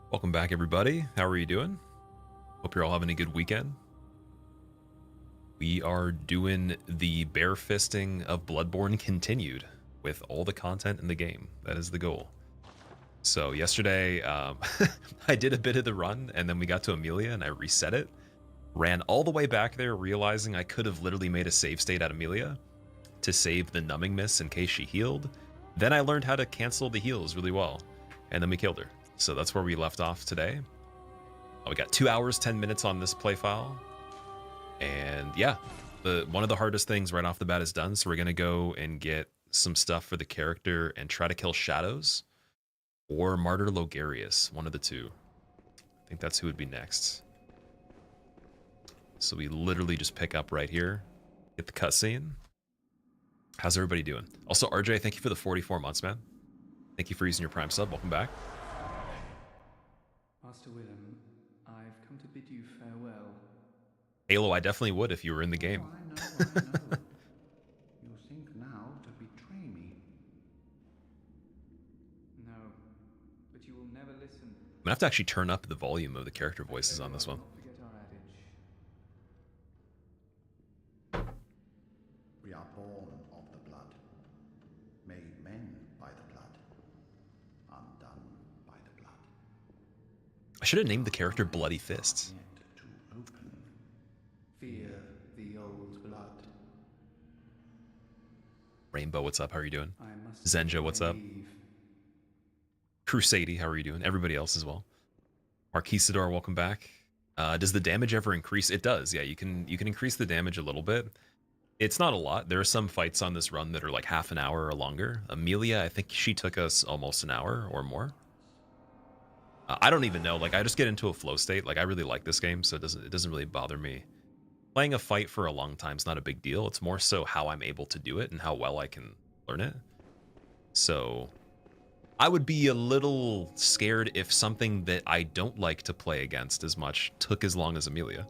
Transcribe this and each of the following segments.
Welcome back, everybody. How are you doing? Hope you're all having a good weekend. We are doing the bare-fisting of Bloodborne continued with all the content in the game. That is the goal. So yesterday, I did a bit of the run, and then we got to Amelia, and I reset it. Ran all the way back there, realizing I could have literally made a save state at Amelia to save the numbing miss in case she healed. Then I learned how to cancel the heals really well, and then we killed her. So that's where we left off today. We got 2 hours, 10 minutes on this play file. And yeah, one of the hardest things right off the bat is done. So we're going to go and get some stuff for the character and try to kill Shadows or Martyr Logarius, one of the two. I think that's who would be next. So we literally just pick up right here, get the cutscene. How's everybody doing? Also, RJ, thank you for the 44 months, man. Thank you for using your Prime sub. Welcome back. Master Willem, I've come to bid you farewell. Halo, I definitely would if you were in the game. Oh, I know. You think now to betray me. No, but you will never listen. I'm gonna have to actually turn up the volume of the character voices on this one. Forget our adage. We are born of the blood, made men by the blood, undone by the blood. I should have named the character Bloody Fists. Yet to open. Fear the old blood. Rainbow, what's up? How are you doing? I must Zenja, what's up? leave. Crusady, how are you doing? Everybody else as well. Marquisador, welcome back. Does the damage ever increase? It does, yeah. You can increase the damage a little bit. It's not a lot. There are some fights on this run that are like half an hour or longer. Amelia, I think she took us almost an hour or more. I don't even know. Like, I just get into a flow state. Like, I really like this game, so it doesn't really bother me. Playing a fight for a long time is not a big deal. It's more so how I'm able to do it and how well I can learn it. So I would be a little scared if something that I don't like to play against as much took as long as Amelia.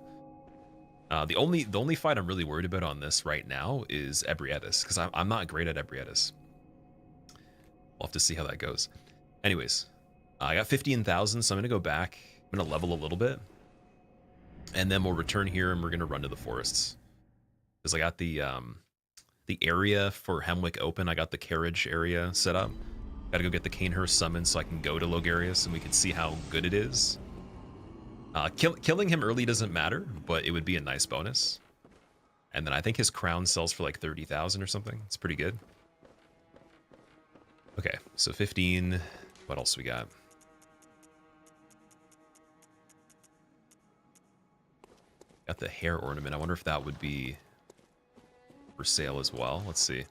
The only fight I'm really worried about on this right now is Ebrietis, because I'm not great at Ebrietis. We'll have to see how that goes. Anyways, I got 15,000, so I'm gonna go back. I'm gonna level a little bit, and then we'll return here and we're gonna run to the forests. Because I got the area for Hemwick open. I got the carriage area set up. Gotta go get the Cainhurst summon so I can go to Logarius and we can see how good it is. Killing him early doesn't matter, but it would be a nice bonus. And then I think his crown sells for like 30,000 or something. It's pretty good. Okay, so 15. What else we got? Got the hair ornament. I wonder if that would be for sale as well. Let's see.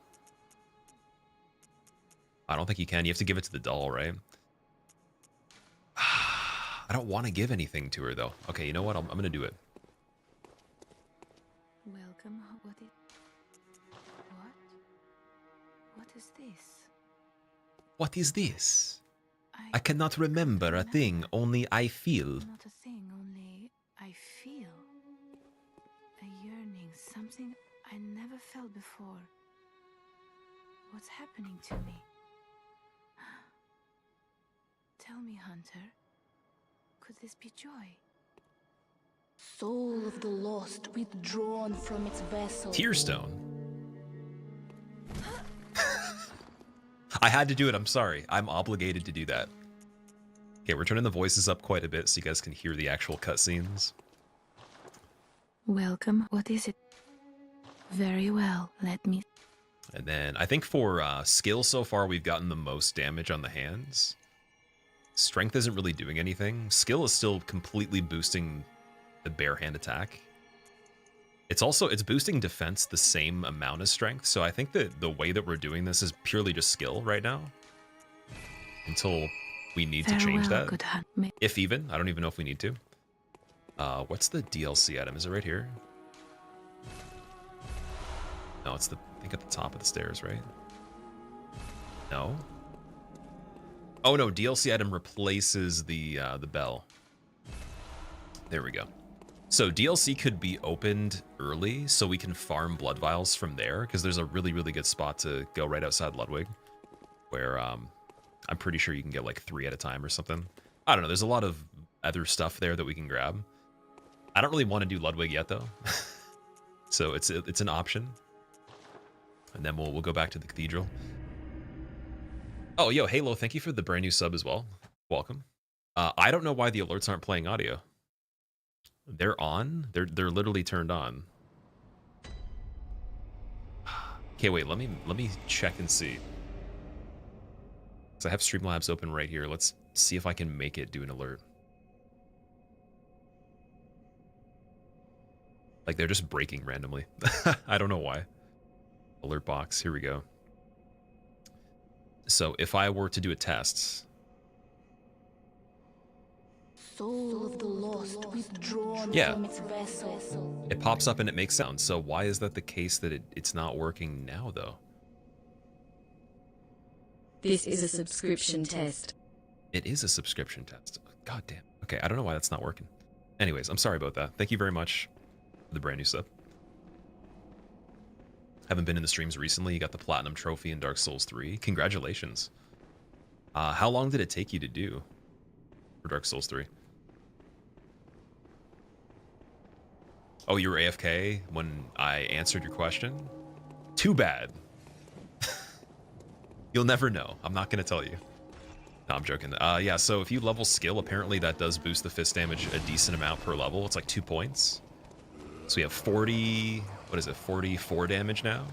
I don't think you can. You have to give it to the doll, right? I don't want to give anything to her, though. Okay, you know what? I'm going to do it. Welcome. What is this? What is this? I cannot remember a thing, only I feel. Not a thing, only I feel. A yearning, something I never felt before. What's happening to me? Tell me, Hunter. Could this be joy? Soul of the lost withdrawn from its vessel. Tearstone. I had to do it. I'm sorry. I'm obligated to do that. Okay, we're turning the voices up quite a bit so you guys can hear the actual cutscenes. Welcome. What is it? Very well. Let me... And then I think for skill so far, we've gotten the most damage on the hands. Strength isn't really doing anything. Skill is still completely boosting the bare hand attack. It's boosting defense the same amount as strength. So I think that the way that we're doing this is purely just skill right now. Until we need to change that. If even. I don't even know if we need to. What's the DLC item? Is it right here? No, it's I think at the top of the stairs, right? No. Oh no, DLC item replaces the bell. There we go. So DLC could be opened early so we can farm blood vials from there, because there's a really, really good spot to go right outside Ludwig, where I'm pretty sure you can get like 3 at a time or something. I don't know. There's a lot of other stuff there that we can grab. I don't really want to do Ludwig yet, though. So it's an option. And then we'll go back to the cathedral. Oh, yo, Halo, thank you for the brand new sub as well. Welcome. I don't know why the alerts aren't playing audio. They're on. They're literally turned on. Okay, wait. Let me check and see. So I have Streamlabs open right here. Let's see if I can make it do an alert. Like they're just breaking randomly. I don't know why. Alert box. Here we go. So if I were to do a test. Soul of the lost withdrawn Yeah. from its vessel. It pops up and it makes sound. So why is that the case that it's not working now, though? This is a subscription test. It is a subscription test. God damn. Okay, I don't know why that's not working. Anyways, I'm sorry about that. Thank you very much for the brand new sub. Haven't been in the streams recently. You got the Platinum Trophy in Dark Souls 3. Congratulations. How long did it take you to do for Dark Souls 3? Oh, you were AFK when I answered your question? Too bad. You'll never know. I'm not going to tell you. No, I'm joking. Yeah, so if you level skill, apparently that does boost the fist damage a decent amount per level. It's like 2 points. So we have 40... What is it? 44 damage now?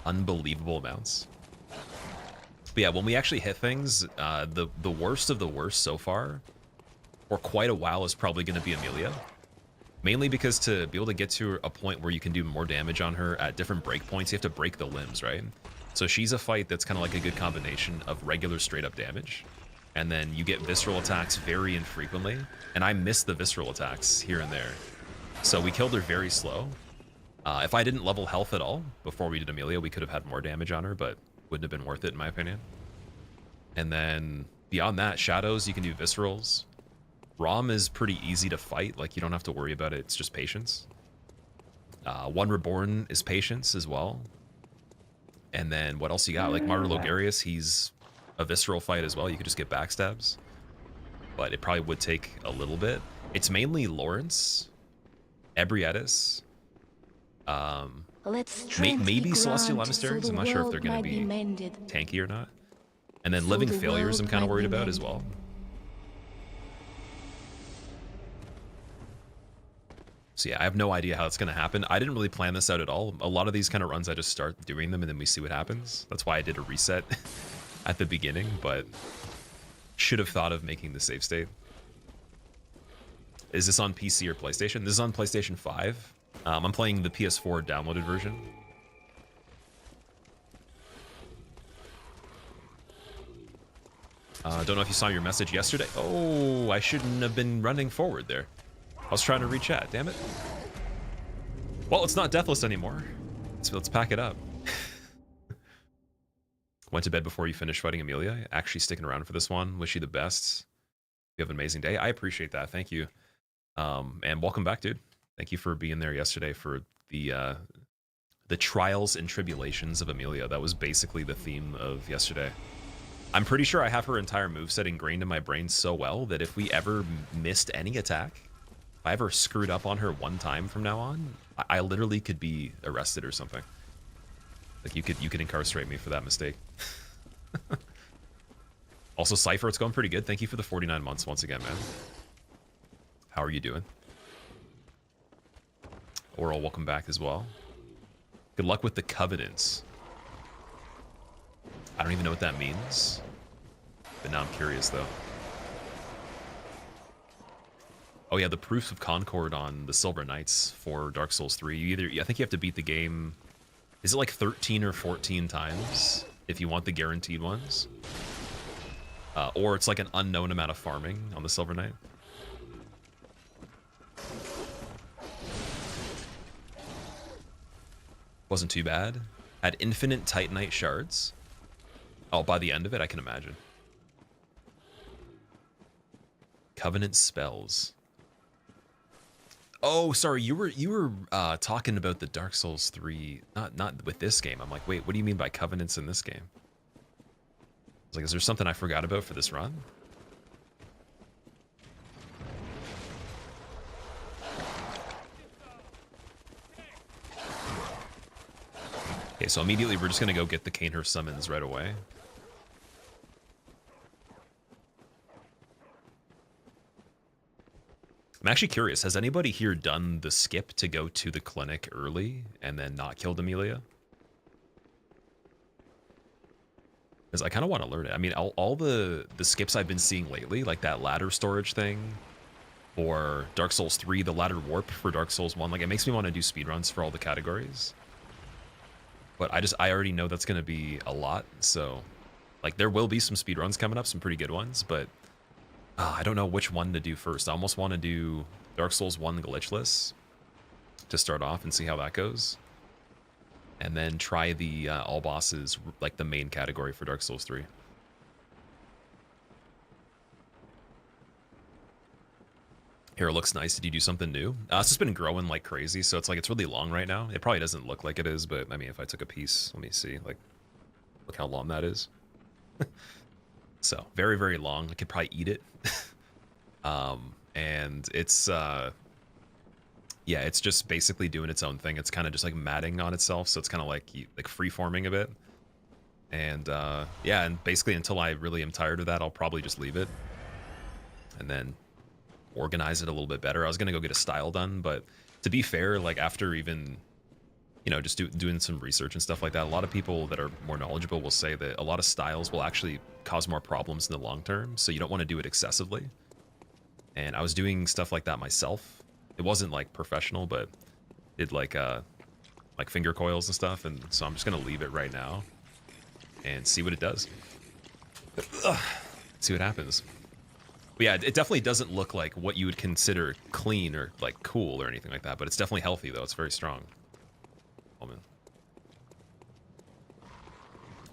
Unbelievable amounts. But yeah, when we actually hit things, the worst of the worst so far, for quite a while, is probably going to be Amelia. Mainly because to be able to get to a point where you can do more damage on her at different breakpoints, you have to break the limbs, right? So she's a fight that's kind of like a good combination of regular straight-up damage, and then you get visceral attacks very infrequently, and I miss the visceral attacks here and there. So we killed her very slow. If I didn't level health at all before we did Amelia, we could have had more damage on her, but wouldn't have been worth it in my opinion. And then beyond that, shadows, you can do viscerals. Rom is pretty easy to fight, like you don't have to worry about it, it's just patience. One Reborn is patience as well. And then what else you got? Like Martyr Logarius, he's a visceral fight as well, you could just get backstabs. But it probably would take a little bit. It's mainly Lawrence, Ebrietis, maybe Celestial Emissaries. I'm not sure if they're going to be tanky or not. And then Living Failures I'm kind of worried about as well. So yeah, I have no idea how it's going to happen. I didn't really plan this out at all. A lot of these kind of runs, I just start doing them and then we see what happens. That's why I did a reset at the beginning, but should have thought of making the save state. Is this on PC or PlayStation? This is on PlayStation 5. I'm playing the PS4 downloaded version. Don't know if you saw your message yesterday. Oh, I shouldn't have been running forward there. I was trying to re-chat, damn it. Well, it's not Deathless anymore. So let's pack it up. Went to bed before you finished fighting Amelia. Actually sticking around for this one. Wish you the best. You have an amazing day. I appreciate that. Thank you. And welcome back, dude. Thank you for being there yesterday for the trials and tribulations of Amelia. That was basically the theme of yesterday. I'm pretty sure I have her entire moveset ingrained in my brain so well that if we ever missed any attack, if I ever screwed up on her one time from now on, I literally could be arrested or something. Like you could incarcerate me for that mistake. Also, Cypher, it's going pretty good. Thank you for the 49 months once again, man. How are you doing? Oral, welcome back as well. Good luck with the Covenants. I don't even know what that means. But now I'm curious, though. Oh yeah, the Proofs of Concord on the Silver Knights for Dark Souls 3. I think you have to beat the game, is it like 13 or 14 times if you want the guaranteed ones? Or it's like an unknown amount of farming on the Silver Knight. Wasn't too bad. Had infinite Titanite shards. Oh, by the end of it, I can imagine. Covenant spells. Oh, sorry, you were talking about the Dark Souls 3, not with this game. I'm like, wait, what do you mean by covenants in this game? I was Like, is there something I forgot about for this run? Okay, so immediately we're just gonna go get the Cainhurst summons right away. I'm actually curious, has anybody here done the skip to go to the clinic early and then not killed Amelia? Because I kind of want to learn it. I mean, all the skips I've been seeing lately, like that ladder storage thing, or Dark Souls 3, the ladder warp for Dark Souls 1, like it makes me want to do speedruns for all the categories. But I already know that's going to be a lot, so like there will be some speedruns coming up, some pretty good ones, but I don't know which one to do first. I almost want to do Dark Souls 1 glitchless to start off and see how that goes. And then try the all bosses, like the main category for Dark Souls 3. Here, it looks nice. Did you do something new? It's just been growing like crazy, so it's like it's really long right now. It probably doesn't look like it is, but I mean, if I took a piece, let me see. Like, look how long that is. So very, very long. I could probably eat it. And it's yeah, it's just basically doing its own thing. It's kind of just like matting on itself, so it's kind of like free forming a bit. And yeah, and basically until I really am tired of that, I'll probably just leave it and then organize it a little bit better. I was gonna go get a style done, but to be fair, like after even, you know, just doing some research and stuff like that, a lot of people that are more knowledgeable will say that a lot of styles will actually cause more problems in the long term, so you don't want to do it excessively. And I was doing stuff like that myself. It wasn't like professional, but did like finger coils and stuff, and so I'm just gonna leave it right now and see what it does. See what happens. But yeah, it definitely doesn't look like what you would consider clean or like cool or anything like that, but it's definitely healthy though. It's very strong. Oh man.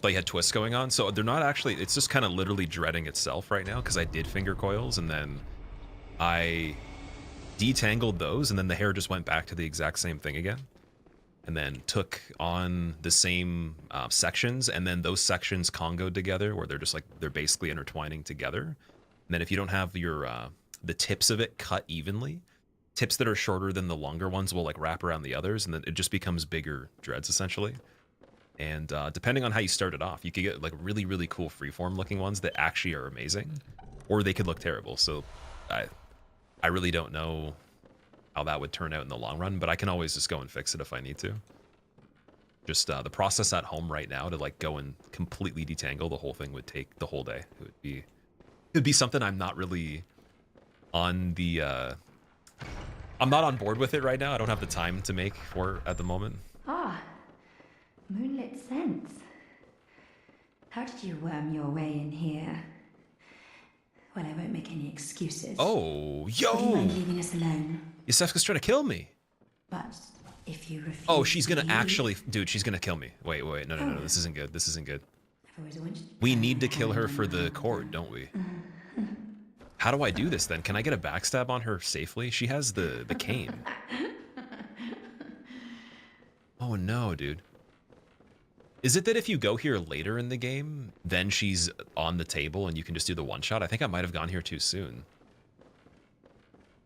But you had twists going on, so they're not actually, it's just kind of literally dreading itself right now because I did finger coils and then I detangled those and then the hair just went back to the exact same thing again, and then took on the same sections, and then those sections congoed together where they're just like they're basically intertwining together. And then if you don't have your the tips of it cut evenly, tips that are shorter than the longer ones will like wrap around the others, and then it just becomes bigger dreads essentially. And depending on how you start it off, you could get like really, really cool freeform looking ones that actually are amazing, or they could look terrible. So I really don't know how that would turn out in the long run, but I can always just go and fix it if I need to. Just the process at home right now to like go and completely detangle the whole thing would take the whole day. It would be something I'm not really on the I'm not on board with it right now. I don't have the time to make for at the moment. Ah, moonlit scents. How did you worm your way in here? Well, I won't make any excuses. Oh, Would you mind yo! leaving us alone? Yosefka's trying to kill me. But if you refuse, Oh, she's gonna to leave- actually, dude, she's gonna kill me. Wait, no, this isn't good. This isn't good. I've always wanted to We try need to and kill her hang for on the cord, don't we? How do I do this then? Can I get a backstab on her safely? She has the cane. Oh no, dude. Is it that if you go here later in the game, then she's on the table and you can just do the one shot? I think I might have gone here too soon.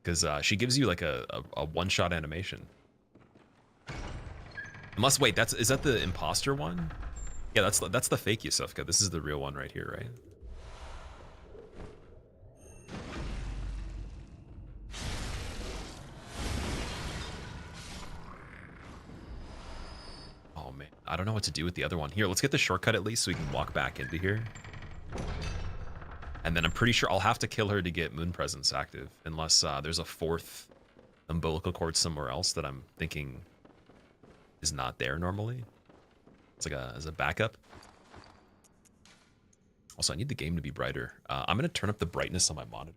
Because she gives you like a one shot animation. Unless, wait, is that the imposter one? Yeah, that's the fake Iosefka. This is the real one right here, right? Oh man, I don't know what to do with the other one. Here, let's get the shortcut at least so we can walk back into here. And then I'm pretty sure I'll have to kill her to get Moon Presence active, unless there's a fourth umbilical cord somewhere else that I'm thinking is not there normally. It's like as a backup. Also, I need the game to be brighter. I'm gonna turn up the brightness on my monitor.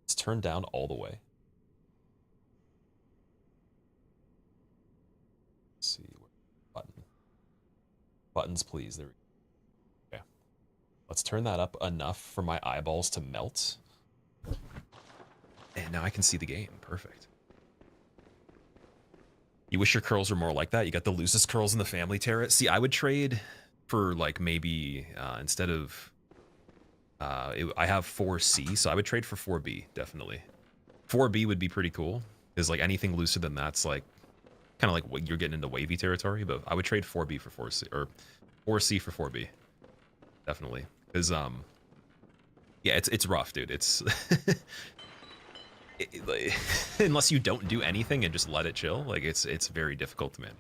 It's turned down all the way. Let's see, buttons, please. There we go. Okay. Let's turn that up enough for my eyeballs to melt. And now I can see the game. Perfect. You wish your curls were more like that? You got the loosest curls in the family, Tara. See, I would trade for like maybe instead of I have 4C, so I would trade for 4B definitely. 4B would be pretty cool because like anything looser than that's like kind of like what you're getting into wavy territory. But I would trade 4B for 4C or 4C for 4B definitely because yeah, it's rough, dude. It's like, unless you don't do anything and just let it chill, like it's very difficult to manage.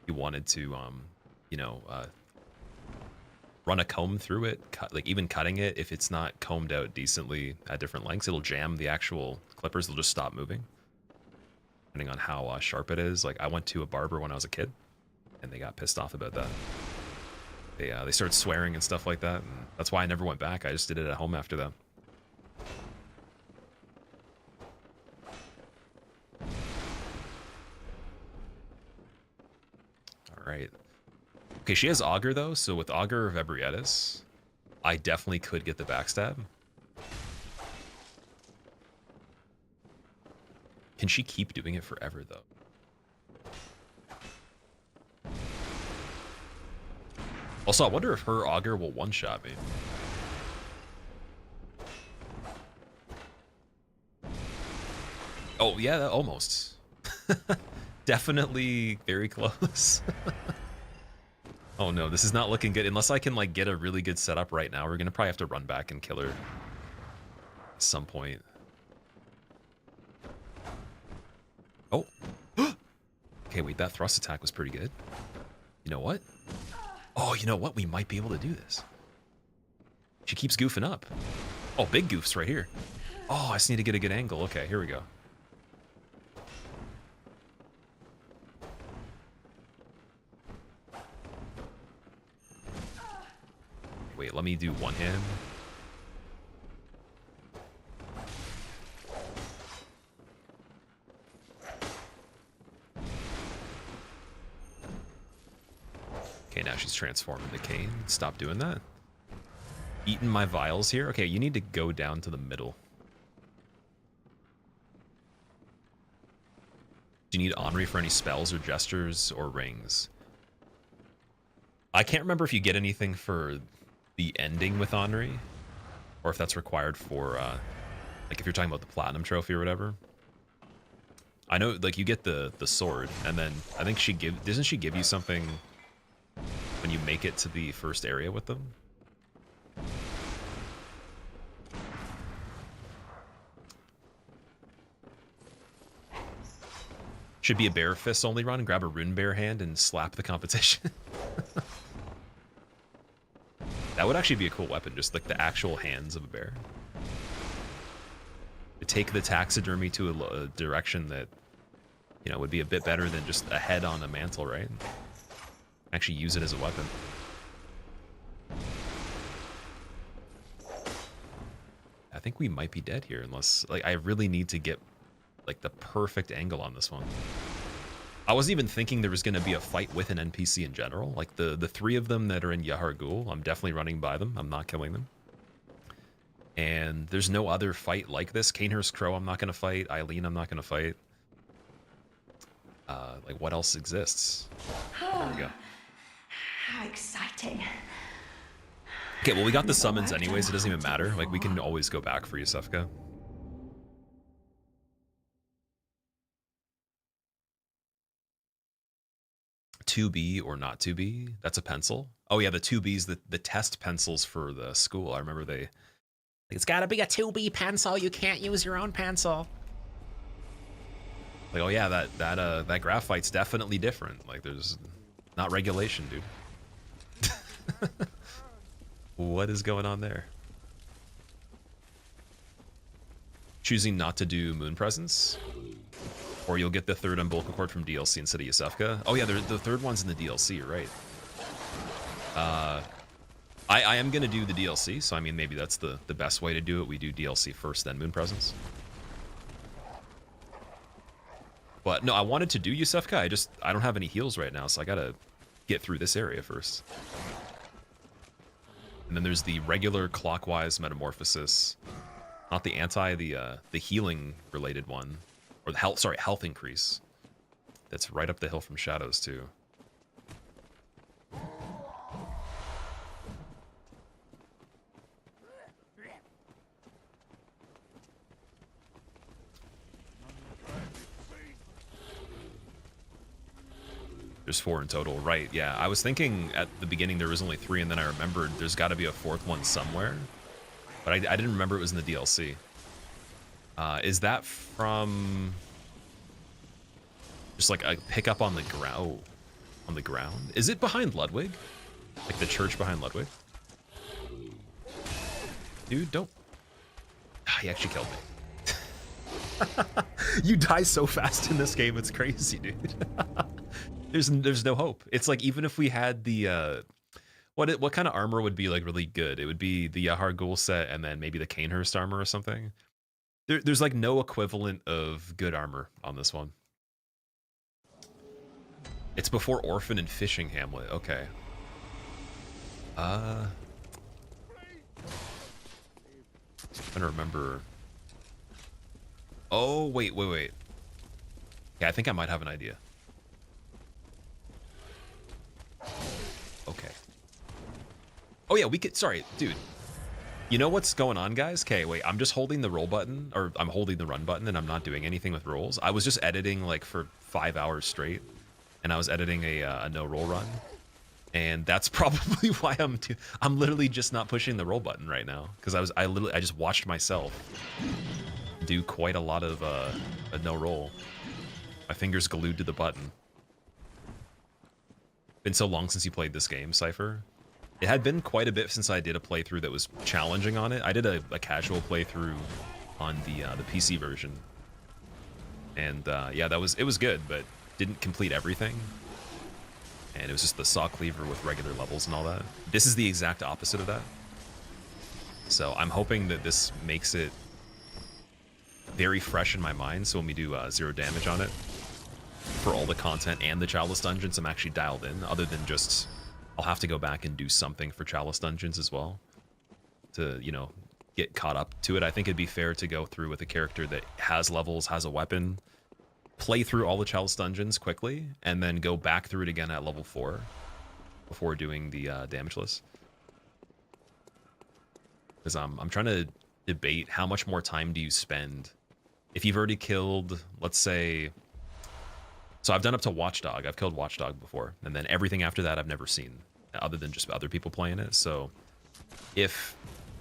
You wanted to you know, run a comb through it, like even cutting it, if it's not combed out decently at different lengths, it'll jam the actual clippers. They'll just stop moving depending on how sharp it is. Like I went to a barber when I was a kid and they got pissed off about that. They started swearing and stuff like that, and that's why I never went back. I just did it at home after that. All right. Okay, she has Augur though, so with Augur of Ebrietis, I definitely could get the backstab. Can she keep doing it forever though? Also, I wonder if her Augur will one-shot me. Oh yeah, almost. Definitely very close. Oh no, this is not looking good. Unless I can like get a really good setup right now, we're gonna probably have to run back and kill her at some point. Oh. Okay, wait, that thrust attack was pretty good. You know what? Oh, you know what? We might be able to do this. She keeps goofing up. Oh, big goofs right here. Oh, I just need to get a good angle. Okay, here we go. Wait, let me do one hand. Okay, now she's transformed into Cain. Stop doing that. Eating my vials here. Okay, you need to go down to the middle. Do you need Henri for any spells or gestures or rings? I can't remember if you get anything for the ending with Henri, or if that's required for, like if you're talking about the Platinum Trophy or whatever. I know, like, you get the sword, and then I think doesn't she give you something when you make it to the first area with them? Should be a bear fist only run, grab a rune bear hand and slap the competition. That would actually be a cool weapon, just like the actual hands of a bear. To take the taxidermy to a direction that, you know, would be a bit better than just a head on a mantle, right? Actually use it as a weapon. I think we might be dead here unless, like, I really need to get, like, the perfect angle on this one. I wasn't even thinking there was going to be a fight with an NPC in general. Like, the three of them that are in Yahar Ghul, I'm definitely running by them. I'm not killing them. And there's no other fight like this. Cainhurst Crow I'm not going to fight. Eileen I'm not going to fight. Like, what else exists? There we go. How exciting. Okay, well, we got the summons anyways. It doesn't even matter. Like, we can always go back for Iosefka. "2B or not 2B? That's a pencil." Oh yeah, the 2Bs, the test pencils for the school. I remember they... It's gotta be a 2B pencil. You can't use your own pencil. Like, oh yeah, that graphite's definitely different. Like, there's not regulation, dude. What is going on there? Choosing not to do Moon Presence, or you'll get the third umbilical cord from DLC instead of Iosefka. Oh yeah, the third one's in the DLC, right? I am gonna do the DLC, so I mean maybe that's the best way to do it. We do DLC first, then Moon Presence. But no, I wanted to do Iosefka. I don't have any heals right now, so I gotta get through this area first. And then there's the regular clockwise metamorphosis, not the the healing related one, or the health increase. That's right up the hill from Shadows too. There's 4 in total, right? Yeah, I was thinking at the beginning there was only 3, and then I remembered there's got to be a 4th one somewhere, but I didn't remember it was in the DLC. Is that from just like a pickup on the ground? Oh, on the ground? Is it behind Ludwig? Like the church behind Ludwig? Dude, don't. Ah, he actually killed me. You die so fast in this game, it's crazy, dude. There's no hope. It's like even if we had the what kind of armor would be like really good? It would be the Yahar Ghul set and then maybe the Cainhurst armor or something. There's like no equivalent of good armor on this one. It's before Orphan and Fishing Hamlet. Okay. I'm trying to remember. Oh, wait. Yeah, I think I might have an idea. Okay. Oh yeah, we could, sorry, dude. You know what's going on, guys? Okay, wait, I'm just holding the roll button, or I'm holding the run button, and I'm not doing anything with rolls. I was just editing like for 5 hours straight, and I was editing a no roll run. And that's probably why I'm literally just not pushing the roll button right now, because I just watched myself do quite a lot of a no roll. My fingers glued to the button. Been so long since you played this game, Cypher. It had been quite a bit since I did a playthrough that was challenging on it. I did a casual playthrough on the PC version, and yeah, it was good, but didn't complete everything. And it was just the saw cleaver with regular levels and all that. This is the exact opposite of that. So I'm hoping that this makes it very fresh in my mind, so when we do 0 damage on it, for all the content and the Chalice Dungeons, I'm actually dialed in, other than just, I'll have to go back and do something for Chalice Dungeons as well, to, you know, get caught up to it. I think it'd be fair to go through with a character that has levels, has a weapon, play through all the Chalice Dungeons quickly, and then go back through it again at level 4 before doing the damage list. Because I'm trying to debate how much more time do you spend if you've already killed, let's say, so I've done up to Watchdog. I've killed Watchdog before, and then everything after that I've never seen, other than just other people playing it. So if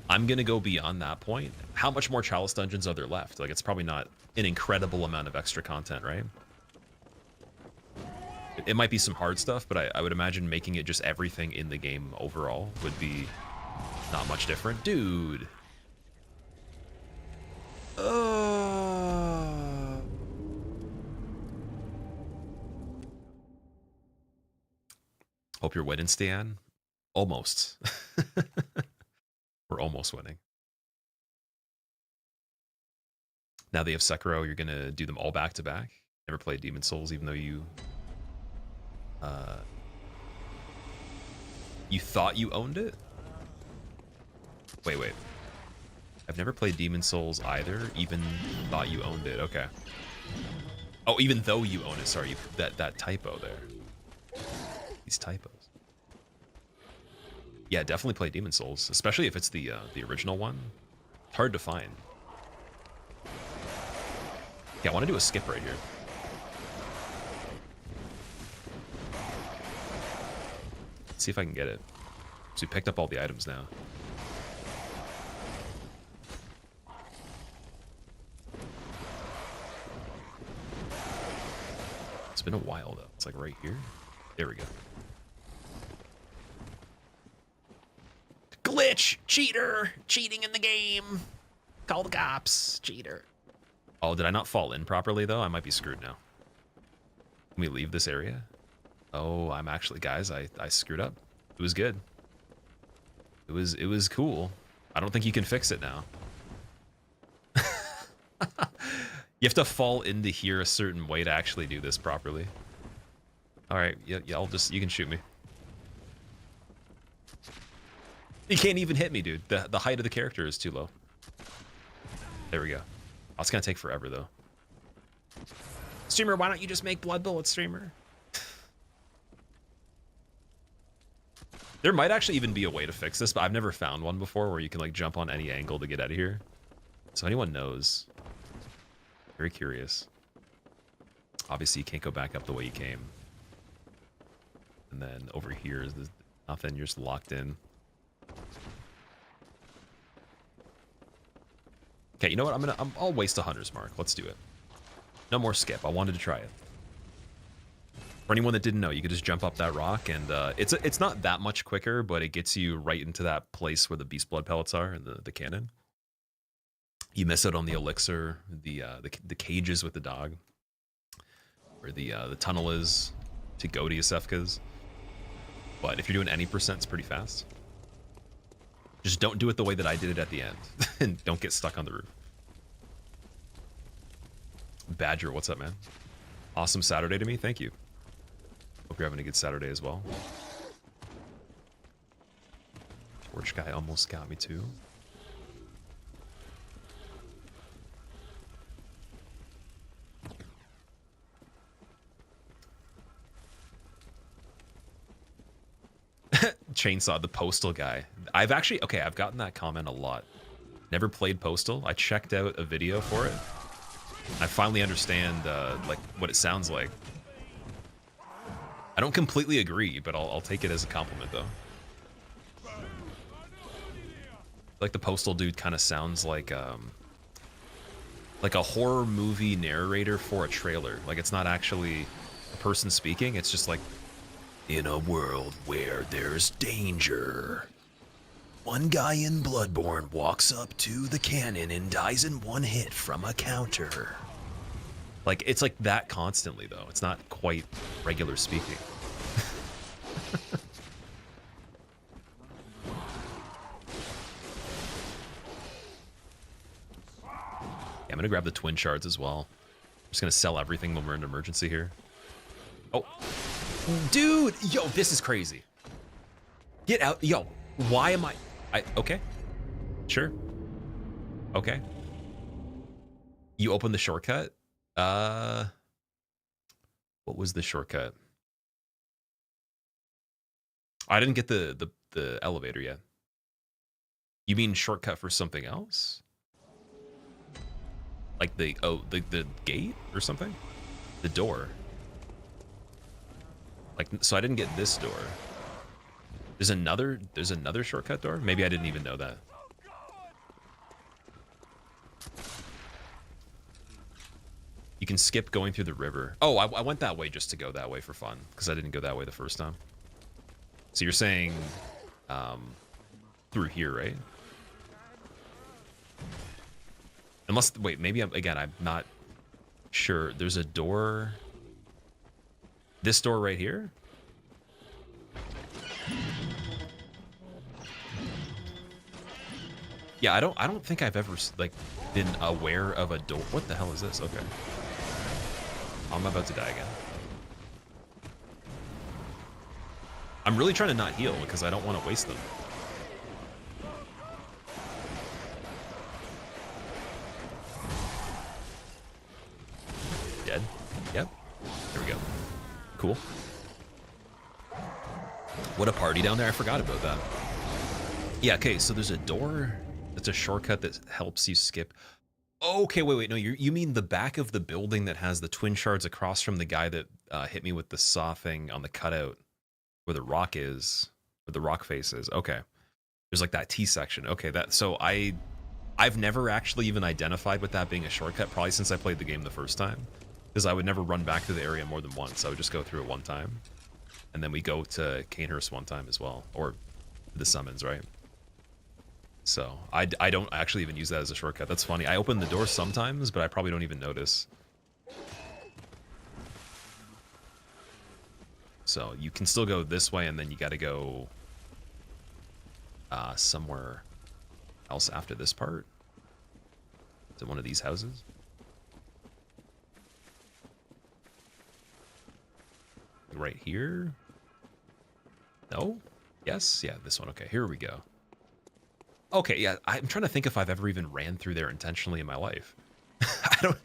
I'm gonna go beyond that point, how much more Chalice Dungeons are there left? Like, it's probably not an incredible amount of extra content, right? It might be some hard stuff, but I would imagine making it just everything in the game overall would be not much different. Dude. Hope you're winning, Stan. Almost. We're almost winning. Now they have Sekiro, you're gonna do them all back to back. Never played Demon Souls, even though you thought you owned it? Wait. I've never played Demon Souls either, even thought you owned it. Okay. Oh, even though you own it, sorry, that typo there. These typos. Yeah, definitely play Demon Souls, especially if it's the original one. It's hard to find. Yeah, I want to do a skip right here. Let's see if I can get it. So we picked up all the items now. It's been a while though. It's like right here. There we go. Glitch! Cheater! Cheating in the game! Call the cops! Cheater. Oh, did I not fall in properly though? I might be screwed now. Can we leave this area? Oh, I'm actually, guys, I screwed up. It was good. It was cool. I don't think you can fix it now. You have to fall into here a certain way to actually do this properly. All right, yeah, you can shoot me. You can't even hit me, dude. The height of the character is too low. There we go. Oh, it's gonna take forever though. Streamer, why don't you just make blood bullets, streamer? There might actually even be a way to fix this, but I've never found one before where you can like jump on any angle to get out of here. So anyone knows. Very curious. Obviously you can't go back up the way you came. and then over here is nothing. You're just locked in. Okay, you know what? I'll waste a hunter's mark. Let's do it. No more skip. I wanted to try it. For anyone that didn't know, you could just jump up that rock, and it's not that much quicker, but it gets you right into that place where the beast blood pellets are and the cannon. You miss out on the elixir, the cages with the dog, where the tunnel is to go to Iosefka's. But if you're doing any percent, it's pretty fast. Just don't do it the way that I did it at the end, and don't get stuck on the roof. Badger, what's up, man? Awesome Saturday to me. Thank you. Hope you're having a good Saturday as well. Torch guy almost got me too. Chainsaw, the Postal guy. I've gotten that comment a lot. Never played Postal. I checked out a video for it. I finally understand like what it sounds like. I don't completely agree, but I'll take it as a compliment though. Like the Postal dude kind of sounds like a horror movie narrator for a trailer. Like it's not actually a person speaking. It's just like, in a world where there's danger, one guy in Bloodborne walks up to the cannon and dies in one hit from a counter. Like, it's like that constantly, though. It's not quite regular speaking. I'm gonna grab the twin shards as well. I'm just gonna sell everything when we're in emergency here. Oh. Dude, yo, this is crazy. Get out. Yo, why am I okay. Sure. Okay. You open the shortcut? What was the shortcut? I didn't get the elevator yet. You mean shortcut for something else? Like the gate or something? The door. Like, so I didn't get this door. There's another shortcut door? Maybe I didn't even know that. You can skip going through the river. Oh, I went that way just to go that way for fun, because I didn't go that way the first time. So you're saying through here, right? Unless, wait, maybe I'm not sure. There's a door. This door right here? Yeah, I don't think I've ever like been aware of a door. What the hell is this? Okay. I'm about to die again. I'm really trying to not heal because I don't want to waste them. Dead? Yep. There we go. Cool. What a party down there. I forgot about that. Yeah, okay, so there's a door that's a shortcut that helps you skip. Okay, wait, no, you mean the back of the building that has the twin shards across from the guy that hit me with the saw thing on the cutout where the rock is, where the rock face is. Okay. There's like that T section. Okay, so I've never actually even identified with that being a shortcut, probably since I played the game the first time. Because I would never run back to the area more than once. I would just go through it one time. And then we go to Cainhurst one time as well. Or the summons, right? So I don't actually even use that as a shortcut. That's funny. I open the door sometimes, but I probably don't even notice. So you can still go this way, and then you got to go somewhere else after this part. Is it one of these houses? Right here? No? Yes? Yeah, this one. Okay, here we go. Okay, yeah, I'm trying to think if I've ever even ran through there intentionally in my life. I don't,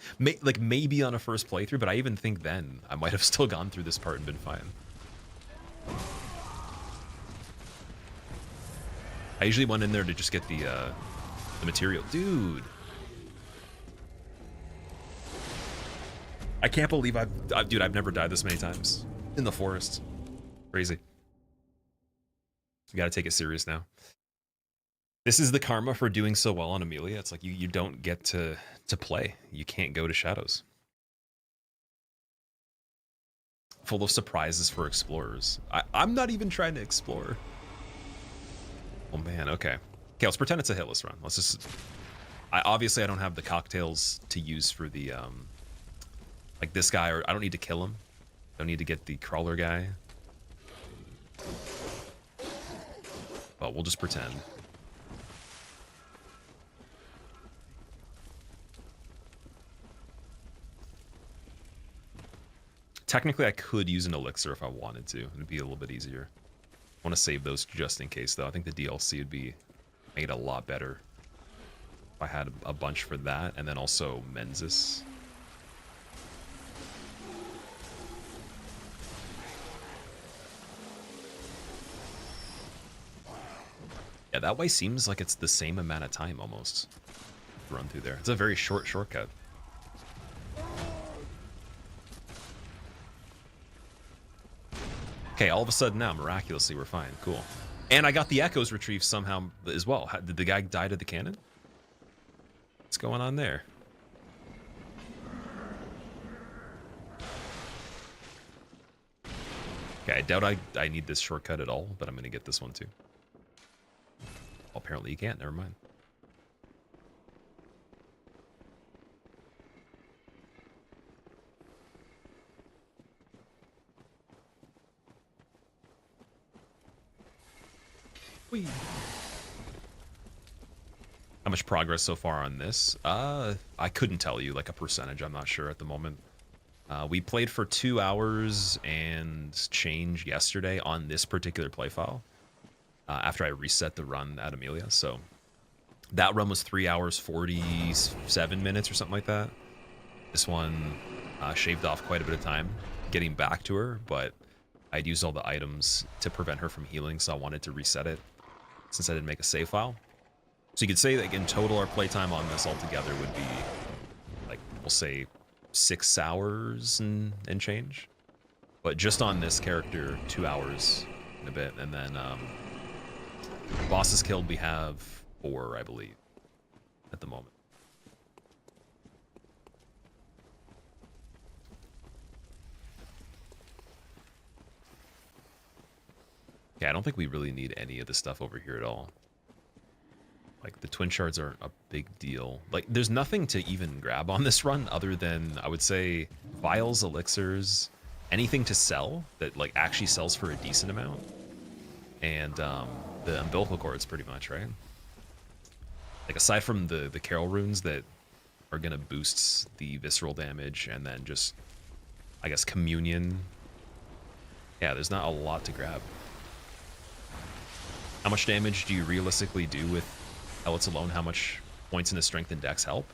like maybe on a first playthrough, but I even think then I might have still gone through this part and been fine. I usually went in there to just get the material. Dude. I can't believe I've never died this many times in the forest. Crazy. You gotta take it serious now. This is the karma for doing so well on Amelia. It's like you don't get to play. You can't go to Shadows. Full of surprises for explorers. I'm not even trying to explore. Oh man, okay. Okay, let's pretend it's a hitless run. Let's just... obviously I don't have the cocktails to use for the, like this guy, or I don't need to kill him. Don't need to get the crawler guy. But we'll just pretend. Technically, I could use an elixir if I wanted to. It'd be a little bit easier. I want to save those just in case, though. I think the DLC would be made a lot better if I had a bunch for that, and then also Mensis. Yeah, that way seems like it's the same amount of time almost to run through there. It's a very short shortcut. Okay, all of a sudden now, miraculously, we're fine. Cool. And I got the echoes retrieved somehow as well. Did the guy die to the cannon? What's going on there? Okay, I doubt I need this shortcut at all, but I'm going to get this one too. Well, apparently you can't. Never mind. Whee. How much progress so far on this? I couldn't tell you like a percentage. I'm not sure at the moment. We played for 2 hours and change yesterday on this particular play file after I reset the run at Amelia. So that run was 3 hours 47 minutes or something like that. This one shaved off quite a bit of time getting back to her, but I'd used all the items to prevent her from healing, so I wanted to reset it since I didn't make a save file. So you could say that in total our playtime on this altogether would be like, we'll say 6 hours and change. But just on this character, 2 hours and a bit. And then bosses killed, we have 4, I believe, at the moment. Yeah, I don't think we really need any of the stuff over here at all. Like, the twin shards aren't a big deal. Like, there's nothing to even grab on this run other than, I would say, vials, elixirs, anything to sell that, like, actually sells for a decent amount. And the umbilical cords, pretty much, right? Like, aside from the Carol runes that are going to boost the visceral damage and then just, I guess, communion. Yeah, there's not a lot to grab. How much damage do you realistically do with pellets alone? How much points into strength and dex help?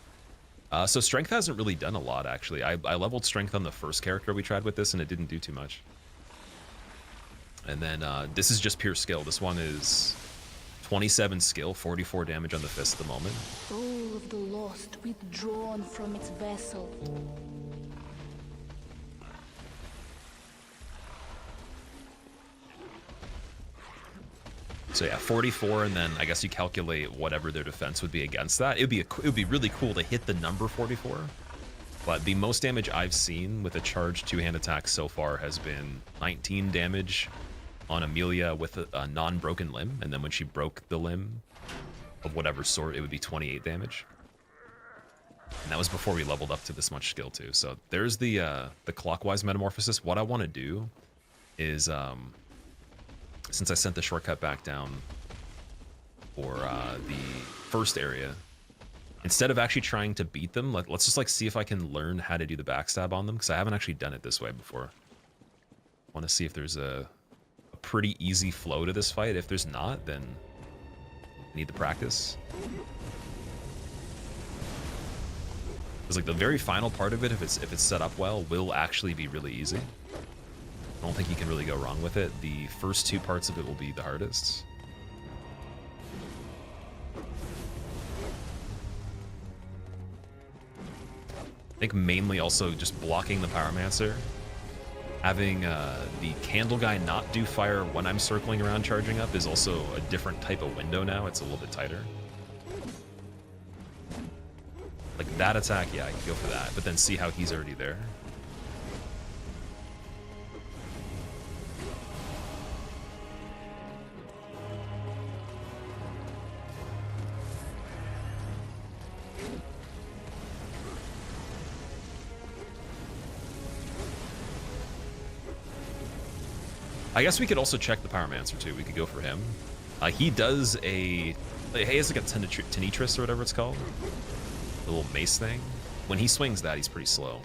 So strength hasn't really done a lot, actually. I leveled strength on the first character we tried with this, and it didn't do too much. And then this is just pure skill. This one is 27 skill, 44 damage on the fist at the moment. Soul of the lost withdrawn from its vessel. So yeah, 44, and then I guess you calculate whatever their defense would be against that. It would be really cool to hit the number 44. But the most damage I've seen with a charged two-hand attack so far has been 19 damage on Amelia with a non-broken limb, and then when she broke the limb of whatever sort, it would be 28 damage. And that was before we leveled up to this much skill too. So there's the clockwise metamorphosis. What I want to do is since I sent the shortcut back down for the first area, instead of actually trying to beat them, let's just like see if I can learn how to do the backstab on them, because I haven't actually done it this way before. I want to see if there's a pretty easy flow to this fight. If there's not, then I need the practice. Because like the very final part of it, if it's set up well, will actually be really easy. I don't think you can really go wrong with it. The first 2 parts of it will be the hardest. I think mainly also just blocking the Pyromancer Having the candle guy not do fire when I'm circling around charging up is also a different type of window now. It's a little bit tighter. Like that attack, yeah, I can go for that. But then see how he's already there. I guess we could also check the Pyromancer too. We could go for him. He does he has like a Tenitris or whatever it's called. The little mace thing. When he swings that, he's pretty slow.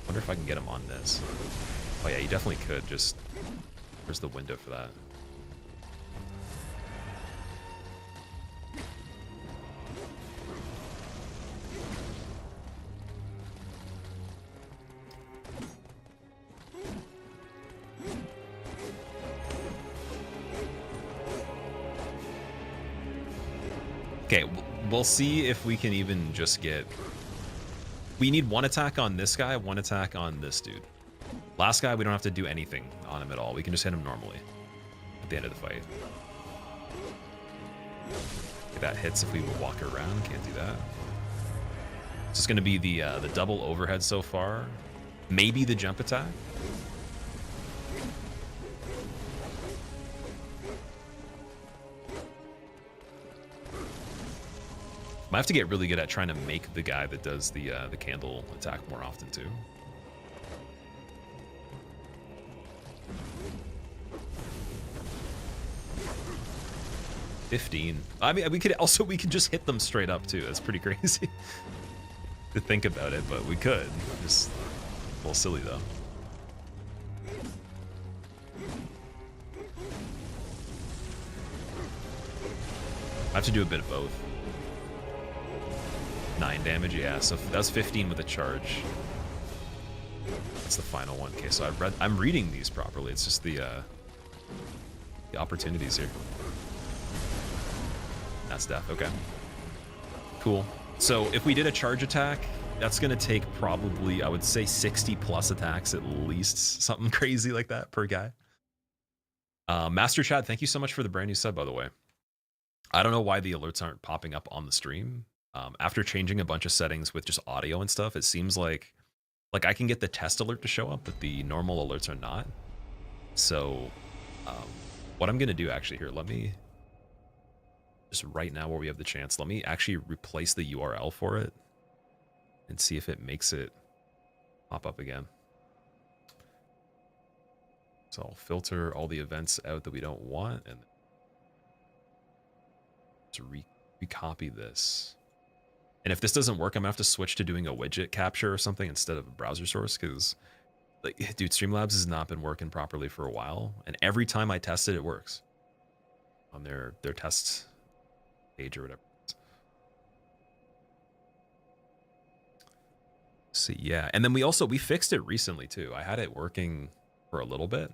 Wonder if I can get him on this. Oh yeah, you definitely could. Just, where's the window for that? Okay, we'll see if we can even just get... We need one attack on this guy, one attack on this dude. Last guy, we don't have to do anything on him at all. We can just hit him normally at the end of the fight. Okay, that hits if we walk around. Can't do that. It's just going to be the double overhead so far. Maybe the jump attack. I have to get really good at trying to make the guy that does the candle attack more often too. $15. I mean, we could just hit them straight up too. That's pretty crazy to think about it, but we could. Just a little silly though. I have to do a bit of both. 9 damage, yeah. So that's 15 with a charge. That's the final one. Okay, so I'm reading these properly. It's just the opportunities here. That's death. Okay. Cool. So if we did a charge attack, that's gonna take probably, I would say, 60 plus attacks at least, something crazy like that per guy. Master Chad, thank you so much for the brand new sub, by the way. I don't know why the alerts aren't popping up on the stream. After changing a bunch of settings with just audio and stuff, it seems like I can get the test alert to show up, but the normal alerts are not. So what I'm gonna do actually here, let me just right now where we have the chance, let me actually replace the URL for it and see if it makes it pop up again. So I'll filter all the events out that we don't want and to recopy this. And if this doesn't work, I'm gonna have to switch to doing a widget capture or something instead of a browser source, because, like, dude, Streamlabs has not been working properly for a while, and every time I test it, it works on their test page or whatever. So yeah, and then we fixed it recently too. I had it working for a little bit.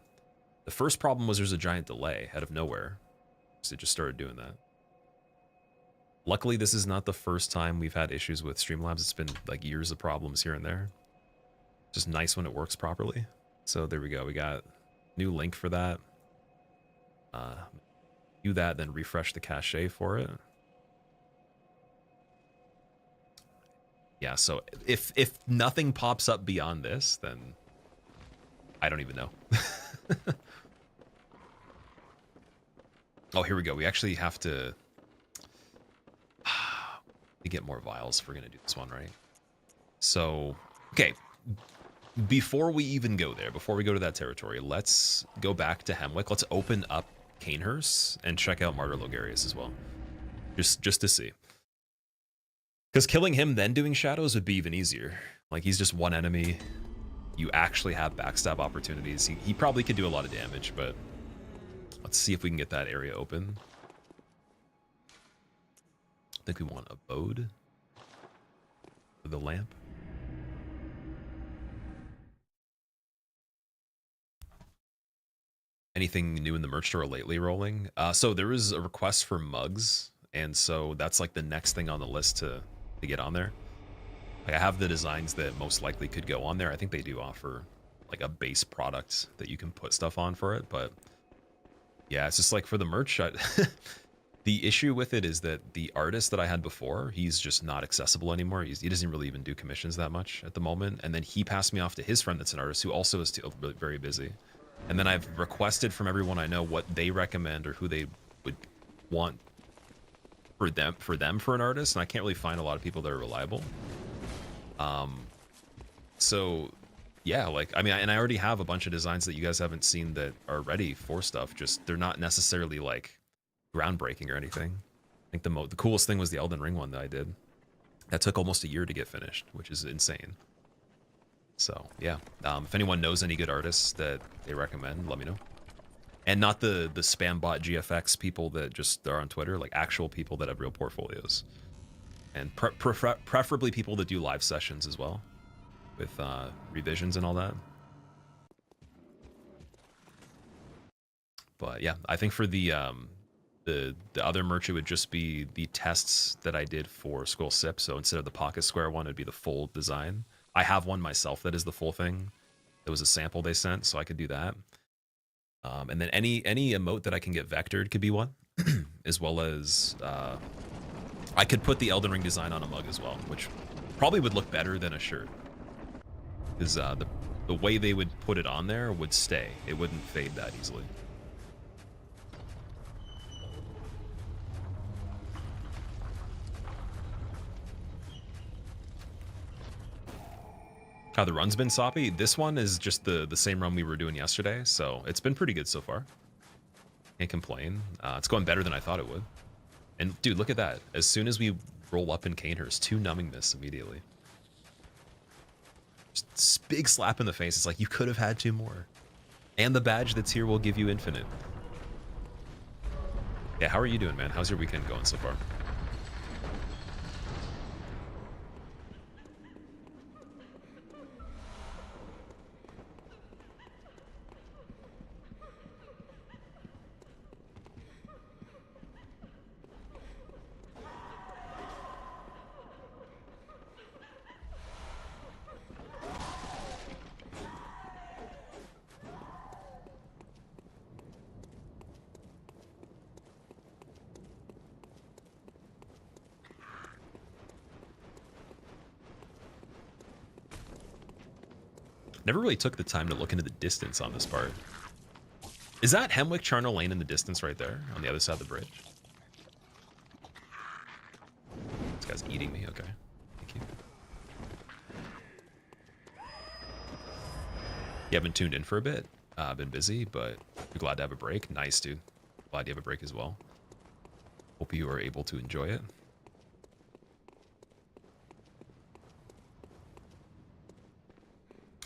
The first problem was there's a giant delay out of nowhere, so it just started doing that. Luckily, this is not the first time we've had issues with Streamlabs. It's been like years of problems here and there. Just nice when it works properly. So there we go. We got new link for that. Do that, then refresh the cache for it. Yeah, so if nothing pops up beyond this, then I don't even know. Oh, here we go. We actually have to get more vials if we're gonna do this one, right? So, okay, before we even go there, before we go to that territory, let's go back to Hemwick. Let's open up Cainhurst and check out Martyr Logarius as well, just to see, because killing him then doing shadows would be even easier. Like, he's just one enemy. You actually have backstab opportunities. He probably could do a lot of damage, but let's see if we can get that area open. I think we want Abode for the lamp. Anything new in the merch store lately rolling? So there is a request for mugs, and so that's like the next thing on the list to get on there. Like, I have the designs that most likely could go on there. I think they do offer like a base product that you can put stuff on for it, but yeah, it's just like for the merch, the issue with it is that the artist that I had before, he's just not accessible anymore. He doesn't really even do commissions that much at the moment. And then he passed me off to his friend that's an artist who also is very busy. And then I've requested from everyone I know what they recommend or who they would want for an artist, and I can't really find a lot of people that are reliable. So yeah, like, I mean, and I already have a bunch of designs that you guys haven't seen that are ready for stuff. Just they're not necessarily like groundbreaking or anything. I think the coolest thing was the Elden Ring one that I did. That took almost a year to get finished, which is insane. So yeah, if anyone knows any good artists that they recommend, let me know. And not the spam bot GFX people that just are on Twitter, like actual people that have real portfolios. And preferably people that do live sessions as well, with revisions and all that. But yeah, I think for the other merch, it would just be the tests that I did for Skull Sip. So instead of the pocket square one, it'd be the full design. I have one myself that is the full thing. It was a sample they sent, so I could do that. And then any emote that I can get vectored could be one, as well as I could put the Elden Ring design on a mug as well, which probably would look better than a shirt. Because the way they would put it on there would stay. It wouldn't fade that easily. How the run's been soppy? This one is just the same run we were doing yesterday, so it's been pretty good so far. Can't complain. It's going better than I thought it would. And dude, look at that. As soon as we roll up in Cainhurst, 2 numbing mists immediately. Just big slap in the face. It's like, you could have had 2 more. And the badge that's here will give you infinite. Yeah, how are you doing, man? How's your weekend going so far? Never really took the time to look into the distance on this part. Is that Hemwick Charnel Lane in the distance right there on the other side of the bridge? This guy's eating me. Okay. Thank you. You haven't tuned in for a bit. I've been busy, but you're glad to have a break. Nice, dude. Glad you have a break as well. Hope you are able to enjoy it.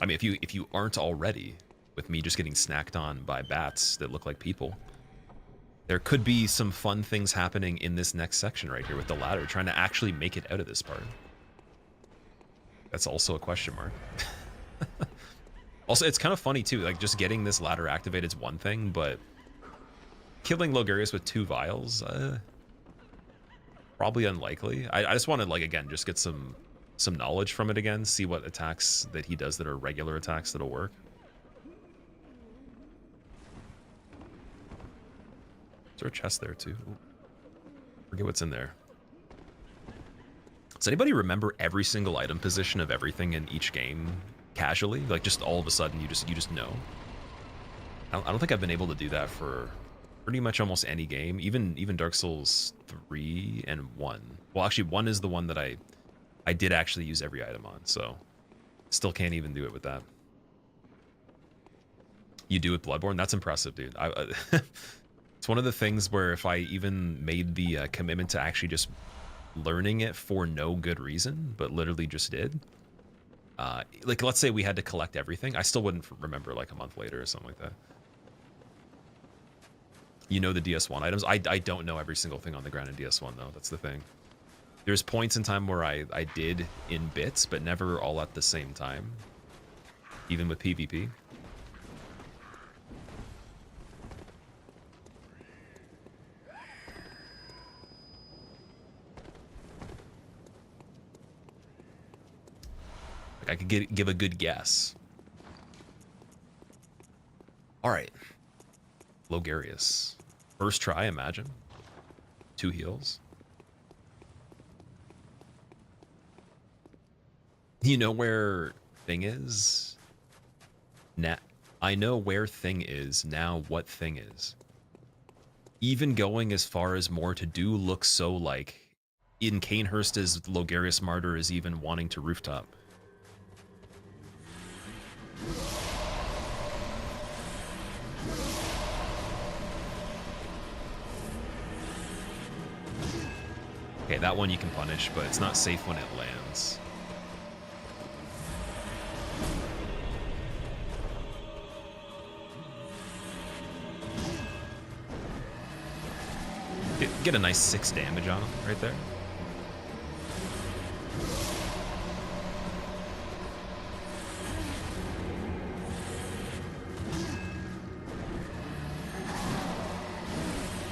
I mean, if you aren't already, with me just getting snacked on by bats that look like people, there could be some fun things happening in this next section right here with the ladder, trying to actually make it out of this part. That's also a question mark. Also, it's kind of funny too, like just getting this ladder activated is one thing, but killing Logarius with 2 vials, probably unlikely. I just want to, like, again, just get some knowledge from it again, see what attacks that he does that are regular attacks that'll work. Is there a chest there too? Ooh. Forget what's in there. Does anybody remember every single item position of everything in each game casually? Like, just all of a sudden you just know. I don't think I've been able to do that for pretty much almost any game, even Dark Souls 3 and 1. Well, actually 1 is the one that I did actually use every item on, so still can't even do it with that. You do with Bloodborne? That's impressive, dude. It's one of the things where if I even made the commitment to actually just learning it for no good reason, but literally just did, like, let's say we had to collect everything, I still wouldn't remember like a month later or something like that. You know the DS1 items? I don't know every single thing on the ground in DS1 though, that's the thing. There's points in time where I did in bits, but never all at the same time, even with PvP. I could give a good guess. All right. Logarius. First try, imagine. 2 heals. You know where thing is? I know where thing is, now what thing is. Even going as far as more to do looks so like in Cainhurst as Logarius Martyr is even wanting to rooftop. Okay, that one you can punish, but it's not safe when it lands. Get a nice 6 damage on him right there.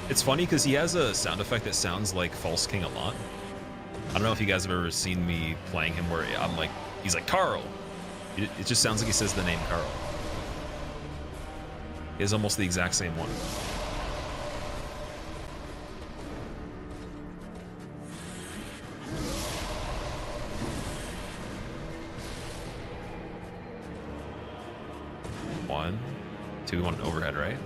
It's funny because he has a sound effect that sounds like False King a lot. I don't know if you guys have ever seen me playing him where I'm like, he's like, Carl. It just sounds like he says the name Carl. He has almost the exact same one. One, two, we want an overhead, right?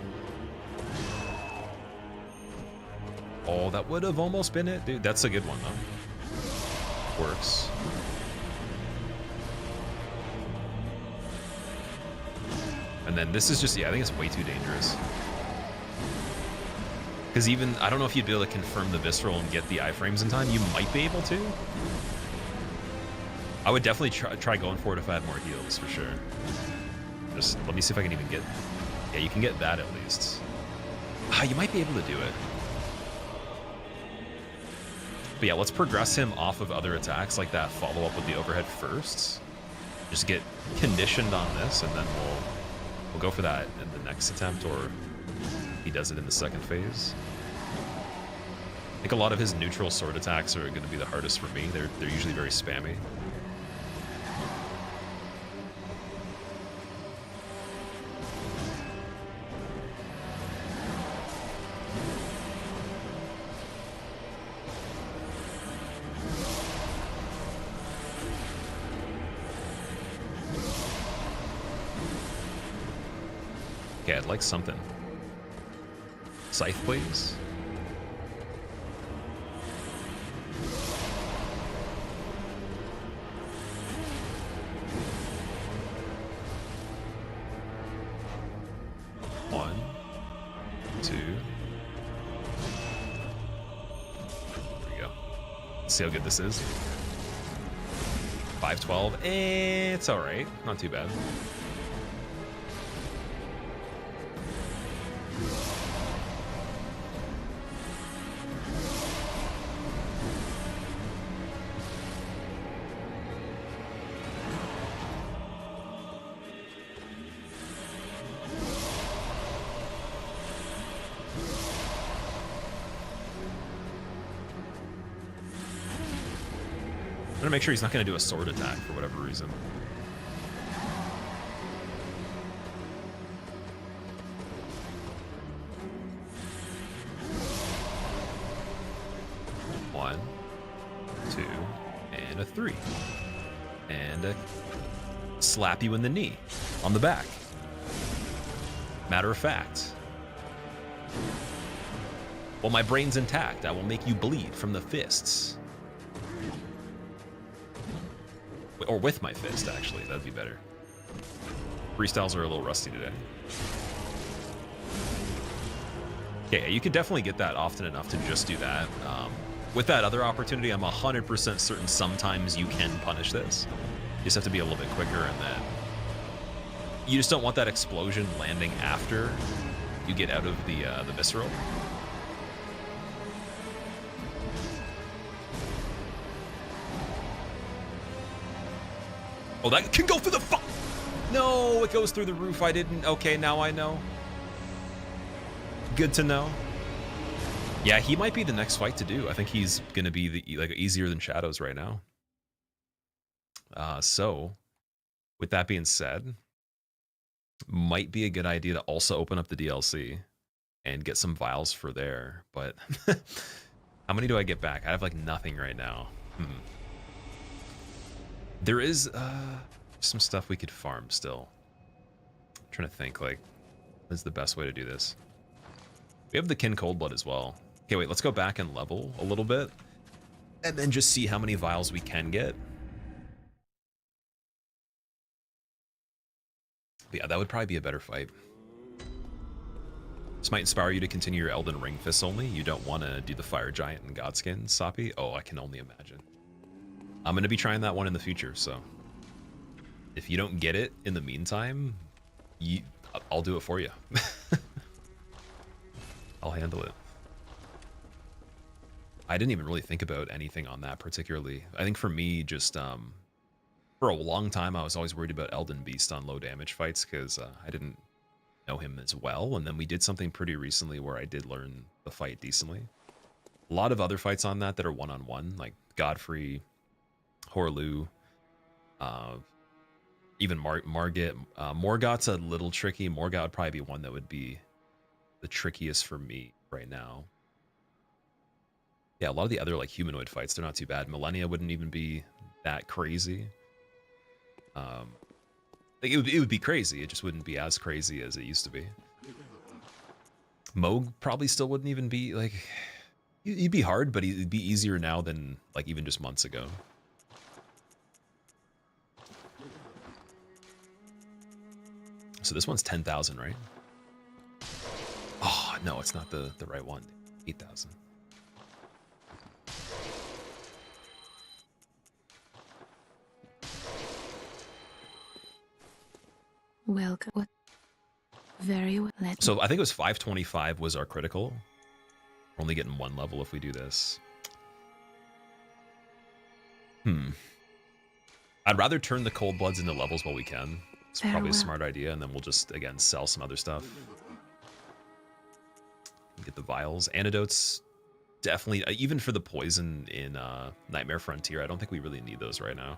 Oh, that would have almost been it. Dude, that's a good one, though. Works. And then this is just, yeah, I think it's way too dangerous. Because even, I don't know if you'd be able to confirm the Visceral and get the iframes in time. You might be able to. I would definitely try going for it if I had more heals, for sure. Just let me see if I can even get... Yeah, you can get that at least. Ah, you might be able to do it. But yeah, let's progress him off of other attacks like that follow-up with the overhead first. Just get conditioned on this, and then we'll go for that in the next attempt, or he does it in the second phase. I think a lot of his neutral sword attacks are going to be the hardest for me. They're usually very spammy. Okay, I'd like something. Scythe, please. One, two. There we go. Let's see how good this is. 512. It's all right. Not too bad. I'm gonna make sure he's not gonna do a sword attack for whatever reason. One, two, and a 3. And a slap you in the knee, on the back. Matter of fact. While my brain's intact, I will make you bleed from the fists. Or with my fist, actually. That'd be better. Freestyles are a little rusty today. Yeah, you could definitely get that often enough to just do that. With that other opportunity, I'm 100% certain sometimes you can punish this. You just have to be a little bit quicker, and then you just don't want that explosion landing after you get out of the visceral. Oh, that can go through the No, it goes through the roof. I didn't. Okay, now I know. Good to know. Yeah, he might be the next fight to do. I think he's gonna be the easier than Shadows right now. So With that being said, might be a good idea to also open up the DLC and get some vials for there. But how many do I get back? I have like nothing right now. There is some stuff we could farm still. I'm trying to think, like, what is the best way to do this? We have the Kin Coldblood as well. Okay, wait, let's go back and level a little bit. And then just see how many vials we can get. But yeah, that would probably be a better fight. This might inspire you to continue your Elden Ring fists only. You don't want to do the Fire Giant and Godskin, Sapi? Oh, I can only imagine. I'm going to be trying that one in the future, so... if you don't get it in the meantime, I'll do it for you. I'll handle it. I didn't even really think about anything on that particularly. I think for me, just for a long time, I was always worried about Elden Beast on low damage fights because I didn't know him as well. And then we did something pretty recently where I did learn the fight decently. A lot of other fights on that are one-on-one, like Godfrey, Horlu, even Margit. Morgott's a little tricky. Morgott would probably be one that would be the trickiest for me right now. Yeah, a lot of the other like humanoid fights, they're not too bad. Millennia wouldn't even be that crazy. Like it would be crazy. It just wouldn't be as crazy as it used to be. Moog probably still wouldn't even be like. He'd be hard, but he'd be easier now than like even just months ago. So this one's 10,000, right? Oh no, it's not the right one. 8,000. Welcome. What? Very well. So I think it was 525 was our critical. We're only getting one level if we do this. I'd rather turn the cold bloods into levels while we can. It's probably a smart idea, and then we'll just again sell some other stuff. Get the vials, antidotes. Definitely, even for the poison in Nightmare Frontier, I don't think we really need those right now.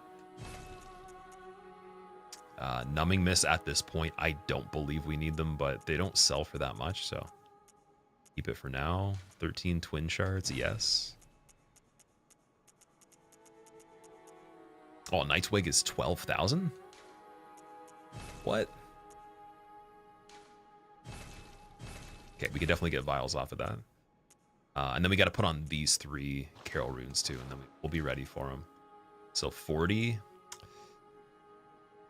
Numbing Mist at this point, I don't believe we need them, but they don't sell for that much, so keep it for now. 13 twin shards, yes. Oh, Nightwig is 12,000? What? Okay, we could definitely get vials off of that. And then we got to put on these 3 Carol runes too, and then we'll be ready for them. So 40.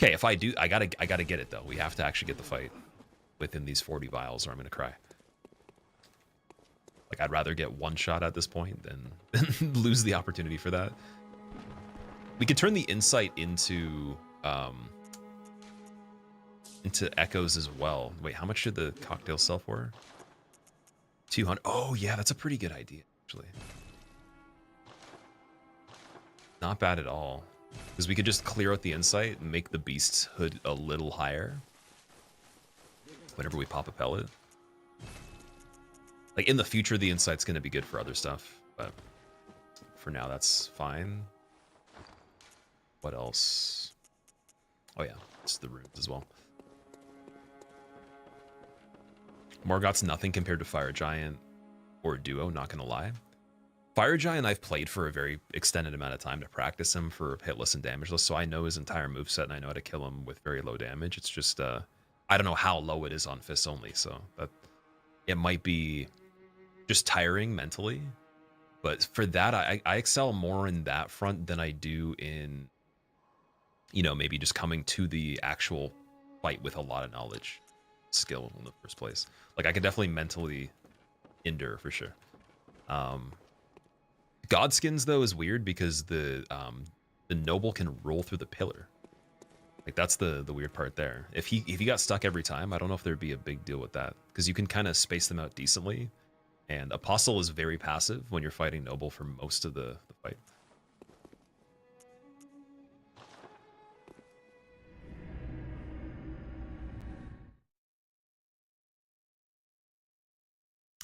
Okay, if I do, I gotta get it though. We have to actually get the fight within these 40 vials, or I'm gonna cry. Like I'd rather get one shot at this point than lose the opportunity for that. We could turn the insight into echoes as well. Wait, how much did the cocktail sell for? 200. Oh yeah, that's a pretty good idea actually. Not bad at all. Because we could just clear out the insight and make the beast's hood a little higher whenever we pop a pellet. Like in the future, the insight's going to be good for other stuff, but for now, that's fine. What else? Oh yeah, it's the runes as well. Morgott's nothing compared to Fire Giant or Duo, not going to lie. Fire Giant I've played for a very extended amount of time to practice him for hitless and damageless, so I know his entire moveset and I know how to kill him with very low damage. It's just, I don't know how low it is on fists only, so that it might be just tiring mentally. But for that, I excel more in that front than I do in, you know, maybe just coming to the actual fight with a lot of knowledge, skill in the first place. Like I could definitely mentally endure for sure. Godskins though is weird because the noble can roll through the pillar. Like that's the weird part there. If he got stuck every time, I don't know if there'd be a big deal with that because you can kind of space them out decently. And Apostle is very passive when you're fighting noble for most of the fight.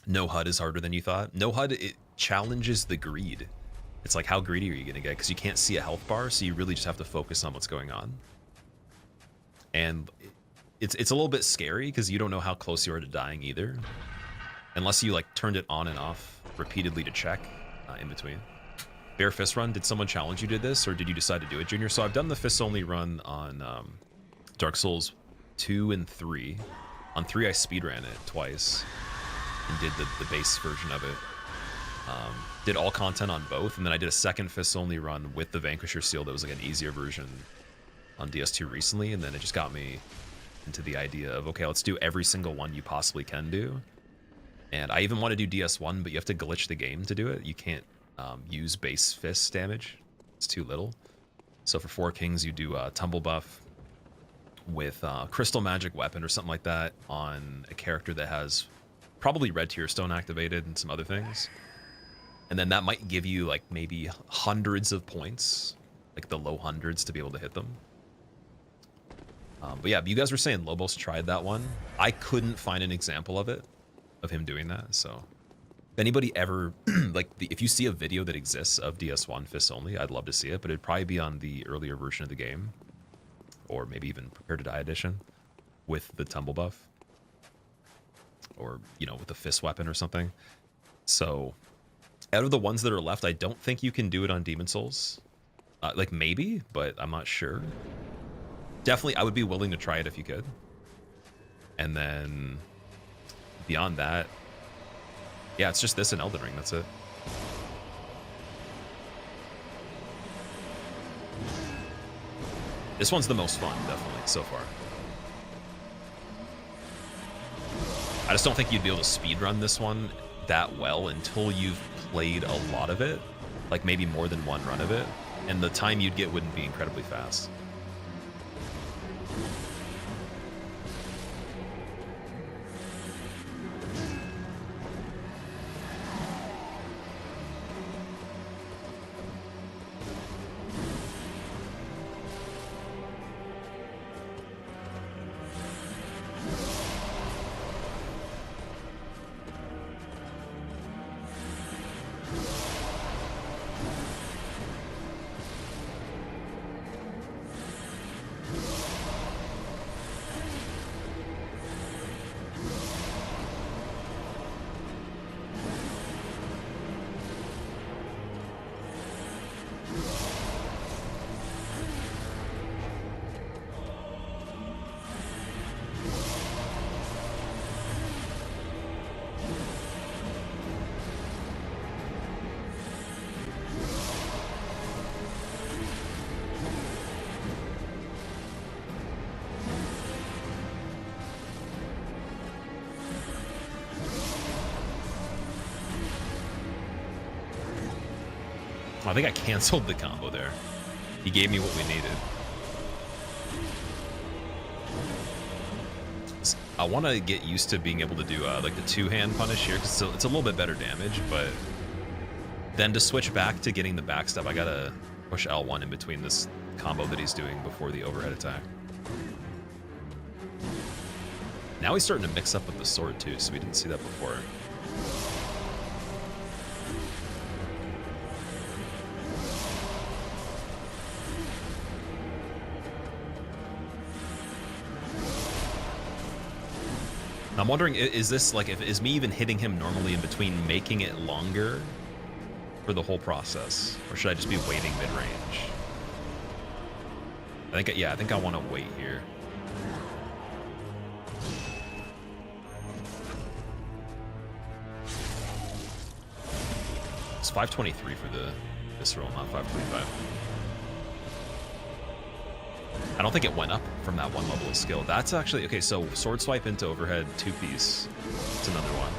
No HUD is harder than you thought. No HUD, it challenges the greed. It's like, how greedy are you going to get? Because you can't see a health bar, so you really just have to focus on what's going on. And it's a little bit scary because you don't know how close you are to dying either, unless you like turned it on and off repeatedly to check in between. Bare Fist Run, did someone challenge you to this, or did you decide to do it, Junior? So I've done the Fist Only run on Dark Souls 2 and 3. On 3, I speedran it twice and did the base version of it. Did all content on both, and then I did a second Fist Only run with the Vanquisher Seal that was like an easier version on DS2 recently, and then it just got me into the idea of, okay, let's do every single one you possibly can do. And I even want to do DS1, but you have to glitch the game to do it. You can't use base fist damage. It's too little. So for 4 Kings, you do a tumble buff with crystal magic weapon or something like that on a character that has probably red tier stone activated and some other things. And then that might give you like maybe hundreds of points, like the low hundreds, to be able to hit them. But yeah, you guys were saying Lobos tried that one. I couldn't find an example of it, of him doing that. So if anybody ever, like, if you see a video that exists of DS1 Fists Only, I'd love to see it, but it'd probably be on the earlier version of the game, or maybe even Prepare to Die edition with the tumble buff, or, you know, with the fist weapon or something. So out of the ones that are left, I don't think you can do it on Demon Souls. Like, maybe, but I'm not sure. Definitely, I would be willing to try it if you could. And then beyond that, yeah, it's just this and Elden Ring. That's it. This one's the most fun, definitely, so far. I just don't think you'd be able to speedrun this one that well until you've played a lot of it, like maybe more than one run of it, and the time you'd get wouldn't be incredibly fast. I think I canceled the combo there. He gave me what we needed. I want to get used to being able to do like the two-hand punish here, because it's a little bit better damage, but then to switch back to getting the backstab, I gotta push L1 in between this combo that he's doing before the overhead attack. Now he's starting to mix up with the sword too, so we didn't see that before. I'm wondering, is this like, is me even hitting him normally in between making it longer for the whole process, or should I just be waiting mid-range? I think, yeah, I think I want to wait here. It's 523 for the visceral, not 525. I don't think it went up from that one level of skill. That's actually, okay, so sword swipe into overhead, 2-piece. It's another one.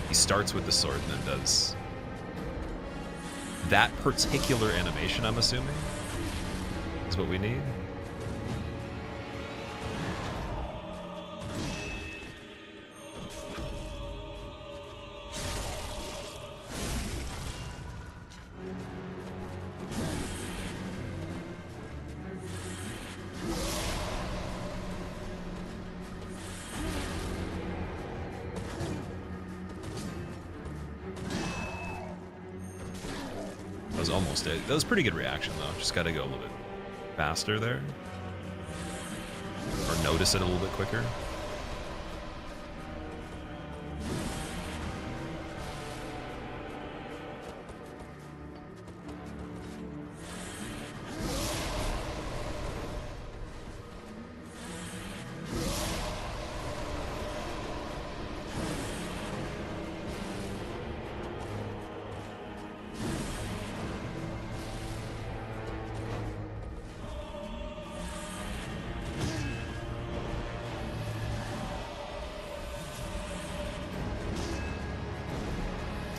He starts with the sword and then does that particular animation, I'm assuming, is what we need. Almost it. That was pretty good reaction though. Just gotta go a little bit faster there. Or notice it a little bit quicker.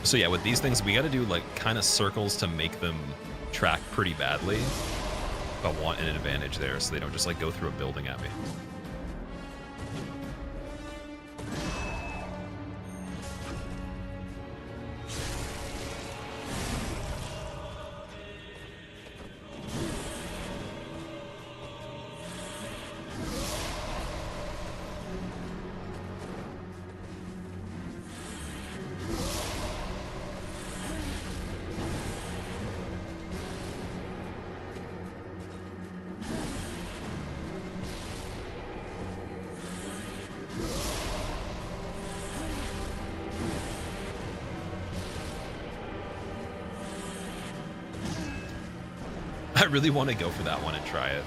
So yeah, with these things, we got to do like kind of circles to make them track pretty badly, but want an advantage there so they don't just like go through a building at me. I really want to go for that one and try it.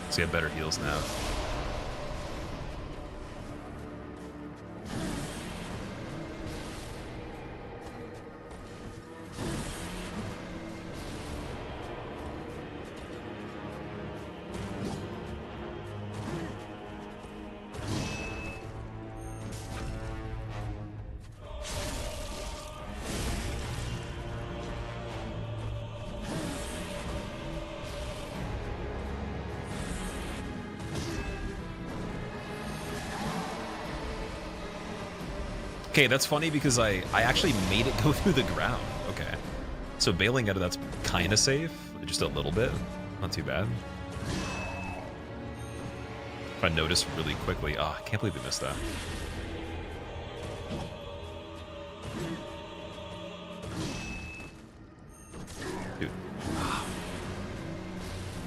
So you have better heals now. Okay, that's funny because I actually made it go through the ground. Okay. So bailing out of that's kind of safe. Just a little bit. Not too bad. If I notice really quickly. Oh, I can't believe we missed that. Dude.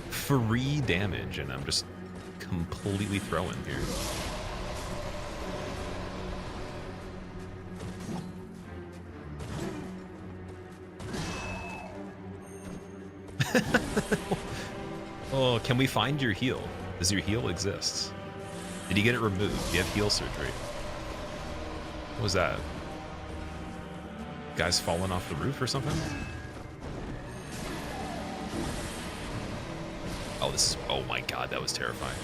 Free damage, and I'm just completely throwing here. Oh, can we find your heal? Does your heal exist? Did you get it removed? Do you have heal surgery? What was that? Guys falling off the roof or something? Oh, this is... Oh my god, that was terrifying.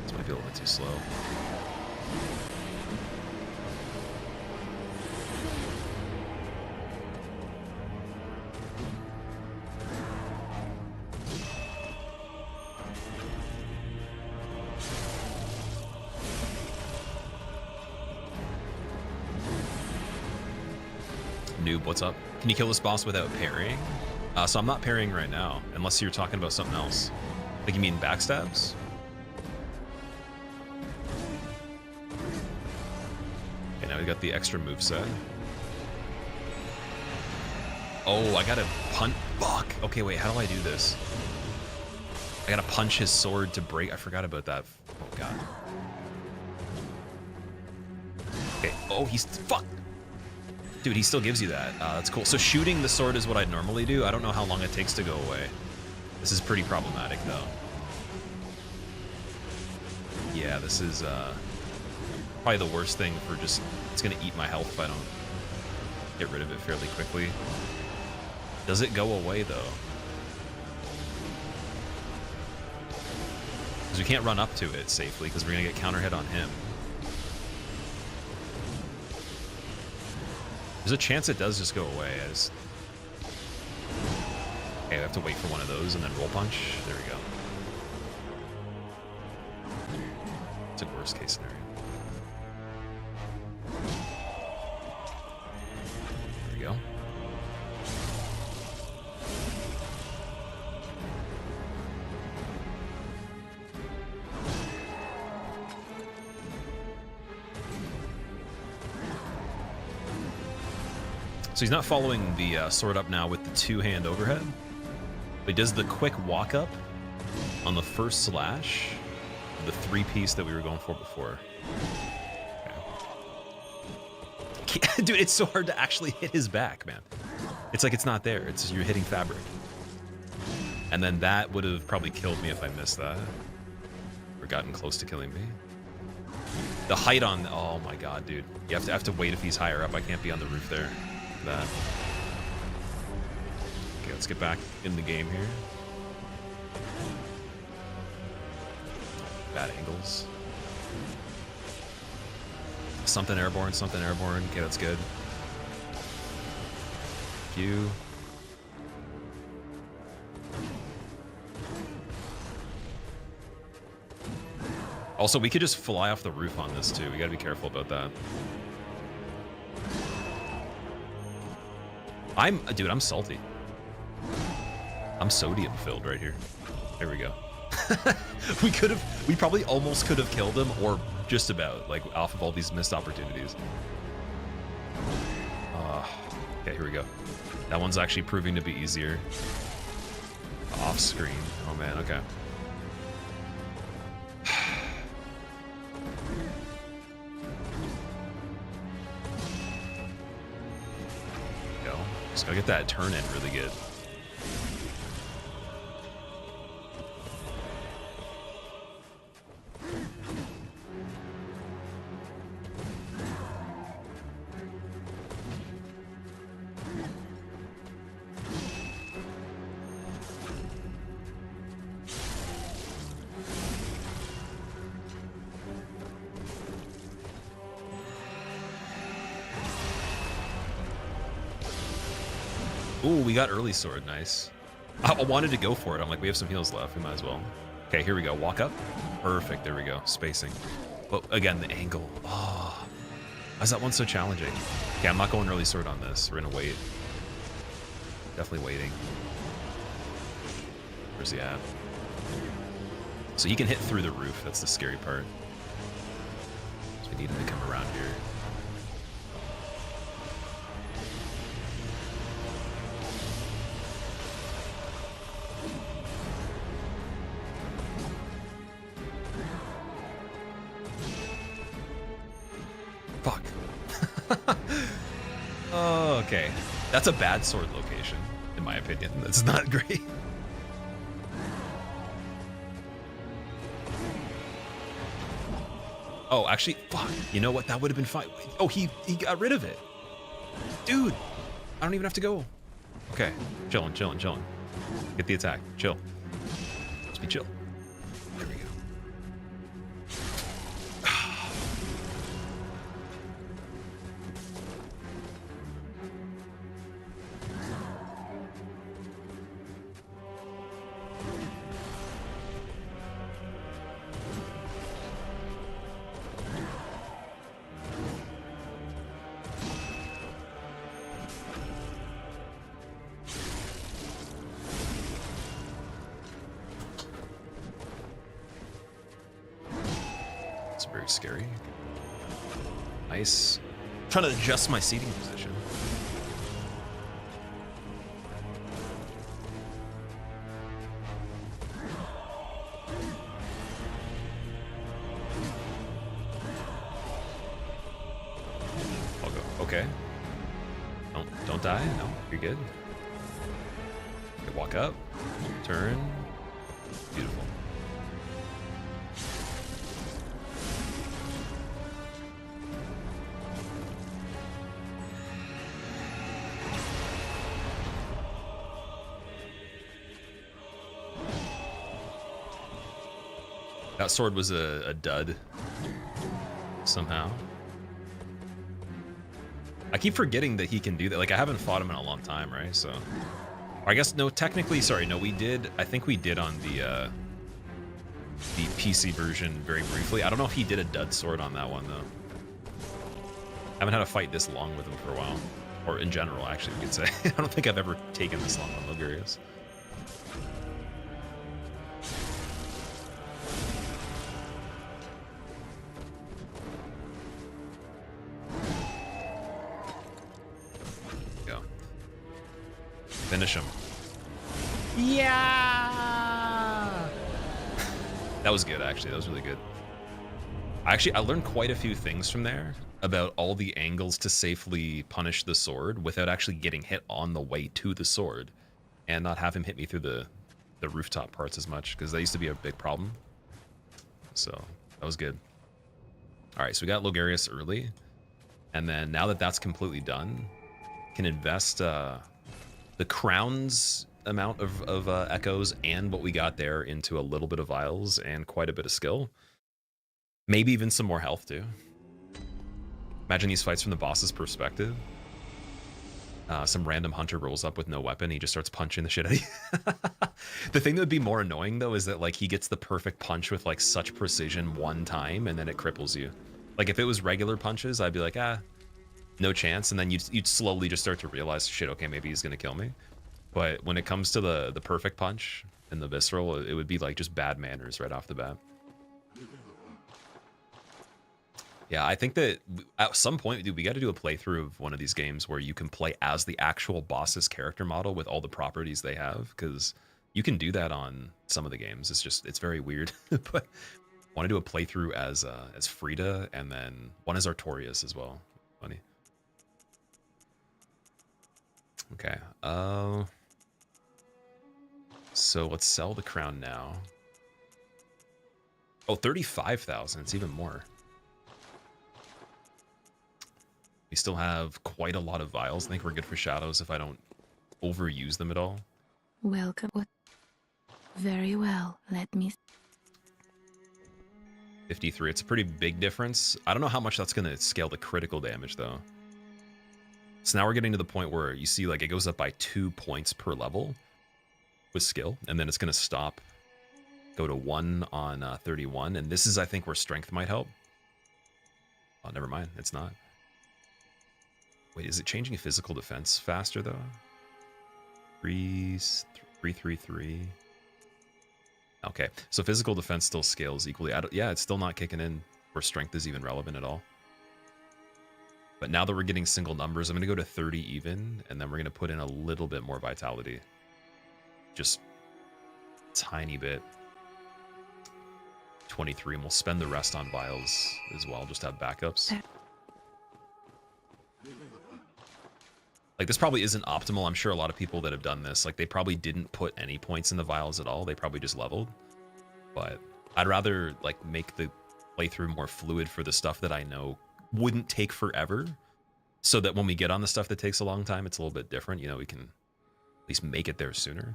This might be a little bit too slow. Noob, what's up? Can you kill this boss without parrying? So I'm not parrying right now, unless you're talking about something else. Like you mean backstabs? Okay, now we got the extra moveset. Oh, I gotta punch. Fuck. Okay, wait, how do I do this? I gotta punch his sword to break. I forgot about that. Oh, god. Okay. Oh, he's... Fuck! Dude, he still gives you that. That's cool. So shooting the sword is what I'd normally do. I don't know how long it takes to go away. This is pretty problematic, though. Yeah, this is probably the worst thing for just... It's going to eat my health if I don't get rid of it fairly quickly. Does it go away, though? Because we can't run up to it safely, because we're going to get counter hit on him. There's a chance it does just go away. Okay, I have to wait for one of those and then roll punch. There we go. It's a worst case scenario. There we go. So he's not following the sword up now with the two-hand overhead. He does the quick walk up on the first slash, the 3-piece that we were going for before. Okay. Dude, it's so hard to actually hit his back, man. It's like it's not there. It's just you're hitting fabric. And then that would have probably killed me if I missed that. Or gotten close to killing me. The height on... Oh my god, dude. You have to wait if he's higher up. I can't be on the roof there. That. Okay, let's get back in the game here. Bad angles. Something airborne, something airborne. Okay, that's good. Q. Also, we could just fly off the roof on this too. We gotta be careful about that. Dude, I'm salty. I'm sodium filled right here. There we go. We probably almost could have killed him, or just about, like, off of all these missed opportunities. Okay, here we go. That one's actually proving to be easier. Off screen. Oh man, okay. Go. Just gotta get that turn in really good. Ooh, we got early sword, nice. I wanted to go for it. I'm like, we have some heals left, we might as well. Okay, here we go, walk up. Perfect, there we go, spacing. But again, the angle, oh. Why is that one so challenging? Okay, I'm not going early sword on this. We're gonna wait. Definitely waiting. Where's he at? So he can hit through the roof, that's the scary part. So we need him to come around here. Fuck. Oh, okay. That's a bad sword location, in my opinion. That's not great. Oh, actually, fuck. You know what? That would have been fine. Oh, he got rid of it. Dude, I don't even have to go. Okay, chilling. Get the attack. Chill. Just be chill. There we go. It's very scary. Nice. I'm trying to adjust my seating position. I'll go. Okay. Don't die. No, you're good. Okay, walk up. Turn. Beautiful. That sword was a dud somehow. I keep forgetting that he can do that. Like, I haven't fought him in a long time, right? So, or I guess, no, technically, sorry, no, we did. I think we did on the PC version very briefly. I don't know if he did a dud sword on that one, though. I haven't had a fight this long with him for a while. Or in general, actually, we could say. I don't think I've ever taken this long on Logarius. Finish him. Yeah! That was good, actually. That was really good. I learned quite a few things from there about all the angles to safely punish the sword without actually getting hit on the way to the sword and not have him hit me through the rooftop parts as much, because that used to be a big problem. So that was good. All right, so we got Logarius early, and then now that that's completely done, can invest the crown's amount of echoes and what we got there into a little bit of vials and quite a bit of skill. Maybe even some more health too. Imagine these fights from the boss's perspective. Some random hunter rolls up with no weapon. He just starts punching the shit out of you. The thing that would be more annoying though is that like he gets the perfect punch with like such precision one time and then it cripples you. Like if it was regular punches, I'd be like, no chance. And then you'd slowly just start to realize, shit, okay, maybe he's gonna kill me. But when it comes to the perfect punch and the visceral, it would be like just bad manners right off the bat. Yeah, I think that at some point, dude, we got to do a playthrough of one of these games where you can play as the actual boss's character model with all the properties they have, because you can do that on some of the games. It's very weird. But I want to do a playthrough as Frida, and then one as Artorias as well. Funny. Okay. So let's sell the crown now. Oh, 35,000. It's even more. We still have quite a lot of vials. I think we're good for shadows if I don't overuse them at all. Welcome. Very well. Let me... 53. It's a pretty big difference. I don't know how much that's going to scale the critical damage, though. So now we're getting to the point where you see, like, it goes up by 2 points per level with skill, and then it's going to stop, go to 1 on 31, and this is, I think, where strength might help. Oh, never mind. It's not. Wait, is it changing physical defense faster, though? 333. Okay, so physical defense still scales equally. Yeah, it's still not kicking in where strength is even relevant at all. But now that we're getting single numbers, I'm going to go to 30 even, and then we're going to put in a little bit more vitality. Just a tiny bit. 23, and we'll spend the rest on vials as well, just to have backups. Like, this probably isn't optimal. I'm sure a lot of people that have done this, like, they probably didn't put any points in the vials at all. They probably just leveled. But I'd rather, like, make the playthrough more fluid for the stuff that I know wouldn't take forever, so that when we get on the stuff that takes a long time, it's a little bit different. You know, we can at least make it there sooner.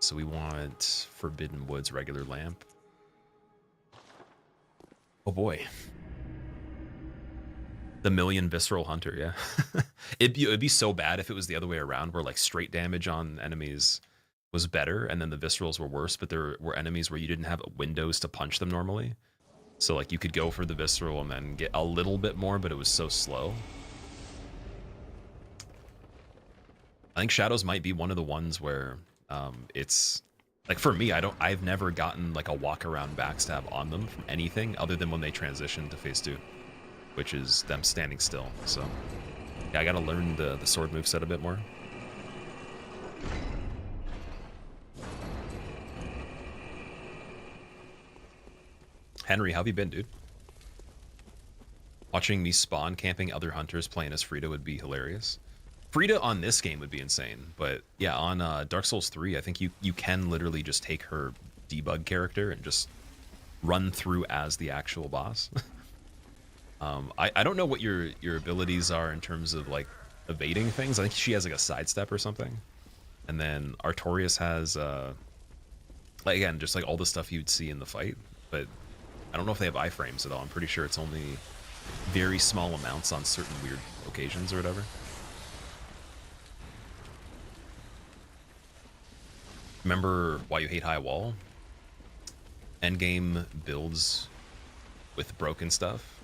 So we want Forbidden Woods regular lamp. Oh boy. The million visceral hunter, yeah. It'd be so bad if it was the other way around, where like straight damage on enemies was better and then the viscerals were worse, but there were enemies where you didn't have windows to punch them normally. So like you could go for the visceral and then get a little bit more, but it was so slow. I think shadows might be one of the ones where it's like, for me, I've never gotten like a walk around backstab on them from anything other than when they transition to phase 2. Which is them standing still. So yeah, I gotta learn the sword moveset a bit more. Henry, how have you been, dude? Watching me spawn camping other hunters playing as Frida would be hilarious. Frida on this game would be insane, but yeah, on Dark Souls 3, I think you can literally just take her debug character and just run through as the actual boss. I don't know what your abilities are in terms of like evading things. I think she has like a sidestep or something. And then Artorias has like, again, just like all the stuff you'd see in the fight, but I don't know if they have iframes at all. I'm pretty sure it's only very small amounts on certain weird occasions or whatever. Remember Why You Hate High Wall? Endgame builds with broken stuff.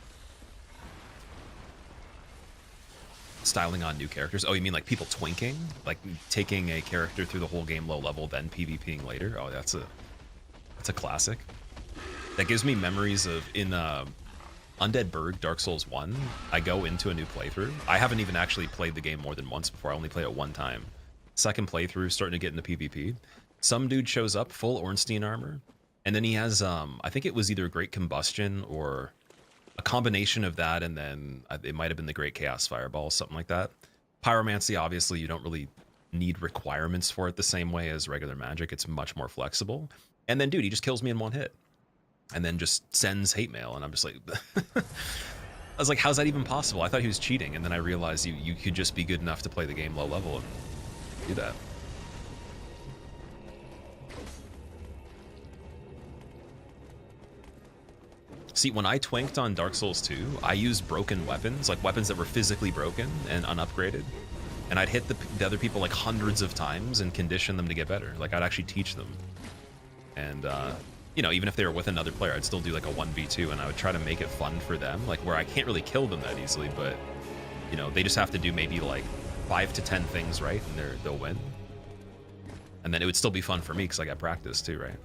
Styling on new characters. Oh, you mean like people twinking? Like taking a character through the whole game low level, then PvPing later? Oh, that's a classic. That gives me memories of in Undead Burg, Dark Souls 1. I go into a new playthrough. I haven't even actually played the game more than once before. I only played it one time. second playthrough, starting to get into PvP. Some dude shows up full Ornstein armor, and then he has I think it was either Great Combustion or a combination of that, and then it might have been the Great Chaos Fireball, something like that. Pyromancy, obviously, you don't really need requirements for it the same way as regular magic. It's much more flexible. And then, dude, he just kills me in one hit. And then just sends hate mail, and I'm just like... I was like, how's that even possible? I thought he was cheating, and then I realized you could just be good enough to play the game low level and do that. See, when I twinked on Dark Souls 2, I used broken weapons, like weapons that were physically broken and unupgraded. And I'd hit the other people like hundreds of times and condition them to get better. Like, I'd actually teach them. And, you know, even if they were with another player, I'd still do like a 1v2, and I would try to make it fun for them, like where I can't really kill them that easily, but, you know, they just have to do maybe like 5 to 10 things right, and they'll win. And then it would still be fun for me because I got practice too, right?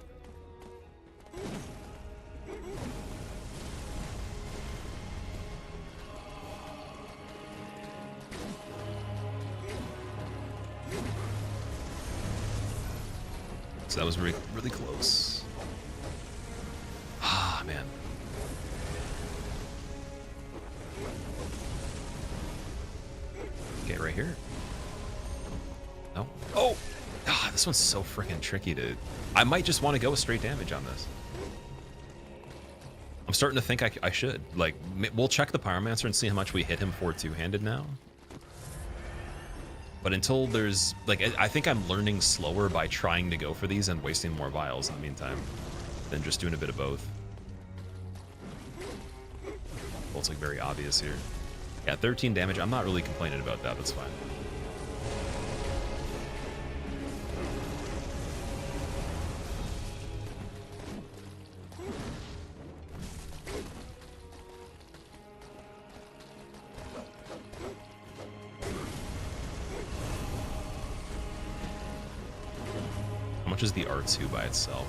So that was really, really close. Ah, man. Okay, right here. No. Oh! Ah, this one's so freaking tricky, dude. I might just want to go with straight damage on this. I'm starting to think I should. Like, we'll check the Pyromancer and see how much we hit him for two-handed now. But until there's, like, I think I'm learning slower by trying to go for these and wasting more vials in the meantime than just doing a bit of both. Well, it's like very obvious here. Yeah, 13 damage. I'm not really complaining about that. That's fine. How much is the R2 by itself?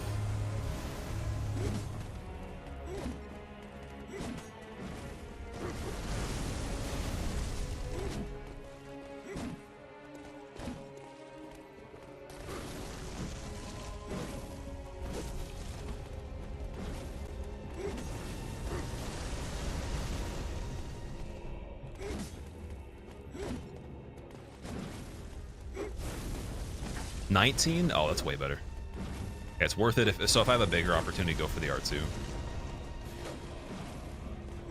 $19? Oh, that's way better. Okay, it's worth it if I have a bigger opportunity, go for the R2.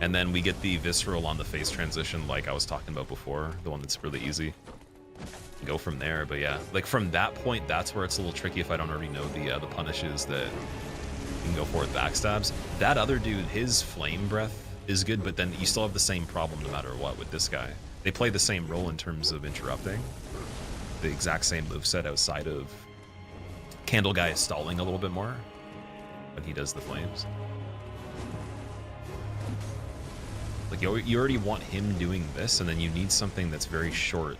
And then we get the visceral on the face transition like I was talking about before, the one that's really easy. Go from there, but yeah, like from that point, that's where it's a little tricky if I don't already know the punishes that you can go for with backstabs. That other dude, his flame breath is good, but then you still have the same problem no matter what with this guy. They play the same role in terms of interrupting. The exact same moveset outside of Candle Guy is stalling a little bit more when he does the flames. Like, you already want him doing this, and then you need something that's very short,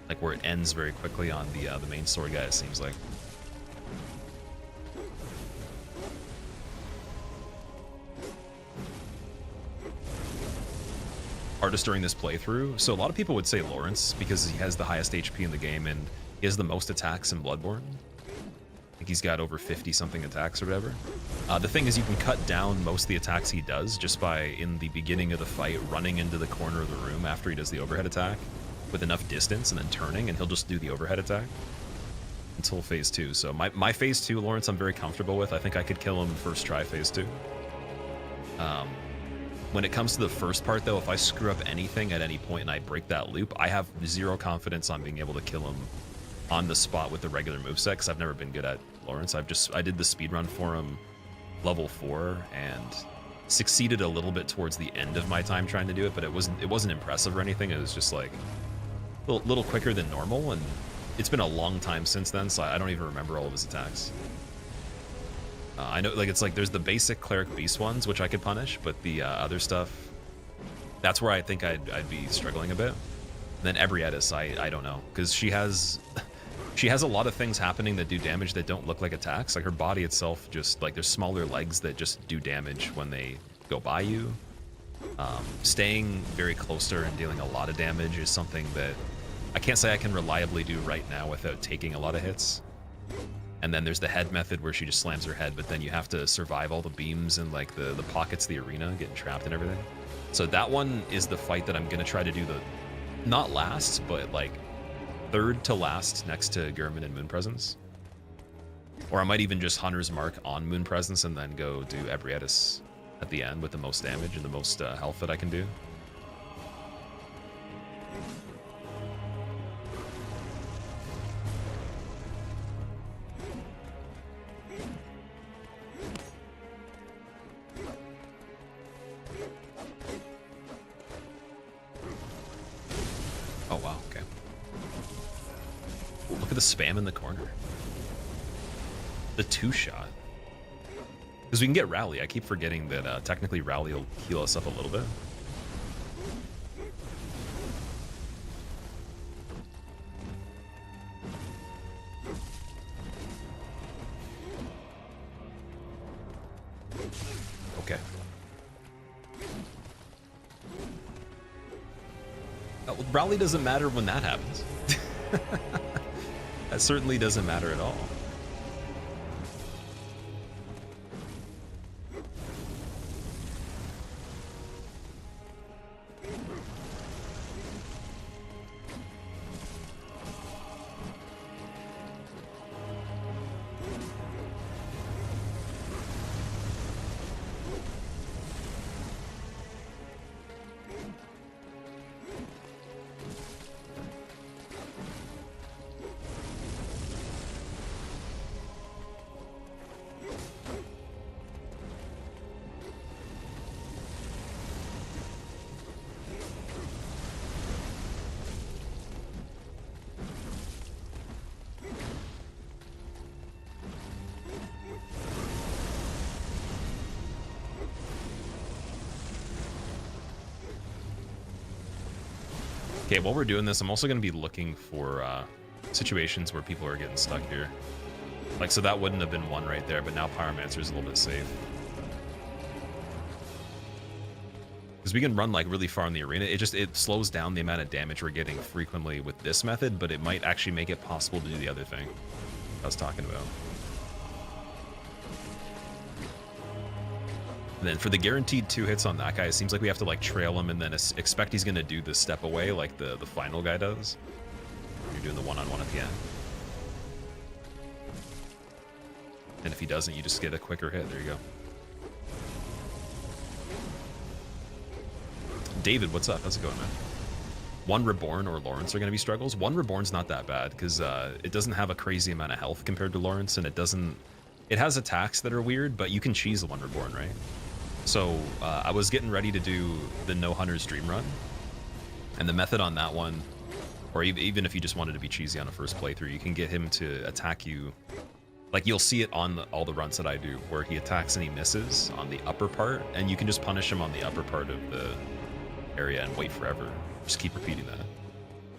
like where it ends very quickly on the main sword guy, it seems like. Hardest during this playthrough. So a lot of people would say Lawrence because he has the highest HP in the game and he has the most attacks in Bloodborne. I think he's got over 50 something attacks or whatever. The thing is, you can cut down most of the attacks he does just by, in the beginning of the fight, running into the corner of the room after he does the overhead attack with enough distance and then turning, and he'll just do the overhead attack until phase 2. So my phase 2 Lawrence I'm very comfortable with. I think I could kill him first try phase 2. When it comes to the first part, though, if I screw up anything at any point and I break that loop, I have zero confidence on being able to kill him on the spot with the regular moveset, because I've never been good at Lawrence. I did the speedrun for him level 4 and succeeded a little bit towards the end of my time trying to do it, but it wasn't impressive or anything. It was just like a little quicker than normal, and it's been a long time since then, so I don't even remember all of his attacks. I know, like, it's like there's the basic cleric beast ones, which I could punish, but the other stuff, that's where I think I'd be struggling a bit. And then Ebrietis, I don't know, because she has a lot of things happening that do damage that don't look like attacks. Like, her body itself, just like, there's smaller legs that just do damage when they go by you. Staying very close to her and dealing a lot of damage is something that I can't say I can reliably do right now without taking a lot of hits. And then there's the head method where she just slams her head, but then you have to survive all the beams and like the pockets of the arena, getting trapped and everything. So that one is the fight that I'm gonna try to do the, not last, but like third to last next to Gurman and Moon Presence. Or I might even just Hunter's Mark on Moon Presence and then go do Ebrietis at the end with the most damage and the most health that I can do. Oh wow, okay. Ooh, look at the spam in the corner. The 2-shot. Because we can get Rally. I keep forgetting that technically Rally will heal us up a little bit. Okay. Well, Rally doesn't matter when that happens. That certainly doesn't matter at all. Okay, while we're doing this, I'm also going to be looking for situations where people are getting stuck here. Like, so that wouldn't have been one right there, but now Pyromancer is a little bit safe. Because we can run, like, really far in the arena. It slows down the amount of damage we're getting frequently with this method, but it might actually make it possible to do the other thing I was talking about. And then for the guaranteed 2 hits on that guy, it seems like we have to like trail him and then expect he's going to do the step away like the final guy does. You're doing the one-on-one at the end. And if he doesn't, you just get a quicker hit. There you go. David, what's up? How's it going, man? One Reborn or Lawrence are going to be struggles. One Reborn's not that bad because it doesn't have a crazy amount of health compared to Lawrence, and it has attacks that are weird, but you can cheese the One Reborn, right? So I was getting ready to do the No Hunter's Dream Run, and the method on that one, or even if you just wanted to be cheesy on a first playthrough, you can get him to attack you. Like, you'll see it on all the runs that I do, where he attacks and he misses on the upper part, and you can just punish him on the upper part of the area and wait forever. Just keep repeating that.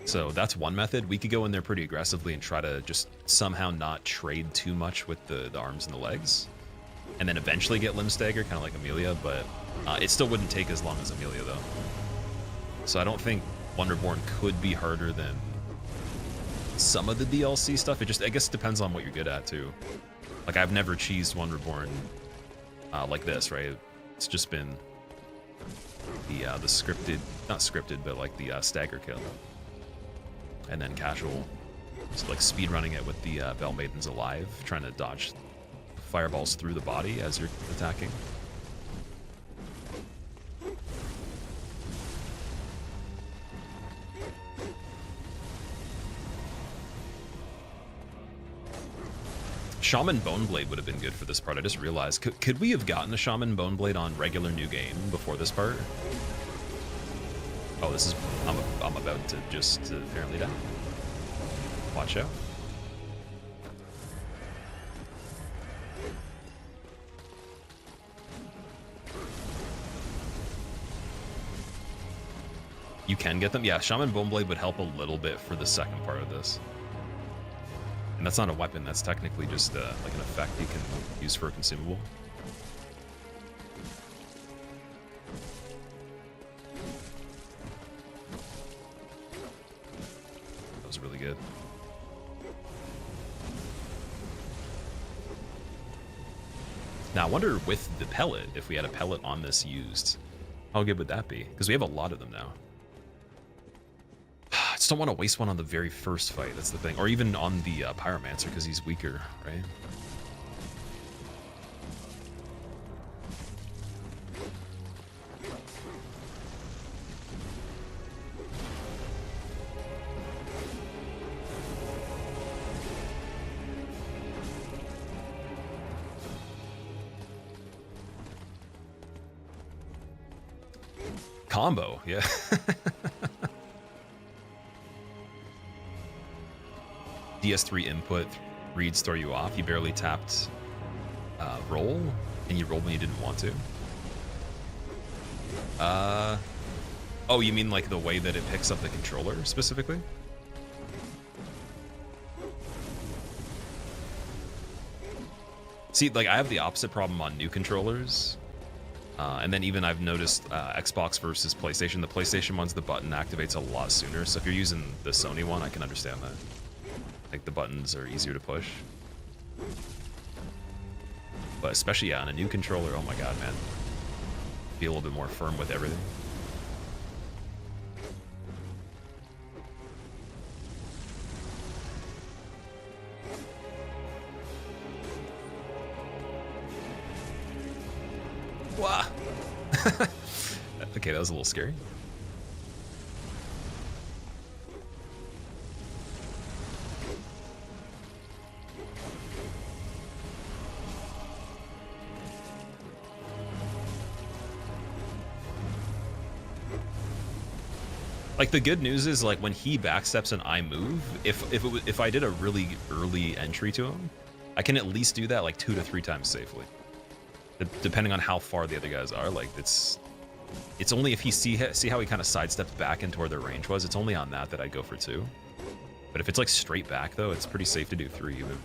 So that's one method. We could go in there pretty aggressively and try to just somehow not trade too much with the arms and the legs, and then eventually get limb stagger, kind of like Amelia, but it still wouldn't take as long as Amelia, though. So I don't think Wonderborn could be harder than some of the DLC stuff. I guess it depends on what you're good at, too. Like, I've never cheesed Wonderborn like this, right? It's just been the scripted, not scripted, but like the stagger kill. And then casual, just like speedrunning it with the Bell Maidens alive, trying to dodge fireballs through the body as you're attacking. Shaman Boneblade would have been good for this part. I just realized, could we have gotten a Shaman Boneblade on regular new game before this part? Oh, this is, I'm about to just apparently die. Watch out. You can get them? Yeah, Shaman Boneblade would help a little bit for the second part of this. And that's not a weapon, that's technically just like an effect you can use for a consumable. really good. Now, I wonder with the pellet, if we had a pellet on this used, how good would that be? Because we have a lot of them now. I just don't want to waste one on the very first fight, that's the thing. Or even on the Pyromancer, because he's weaker, right? Combo, yeah. DS3 input reads throw you off. You barely tapped roll, and you rolled when you didn't want to. Oh, you mean like the way that it picks up the controller specifically? See, like I have the opposite problem on new controllers. And then even I've noticed Xbox versus PlayStation. The PlayStation one's the button activates a lot sooner. So if you're using the Sony one, I can understand that. Like the buttons are easier to push. But especially on a new controller, oh my god, man. Be a little bit more firm with everything. Wow. Okay, that was a little scary. Like the good news is like when he backsteps and I move, if I did a really early entry to him, I can at least do that like 2 to 3 times safely. Depending on how far the other guys are, like it's only if he see how he kind of sidestepped back into where their range was. It's only on that I'd go for 2. But if it's like straight back though, it's pretty safe to do 3 even.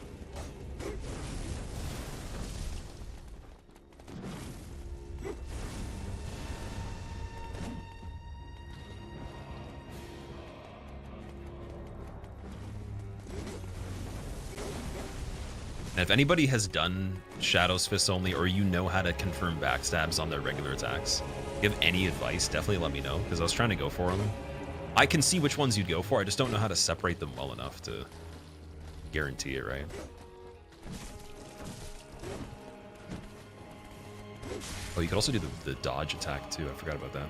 And if anybody has done Shadow's Fist only, or you know how to confirm backstabs on their regular attacks, if you have any advice, definitely let me know, because I was trying to go for them. I can see which ones you'd go for, I just don't know how to separate them well enough to guarantee it, right? Oh, you could also do the dodge attack too, I forgot about that.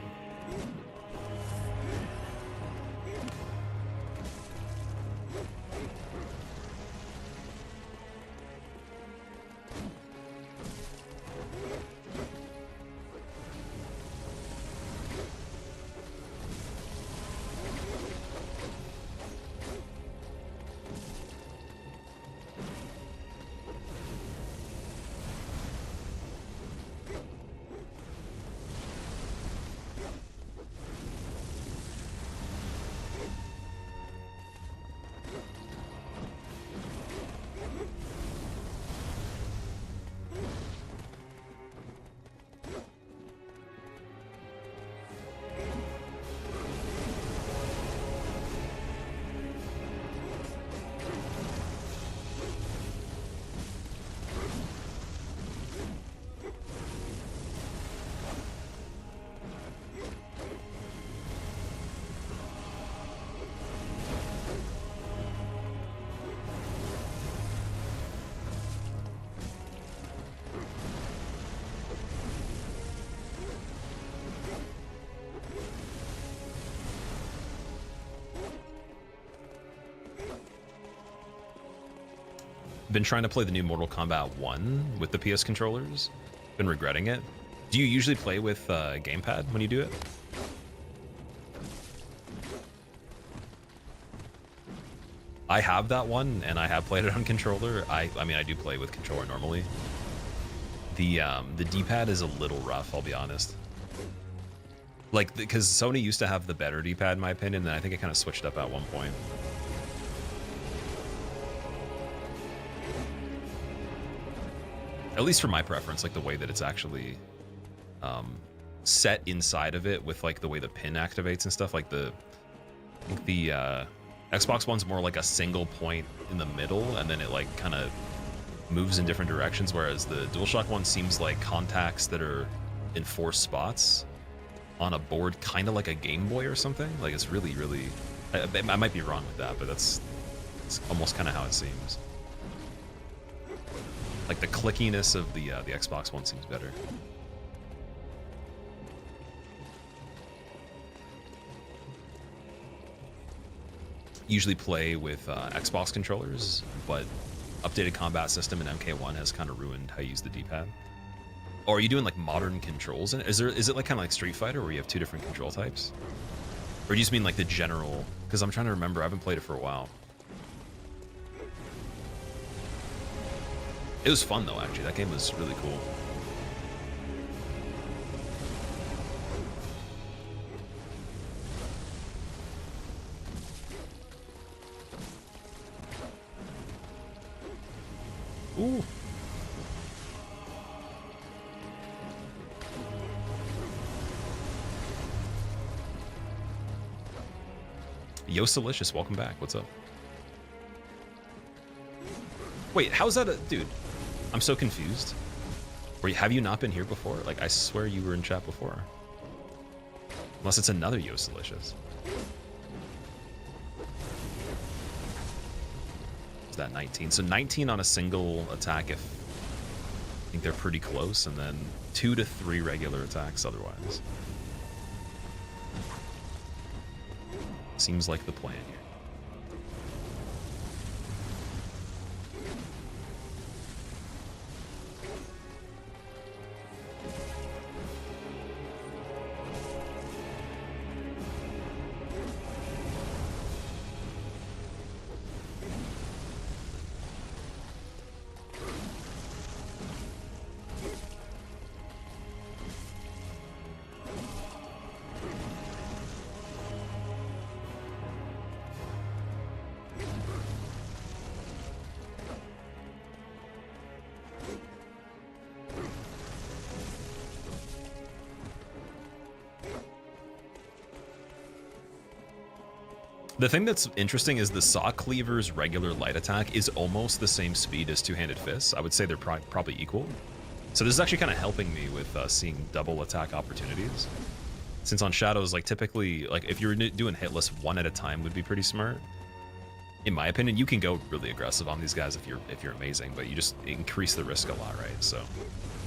Been trying to play the new Mortal Kombat 1 with the PS controllers. Been regretting it. Do you usually play with gamepad when you do it? I have that one, and I have played it on controller. I mean, I do play with controller normally. The D-pad is a little rough, I'll be honest. Like, because Sony used to have the better D-pad, in my opinion, and I think it kind of switched up at one point. At least for my preference, like the way that it's actually set inside of it with like the way the pin activates and stuff. Like I think the Xbox One's more like a single point in the middle, and then it like kind of moves in different directions, whereas the DualShock one seems like contacts that are in 4 spots on a board, kind of like a Game Boy or something. Like it's really, really... I might be wrong with that, but it's almost kind of how it seems. Like the clickiness of the Xbox One seems better. Usually play with Xbox controllers, but updated combat system in MK1 has kind of ruined how you use the D-pad. Or are you doing like modern controls? Is it like kind of like Street Fighter where you have 2 different control types? Or do you just mean like the general? Because I'm trying to remember, I haven't played it for a while. It was fun though, actually. That game was really cool. Ooh. Yoselicious, welcome back. What's up? Wait, how's that a... Dude, I'm so confused. Have you not been here before? Like, I swear you were in chat before. Unless it's another Yoselicious. Is that 19? So 19 on a single attack if... I think they're pretty close, and then 2 to 3 regular attacks otherwise. Seems like the plan here. The thing that's interesting is the Saw Cleaver's regular light attack is almost the same speed as Two-Handed Fists. I would say they're probably equal. So this is actually kind of helping me with seeing double attack opportunities. Since on Shadows, like typically, like if you're doing hitless 1 at a time would be pretty smart. In my opinion, you can go really aggressive on these guys if you're amazing, but you just increase the risk a lot, right? So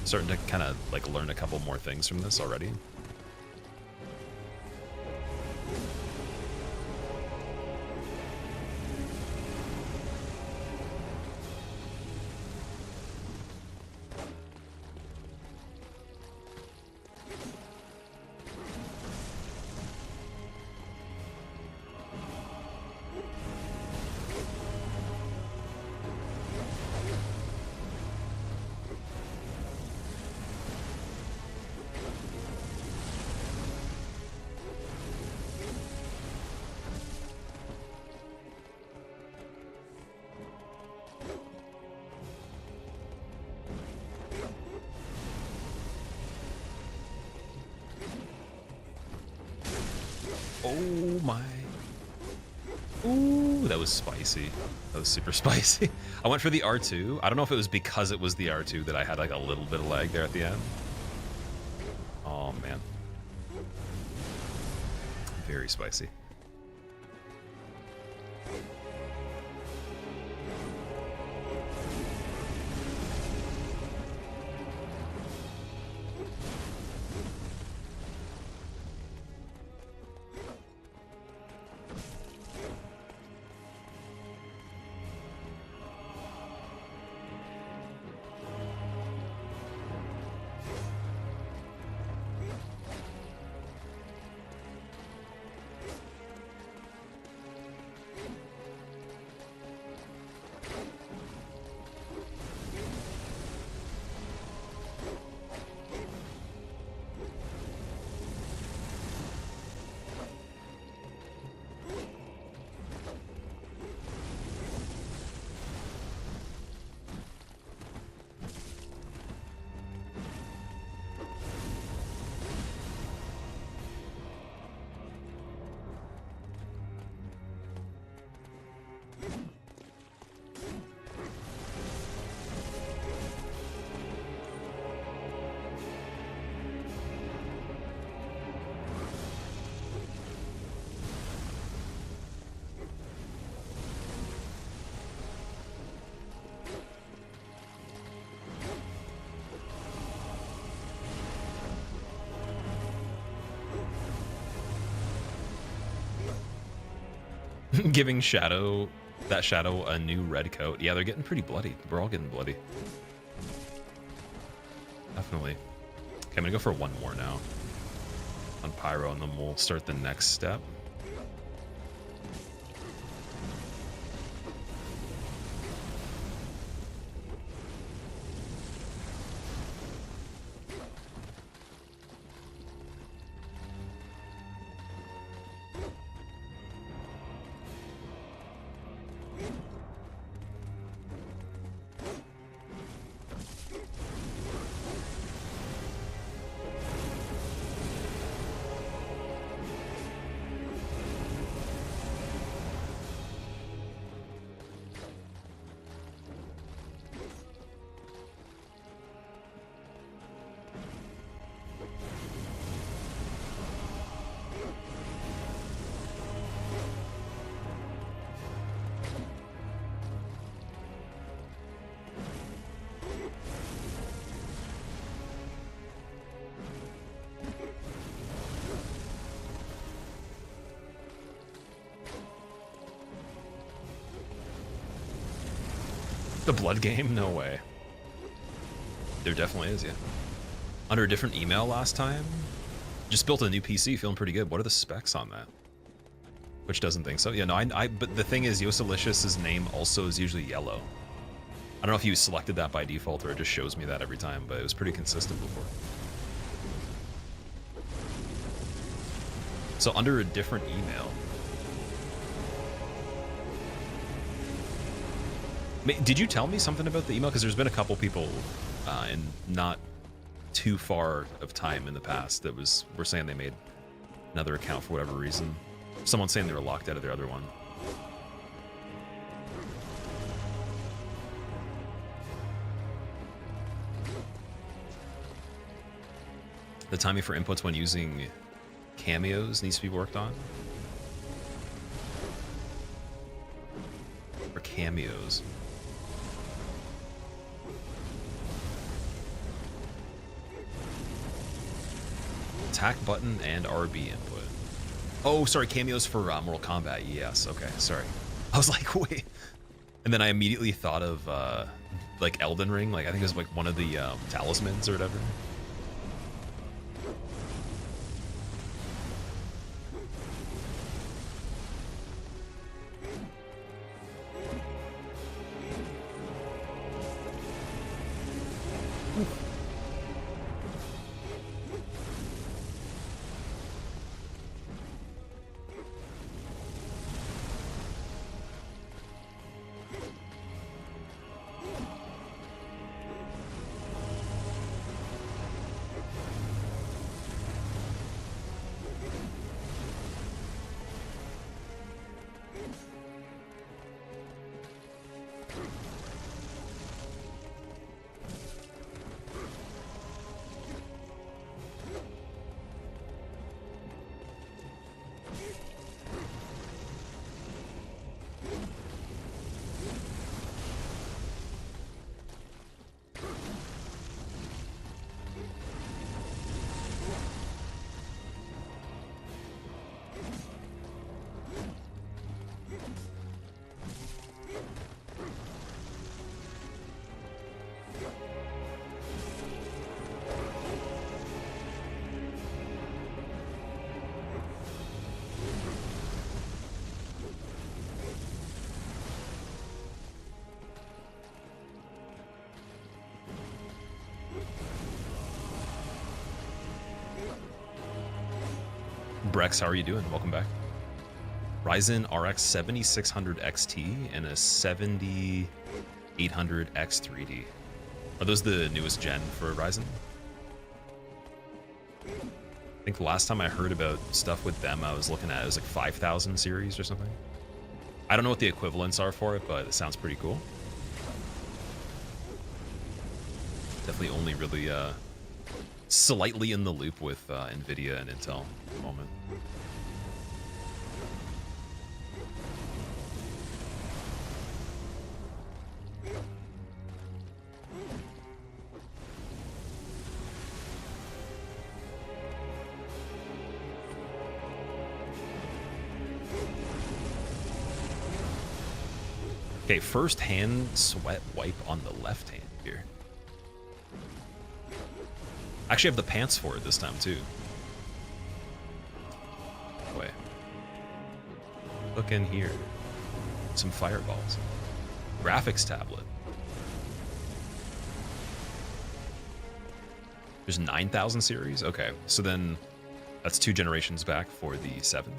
starting to kind of like learn a couple more things from this already. Oh my. Ooh, that was spicy. That was super spicy. I went for the R2. I don't know if it was because it was the R2 that I had like a little bit of lag there at the end. Oh man. Very spicy. Giving that shadow a new red coat. Yeah, they're getting pretty bloody. We're all getting bloody. Definitely. Okay, I'm gonna go for one more now on Pyro, and then we'll start the next step. The blood game? No way. There definitely is, yeah. Under a different email last time. Just built a new PC, feeling pretty good. What are the specs on that? Which doesn't think so. Yeah, no, but the thing is, Yoselicious' name also is usually yellow. I don't know if you selected that by default or it just shows me that every time, but it was pretty consistent before. So under a different email. Did you tell me something about the email? Because there's been a couple people in not too far of time in the past that were saying they made another account for whatever reason. Someone saying they were locked out of their other one. The timing for inputs when using cameos needs to be worked on. Or cameos. Attack button and RB input. Oh, sorry, cameos for Mortal Kombat. Yes, okay, sorry. I was like, wait. And then I immediately thought of like Elden Ring. Like I think it was like one of the talismans or whatever. Brex, how are you doing? Welcome back. Ryzen RX 7600 XT and a 7800X 3D. Are those the newest gen for Ryzen? I think the last time I heard about stuff with them, I was looking at it was like 5000 series or something. I don't know what the equivalents are for it, but it sounds pretty cool. Definitely only really slightly in the loop with NVIDIA and Intel at the moment. Okay, first hand sweat wipe on the left hand here. I actually have the pants for it this time too. Wait. Look in here. Some fireballs. Graphics tablet. There's 9,000 series? Okay, so then that's 2 generations back for the 7.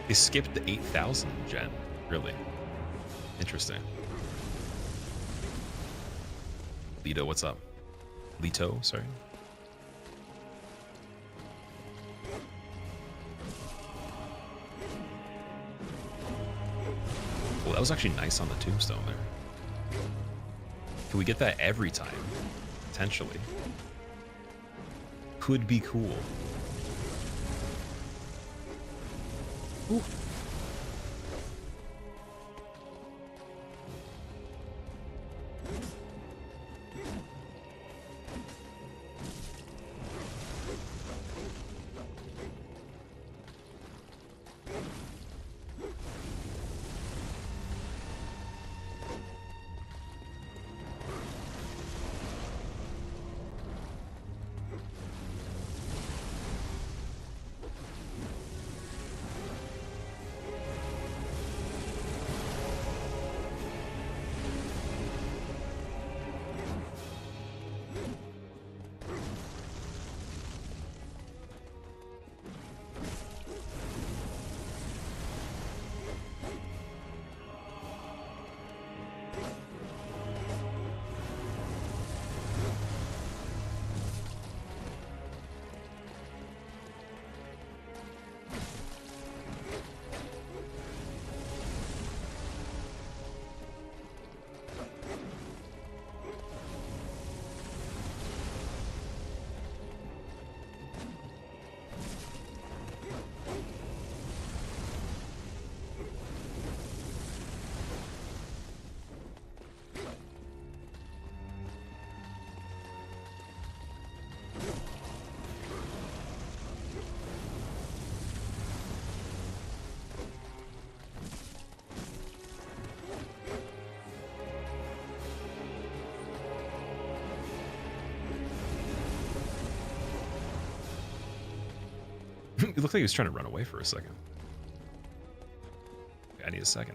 They skipped the 8,000 gen, really. Interesting. Lito, what's up? Lito, sorry. Well, that was actually nice on the tombstone there. Can we get that every time? Potentially. Could be cool. Ooh. It looked like he was trying to run away for a second. Okay, I need a second.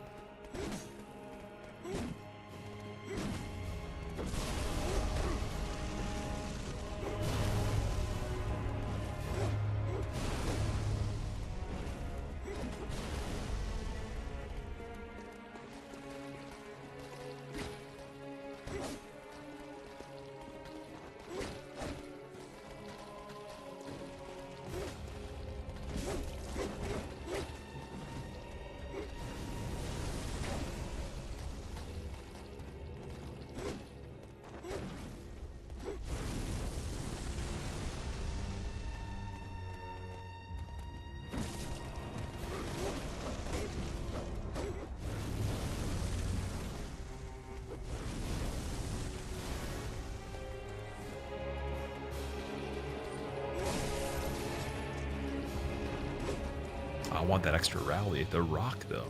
I want that extra rally. The rock, though.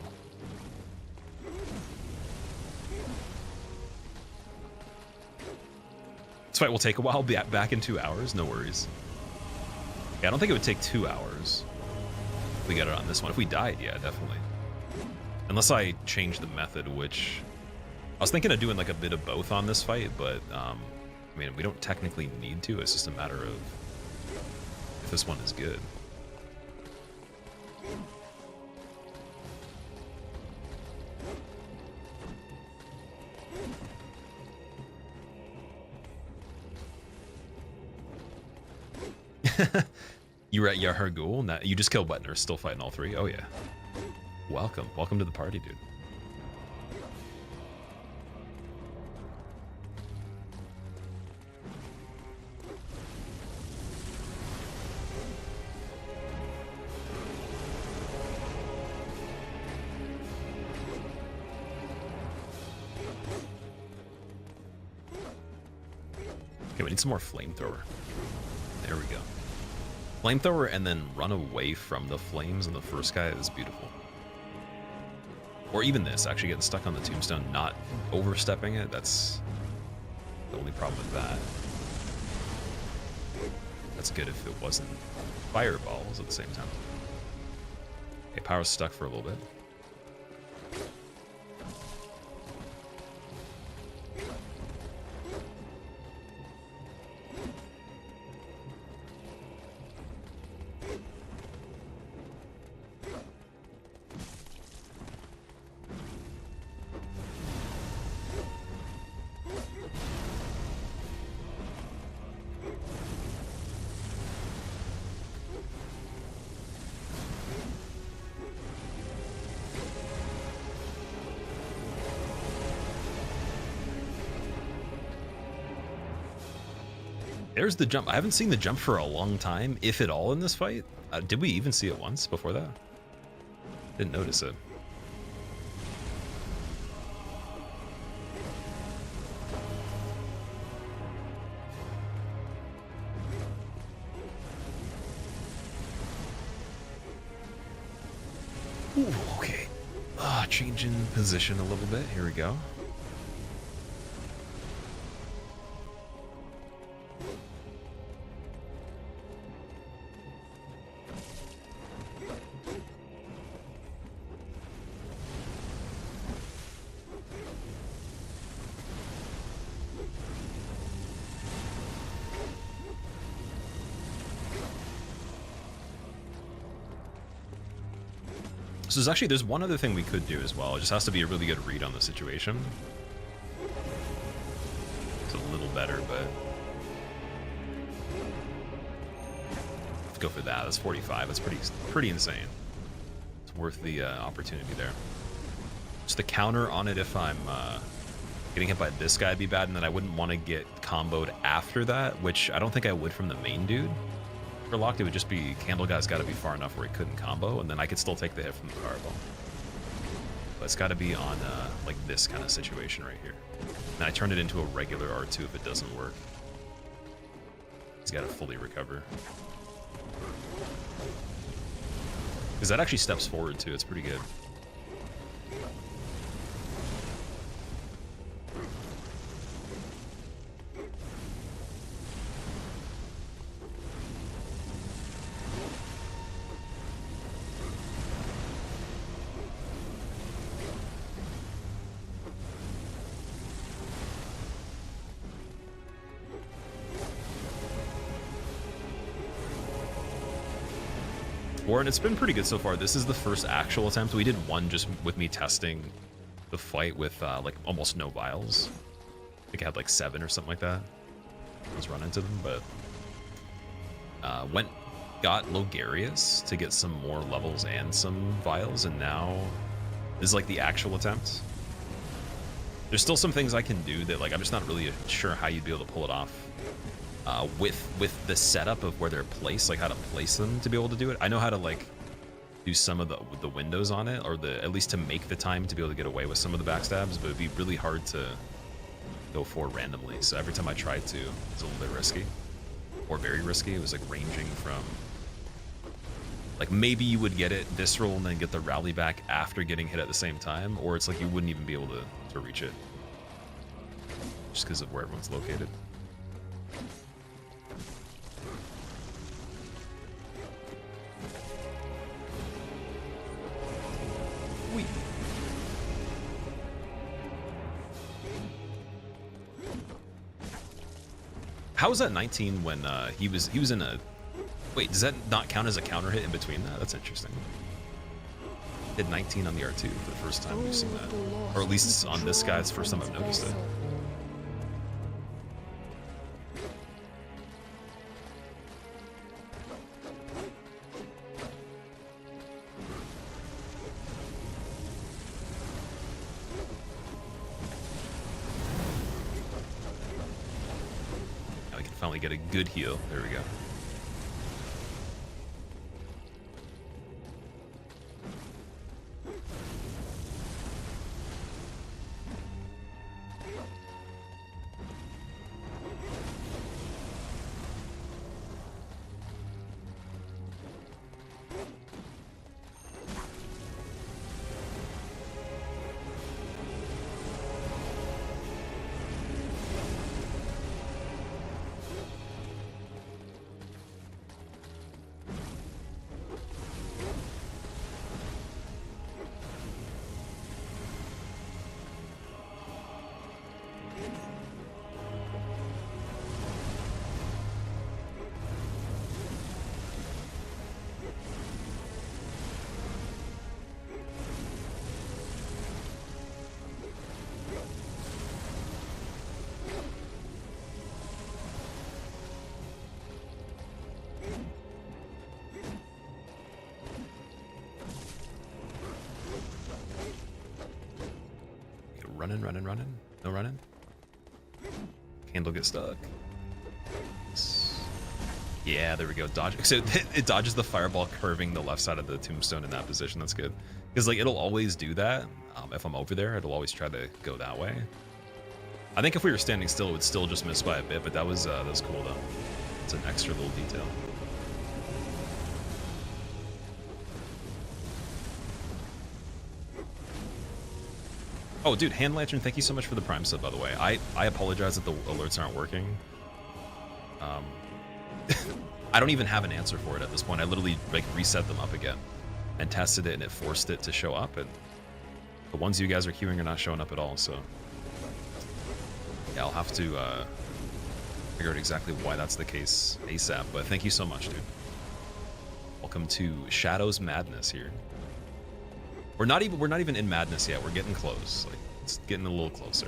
This fight will take a while. Be back in 2 hours. No worries. Yeah, I don't think it would take 2 hours. If we got it on this one. If we died, yeah, definitely. Unless I change the method, which I was thinking of doing like a bit of both on this fight, but I mean, we don't technically need to. It's just a matter of if this one is good. You were at Yharnam. Now you just killed Wetner. Still fighting all three. Oh yeah. Welcome. Welcome to the party, dude. Okay, we need some more flamethrower. There we go. Flamethrower and then run away from the flames and the first guy is beautiful. Or even this, actually getting stuck on the tombstone, not overstepping it, that's the only problem with that. That's good if it wasn't fireballs at the same time. Okay, power's stuck for a little bit. There's the jump. I haven't seen the jump for a long time, if at all, in this fight. Did we even see it once before that? Didn't notice it. Ooh, okay. Changing position a little bit. Here we go. So there's one other thing we could do as well. It just has to be a really good read on the situation. It's a little better, but let's go for that. That's 45. That's pretty insane. It's worth the opportunity there. Just the counter on it if I'm getting hit by this guy would be bad, and then I wouldn't want to get comboed after that, which I don't think I would from the main dude. For locked, it would just be Candle Guy's got to be far enough where he couldn't combo, and then I could still take the hit from the fireball. But it's got to be on like this kind of situation right here. And I turned it into a regular R2 if it doesn't work. He's got to fully recover. Because that actually steps forward too. It's pretty good. Bloodborne. It's been pretty good so far. This is the first actual attempt. We did one just with me testing the fight with like almost no vials. I think I had like 7 or something like that. Let's run into them, but got Logarius to get some more levels and some vials, and now this is like the actual attempt. There's still some things I can do that like I'm just not really sure how you'd be able to pull it off with the setup of where they're placed, like how to place them to be able to do it. I know how to like do some of the windows on it, or at least to make the time to be able to get away with some of the backstabs, but it'd be really hard to go for randomly. So every time I tried to, it was a little bit risky, or very risky. It was like ranging from like maybe you would get it visceral and then get the rally back after getting hit at the same time, or it's like you wouldn't even be able to reach it just because of where everyone's located. Whee. How was that 19 when he was in a... Wait, does that not count as a counter hit in between that? That's interesting. Hit 19 on the R2 for the first time we've seen that. Or at least on this guy, it's the first time I've noticed it. Now we can finally get a good heal. There we go. Running. No running. Candle get stuck. Yeah, there we go. Dodge. So it dodges the fireball curving the left side of the tombstone in that position. That's good. Because like it'll always do that. If I'm over there, it'll always try to go that way. I think if we were standing still, it would still just miss by a bit. But that was cool though. It's an extra little detail. Oh, dude, Hand Lantern, thank you so much for the Prime sub, by the way. I apologize that the alerts aren't working. I don't even have an answer for it at this point. I literally like reset them up again and tested it, and it forced it to show up. And the ones you guys are queuing are not showing up at all. So yeah, I'll have to figure out exactly why that's the case ASAP. But thank you so much, dude. Welcome to Shadow's Madness here. We're not even in madness yet. We're getting close. Like it's getting a little closer.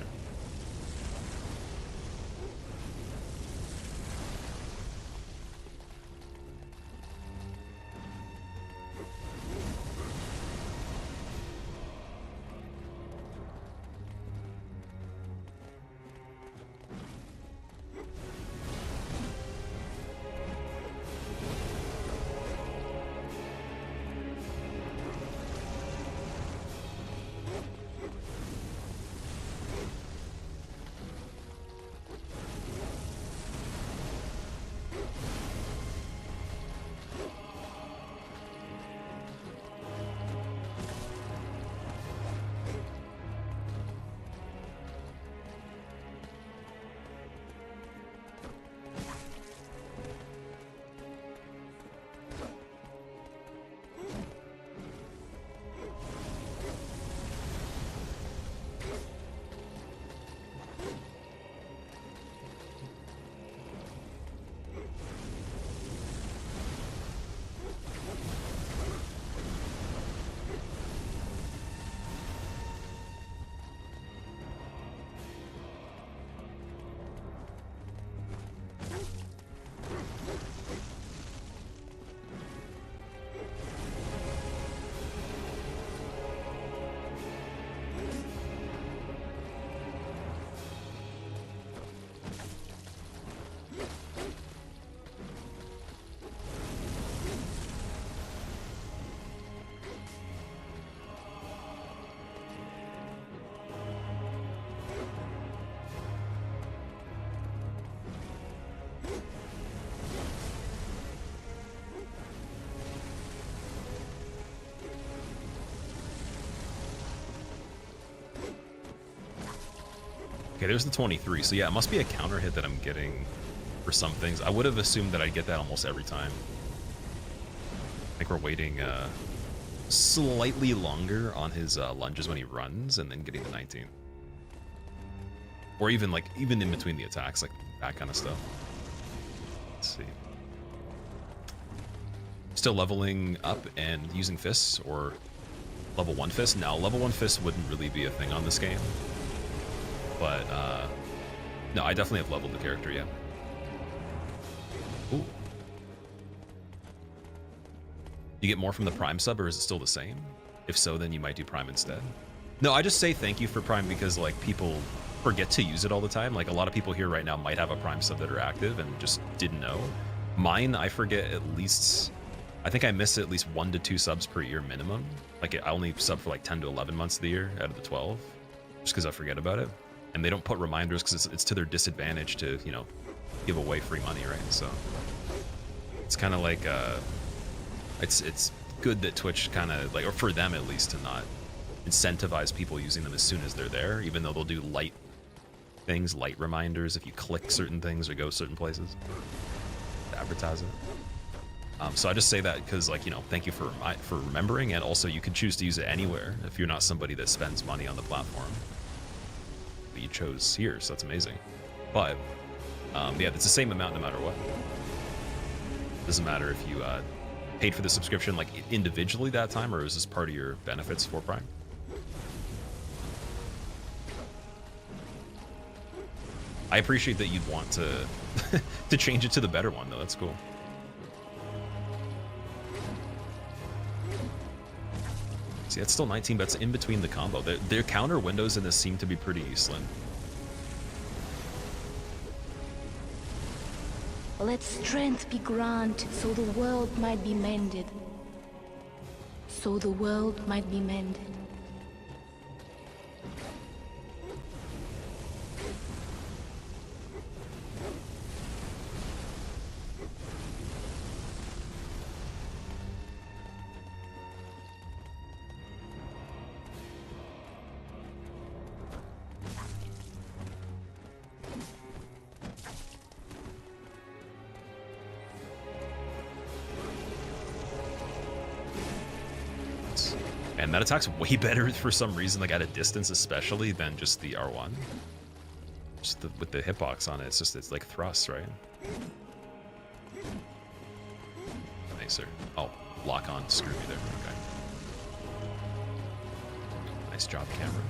Okay, there's the 23. So yeah, it must be a counter hit that I'm getting for some things. I would have assumed that I'd get that almost every time. I think we're waiting slightly longer on his lunges when he runs and then getting the 19. Or even in between the attacks, like that kind of stuff. Let's see. Still leveling up and using fists, or level 1 fist? No, level 1 fist wouldn't really be a thing on this game. But, no, I definitely have leveled the character, yeah. Ooh. You get more from the Prime sub, or is it still the same? If so, then you might do Prime instead. No, I just say thank you for Prime because, like, people forget to use it all the time. Like, a lot of people here right now might have a Prime sub that are active and just didn't know. Mine, I forget at least... I think I miss at least 1 to 2 subs per year minimum. Like, I only sub for like 10 to 11 months of the year out of the 12, just because I forget about it. And they don't put reminders because it's to their disadvantage to, you know, give away free money, right? So it's kind of like, it's good that Twitch kind of, like, or for them at least, to not incentivize people using them as soon as they're there, even though they'll do light things, light reminders if you click certain things or go certain places to advertise it. So I just say that because, like, you know, thank you for remembering, and also you can choose to use it anywhere if you're not somebody that spends money on the platform. But you chose here, so that's amazing. But yeah, it's the same amount no matter what. Doesn't matter if you paid for the subscription like individually that time, or is this part of your benefits for Prime? I appreciate that you'd want to to change it to the better one, though. That's cool. See, that's still 19, but it's in between the combo. Their counter windows in this seem to be pretty slim. Let strength be granted, so the world might be mended. So the world might be mended. And that attack's way better for some reason, like at a distance especially, than just the R1. Just with the hitbox on it, it's like thrust, right? Nicer. Oh, lock on screwed me there. Okay. Nice job, camera.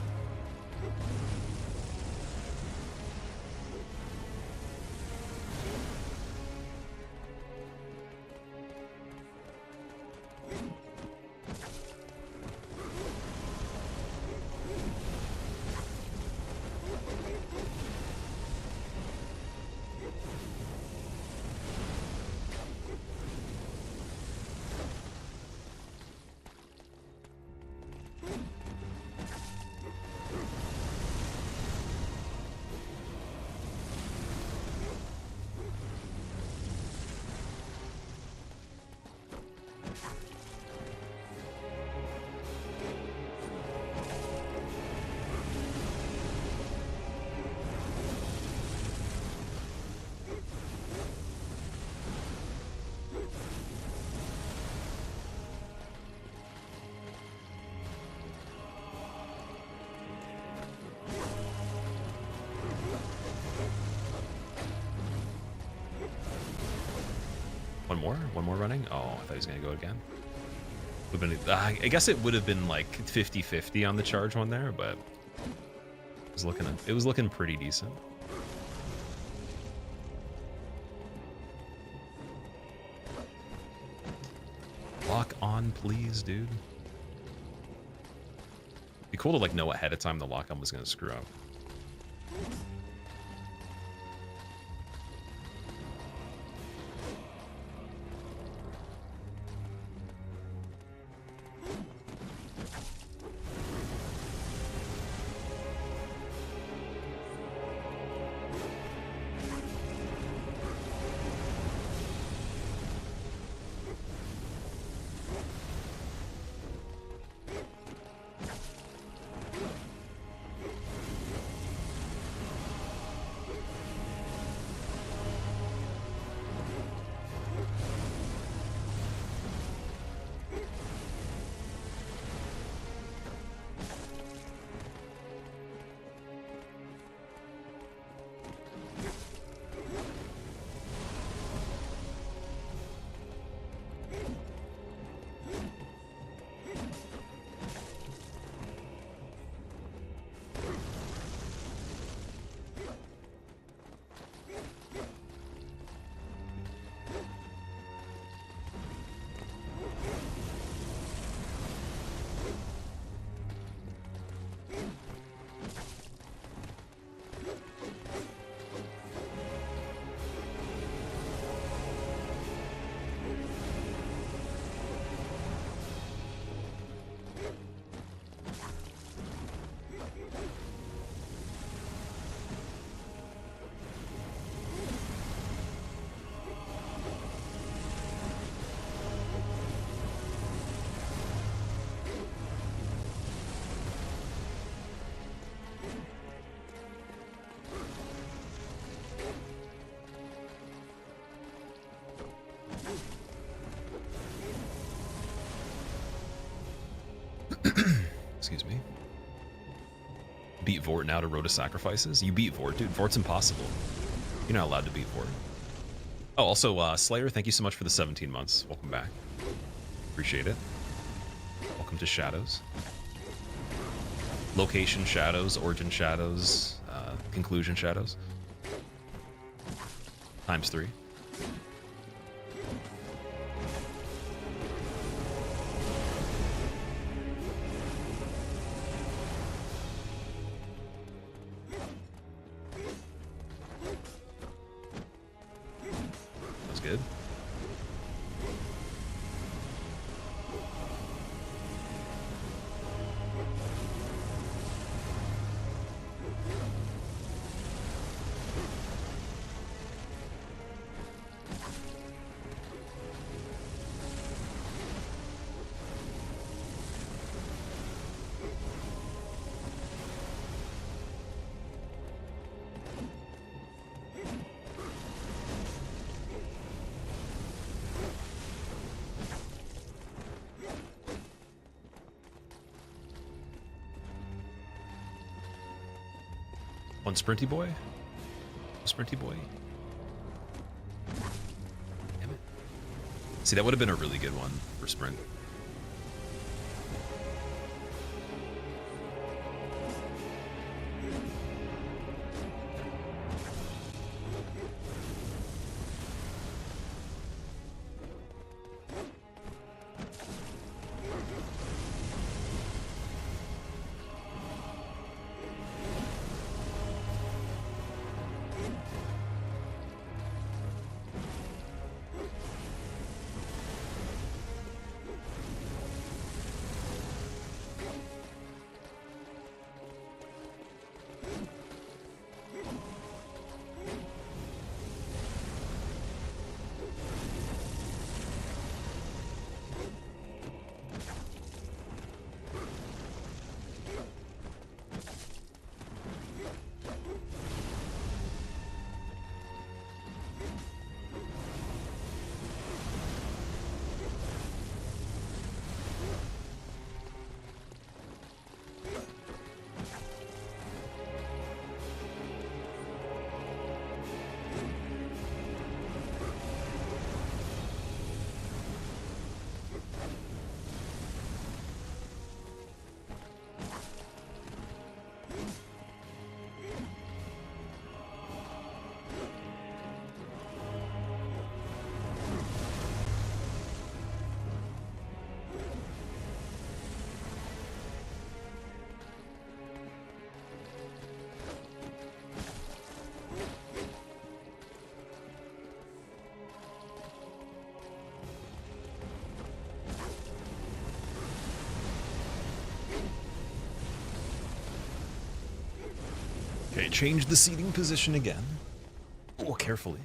One more running? Oh, I thought he was gonna go again. I guess it would have been like 50-50 on the charge one there, but it was looking pretty decent. Lock on, please, dude. Be cool to like know ahead of time the lock on was gonna screw up. Excuse me. Beat Vort now to Road to Sacrifices? You beat Vort, dude. Vort's impossible. You're not allowed to beat Vort. Oh, also, Slayer, thank you so much for the 17 months. Welcome back. Appreciate it. Welcome to Shadows. Location Shadows, Origin Shadows, Conclusion Shadows. ×3. That's good. One Sprinty Boy? Sprinty Boy? Damn it. See, that would have been a really good one for Sprint. Okay, change the seating position again. Oh, carefully.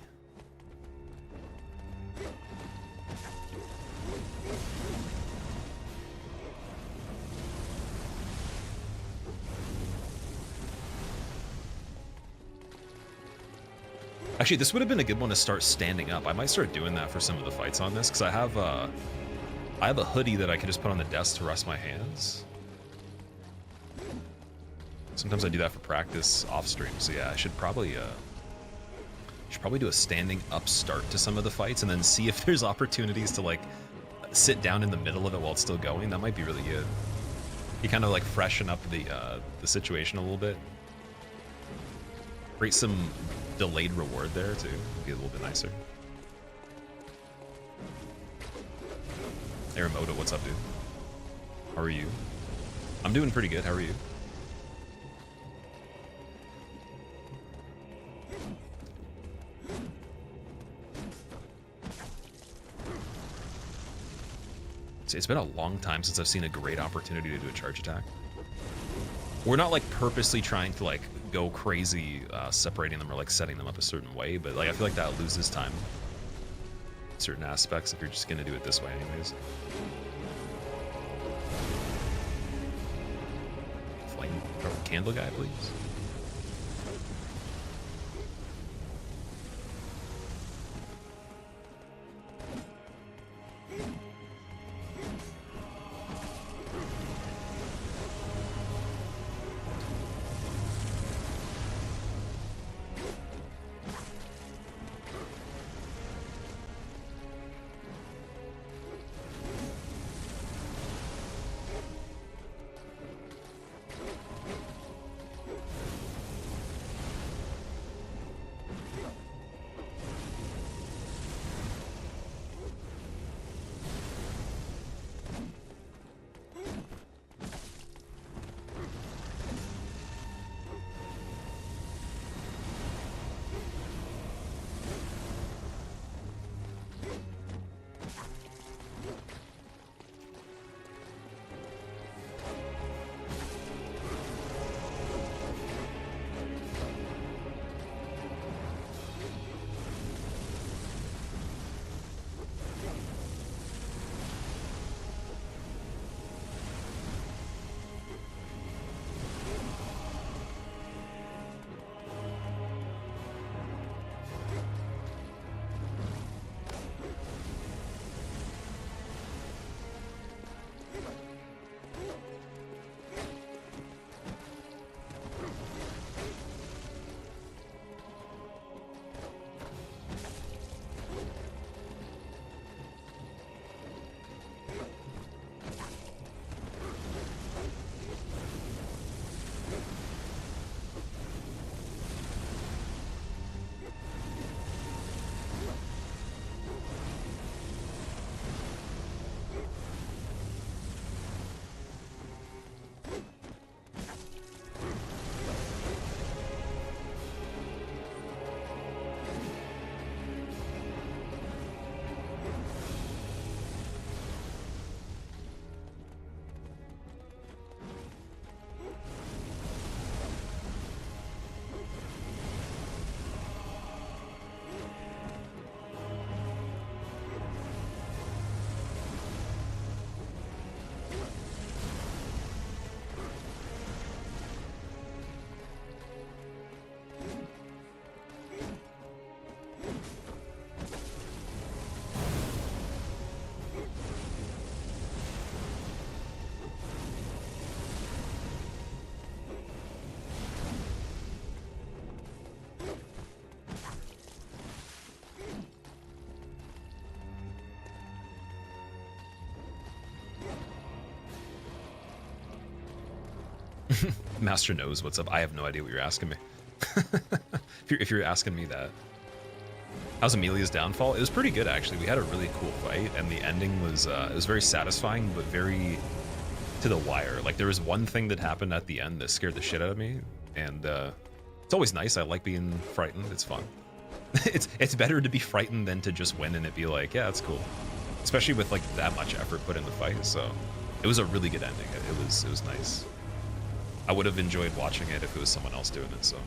Actually, this would have been a good one to start standing up. I might start doing that for some of the fights on this, because I have a hoodie that I can just put on the desk to rest my hands. Sometimes I do that for practice off stream, so yeah, I should probably do a standing up start to some of the fights, and then see if there's opportunities to like sit down in the middle of it while it's still going. That might be really good. You kind of like freshen up the situation a little bit. Create some delayed reward there too. Be a little bit nicer. Aramoto, what's up, dude? How are you? I'm doing pretty good. How are you? It's been a long time since I've seen a great opportunity to do a charge attack. We're not like purposely trying to like go crazy separating them or like setting them up a certain way, but like I feel like that loses time in certain aspects if you're just gonna do it this way anyways. Flame candle guy, please. Master knows what's up. I have no idea what you're asking me. if you're asking me that. How's Amelia's downfall? It was pretty good, actually. We had a really cool fight, and the ending was it was very satisfying, but very to the wire. Like, there was one thing that happened at the end that scared the shit out of me, and it's always nice. I like being frightened. It's fun. it's better to be frightened than to just win and it be like, yeah, that's cool. Especially with like that much effort put in the fight. So it was a really good ending. It was nice. I would have enjoyed watching it if it was someone else doing it. So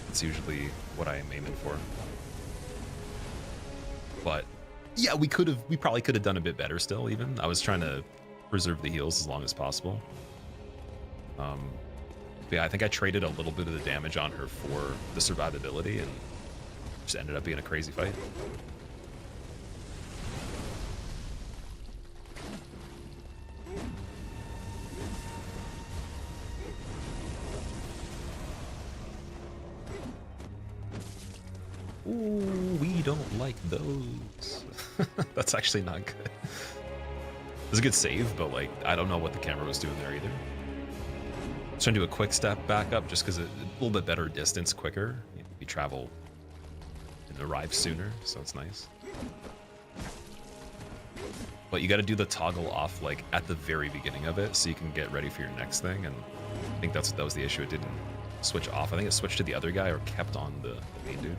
it's usually what I am aiming for. But yeah, we probably could have done a bit better still. Even I was trying to preserve the heals as long as possible. But yeah, I think I traded a little bit of the damage on her for the survivability, and just ended up being a crazy fight. Ooh, we don't like those. That's actually not good. It was a good save, but like, I don't know what the camera was doing there either. I was trying to do a quick step back up just because a little bit better distance, quicker. We travel and arrive sooner, so it's nice. But you got to do the toggle off like at the very beginning of it so you can get ready for your next thing, and I think that was the issue. It didn't switch off. I think it switched to the other guy or kept on the main dude.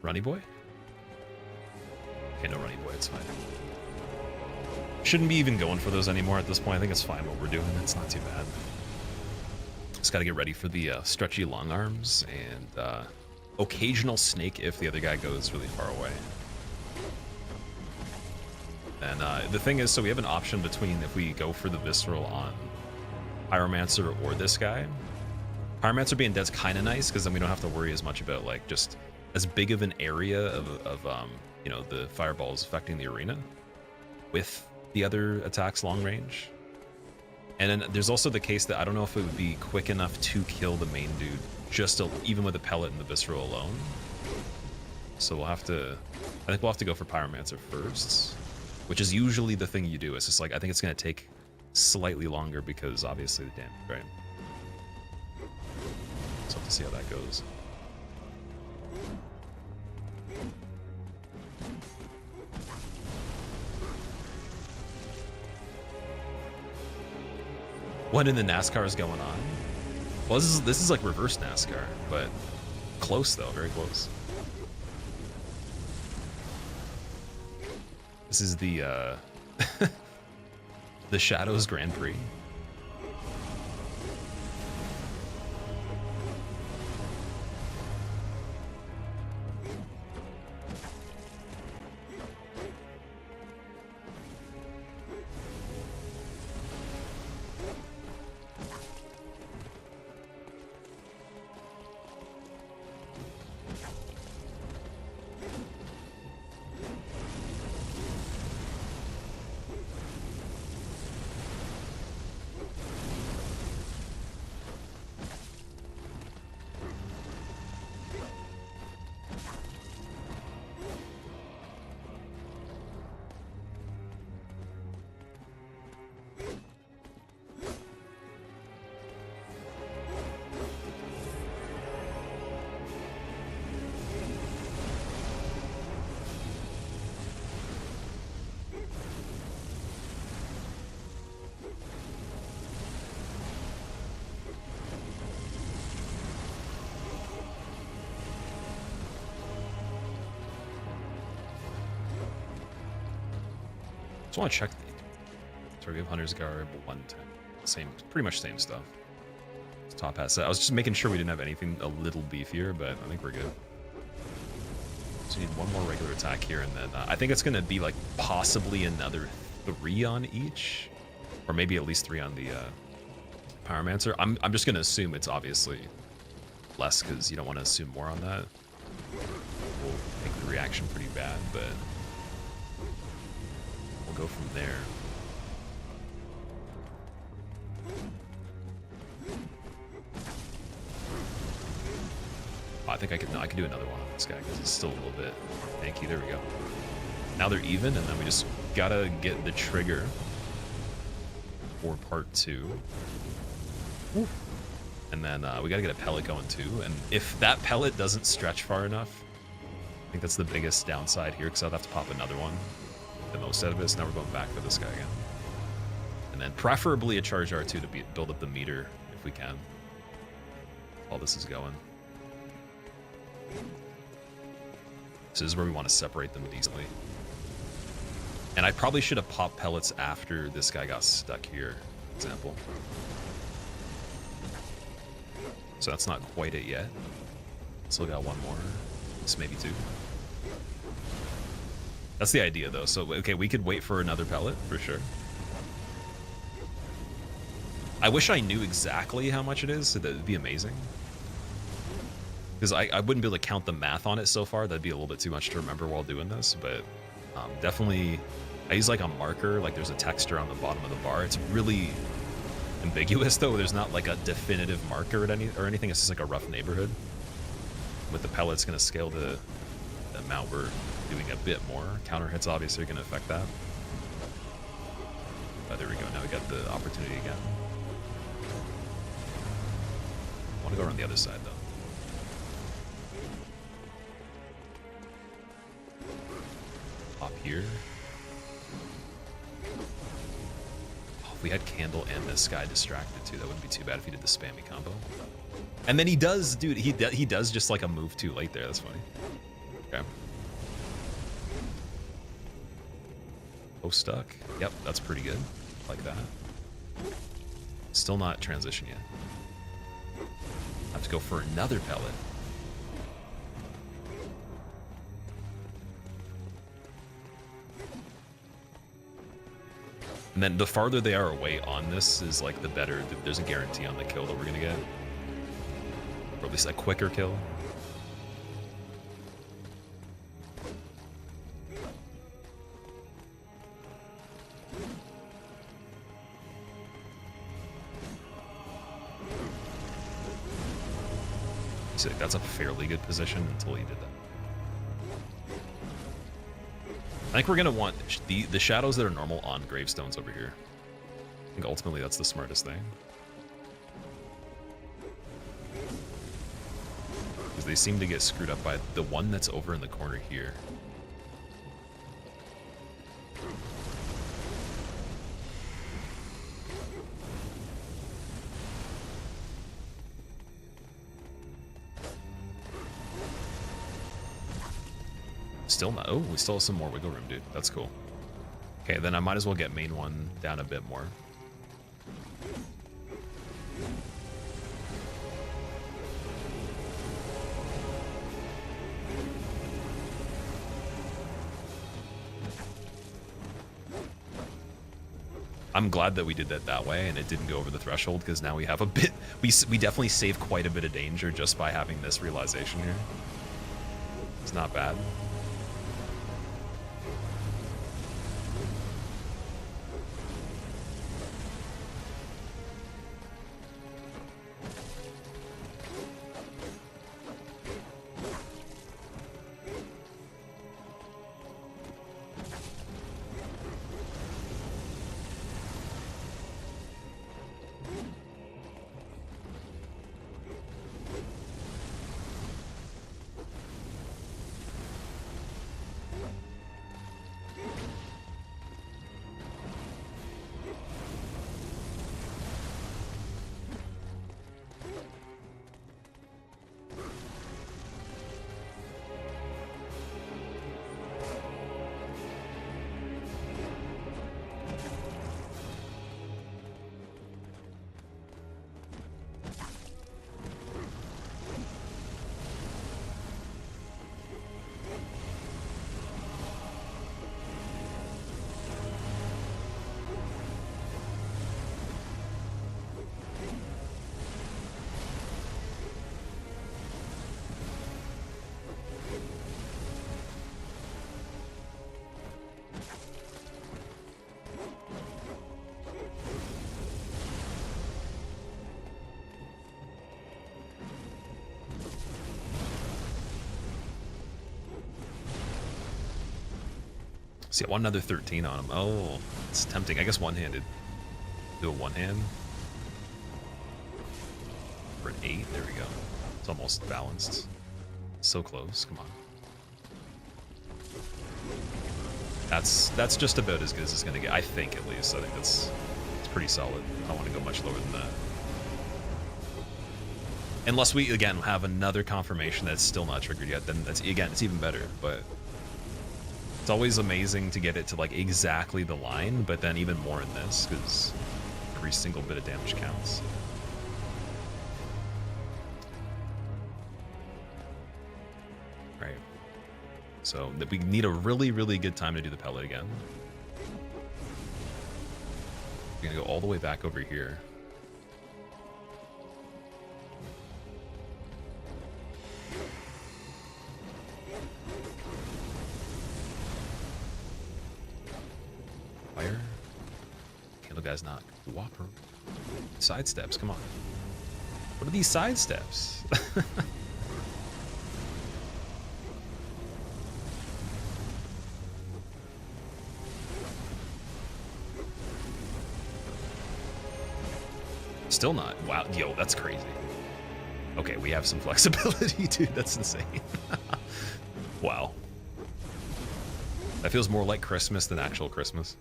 Runny boy? Okay, no runny boy, it's fine. Shouldn't be even going for those anymore at this point. I think it's fine what we're doing. It's not too bad. Just gotta get ready for the stretchy long arms and occasional snake if the other guy goes really far away. And the thing is, so we have an option between if we go for the visceral on Pyromancer or this guy. Pyromancer being dead's kind of nice because then we don't have to worry as much about like just as big of an area of you know, the fireballs affecting the arena with the other attacks long range. And then there's also the case that I don't know if it would be quick enough to kill the main dude just even with the pellet and the visceral alone. So we'll have to, I think we'll have to go for Pyromancer first, which is usually the thing you do. It's just like, I think it's going to take slightly longer because obviously the damage, right? So we'll have to see how that goes. What in the NASCAR is going on? Well, this is like reverse NASCAR, but close though, very close. This is the the Shadows Grand Prix. Just want to check the Target Hunter's Garb 110. Same, pretty much same stuff. It's top hat set. I was just making sure we didn't have anything a little beefier, but I think we're good. So we need one more regular attack here, and then I think it's going to be like possibly another 3 on each, or maybe at least 3 on the Pyromancer. I'm just going to assume it's obviously less because you don't want to assume more on that. We'll make the reaction pretty bad, but we'll go from there. I think I can do another one on this guy because he's still a little bit tanky. There we go. Now they're even, and then we just gotta get the trigger for part 2. Woo. And then we gotta get a pellet going too. And if that pellet doesn't stretch far enough, I think that's the biggest downside here because I'll have to pop another one. The most out of this. Now we're going back for this guy again. And then preferably a charge R2 to build up the meter if we can. While this is going. So this is where we want to separate them decently. And I probably should have popped pellets after this guy got stuck here, for example. So that's not quite it yet. Still got one more. This maybe 2. That's the idea though. So, okay, we could wait for another pellet for sure. I wish I knew exactly how much it is, so that would be amazing. Because I wouldn't be able to count the math on it so far. That'd be a little bit too much to remember while doing this. But definitely, I use like a marker. Like there's a texture on the bottom of the bar. It's really ambiguous though. There's not like a definitive marker or anything. It's just like a rough neighborhood. With the pellets, going to scale the amount we're doing a bit more. Counter hits obviously are going to affect that. But there we go. Now we got the opportunity again. I want to go around the other side though. Up here. Oh, if we had Candle and this guy distracted too, that wouldn't be too bad if he did the spammy combo. And then he does, dude, he does just like a move too late there. That's funny. Okay. Oh, stuck. Yep, that's pretty good. Like that. Still not transition yet. I have to go for another pellet. And then the farther they are away on this is like the better. There's a guarantee on the kill that we're gonna get. Or at least a quicker kill. So that's a fairly good position until he did that. I think we're gonna want the shadows that are normal on gravestones over here. I think ultimately that's the smartest thing. Because they seem to get screwed up by the one that's over in the corner here. Still not. Oh, we still have some more wiggle room, dude. That's cool. Okay, then I might as well get main one down a bit more. I'm glad that we did that way and it didn't go over the threshold because now we have a bit. We definitely save quite a bit of danger just by having this realization here. It's not bad. See, I want another 13 on him. Oh, it's tempting. I guess one-handed. Do a one-hand. For an 8. There we go. It's almost balanced. So close. Come on. That's just about as good as it's going to get. I think, at least. I think it's pretty solid. I don't want to go much lower than that. Unless we, again, have another confirmation that's still not triggered yet, then that's, again, it's even better. But it's always amazing to get it to, like, exactly the line, but then even more in this, because every single bit of damage counts. Right. So we need a really, really good time to do the pellet again. We're going to go all the way back over here. Fire. Candle guy's not cooperating. Side steps, come on. What are these side steps? Still not. Wow, yo, that's crazy. Okay, we have some flexibility, dude. That's insane. Wow. That feels more like Christmas than actual Christmas.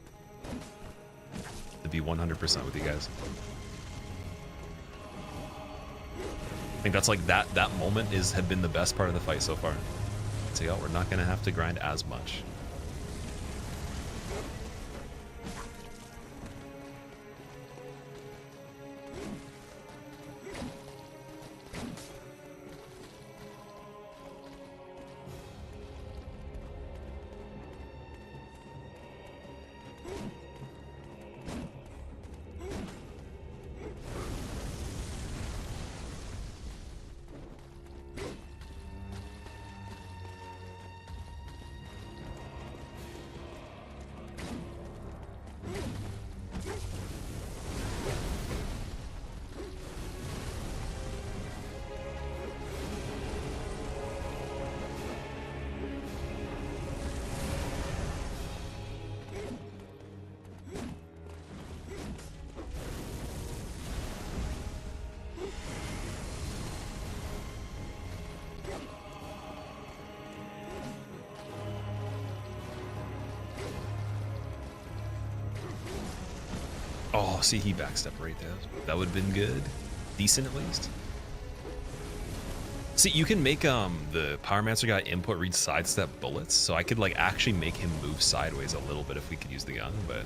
To be 100% with you guys. I think that's like that moment had been the best part of the fight so far. So yeah, we're not gonna have to grind as much. Oh, see, he backstepped right there. That would have been good. Decent, at least. See, you can make the Pyromancer guy input read sidestep bullets, so I could like actually make him move sideways a little bit if we could use the gun, but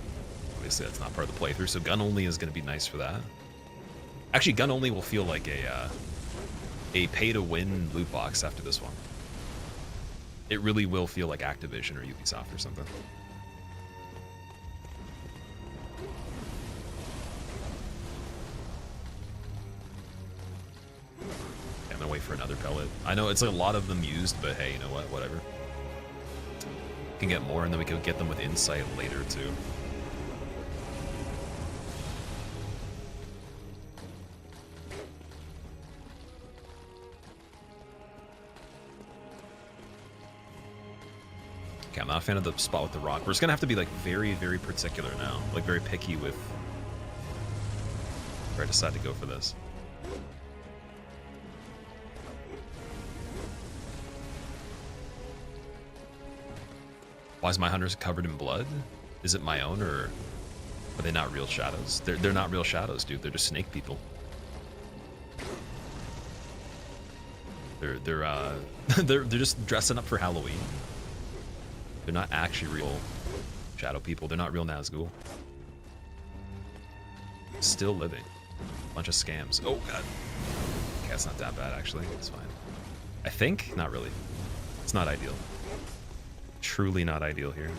obviously that's not part of the playthrough, so gun only is going to be nice for that. Actually, gun only will feel like a pay-to-win loot box after this one. It really will feel like Activision or Ubisoft or something. Wait for another pellet. I know it's like a lot of them used, but hey, you know what? Whatever. We can get more, and then we can get them with insight later too. Okay, I'm not a fan of the spot with the rock. We're just gonna have to be like very, very particular now, like very picky with where I decide to go for this. Why is my hunters covered in blood? Is it my own, or are they not real shadows? They're not real shadows, dude. They're just snake people. They're just dressing up for Halloween. They're not actually real shadow people. They're not real Nazgul. Still living. Bunch of scams. Oh god. Okay, that's not that bad actually. It's fine. I think not really. It's not ideal. Truly not ideal here.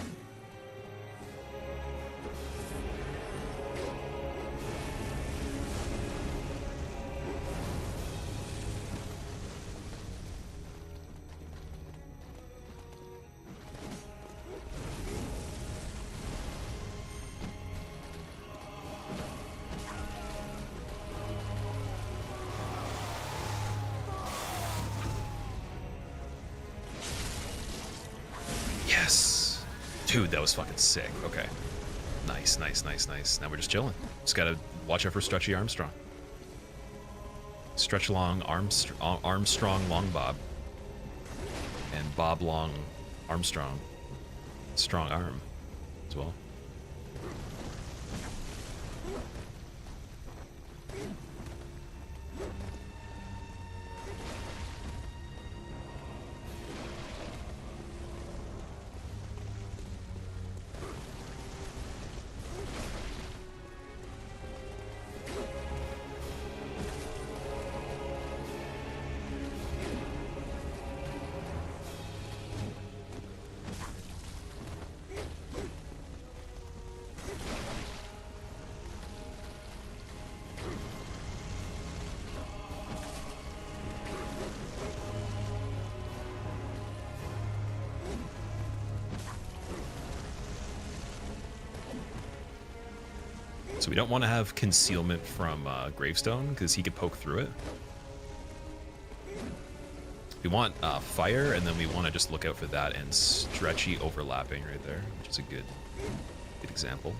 Dude, that was fucking sick. Okay. Nice, nice, nice, nice. Now we're just chilling. Just gotta watch out for Stretchy Armstrong. Stretch long, Armstrong long Bob. And Bob long Armstrong. Strong arm as well. So we don't want to have concealment from Gravestone because he could poke through it. We want fire, and then we want to just look out for that and Stretchy overlapping right there, which is a good example.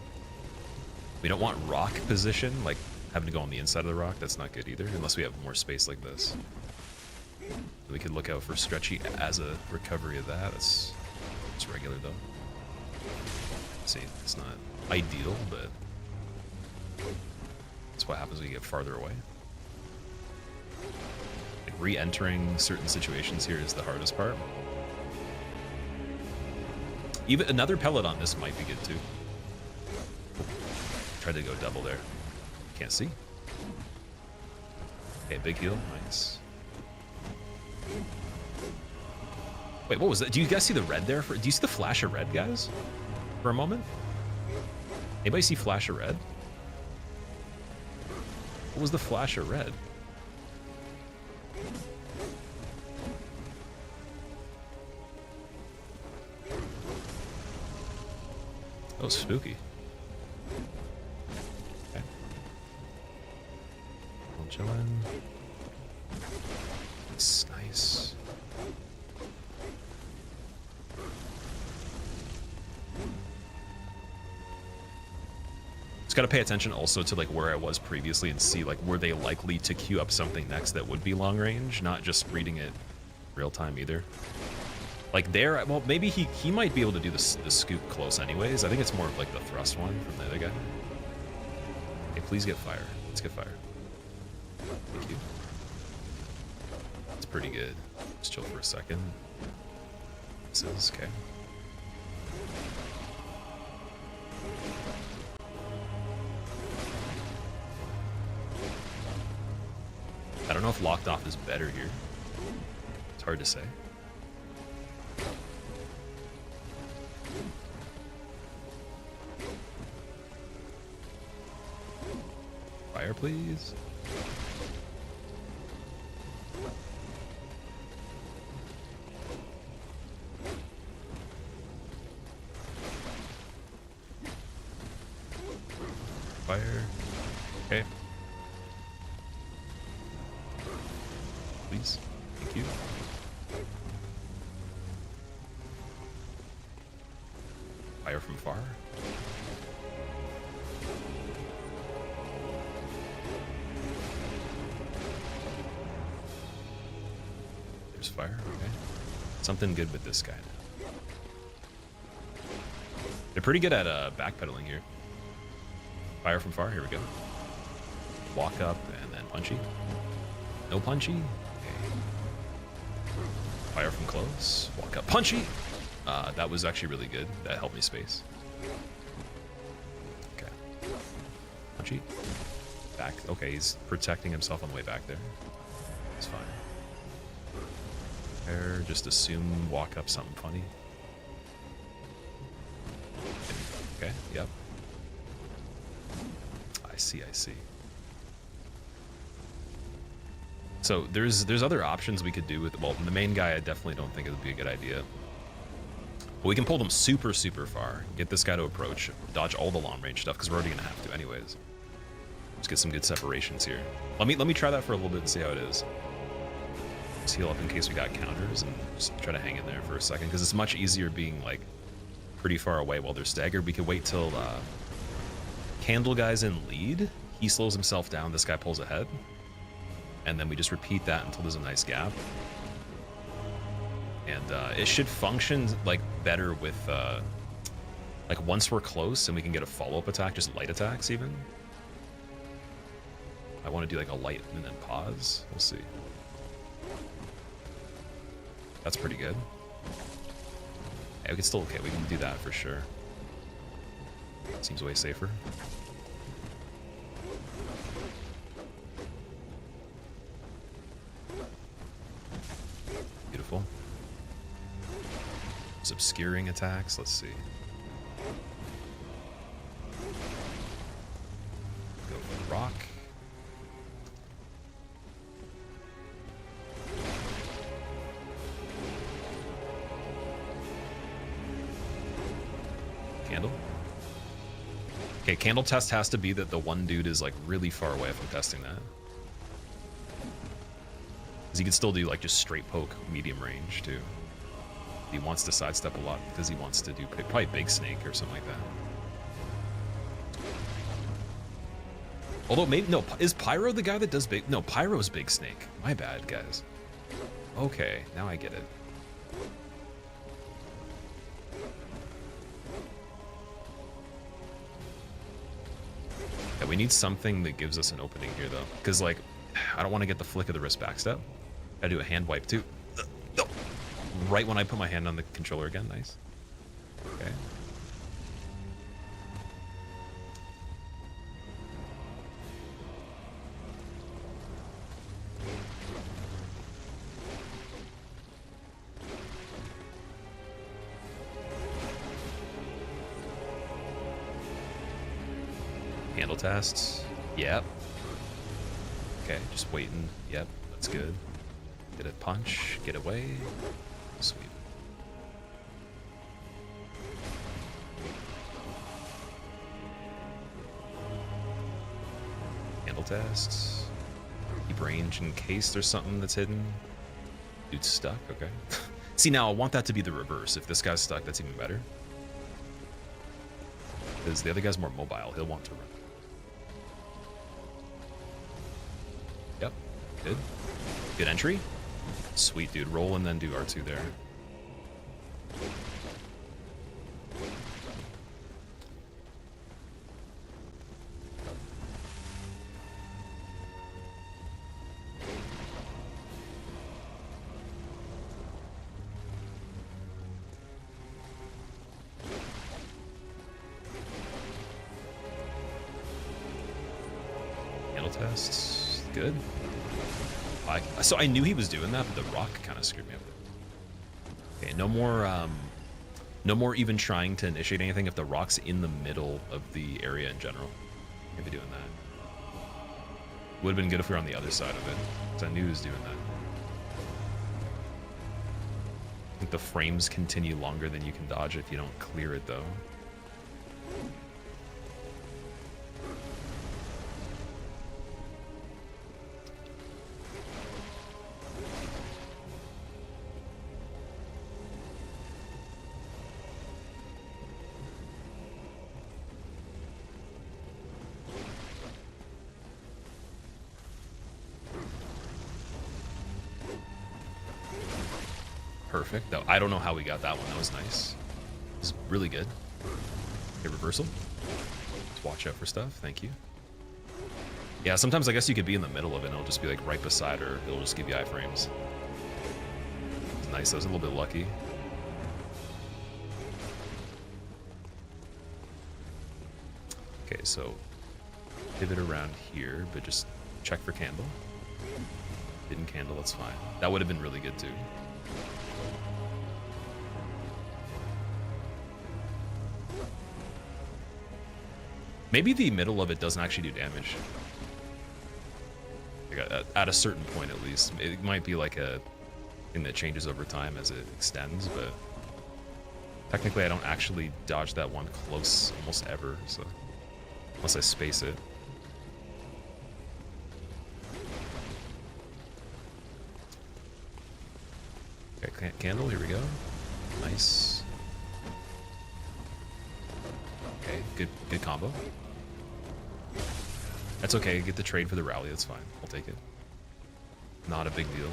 We don't want rock position, like having to go on the inside of the rock. That's not good either, unless we have more space like this. We could look out for Stretchy as a recovery of that. That's regular though. See, it's not ideal, but that's what happens when you get farther away. Like re-entering certain situations here is the hardest part. Even another pellet on this might be good too. Tried to go double there. Can't see. Okay, big heal, nice. Wait, what was that? Do you guys see the red there? Do you see the flash of red, guys? For a moment? Anybody see flash of red? What was the flash of red? That was spooky. Okay. I'm chilling. It's nice. Got to pay attention also to like where I was previously and see like were they likely to queue up something next that would be long range, not just reading it real time either. Like there, well maybe he might be able to do the scoop close anyways. I think it's more of like the thrust one from the other guy. Hey, please get fire. Let's get fire. Thank you. It's pretty good. Just chill for a second. This is okay. I don't know if locked off is better here. It's hard to say. Fire, please. Fire. Okay. Please. Thank you. Fire from far. There's fire. Okay. Something good with this guy. They're pretty good at backpedaling here. Fire from far. Here we go. Walk up and then punchy. No punchy. Fire from close. Walk up. Punchy! That was actually really good. That helped me space. Okay. Punchy. Back. Okay, he's protecting himself on the way back there. It's fine. There, just assume walk up something funny. Okay, yep. I see, I see. So there's other options we could do with, well, the main guy I definitely don't think it would be a good idea. But we can pull them super, super far. Get this guy to approach, dodge all the long range stuff, because we're already gonna have to anyways. Let's get some good separations here. Let me try that for a little bit and see how it is. Just heal up in case we got counters and just try to hang in there for a second, because it's much easier being like pretty far away while they're staggered. We could wait till Candle guy's in lead. He slows himself down. This guy pulls ahead. And then we just repeat that until there's a nice gap. And it should function like better with like once we're close and we can get a follow-up attack, just light attacks even. I want to do like a light and then pause. We'll see. That's pretty good. Yeah, we can still, okay, we can do that for sure. Seems way safer. Beautiful. There's obscuring attacks, let's see. Go for the rock. Candle. Okay, candle test has to be that the one dude is like really far away from testing that. Because he can still do like just straight poke medium range too. He wants to sidestep a lot because he wants to do probably big snake or something like that. Although maybe, no, is Pyro the guy that does big? No, Pyro's big snake. My bad, guys. Okay, now I get it. Yeah, we need something that gives us an opening here, though. Because, like, I don't want to get the flick of the wrist backstep. Gotta do a hand wipe, too. No. Right when I put my hand on the controller again. Nice. Okay. Handle tests. Yep. Okay, just waiting. Yep, that's good. Get a punch, get away. Sweet. Handle tests. Keep range in case there's something that's hidden. Dude's stuck, okay. See, now I want that to be the reverse. If this guy's stuck, that's even better. Because the other guy's more mobile. He'll want to run. Yep. Good. Good entry. Sweet, dude. Roll and then do R2 there. Handle tests. Good. So I knew he was doing that, but the rock kind of screwed me up. Okay, no more even trying to initiate anything if the rock's in the middle of the area in general. Maybe doing that. Would have been good if we were on the other side of it, because I knew he was doing that. I think the frames continue longer than you can dodge if you don't clear it, though. Perfect. Though I don't know how we got that one. That was nice. It was really good. Okay, reversal. Let's watch out for stuff. Thank you. Yeah, sometimes I guess you could be in the middle of it and it'll just be like right beside her. It'll just give you iframes. It's nice. I was a little bit lucky. Okay, so pivot around here, but just check for candle. Didn't candle, that's fine. That would have been really good too. Maybe the middle of it doesn't actually do damage. Like at a certain point, at least. It might be like a thing that changes over time as it extends, but technically I don't actually dodge that one close almost ever, so unless I space it. Okay, candle, here we go. Nice. good combo. That's okay. Get the trade for the rally. That's fine. I'll take it. Not a big deal.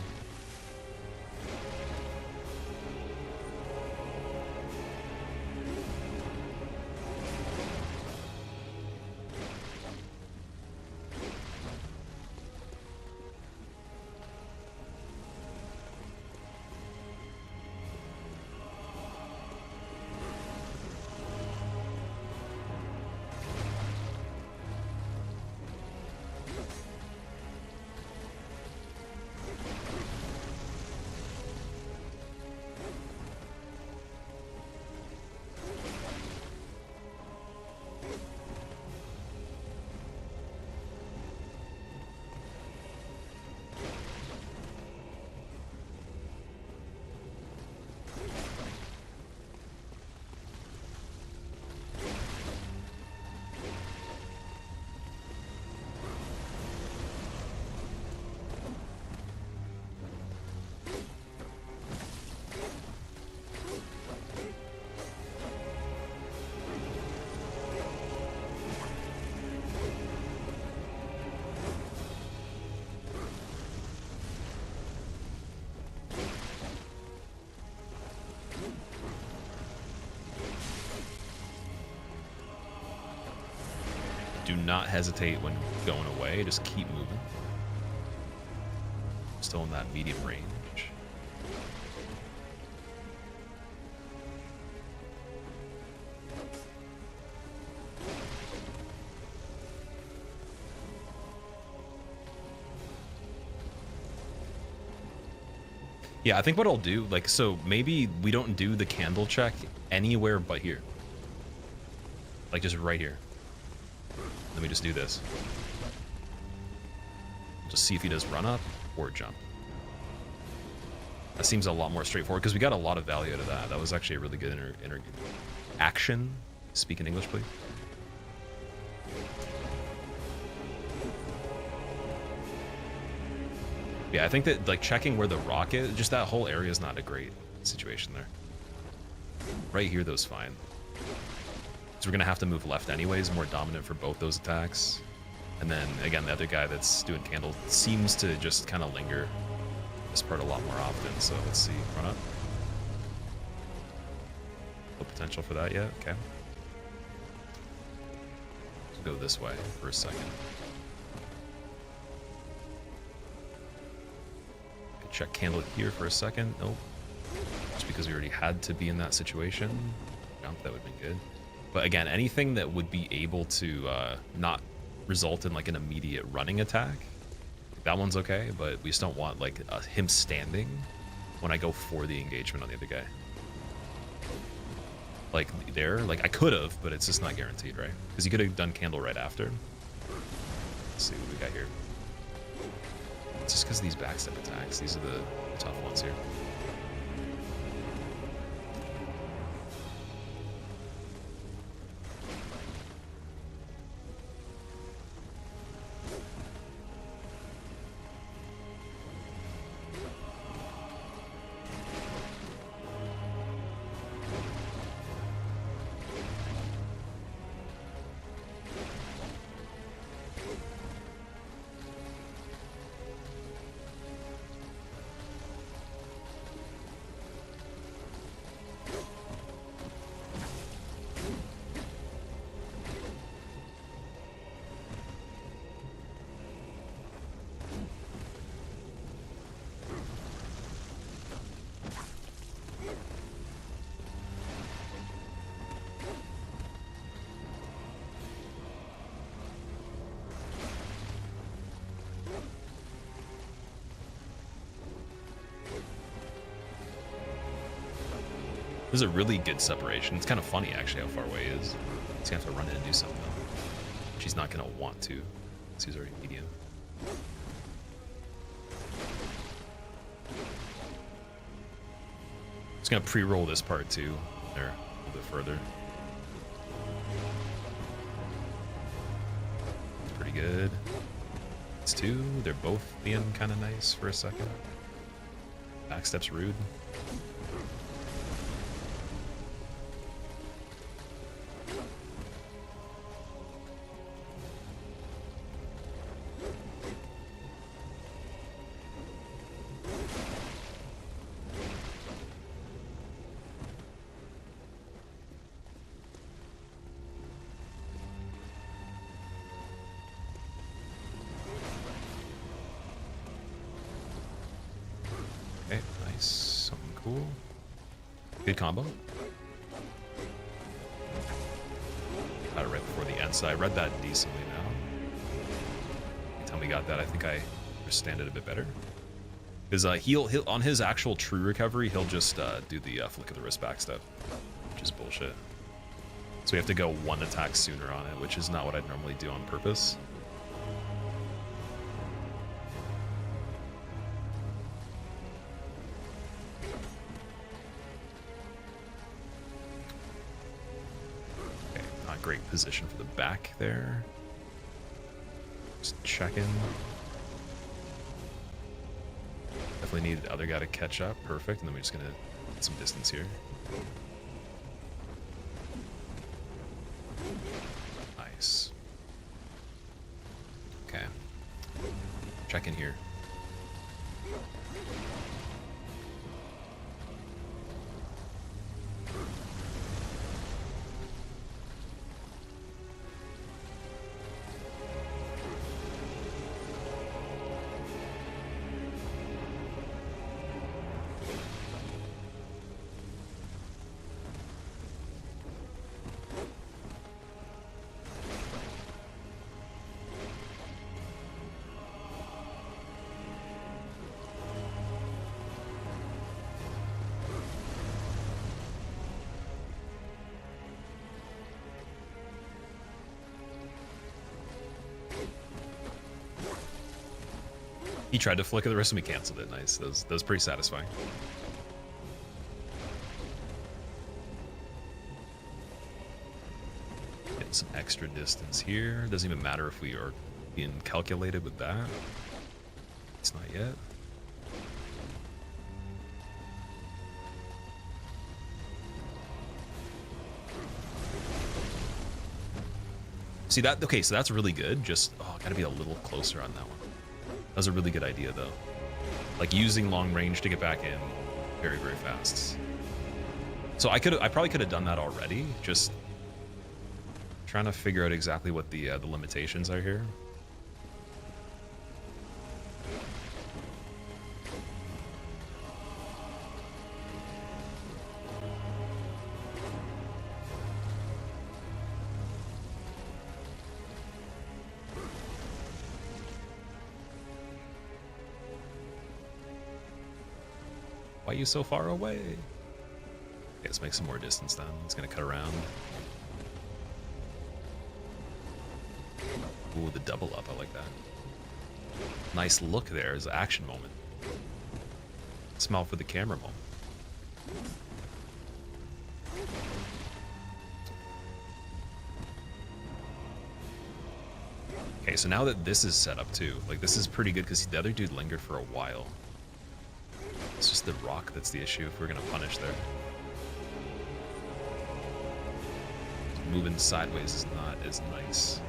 Do not hesitate when going away. Just keep moving. Still in that medium range. Yeah, I think what I'll do, like, so maybe we don't do the candle check anywhere but here. Like, just right here. Let me just do this. Just see if he does run up or jump. That seems a lot more straightforward because we got a lot of value out of that. That was actually a really good action. Speak in English, please. Yeah, I think that like checking where the rock is, just that whole area is not a great situation there. Right here, though, is fine. So we're gonna have to move left anyways, more dominant for both those attacks. And then again, the other guy that's doing candle seems to just kind of linger this part a lot more often. So let's see, run up. No potential for that yet. Okay. Let's go this way for a second. Check candle here for a second. Nope. Just because we already had to be in that situation. Jump, that would have been good. But again, anything that would be able to not result in like an immediate running attack, that one's okay, but we just don't want like him standing when I go for the engagement on the other guy. Like there, like I could have, but it's just not guaranteed, right? Because you could have done candle right after. Let's see what we got here. It's just because of these backstep attacks. These are the tough ones here. This is a really good separation. It's kind of funny, actually, how far away he is. He's going to have to run in and do something, though. She's not going to want to. She's already medium. Just going to pre-roll this part, too. There, a little bit further. It's pretty good. It's two. They're both being kind of nice for a second. Backstep's rude. Cool. Good combo. Got it right before the end, so I read that decently now. Anytime we got that, I think I understand it a bit better. Because he'll on his actual true recovery, he'll just do the flick of the wrist back step, which is bullshit. So we have to go one attack sooner on it, which is not what I'd normally do on purpose. Okay, not great position for the back there. Just checking. Definitely need the other guy to catch up. Perfect. And then we're just gonna get some distance here. Nice. Okay. Check in here. He tried to flick of the wrist and we canceled it. Nice. That was pretty satisfying. Getting some extra distance here. Doesn't even matter if we are being calculated with that. It's not yet. See that? Okay, so that's really good. Just, oh, gotta be a little closer on that one. That was a really good idea, though. Like using long range to get back in very, very fast. So I probably could have done that already. Just trying to figure out exactly what the limitations are here. Why are you so far away? Okay, let's make some more distance then. It's gonna cut around. Ooh, the double up, I like that. Nice look there as an action moment. Smile for the camera moment. Okay, so now that this is set up too, like this is pretty good because the other dude lingered for a while. It's just the rock that's the issue if we're gonna punish there. Moving sideways is not as nice.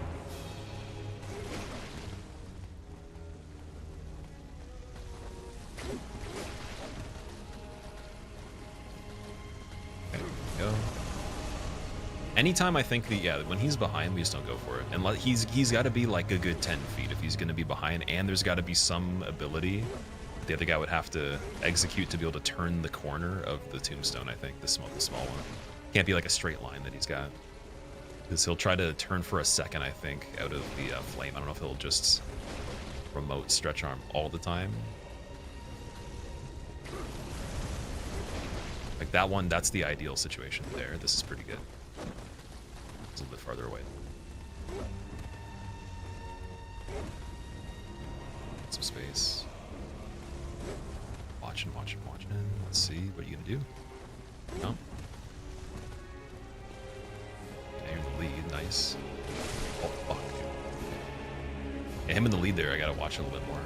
Okay, there we go. Anytime I think when he's behind, we just don't go for it. And he's got to be like a good 10 feet if he's gonna be behind, and there's got to be some ability the other guy would have to execute to be able to turn the corner of the tombstone, I think, the small one. Can't be like a straight line that he's got. Because he'll try to turn for a second, I think, out of the flame. I don't know if he'll just remote stretch arm all the time. Like that one, that's the ideal situation there. This is pretty good. It's a little bit farther away. Some space. Watching. Let's see. What are you gonna do? No. Yeah, you're in the lead. Nice. Oh, fuck. Yeah, him in the lead there. I gotta watch a little bit more.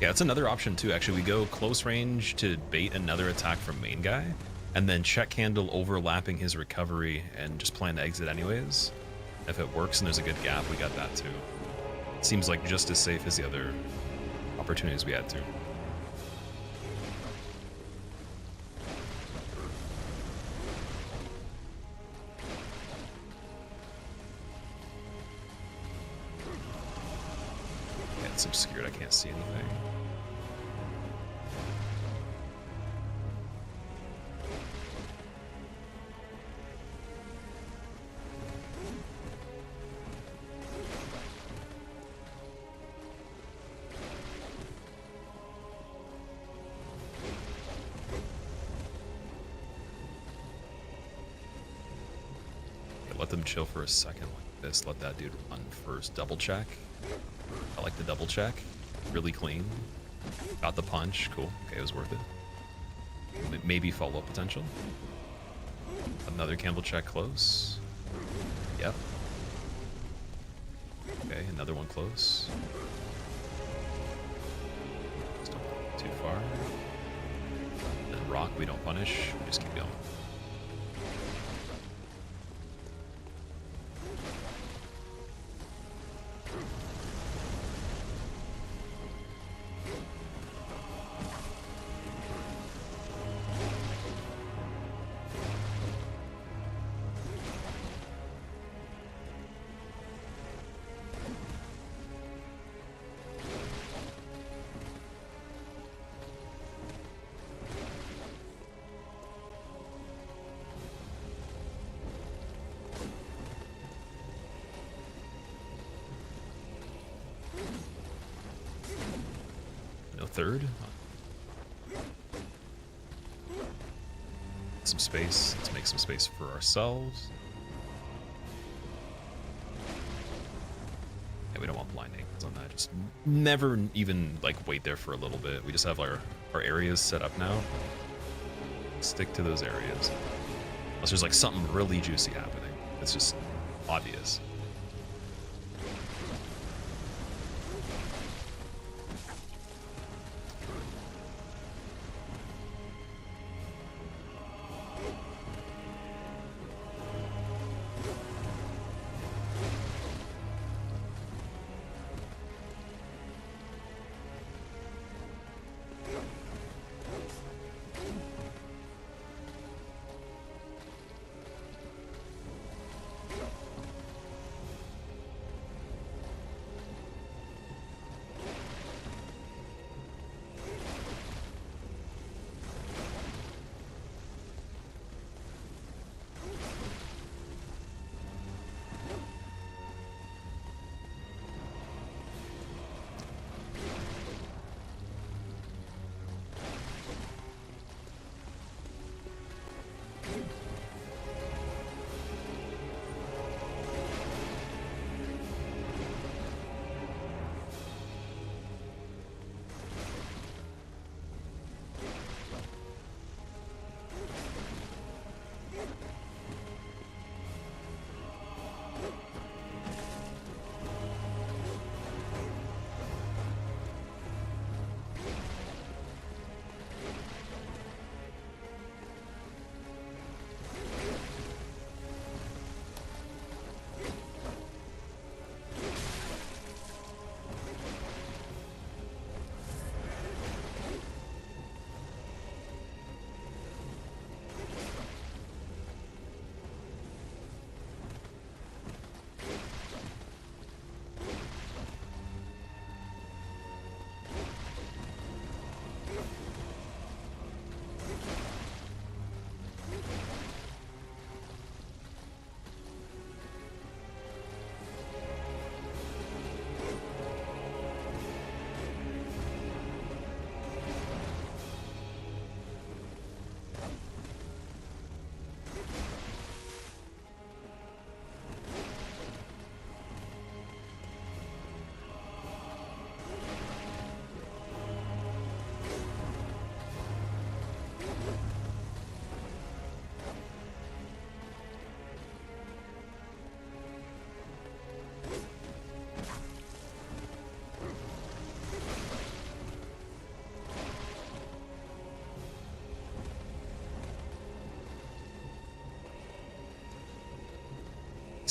Yeah, it's another option too. Actually, we go close range to bait another attack from main guy, and then check handle overlapping his recovery and just plan to exit anyways. If it works and there's a good gap, we got that too. Seems like just as safe as the other opportunities we had too. Yeah, it's obscured. I can't see anything. Let them chill for a second like this. Let that dude run first. Double check. I like the double check. Really clean. Got the punch. Cool. Okay, it was worth it. Maybe follow-up potential. Another Campbell check close. Yep. Okay, another one close. Just don't go too far. Then rock, we don't punish. We just keep going. Third. Some space. Let's make some space for ourselves. Yeah, we don't want blinding on that. Just never even like wait there for a little bit. We just have our areas set up now. Stick to those areas. Unless there's like something really juicy happening. It's just obvious.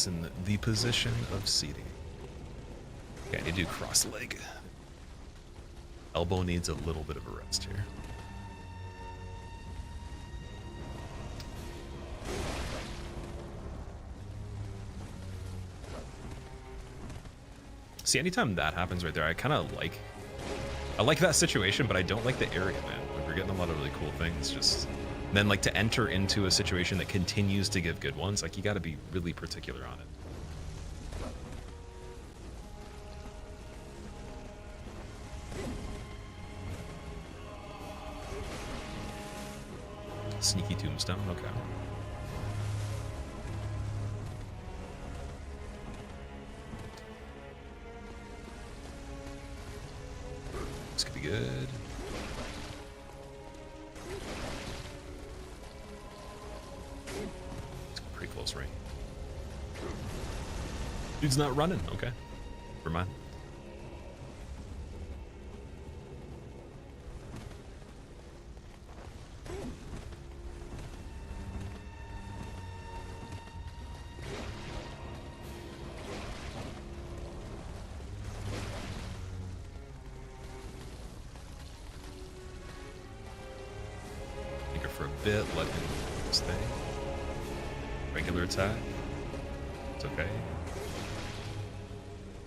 takes in the position of seating. Okay, I need to do cross leg. Elbow needs a little bit of a rest here. See, anytime that happens right there, I kind of like... I like that situation, but I don't like the area, man. Like, we're getting a lot of really cool things, just... Then, like, to enter into a situation that continues to give good ones, like, you gotta be really particular on it. Sneaky tombstone, okay. This could be good. It's pretty close range. Dude's not running, okay. Never mind. Bit, let him stay. Regular attack. It's okay.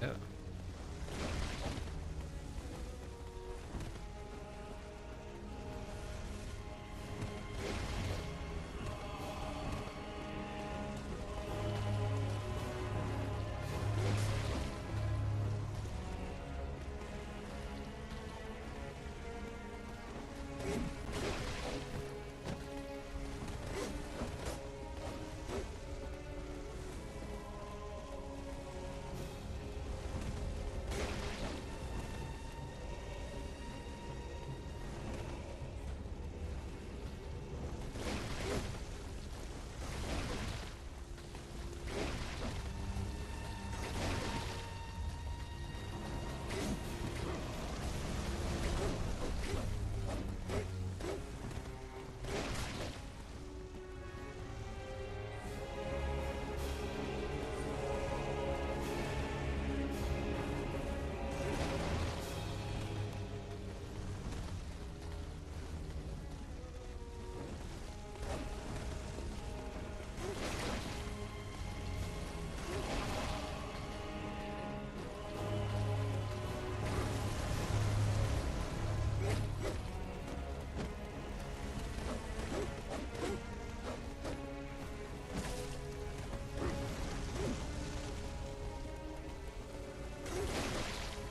Yeah.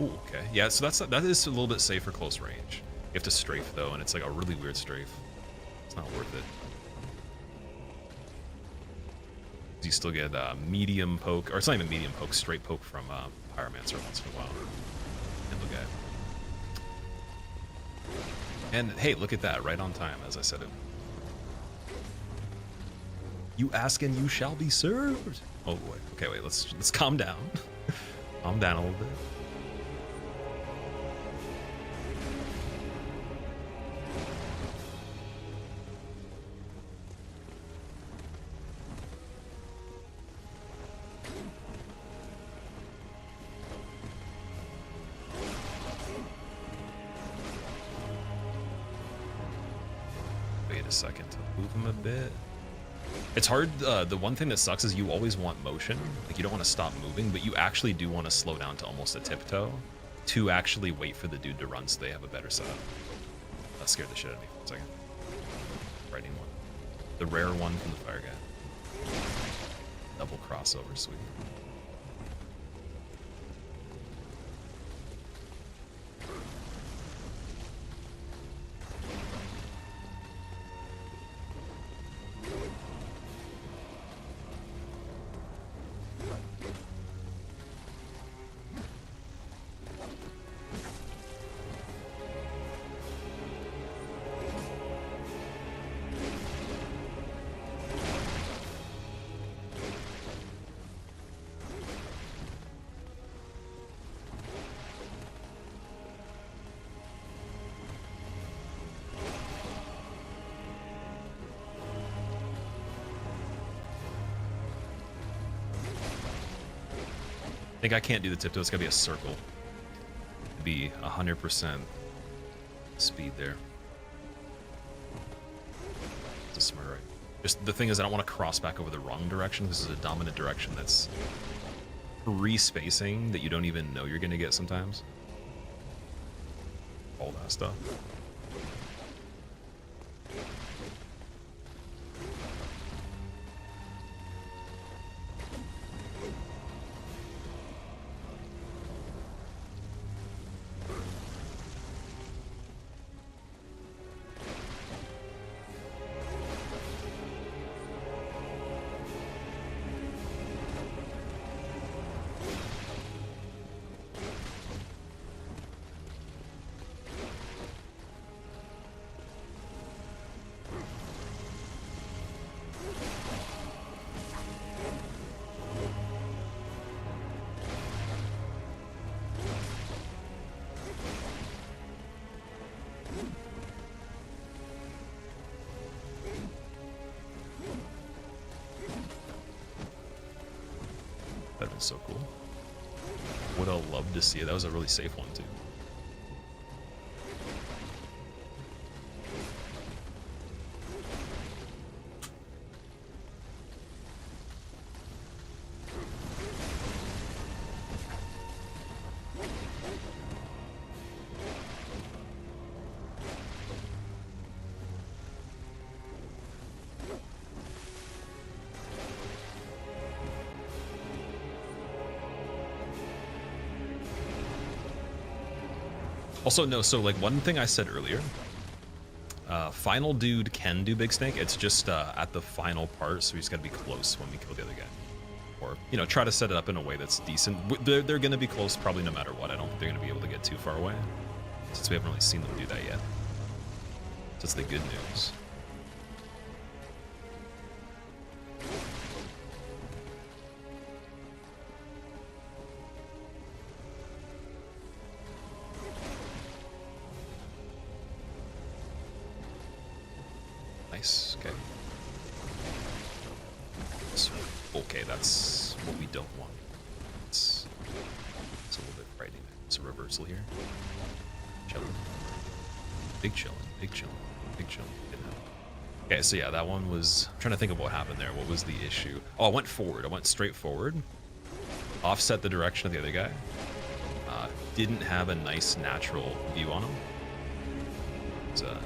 Ooh, okay. Yeah, so that is a little bit safe for close range. You have to strafe though, and it's like a really weird strafe. It's not worth it. You still get medium poke, or it's not even medium poke, straight poke from Pyromancer once in a while. And look at it. And hey, look at that, right on time, as I said it. You ask and you shall be served. Oh boy. Okay, wait, let's calm down. Calm down a little bit. Second to move him a bit. It's hard. The one thing that sucks is you always want motion. Like, you don't want to stop moving, but you actually do want to slow down to almost a tiptoe to actually wait for the dude to run so they have a better setup. That scared the shit out of me for a second. Lightning one. The rare one from the fire guy. Double crossover, sweet. think I can't do the tiptoe. It's gotta be a circle. It'd be 100% speed there. It's a smart right. Just the thing is, I don't want to cross back over the wrong direction. This is a dominant direction that's free spacing that you don't even know you're gonna get sometimes. All that stuff. That'd been so cool. Would have loved to see it. That was a really safe one too. Also, no, so like one thing I said earlier, final dude can do big snake. It's just at the final part, so we just gotta be close when we kill the other guy. Or, you know, try to set it up in a way that's decent. They're gonna be close probably no matter what. I don't think they're gonna be able to get too far away, since we haven't really seen them do that yet. That's the good news. Nice, okay. So, okay, that's what we don't want. It's a little bit frightening. It's a reversal here. Chillin'. Big chillin', big chillin', big chillin'. Didn't happen. Okay, so yeah, that one was... I'm trying to think of what happened there. What was the issue? Oh, I went forward. I went straight forward. Offset the direction of the other guy. Didn't have a nice natural view on him. It's a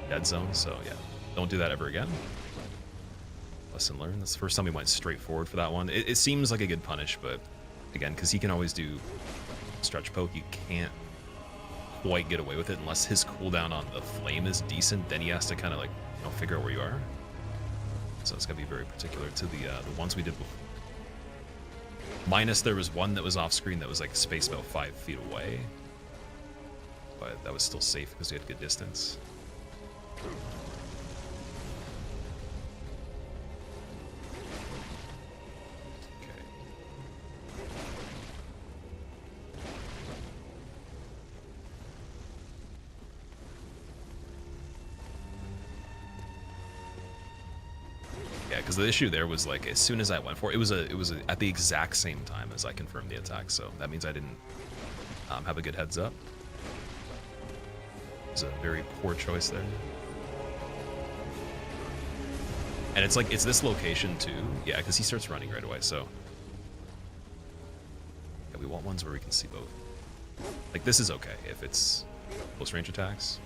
dead zone, so yeah. Don't do that ever again. Lesson learned. That's the first time we went straight forward for that one. It seems like a good punish, but again, because he can always do stretch poke, you can't quite get away with it unless his cooldown on the flame is decent. Then he has to kind of like, you know, figure out where you are. So it's gotta be very particular to the ones we did before. Minus there was one that was off screen that was like spaced about 5 feet away, but that was still safe because we had good distance. Because the issue there was like as soon as I went for it, it was at the exact same time as I confirmed the attack, so that means I didn't have a good heads up. It was a very poor choice there. And it's like, it's this location too. Yeah, because he starts running right away, so. Yeah, we want ones where we can see both. Like this is okay if it's close range attacks.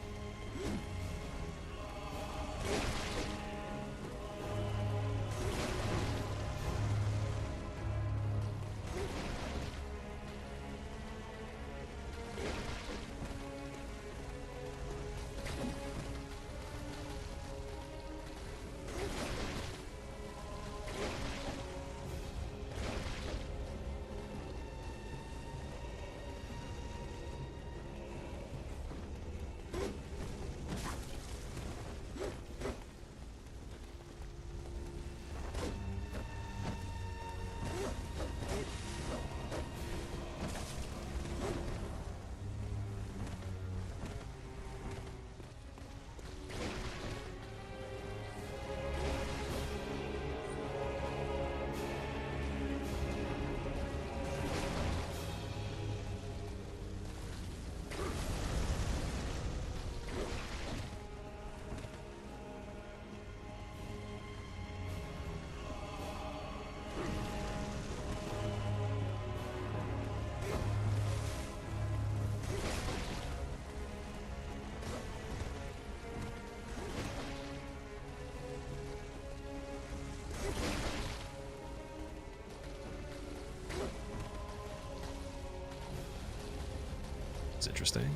It's interesting.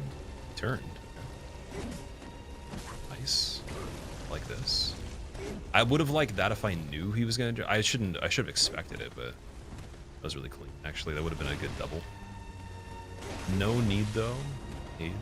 Turned. Nice. Like this. I would have liked that if I knew he was gonna do. I should have expected it, but that was really clean. Actually, that would have been a good double. No need though. Need.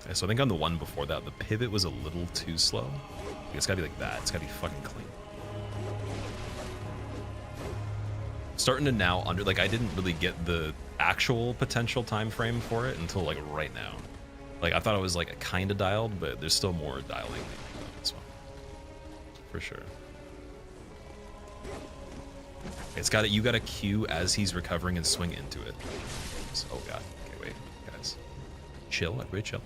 Yeah, so I think on the one before that, the pivot was a little too slow. It's gotta be like that. It's gotta be fucking clean. Starting to now under, like, I didn't really get the actual potential time frame for it until like right now. Like, I thought it was like a kind of dialed, but there's still more dialing on this one, for sure. It's got it. You got to cue as he's recovering and swing into it. So, oh god. Okay, wait, guys. Chill. Everybody chill.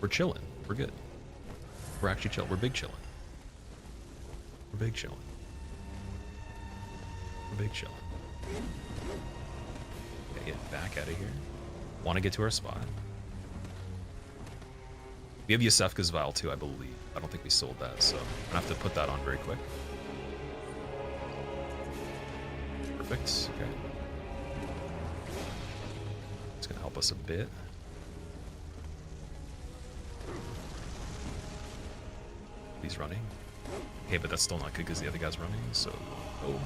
We're chilling. We're good. We're actually chill. We're big chilling. We're big chilling. We're big chilling. Okay, get back out of here. Want to get to our spot. We have Iosefka's vial too, I believe. I don't think we sold that, so I'm gonna have to put that on very quick. Perfect. Okay. It's gonna help us a bit. He's running. Okay, but that's still not good because the other guy's running, so oh.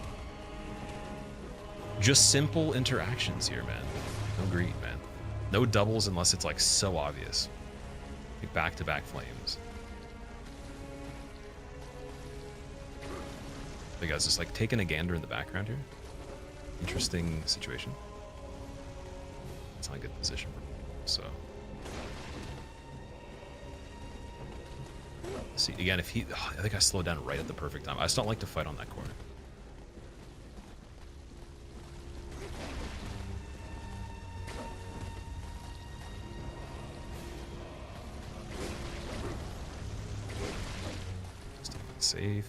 Just simple interactions here, man. No greed, man. No doubles unless it's like so obvious. Like back-to-back flames. You guys just like taking a gander in the background here. Interesting situation. It's not a good position for him, so. See, again, if he, I think I slowed down right at the perfect time. I just don't like to fight on that corner. Stay safe.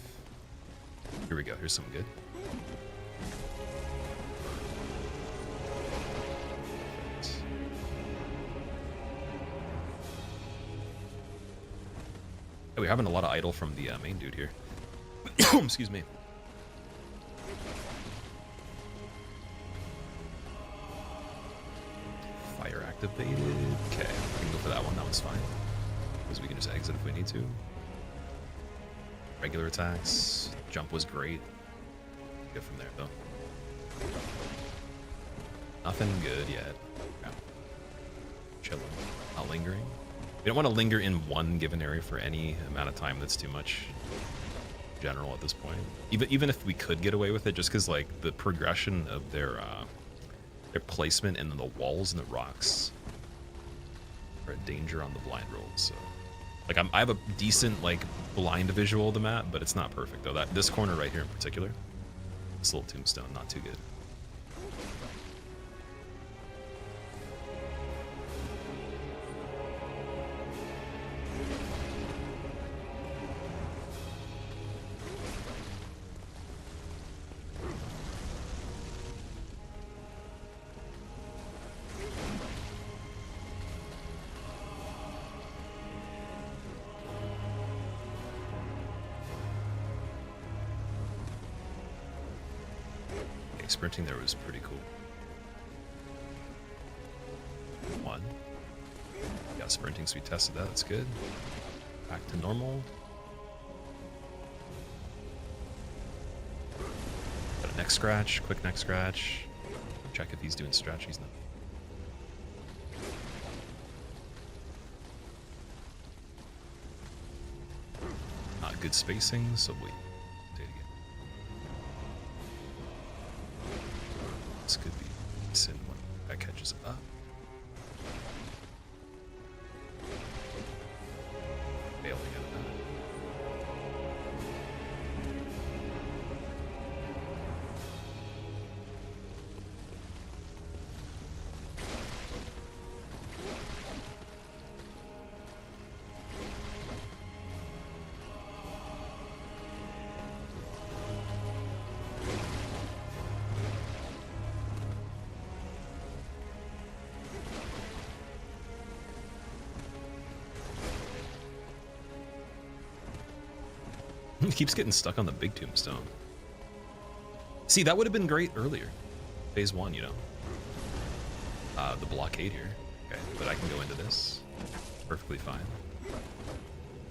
Here we go. Here's something good. Oh, we're having a lot of idle from the main dude here. Excuse me. Fire activated. Okay, we can go for that one. That one's fine. Because we can just exit if we need to. Regular attacks. Jump was great. Good from there, though. Nothing good yet. Yeah. Chilling. Not lingering. We don't want to linger in one given area for any amount of time. That's too much general at this point. Even if we could get away with it, just because like the progression of their placement and the walls and the rocks are a danger on the blind rolls. So, like I have a decent like blind visual of the map, but it's not perfect though. This corner right here in particular, this little tombstone, not too good. Sprinting there was pretty cool. One. Yeah, sprinting, so we tested that. That's good. Back to normal. Got a neck scratch, quick neck scratch. Check if he's doing strategies now. Not good spacing, so we do it again. This could be sin when that catches up. Failing at that. He keeps getting stuck on the big tombstone. See, that would have been great earlier. Phase 1, you know. The blockade here. Okay, but I can go into this. Perfectly fine.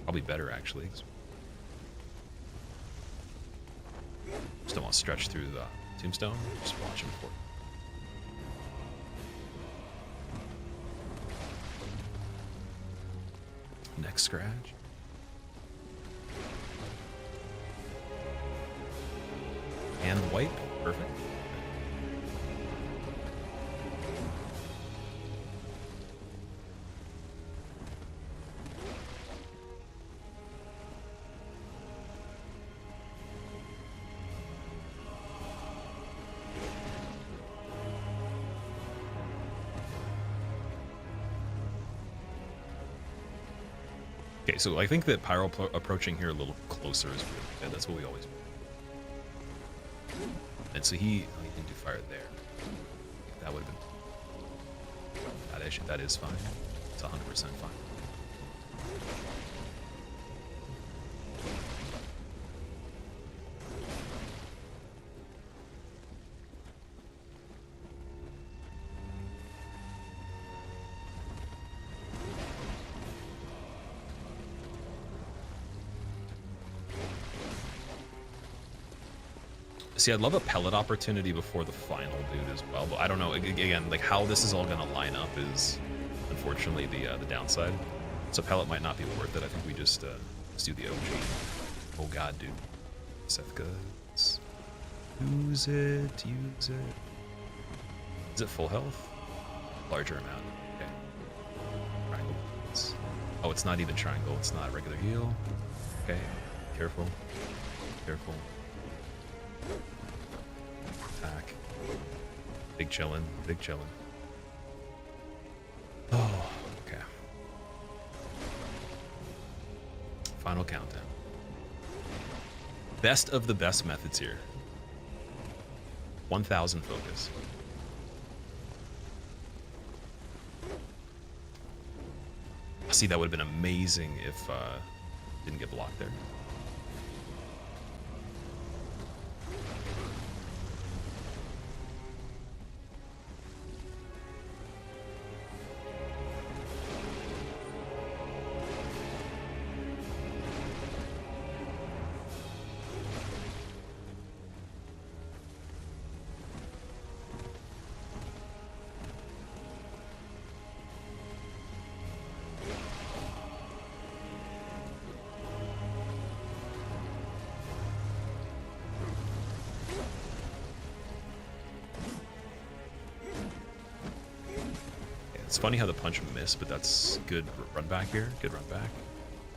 Probably better, actually. Just don't want to stretch through the tombstone. Just watch him for it. Neck scratch. And wipe. Perfect. Okay, so I think that Pyro approaching here a little closer is really good. That's what we always do. And so he didn't do fire there. That would have been... That is fine. It's 100% fine. See, I'd love a pellet opportunity before the final dude as well, but I don't know. Again, like how this is all gonna line up is unfortunately the downside. So pellet might not be worth it. I think we just do the OG. Oh god, dude. Iosefka. Use it. Use it. Is it full health? Larger amount. Okay. Triangle. Oh, it's not even triangle. It's not regular heal. Okay. Careful. Careful. Attack. Big chillin'. Big chillin'. Oh, okay. Final countdown. Best of the best methods here. 1000 focus. See, that would have been amazing if didn't get blocked there. It's funny how the punch missed, but that's good run back here. Good run back.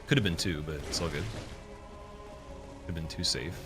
Could have been 2, but it's all good. Could have been too safe.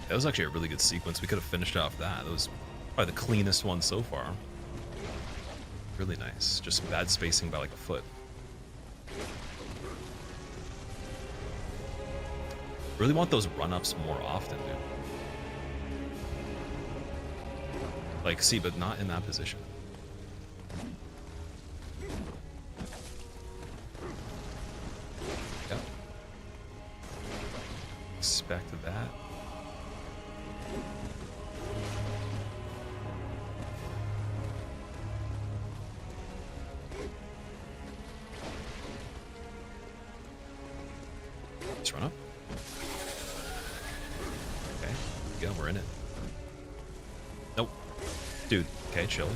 That was actually a really good sequence. We could have finished off that. That was probably the cleanest one so far. Really nice. Just bad spacing by like a foot. Really want those run-ups more often, dude. Like, see, but not in that position. Yep. Expect that. Let's run up. Okay, go, we're in it. Nope. Dude, okay, chill.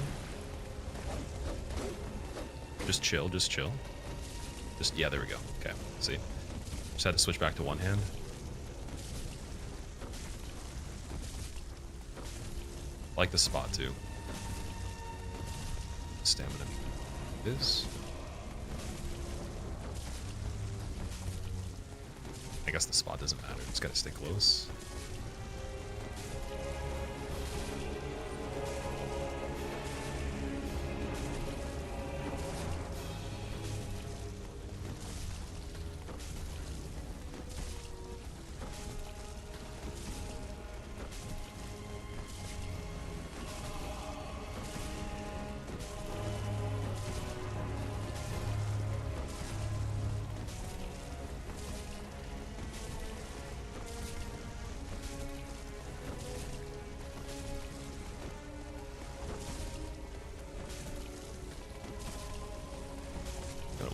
Just chill, just chill. Just, yeah, there we go. Okay, see. Just had to switch back to one hand. I like the spot too. Stamina is. I guess the spot doesn't matter. Just gotta stay close.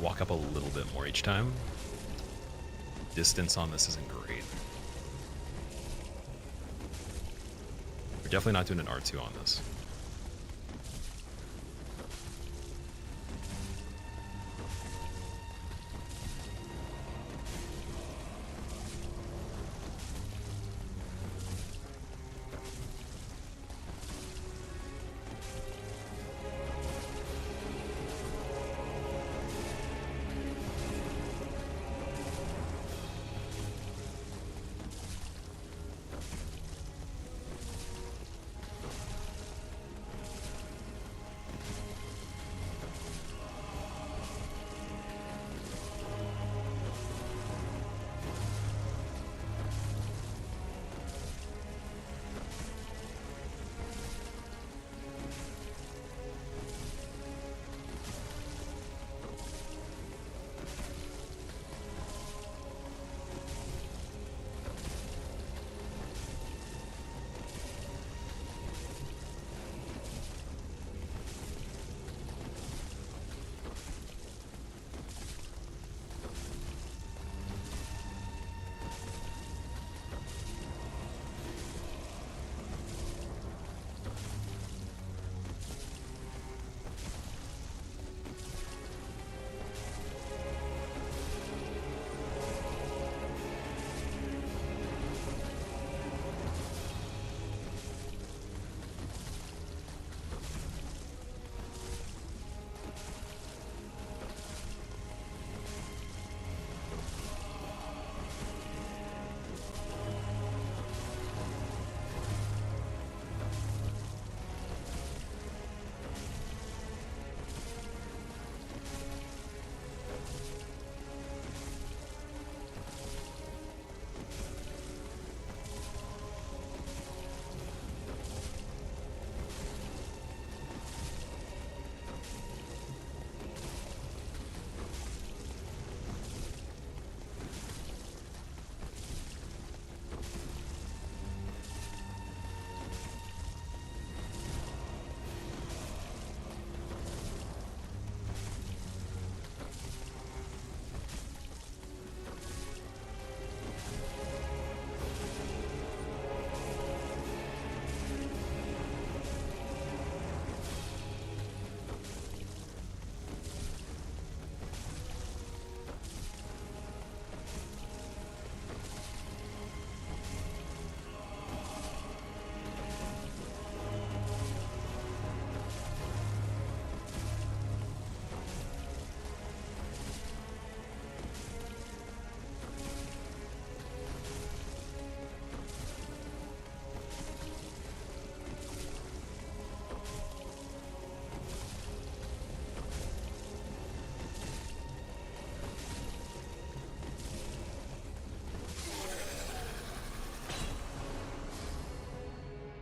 Walk up a little bit more each time. Distance on this isn't great. We're definitely not doing an R2 on this.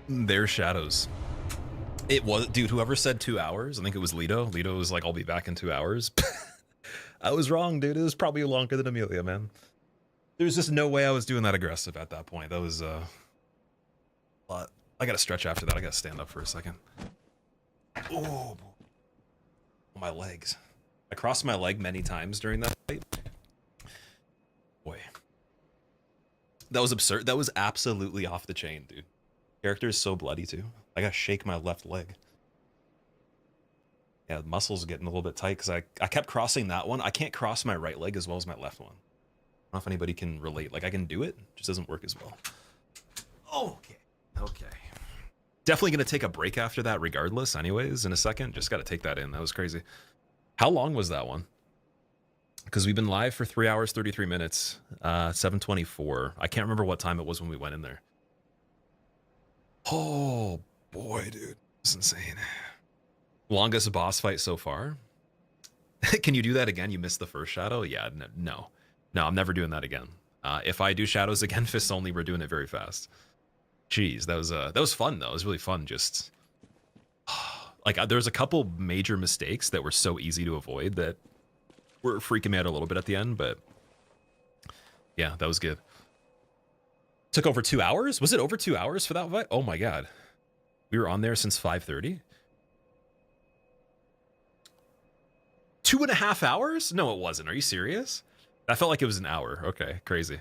Their shadows. It was, dude, whoever said 2 hours, I think it was Lito. Lito was like, I'll be back in 2 hours. I was wrong, dude. It was probably longer than Amelia, man. There's just no way I was doing that aggressive at that point. That was, but I gotta stretch after that. I gotta stand up for a second. Oh, my legs. I crossed my leg many times during that fight. Boy. That was absurd. That was absolutely off the chain, dude. Character is so bloody, too. I gotta shake my left leg. Yeah, the muscles getting a little bit tight because I kept crossing that one. I can't cross my right leg as well as my left one. I don't know if anybody can relate. Like, I can do it, just doesn't work as well. Okay. Okay. Definitely going to take a break after that regardless anyways in a second. Just got to take that in. That was crazy. How long was that one? Because we've been live for 3 hours, 33 minutes, 7:24. I can't remember what time it was when we went in there. Oh, boy, dude. It's insane. Longest boss fight so far? Can you do that again? You missed the first shadow? Yeah, no. No, I'm never doing that again. If I do shadows again, fists only, we're doing it very fast. Jeez, that was fun, though. It was really fun. Just, like, there's a couple major mistakes that were so easy to avoid that were freaking me out a little bit at the end, but yeah, that was good. Took over 2 hours? Was it over 2 hours for that fight? Oh my god. We were on there since 5:30? 2.5 hours? No, it wasn't. Are you serious? That felt like it was an hour. Okay, crazy.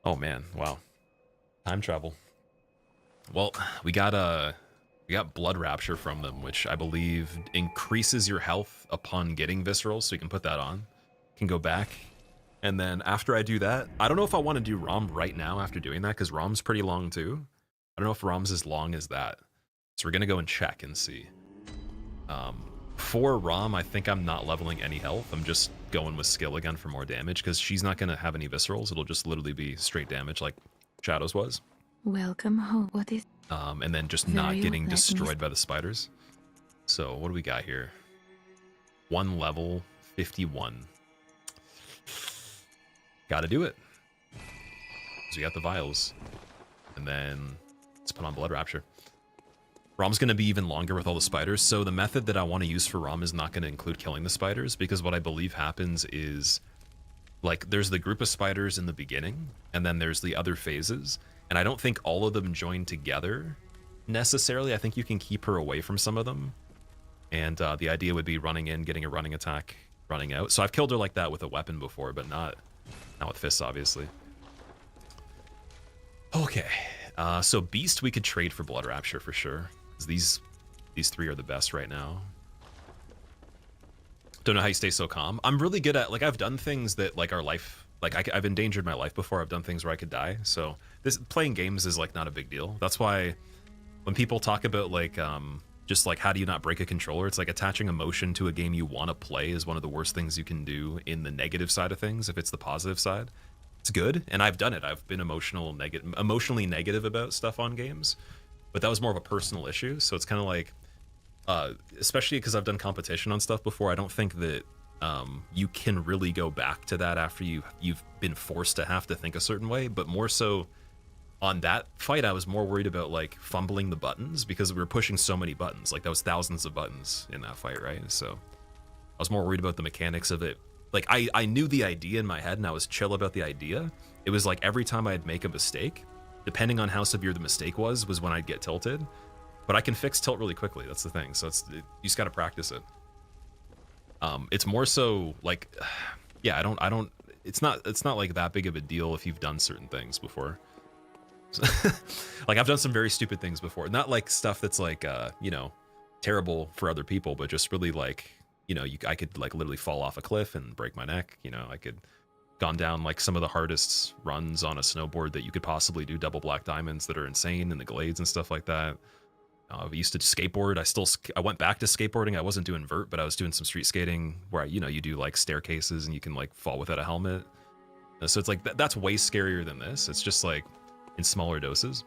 Oh man, wow. Time travel. Well, we got blood rapture from them, which I believe increases your health upon getting viscerals, so you can put that on. Can go back. And then after I do that, I don't know if I want to do Rom right now after doing that, because Rom's pretty long too. I don't know if Rom's as long as that. So we're gonna go and check and see. For Rom, I think I'm not leveling any health. I'm just going with skill again for more damage, because she's not gonna have any viscerals. It'll just literally be straight damage like Shadows was. Welcome home. What is... And then just not getting destroyed by the spiders. So what do we got here? 1 level, 51. Gotta do it. So we got the vials. And then let's put on Blood Rapture. Rom's going to be even longer with all the spiders. So the method that I want to use for Rom is not going to include killing the spiders, because what I believe happens is, like, there's the group of spiders in the beginning, and then there's the other phases. And I don't think all of them join together necessarily. I think you can keep her away from some of them. And the idea would be running in, getting a running attack, running out. So I've killed her like that with a weapon before, but not with fists, obviously. Okay. So Beast we could trade for Blood Rapture for sure. These 3 are the best right now. Don't know how you stay so calm. I'm really good at, like, I've done things that, like, are life, like, I've endangered my life before. I've done things where I could die. So this playing games is, like, not a big deal. That's why when people talk about, like, just like how do you not break a controller, it's like attaching emotion to a game you want to play is one of the worst things you can do in the negative side of things. If it's the positive side, it's good, and I've done it. I've been emotionally negative about stuff on games, but that was more of a personal issue. So it's kind of like, especially because I've done competition on stuff before, I don't think that you can really go back to that after you've been forced to have to think a certain way. But more so on that fight, I was more worried about, like, fumbling the buttons, because we were pushing so many buttons. Like, that was thousands of buttons in that fight, right? So I was more worried about the mechanics of it. Like, I knew the idea in my head, and I was chill about the idea. It was like every time I'd make a mistake, depending on how severe the mistake was when I'd get tilted. But I can fix tilt really quickly. That's the thing. So you just got to practice it. It's more so like, yeah, I don't. It's not like that big of a deal if you've done certain things before. Like, I've done some very stupid things before. Not like stuff that's like, you know, terrible for other people, but just really like, you know, I could, like, literally fall off a cliff and break my neck. You know, I could gone down, like, some of the hardest runs on a snowboard that you could possibly do, double black diamonds that are insane in the glades and stuff like that. I used to skateboard. I went back to skateboarding. I wasn't doing vert, but I was doing some street skating where, you know, you do, like, staircases and you can, like, fall without a helmet. So it's like, that's way scarier than this. It's just, like, in smaller doses.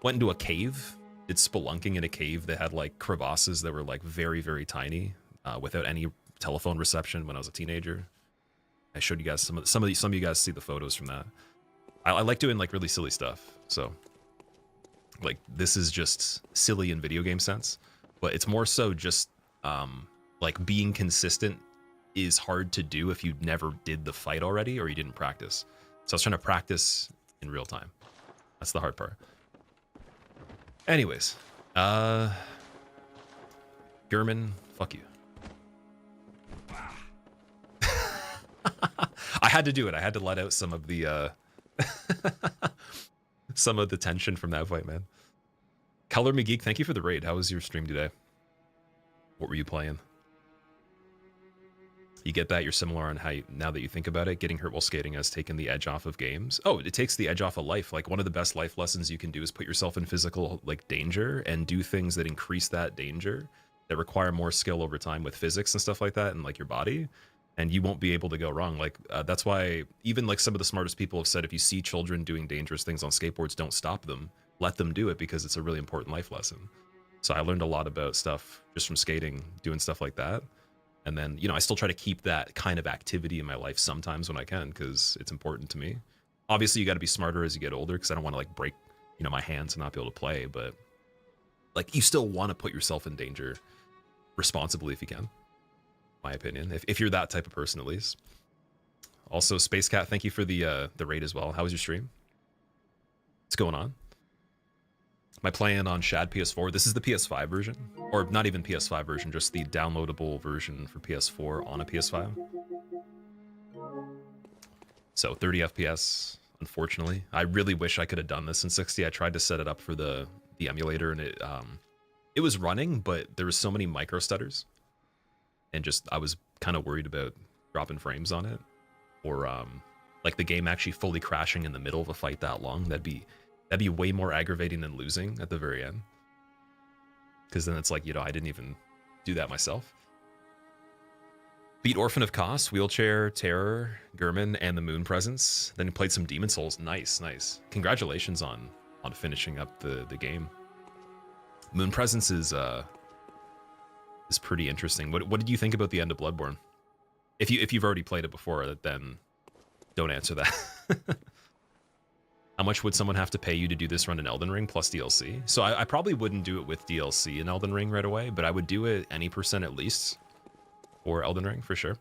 Went into a cave, did spelunking in a cave that had, like, crevasses that were, like, very, very tiny, without any telephone reception when I was a teenager. I showed you guys some of you guys see the photos from that. I like doing, like, really silly stuff. So, like, this is just silly in video game sense, but it's more so just like, being consistent is hard to do if you never did the fight already or you didn't practice. So I was trying to practice in real time. That's the hard part. Anyways, German, fuck you. I had to do it. I had to let out some of the some of the tension from that fight, man. Color Me Geek, thank you for the raid. How was your stream today? What were you playing? You get that? You're similar on how you, now that you think about it, getting hurt while skating has taken the edge off of games. Oh, it takes the edge off of life. Like, one of the best life lessons you can do is put yourself in physical like danger and do things that increase that danger, that require more skill over time with physics and stuff like that, and like your body, and you won't be able to go wrong. Like, that's why even like some of the smartest people have said, if you see children doing dangerous things on skateboards, don't stop them. Let them do it, because it's a really important life lesson. So I learned a lot about stuff just from skating, doing stuff like that. And then, you know, I still try to keep that kind of activity in my life sometimes when I can, because it's important to me. Obviously, you got to be smarter as you get older, because I don't want to like break, you know, my hands and not be able to play. But like, you still want to put yourself in danger responsibly if you can, my opinion. If you're that type of person, at least. Also, Space Cat, thank you for the raid as well. How was your stream? What's going on? Am I playing on Shad PS4? This is the PS5 version, or not even PS5 version, just the downloadable version for PS4 on a PS5. So 30 FPS, unfortunately. I really wish I could have done this in 60. I tried to set it up for the emulator, and it was running, but there was so many micro stutters, and just I was kind of worried about dropping frames on it, or like the game actually fully crashing in the middle of a fight that long. That'd be way more aggravating than losing at the very end. Because then it's like, you know, I didn't even do that myself. Beat Orphan of Kos, Wheelchair, Terror, Gurman, and the Moon Presence. Then he played some Demon Souls. Nice, nice. Congratulations on finishing up the game. Moon Presence is pretty interesting. What did you think about the end of Bloodborne? If you've already played it before, then don't answer that. How much would someone have to pay you to do this run in Elden Ring plus DLC? So I probably wouldn't do it with DLC in Elden Ring right away, but I would do it any percent at least for Elden Ring for sure.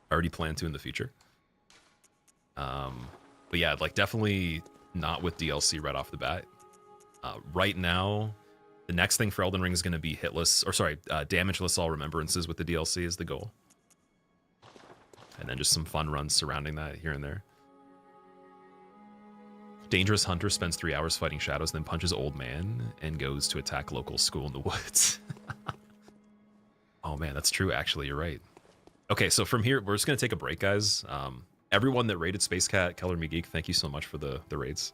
I already plan to in the future. But yeah, like definitely not with DLC right off the bat. Right now, the next thing for Elden Ring is going to be damageless all remembrances with the DLC is the goal. And then just some fun runs surrounding that here and there. Dangerous Hunter spends 3 hours fighting shadows, then punches old man and goes to attack local school in the woods. Oh man, that's true. Actually, you're right. Okay, so from here, we're just going to take a break, guys. Everyone that raided Space Cat, Keller Me Geek, thank you so much for the raids.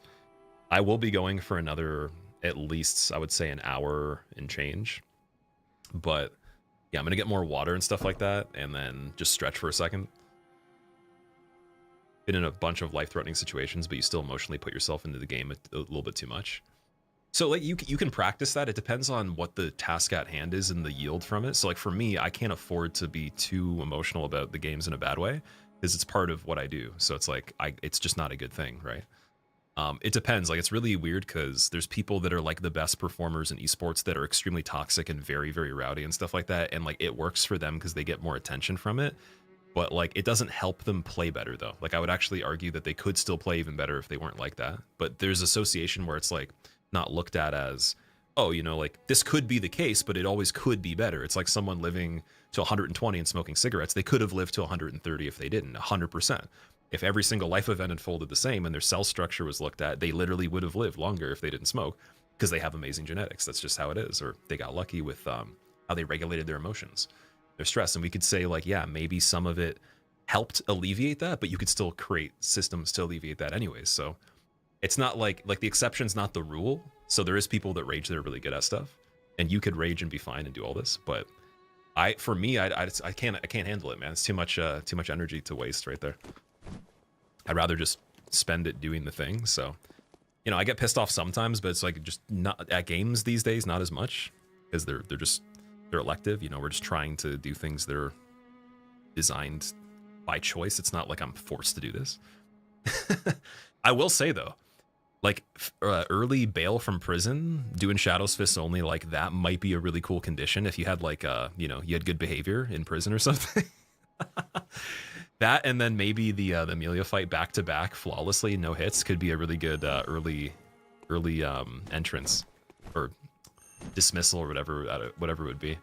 I will be going for another, at least, I would say, an hour and change. But yeah, I'm going to get more water and stuff like that, and then just stretch for a second. Been in a bunch of life-threatening situations, but you still emotionally put yourself into the game a little bit too much. So like you can practice that. It depends on what the task at hand is and the yield from it. So like for me, I can't afford to be too emotional about the games in a bad way, because it's part of what I do. So it's like it's just not a good thing, right? It depends. Like, it's really weird because there's people that are like the best performers in esports that are extremely toxic and very, very rowdy and stuff like that, and like it works for them because they get more attention from it. But like, it doesn't help them play better though. Like, I would actually argue that they could still play even better if they weren't like that. But there's association where it's like not looked at as, oh, you know, like this could be the case, but it always could be better. It's like someone living to 120 and smoking cigarettes. They could have lived to 130 if they didn't, 100%. If every single life event unfolded the same and their cell structure was looked at, they literally would have lived longer if they didn't smoke, because they have amazing genetics. That's just how it is. Or they got lucky with how they regulated their emotions, their stress. And we could say like, yeah, maybe some of it helped alleviate that, but you could still create systems to alleviate that anyways. So it's not like the exception's not the rule. So there is people that rage that are really good at stuff, and you could rage and be fine and do all this. But I can't handle it, man. It's too much energy to waste right there. I'd rather just spend it doing the thing. So, you know, I get pissed off sometimes, but it's like just not at games these days, not as much, because they're elective. You know, we're just trying to do things that are designed by choice. It's not like I'm forced to do this. I will say though, like early bail from prison, doing Shadows Fists only, like that might be a really cool condition if you had like you know, you had good behavior in prison or something. That, and then maybe the Amelia fight back to back flawlessly, no hits, could be a really good early entrance or dismissal or whatever it would be.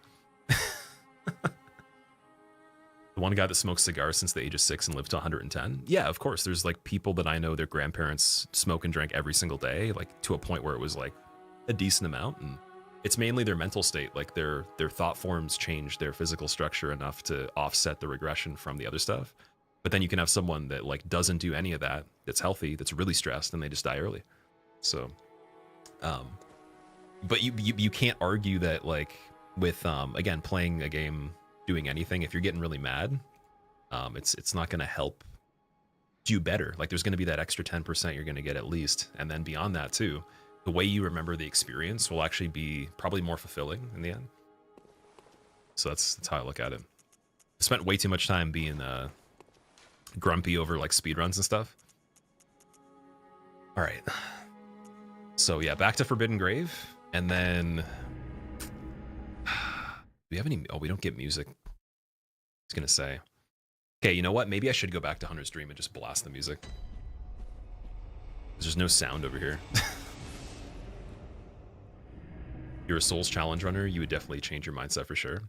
The one guy that smokes cigars since the age of 6 and lived to 110. Yeah, of course. There's like people that I know, their grandparents smoke and drank every single day, like to a point where it was like a decent amount, and it's mainly their mental state. Like their thought forms change their physical structure enough to offset the regression from the other stuff. But then you can have someone that like doesn't do any of that, that's healthy, that's really stressed, and they just die early. So, but you can't argue that like with again playing a game, doing anything. If you're getting really mad, it's not going to help do better. Like there's going to be that extra 10% you're going to get at least, and then beyond that too, the way you remember the experience will actually be probably more fulfilling in the end. So that's how I look at it. I spent way too much time being grumpy over like speedruns and stuff. All right. So yeah, back to Forbidden Grave, and then do we have any? Oh, we don't get music. I was gonna say, okay, you know what? Maybe I should go back to Hunter's Dream and just blast the music. There's no sound over here. You're a Souls challenge runner, you would definitely change your mindset for sure.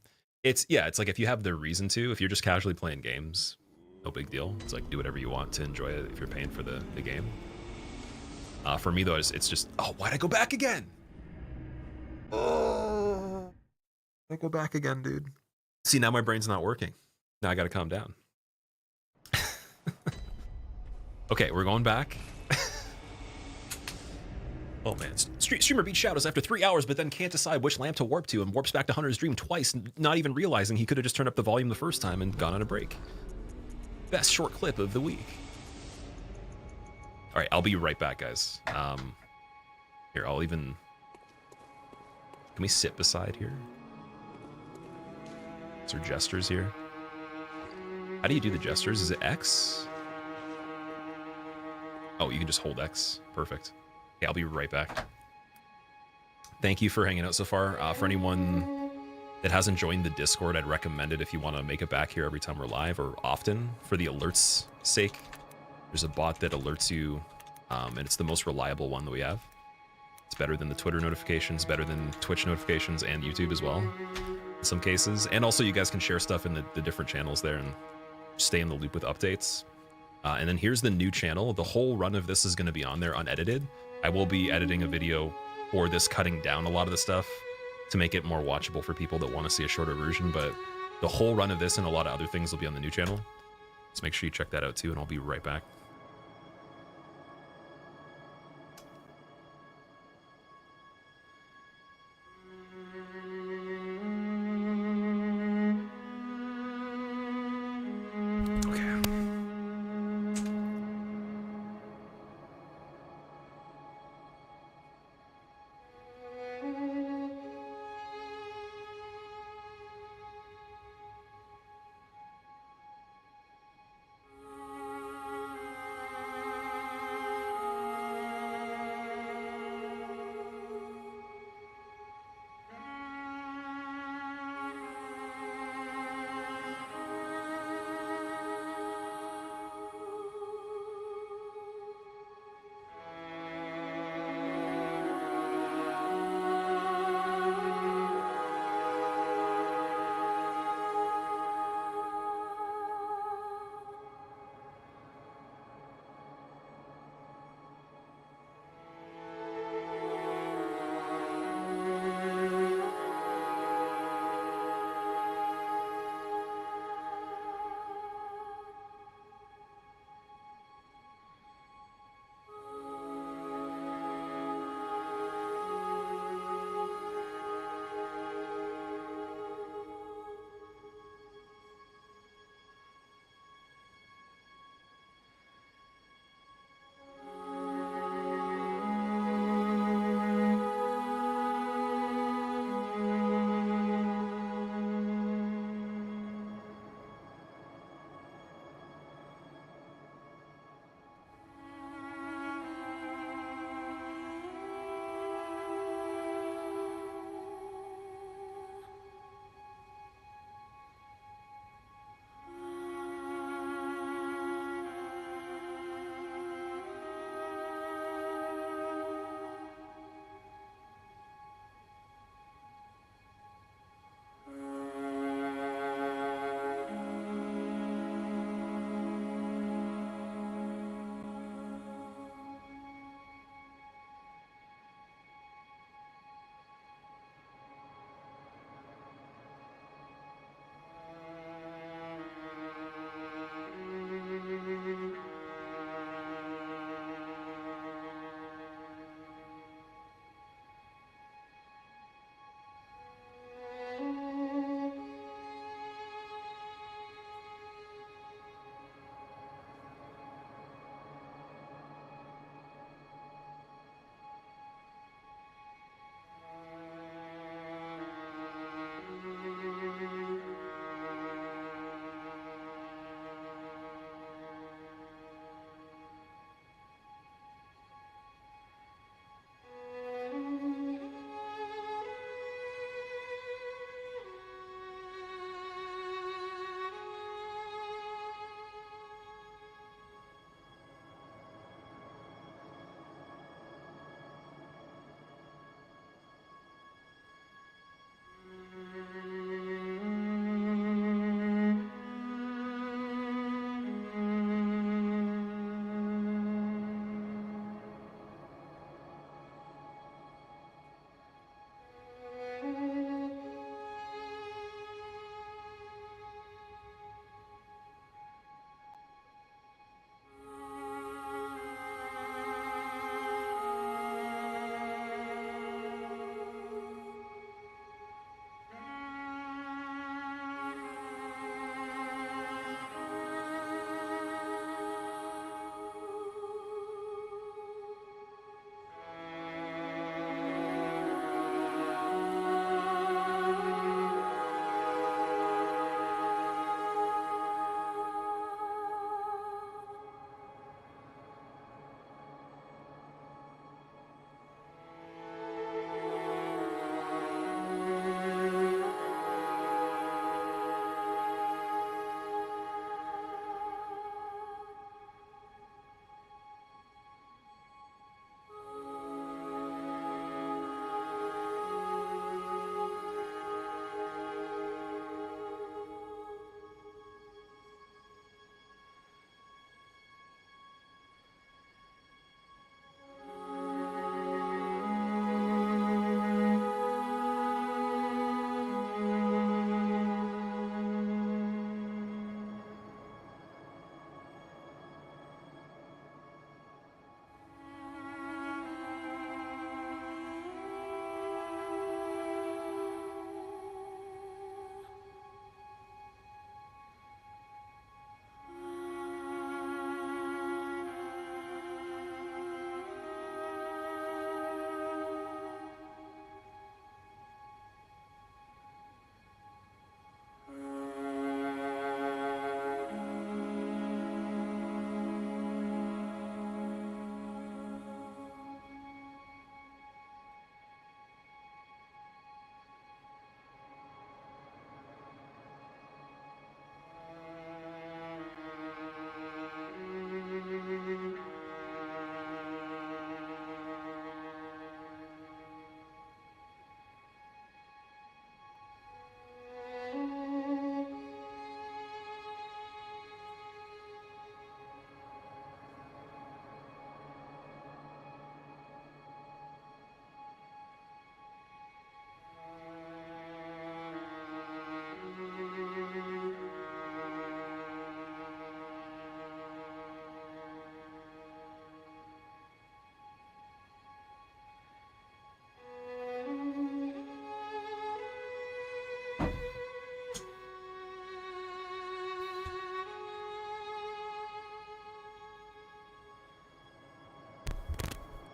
It's like if you have the reason to, if you're just casually playing games, no big deal. It's like do whatever you want to enjoy it if you're paying for the game. For me though, it's just, oh, why'd I go back again? Oh, I go back again, dude. See, now my brain's not working. Now I gotta calm down. Okay, we're going back. Oh man, streamer beats Shadows after 3 hours, but then can't decide which lamp to warp to and warps back to Hunter's Dream twice, not even realizing he could have just turned up the volume the first time and gone on a break. Best short clip of the week. All right, I'll be right back, guys. Here, I'll even... Can we sit beside here? Is there gestures here? How do you do the gestures? Is it X? Oh, you can just hold X. Perfect. Okay, I'll be right back. Thank you for hanging out so far. For anyone that hasn't joined the Discord, I'd recommend it if you want to make it back here every time we're live or often for the alerts' sake. There's a bot that alerts you, and it's the most reliable one that we have. It's better than the Twitter notifications, better than Twitch notifications, and YouTube as well, in some cases. And also, you guys can share stuff in the different channels there and stay in the loop with updates. And then here's the new channel. The whole run of this is going to be on there unedited. I will be editing a video for this, cutting down a lot of the stuff to make it more watchable for people that want to see a shorter version. But the whole run of this and a lot of other things will be on the new channel. So make sure you check that out too, and I'll be right back.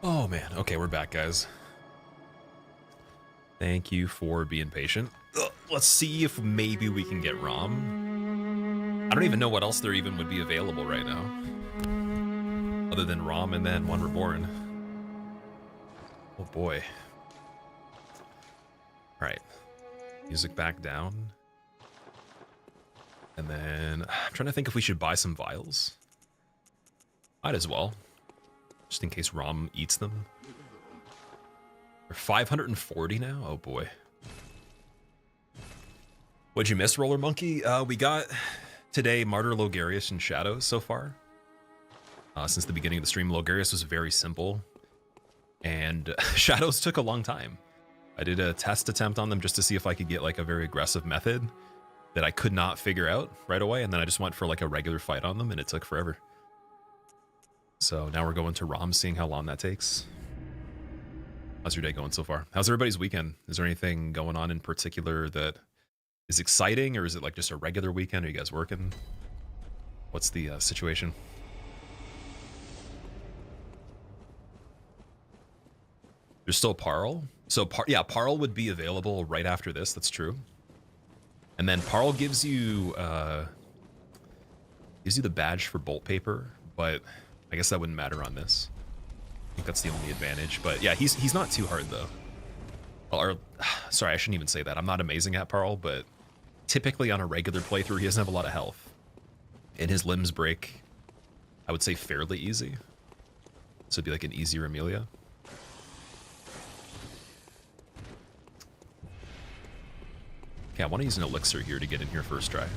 Oh man. Okay, we're back, guys. Thank you for being patient. Ugh, let's see if maybe we can get Rom. I don't even know what else there even would be available right now, other than Rom and then One Reborn. Oh boy. All right, music back down. And then I'm trying to think if we should buy some vials. Might as well, just in case Rom eats them. We're 540 now. Oh boy. What'd you miss, Roller Monkey? We got today Martyr, Logarius, and Shadows so far. Since the beginning of the stream, Logarius was very simple, and Shadows took a long time. I did a test attempt on them just to see if I could get like a very aggressive method that I could not figure out right away, and then I just went for like a regular fight on them, and it took forever. So now we're going to Rom, seeing how long that takes. How's your day going so far? How's everybody's weekend? Is there anything going on in particular that is exciting, or is it like just a regular weekend? Are you guys working? What's the situation? There's still Parl. So yeah, Parl would be available right after this. That's true. And then Parl gives you the badge for bolt paper, but I guess that wouldn't matter on this. I think that's the only advantage. But yeah, he's not too hard though. Or sorry, I shouldn't even say that. I'm not amazing at Parl, but typically on a regular playthrough, he doesn't have a lot of health, and his limbs break, I would say, fairly easy. So it'd be like an easier Amelia. Okay, I want to use an elixir here to get in here first try.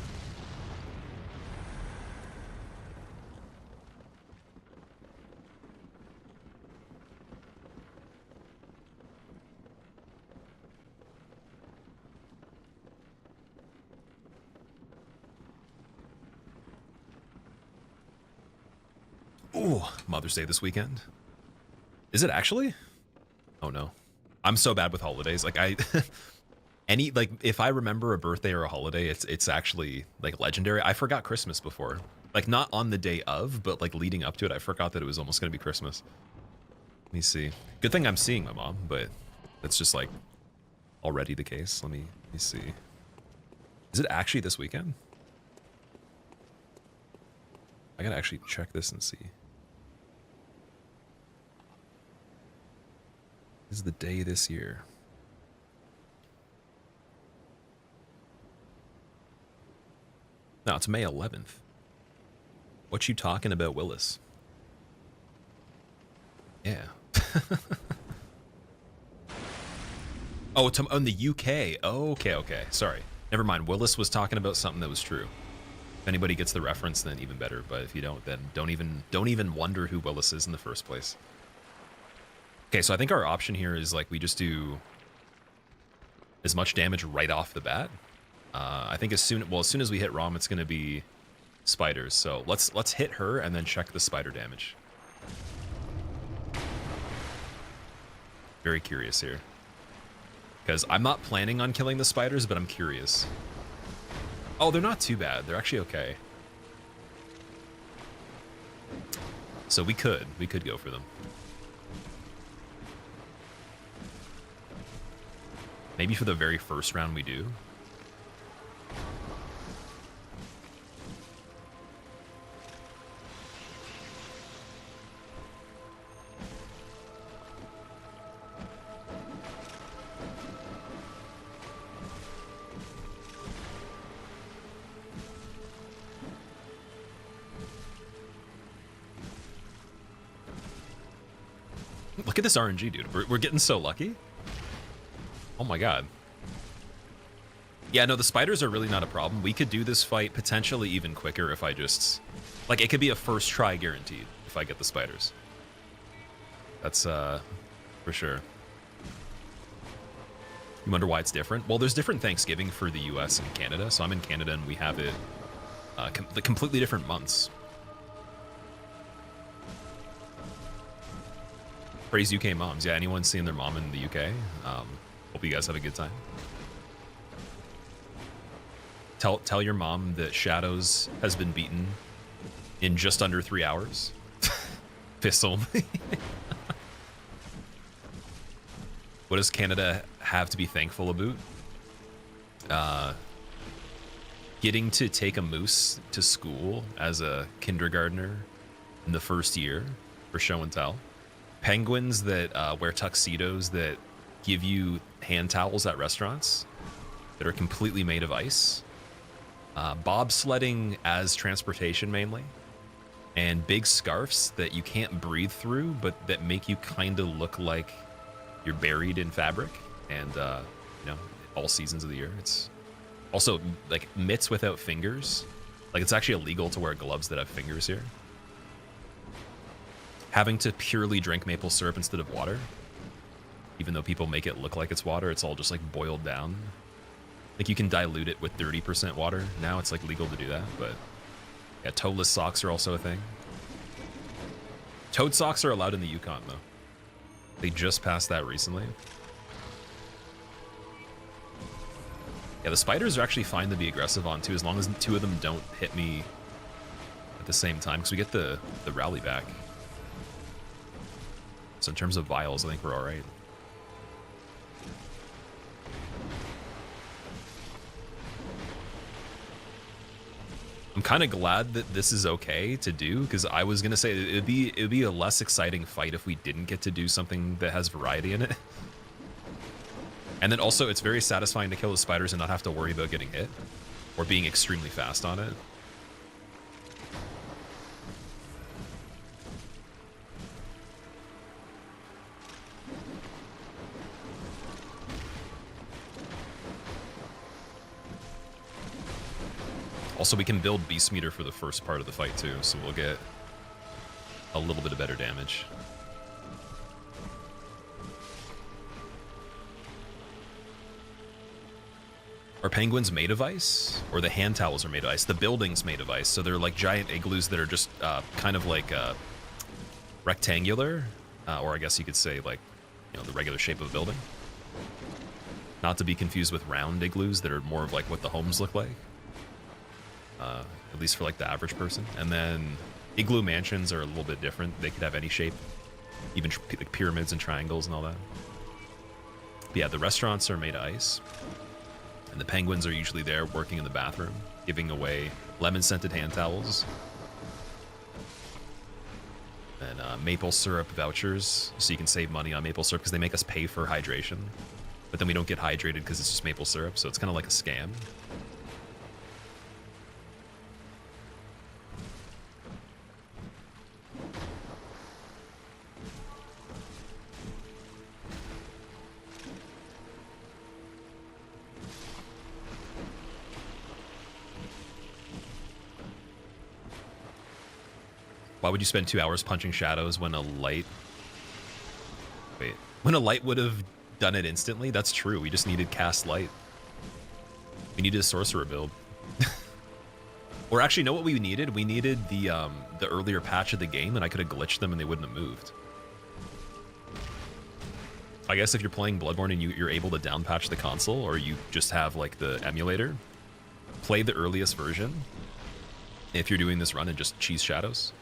Ooh, Mother's Day this weekend. Is it actually? Oh no. I'm so bad with holidays. Like if I remember a birthday or a holiday, it's actually like legendary. I forgot Christmas before. Like not on the day of, but like leading up to it, I forgot that it was almost gonna be Christmas. Let me see. Good thing I'm seeing my mom, but that's just like already the case. Let me see. Is it actually this weekend? I gotta actually check this and see. This is the day this year. No, it's May 11th. What you talking about, Willis? Yeah. Oh, it's in the UK. Oh, okay. Sorry. Never mind. Willis was talking about something that was true. If anybody gets the reference, then even better. But if you don't, then don't even wonder who Willis is in the first place. Okay, so I think our option here is like we just do as much damage right off the bat. I think as soon as we hit Rom, it's going to be spiders. So let's hit her and then check the spider damage. Very curious here, because I'm not planning on killing the spiders, but I'm curious. Oh, they're not too bad. They're actually okay. So we could go for them. Maybe for the very first round we do. Look at this RNG, dude. We're getting so lucky. Oh my god. Yeah, no, the spiders are really not a problem. We could do this fight potentially even quicker if I just... Like, it could be a first try guaranteed if I get the spiders. That's, for sure. You wonder why it's different? Well, there's different Thanksgiving for the US and Canada. So I'm in Canada and we have it the completely different months. Praise UK moms. Yeah, anyone seeing their mom in the UK? Hope you guys have a good time. Tell your mom that Shadows has been beaten in just under 3 hours. Piss only. What does Canada have to be thankful about? Getting to take a moose to school as a kindergartner in the first year for show and tell. Penguins that wear tuxedos that give you hand towels at restaurants that are completely made of ice. Bobsledding as transportation mainly. And big scarves that you can't breathe through, but that make you kind of look like you're buried in fabric. And, you know, all seasons of the year. It's also like mitts without fingers. Like it's actually illegal to wear gloves that have fingers here. Having to purely drink maple syrup instead of water. Even though people make it look like it's water, it's all just like boiled down. Like you can dilute it with 30% water. Now it's like legal to do that, but yeah, toeless socks are also a thing. Toed socks are allowed in the Yukon though. They just passed that recently. Yeah, the spiders are actually fine to be aggressive on too, as long as 2 of them don't hit me at the same time, because we get the rally back. So in terms of vials, I think we're all right. I'm kind of glad that this is okay to do, because I was gonna say it'd be a less exciting fight if we didn't get to do something that has variety in it. And then also, it's very satisfying to kill the spiders and not have to worry about getting hit or being extremely fast on it. Also, we can build Beast Meter for the first part of the fight too, so we'll get a little bit of better damage. Are penguins made of ice? Or the hand towels are made of ice? The building's made of ice, so they're like giant igloos that are just kind of like rectangular, or I guess you could say like, you know, the regular shape of a building. Not to be confused with round igloos that are more of like what the homes look like. At least for like the average person. And then igloo mansions are a little bit different. They could have any shape, even like pyramids and triangles and all that. But yeah, the restaurants are made of ice. And the penguins are usually there working in the bathroom, giving away lemon-scented hand towels. And maple syrup vouchers, so you can save money on maple syrup because they make us pay for hydration. But then we don't get hydrated because it's just maple syrup, so it's kind of like a scam. Why would you spend 2 hours punching shadows when a light... Wait. When a light would have done it instantly? That's true. We just needed cast light. We needed a sorcerer build. Or actually, you know what we needed? We needed the earlier patch of the game, and I could have glitched them and they wouldn't have moved. I guess if you're playing Bloodborne and you're able to down patch the console, or you just have like the emulator, play the earliest version if you're doing this run and just cheese shadows.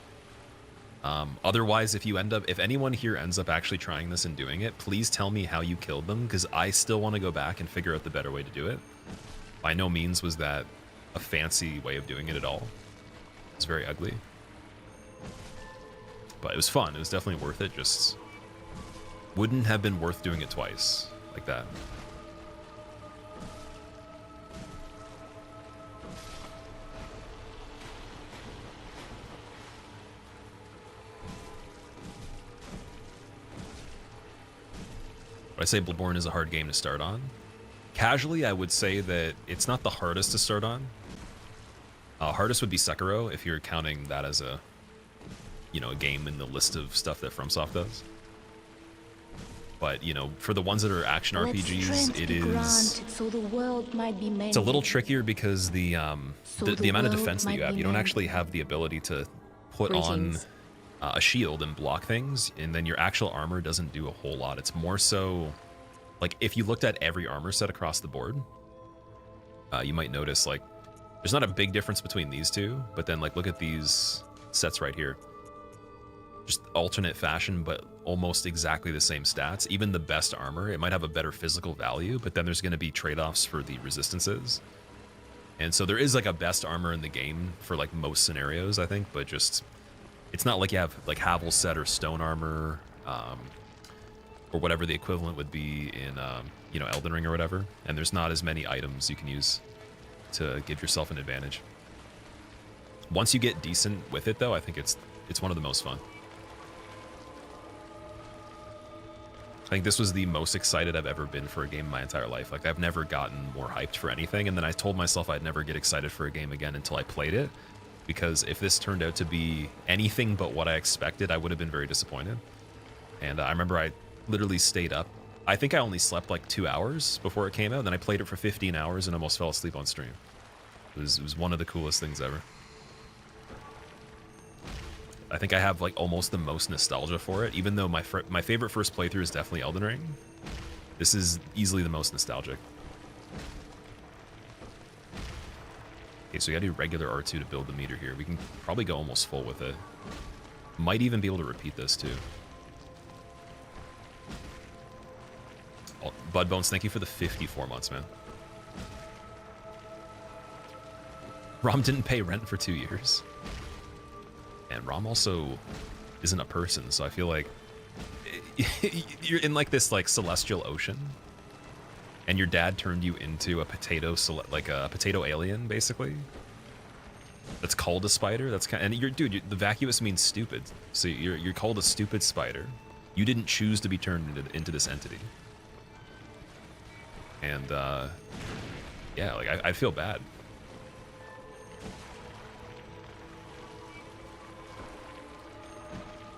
Otherwise, if anyone here ends up actually trying this and doing it, please tell me how you killed them, because I still want to go back and figure out the better way to do it. By no means was that a fancy way of doing it at all. It's very ugly. But it was fun. It was definitely worth it. Just wouldn't have been worth doing it twice like that. I say Bloodborne is a hard game to start on. Casually, I would say that it's not the hardest to start on. Hardest would be Sekiro, if you're counting that as a, you know, a game in the list of stuff that FromSoft does. But, you know, for the ones that are action RPGs, it is... So the world might be it's a little trickier because the amount of defense that you have, you don't actually have the ability to put on a shield and block things, and then your actual armor doesn't do a whole lot. It's more so, like, if you looked at every armor set across the board, you might notice, like, there's not a big difference between these two, but then, like, look at these sets right here. just alternate fashion, but almost exactly the same stats. Even the best armor, it might have a better physical value, but then there's going to be trade-offs for the resistances. And so there is like a best armor in the game for like most scenarios, I think, but just it's not like you have like Havel set or stone armor, or whatever the equivalent would be in you know, Elden Ring or whatever. And there's not as many items you can use to give yourself an advantage. Once you get decent with it, though, I think it's one of the most fun. I think this was the most excited I've ever been for a game in my entire life. Like, I've never gotten more hyped for anything, and then I told myself I'd never get excited for a game again until I played it, because if this turned out to be anything but what I expected, I would have been very disappointed. And I remember I literally stayed up. I think I only slept like 2 hours before it came out, and then I played it for 15 hours and almost fell asleep on stream. It was one of the coolest things ever. I think I have like almost the most nostalgia for it, even though my favorite first playthrough is definitely Elden Ring. This is easily the most nostalgic. Okay, so we gotta do regular R2 to build the meter here. We can probably go almost full with it. Might even be able to repeat this too. Oh, Budbones, thank you for the 54 months, man. Rom didn't pay rent for 2 years. And Rom also isn't a person, so I feel like you're in like this like celestial ocean, and your dad turned you into a potato, like a potato alien, basically. That's called a spider. That's kind of, and dude, the vacuous means stupid, so you're called a stupid spider. You didn't choose to be turned into this entity, and yeah, like I feel bad.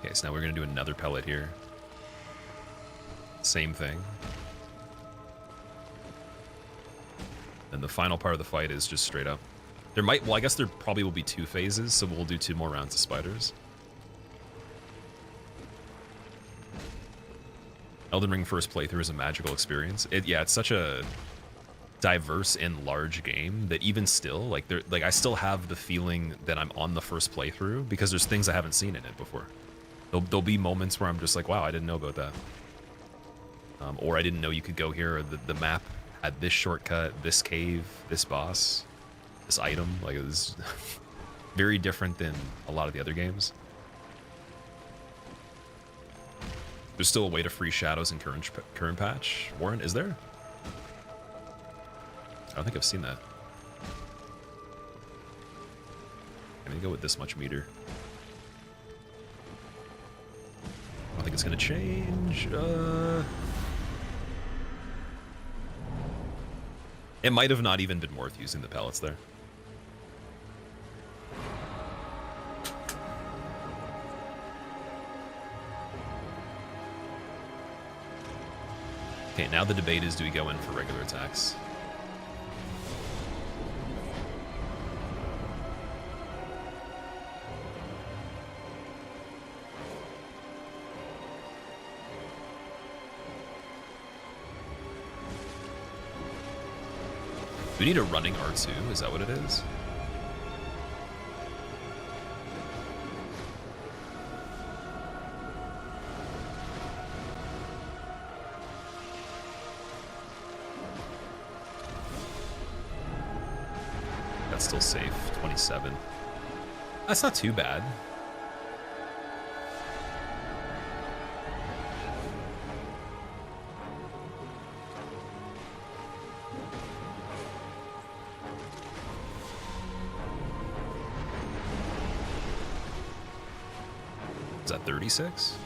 Okay, so now we're going to do another pellet here. Same thing. And the final part of the fight is just straight up. There might, well, I guess there probably will be 2 phases, so we'll do 2 more rounds of spiders. Elden Ring first playthrough is a magical experience. Yeah, it's such a diverse and large game that even still, like, I still have the feeling that I'm on the first playthrough because there's things I haven't seen in it before. There'll be moments where I'm just like, wow, I didn't know about that. Or I didn't know you could go here, or the map had this shortcut, this cave, this boss, this item. Like, it was very different than a lot of the other games. There's still a way to free shadows in current patch. Warren, is there? I don't think I've seen that. I'm gonna go with this much meter. I don't think it's gonna change. It might have not even been worth using the pellets there. Okay, now the debate is, do we go in for regular attacks? We need a running R2, is that what it is? That's still safe, 27. That's not too bad. Is that 36?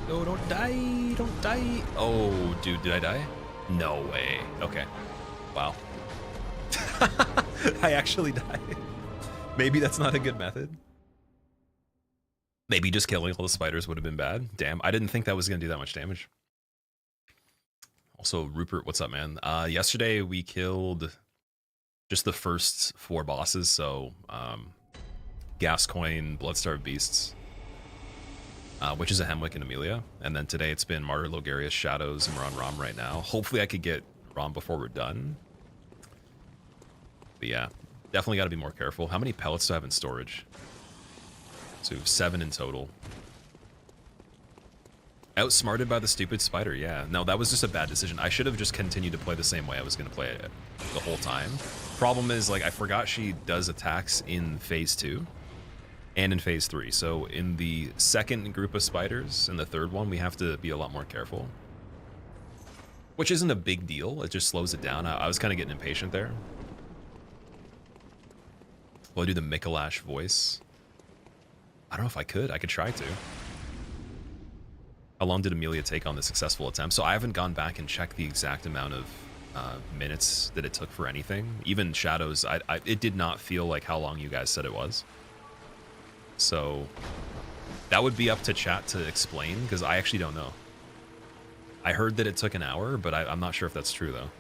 No, don't die, don't die. Oh, dude, did I die? No way. Okay. Wow. I actually died. Maybe that's not a good method. Maybe just killing all the spiders would have been bad. Damn, I didn't think that was going to do that much damage. Also, Rupert, what's up, man? Yesterday we killed just the first 4 bosses, so Gascoigne, Bloodstarved Beasts, which is a Hemwick and Amelia. And then today it's been Martyr, Logarius, Shadows, and we're on Rom right now. Hopefully I could get Rom before we're done. But yeah, definitely got to be more careful. How many pellets do I have in storage? So 7 in total. Outsmarted by the stupid spider, yeah. No, that was just a bad decision. I should have just continued to play the same way I was going to play it the whole time. Problem is, like, I forgot she does attacks in phase 2 and in phase 3. So in the second group of spiders and the third one, we have to be a lot more careful. Which isn't a big deal. It just slows it down. I was kind of getting impatient there. Will I do the Mikolash voice? I don't know if I could. I could try to. How long did Amelia take on the successful attempt? So I haven't gone back and checked the exact amount of minutes that it took for anything. Even Shadows, it did not feel like how long you guys said it was. So that would be up to chat to explain, because I actually don't know. I heard that it took an hour, but I'm not sure if that's true, though.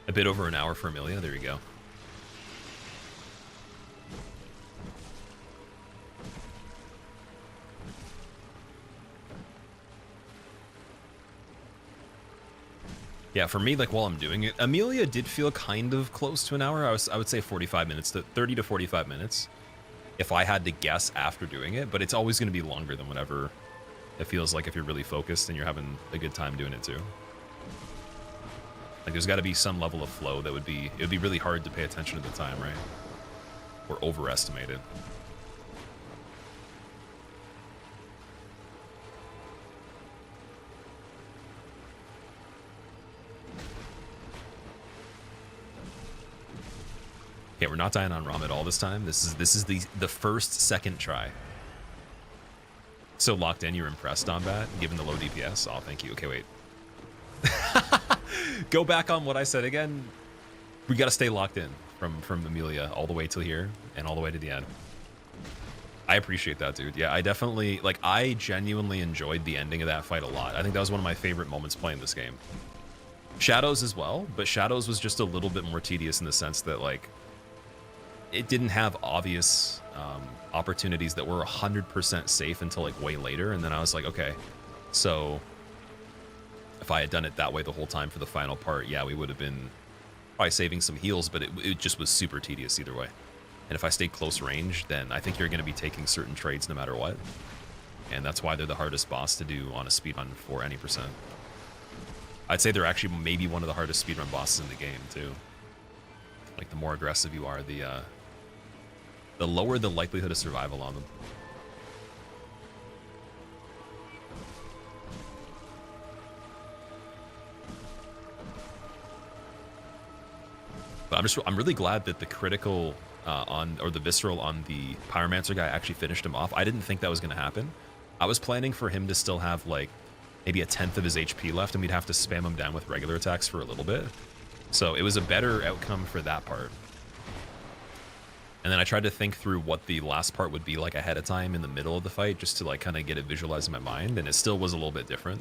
A bit over an hour for Amelia. There you go. Yeah, for me, like, while I'm doing it, Amelia did feel kind of close to an hour. I would say 45 minutes, to 30 to 45 minutes, if I had to guess after doing it. But it's always going to be longer than whatever it feels like if you're really focused and you're having a good time doing it too. Like, there's got to be some level of flow that it would be really hard to pay attention at the time, right? Or overestimate it. Okay, we're not dying on Rom at all this time. This is the first second try. So locked in, you're impressed on that, given the low DPS. Oh, thank you. Okay, wait. Go back on what I said again. We gotta stay locked in from Amelia all the way till here and all the way to the end. I appreciate that, dude. Yeah, I definitely, like, I genuinely enjoyed the ending of that fight a lot. I think that was one of my favorite moments playing this game. Shadows as well, but Shadows was just a little bit more tedious in the sense that, like, it didn't have obvious opportunities that were 100% safe until, like, way later. And then I was like, okay, so if I had done it that way the whole time for the final part, yeah, we would have been probably saving some heals, but it just was super tedious either way. And if I stayed close range, then I think you're going to be taking certain trades no matter what. And that's why they're the hardest boss to do on a speedrun for any percent. I'd say they're actually maybe one of the hardest speedrun bosses in the game, too. Like, the more aggressive you are, the lower the likelihood of survival on them. But I'm really glad that the critical or the visceral on the pyromancer guy actually finished him off. I didn't think that was going to happen. I was planning for him to still have, like, maybe 1/10 of his HP left, and we'd have to spam him down with regular attacks for a little bit. So it was a better outcome for that part. And then I tried to think through what the last part would be like ahead of time in the middle of the fight, just to, like, kind of get it visualized in my mind, and it still was a little bit different.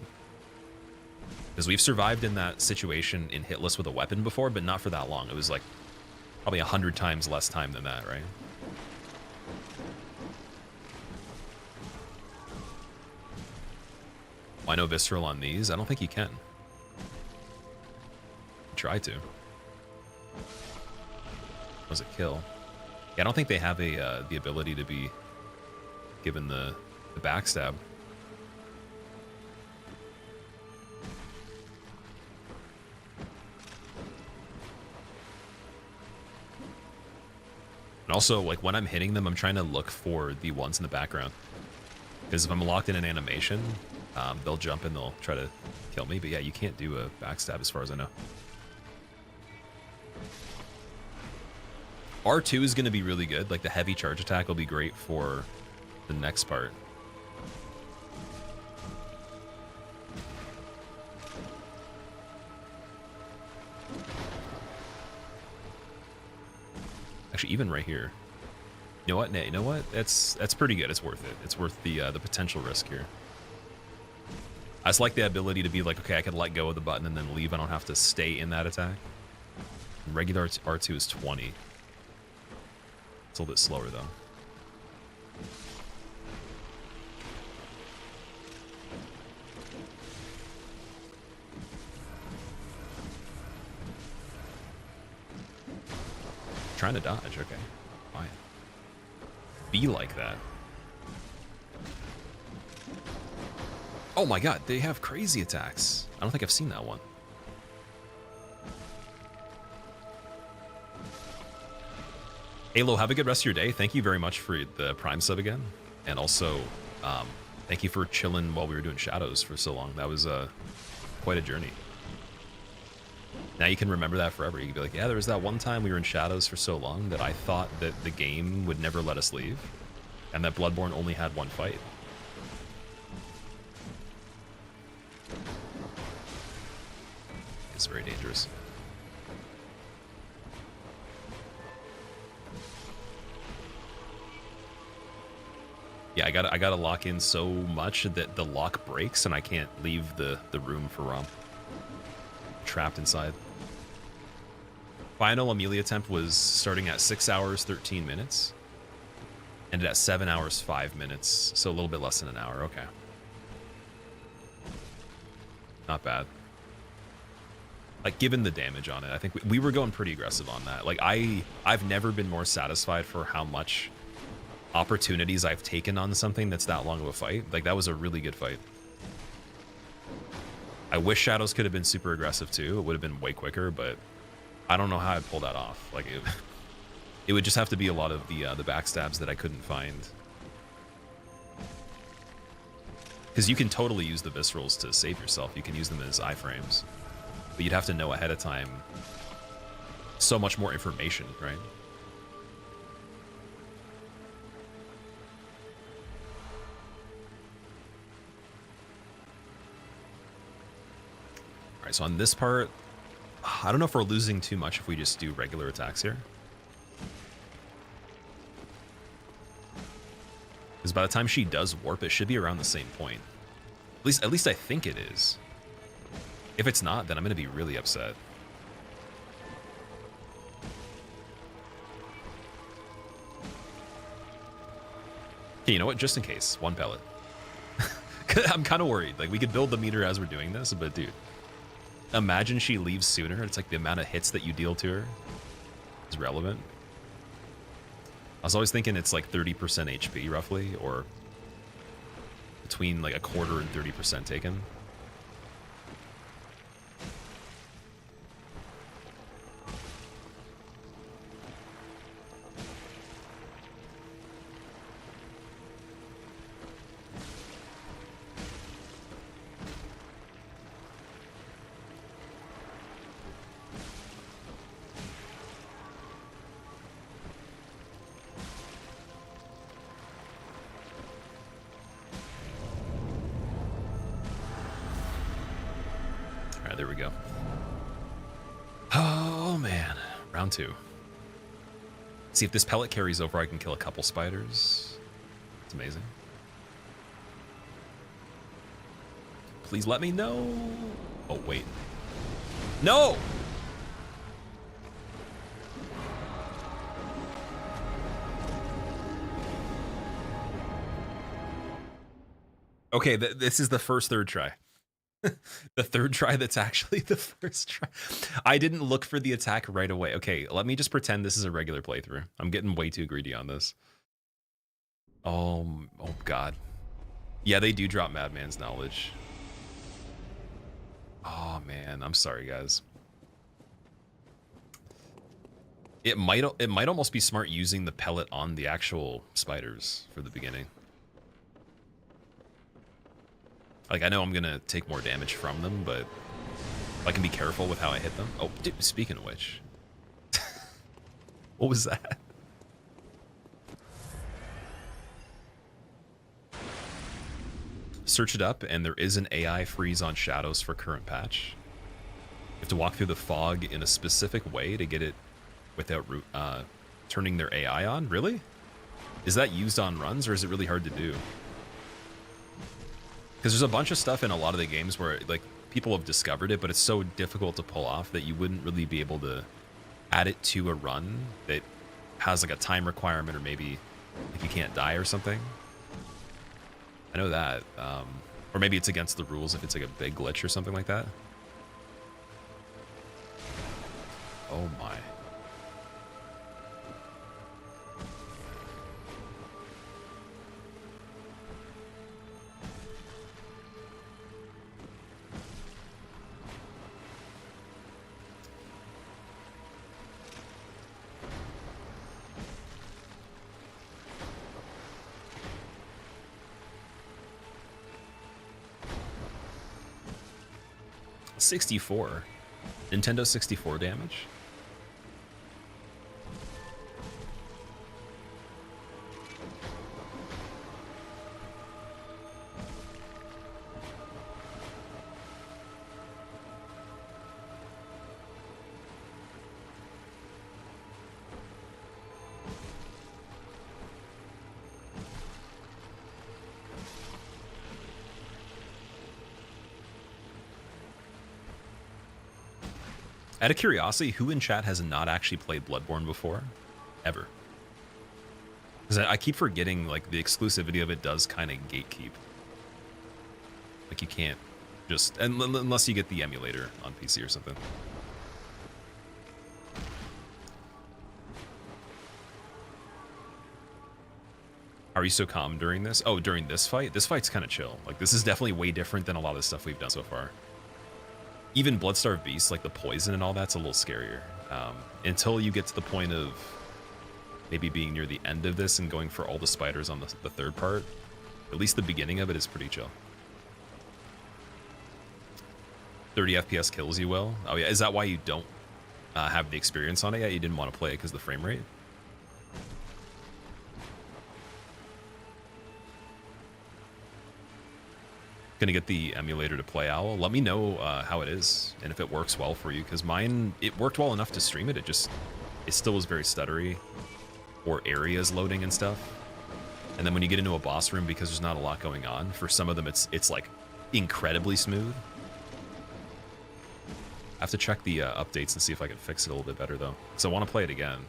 Because we've survived in that situation in hitless with a weapon before, but not for that long. It was, like, probably 100 times less time than that, right? Why no visceral on these? I don't think you can. Try to. Was it kill? Yeah, I don't think they have the ability to be given the backstab. And also, like, when I'm hitting them, I'm trying to look for the ones in the background. Because if I'm locked in an animation, they'll jump and they'll try to kill me. But yeah, you can't do a backstab as far as I know. R2 is going to be really good. Like, the heavy charge attack will be great for the next part. Actually, even right here. You know what, Nate? You know what? That's pretty good. It's worth it. It's worth the potential risk here. I just like the ability to be like, okay, I can let go of the button and then leave. I don't have to stay in that attack. Regular R2 is 20. It's a little bit slower though. Trying to dodge, okay. Fine. Be like that. Oh my god, they have crazy attacks. I don't think I've seen that one. Halo, have a good rest of your day. Thank you very much for the Prime sub again. And also, thank you for chilling while we were doing Shadows for so long. That was quite a journey. Now you can remember that forever. You can be like, yeah, there was that one time we were in Shadows for so long that I thought that the game would never let us leave. And that Bloodborne only had one fight. It's very dangerous. Yeah, I gotta lock in so much that the lock breaks and I can't leave the room for Rom. Trapped inside. Final Amelia attempt was starting at 6 hours 13 minutes. Ended at 7 hours 5 minutes, so a little bit less than an hour. Okay. Not bad. Like, given the damage on it, I think we were going pretty aggressive on that. Like, I've never been more satisfied for how much opportunities I've taken on something that's that long of a fight. Like, that was a really good fight. I wish Shadows could have been super aggressive too. It would have been way quicker, but I don't know how I'd pull that off. Like, it would just have to be a lot of the backstabs that I couldn't find. Because you can totally use the viscerals to save yourself. You can use them as iframes. But you'd have to know ahead of time so much more information, right? All right, so on this part, I don't know if we're losing too much if we just do regular attacks here. Because by the time she does warp, it should be around the same point. At least I think it is. If it's not, then I'm going to be really upset. Okay, you know what? Just in case, one pellet. I'm kind of worried. Like, we could build the meter as we're doing this, but dude, imagine she leaves sooner. It's like the amount of hits that you deal to her is relevant. I was always thinking it's like 30% HP roughly, or between like a quarter and 30% taken. There we go. Oh man, round 2. See if this pellet carries over, I can kill a couple spiders. It's amazing. Please let me know. Oh wait. No! Okay, this is the first third try. The third try that's actually the first try. I didn't look for the attack right away. Okay, let me just pretend this is a regular playthrough. I'm getting way too greedy on this. Oh God. Yeah, they do drop Madman's knowledge. Oh man, I'm sorry guys. It might almost be smart using the pellet on the actual spiders for the beginning. Like, I know I'm gonna take more damage from them, but I can be careful with how I hit them. Oh, dude, speaking of which. What was that? Search it up, and there is an AI freeze on Shadows for current patch. You have to walk through the fog in a specific way to get it without turning their AI on. Really? Is that used on runs, or is it really hard to do? Because there's a bunch of stuff in a lot of the games where like people have discovered it, but it's so difficult to pull off that you wouldn't really be able to add it to a run that has like a time requirement, or maybe like you can't die or something. I know that. Or maybe it's against the rules if it's like a big glitch or something like that. Oh my. $64. Nintendo 64 damage. Out of curiosity, who in chat has not actually played Bloodborne before? Ever? Because I keep forgetting, like, the exclusivity of it does kind of gatekeep. Like, you can't just... unless you get the emulator on PC or something. Are you so calm during this? Oh, during this fight? This fight's kind of chill. Like, this is definitely way different than a lot of the stuff we've done so far. Even Bloodstarved Beast, like the poison and all that's a little scarier. Until you get to the point of maybe being near the end of this and going for all the spiders on the third part. At least the beginning of it is pretty chill. 30 FPS kills you well. Oh yeah, is that why you don't have the experience on it yet? You didn't want to play it because of the frame rate? Gonna get the emulator to play Owl. Let me know how it is and if it works well for you, because mine, it worked well enough to stream it. It still was very stuttery, or areas loading and stuff. And then when you get into a boss room, because there's not a lot going on, for some of them it's like incredibly smooth. I have to check the updates and see if I can fix it a little bit better though, because I want to play it again.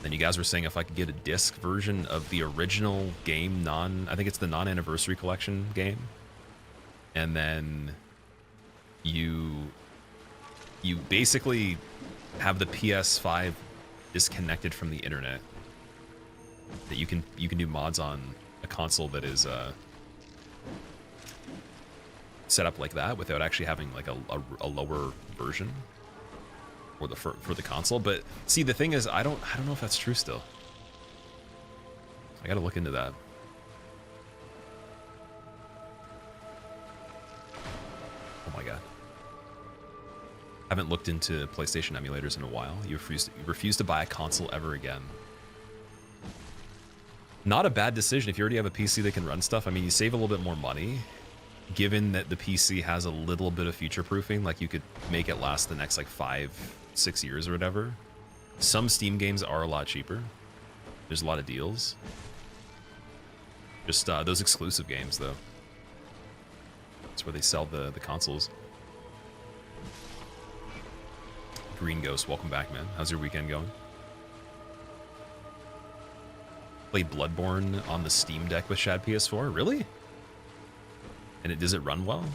And you guys were saying if I could get a disc version of the original game, I think it's the non-anniversary collection game, and then you basically have the PS5 disconnected from the internet, that you can do mods on a console that is set up like that without actually having like a lower version. Or for the console. But see, the thing is, I don't know if that's true still. I gotta look into that. Oh my god. Haven't looked into PlayStation emulators in a while. You refuse to buy a console ever again. Not a bad decision if you already have a PC that can run stuff. I mean, you save a little bit more money, given that the PC has a little bit of future proofing. Like, you could make it last the next like 5-6 years or whatever. Some Steam games are a lot cheaper. There's a lot of deals. Just those exclusive games though. That's where they sell the consoles. Green Ghost, welcome back, man. How's your weekend going? Played Bloodborne on the Steam Deck with Shad PS4? Really? And does it run well?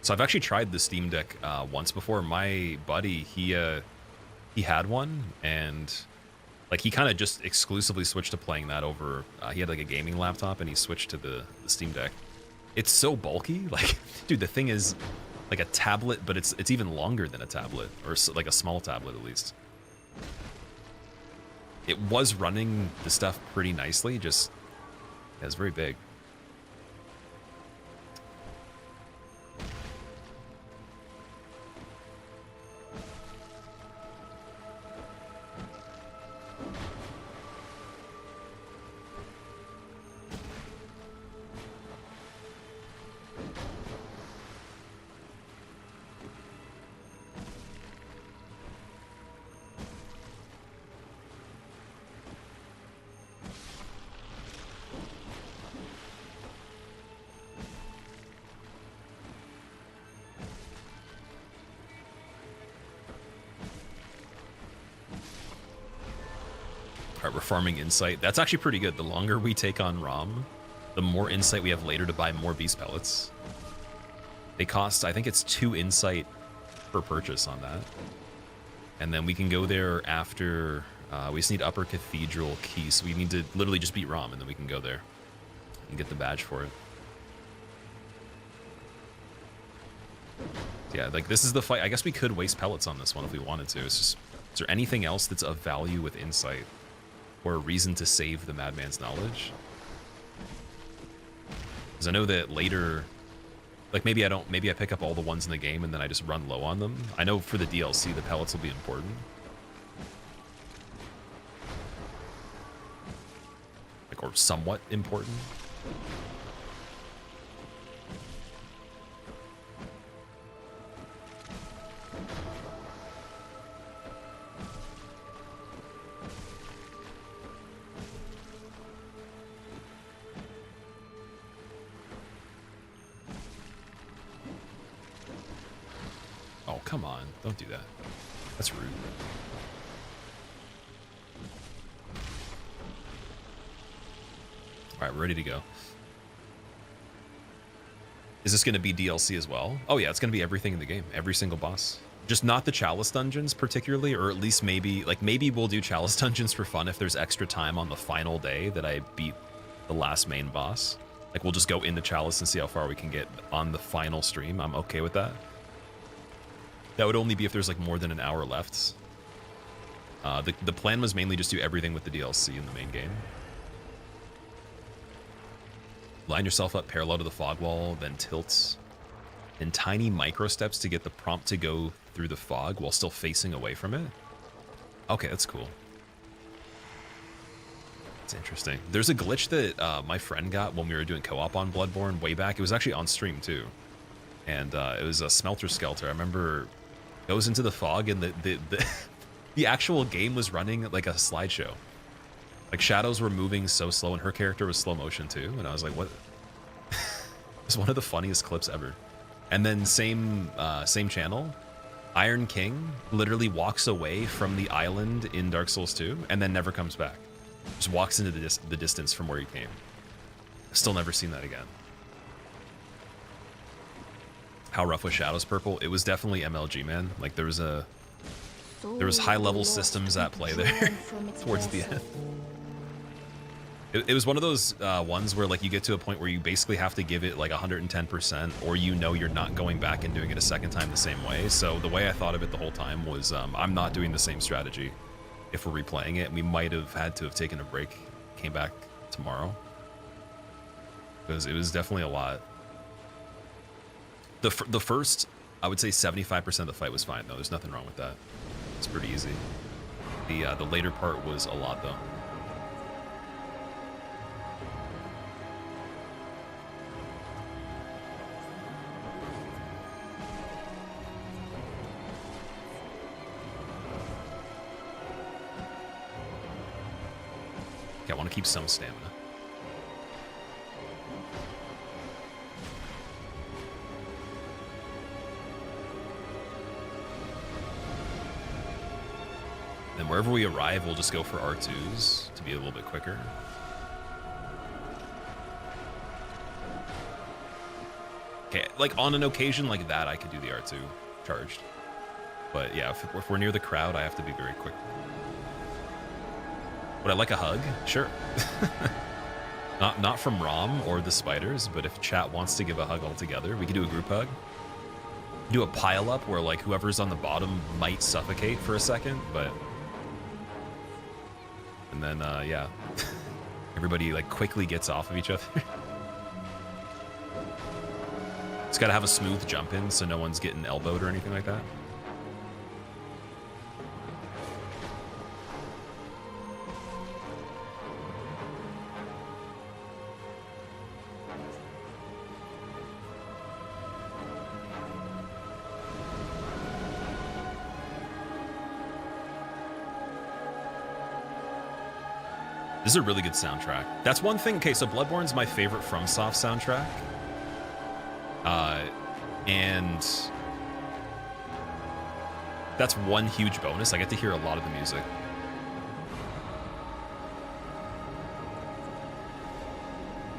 So I've actually tried the Steam Deck once before. My buddy, he had one, and like he kind of just exclusively switched to playing that over. He had like a gaming laptop, and he switched to the Steam Deck. It's so bulky, like, dude, the thing is like a tablet, but it's even longer than a tablet, or like a small tablet at least. It was running the stuff pretty nicely, just yeah, it's very big. we're farming insight. That's actually pretty good. The longer we take on Rom, the more insight we have later to buy more beast pellets. They cost, I think it's 2 insight per purchase on that. And then we can go there after, we just need Upper Cathedral Key, so we need to literally just beat Rom, and then we can go there and get the badge for it. Yeah, like this is the fight. I guess we could waste pellets on this one if we wanted to. It's just, is there anything else that's of value with insight or a reason to save the Madman's knowledge? Because I know that later, like maybe I pick up all the ones in the game and then I just run low on them. I know for the DLC, the pellets will be important. Like, or somewhat important. Oh, come on. Don't do that. That's rude. All right, we're ready to go. Is this going to be DLC as well? Oh yeah, it's going to be everything in the game. Every single boss. Just not the Chalice dungeons particularly, or at least maybe we'll do Chalice dungeons for fun if there's extra time on the final day that I beat the last main boss. Like we'll just go into Chalice and see how far we can get on the final stream. I'm okay with that. That would only be if there's like more than an hour left. The plan was mainly just do everything with the DLC in the main game. Line yourself up parallel to the fog wall, then tilt in tiny micro steps to get the prompt to go through the fog while still facing away from it. Okay, that's cool. It's interesting. There's a glitch that my friend got when we were doing co-op on Bloodborne way back. It was actually on stream too. And it was a Smelter Skelter. I remember goes into the fog and the actual game was running like a slideshow. Like shadows were moving so slow and her character was slow motion too. And I was like, what? It's one of the funniest clips ever. And then same channel, Iron King literally walks away from the island in Dark Souls 2 and then never comes back. Just walks into the distance from where he came. Still never seen that again. How rough was Shadows Purple? It was definitely MLG, man. Like there was high level systems at play there towards the end. It was one of those ones where like you get to a point where you basically have to give it like 110%, or you know you're not going back and doing it a second time the same way. So the way I thought of it the whole time was I'm not doing the same strategy if we're replaying it. We might have had to have taken a break, came back tomorrow. Because it was definitely a lot. The first, I would say 75% of the fight was fine though. There's nothing wrong with that. It's pretty easy. The later part was a lot though. Okay, I want to keep some stamina. Then wherever we arrive, we'll just go for R2s to be a little bit quicker. Okay, like on an occasion like that, I could do the R2 charged. But yeah, if we're near the crowd, I have to be very quick. Would I like a hug? Sure. Not from Rom or the spiders, but if chat wants to give a hug altogether, we can do a group hug. Do a pile up where like whoever's on the bottom might suffocate for a second, but... And then, yeah, everybody like quickly gets off of each other. It's got to have a smooth jump in so no one's getting elbowed or anything like that. This is a really good soundtrack. That's one thing. Okay, so Bloodborne's my favorite FromSoft soundtrack. And that's one huge bonus. I get to hear a lot of the music.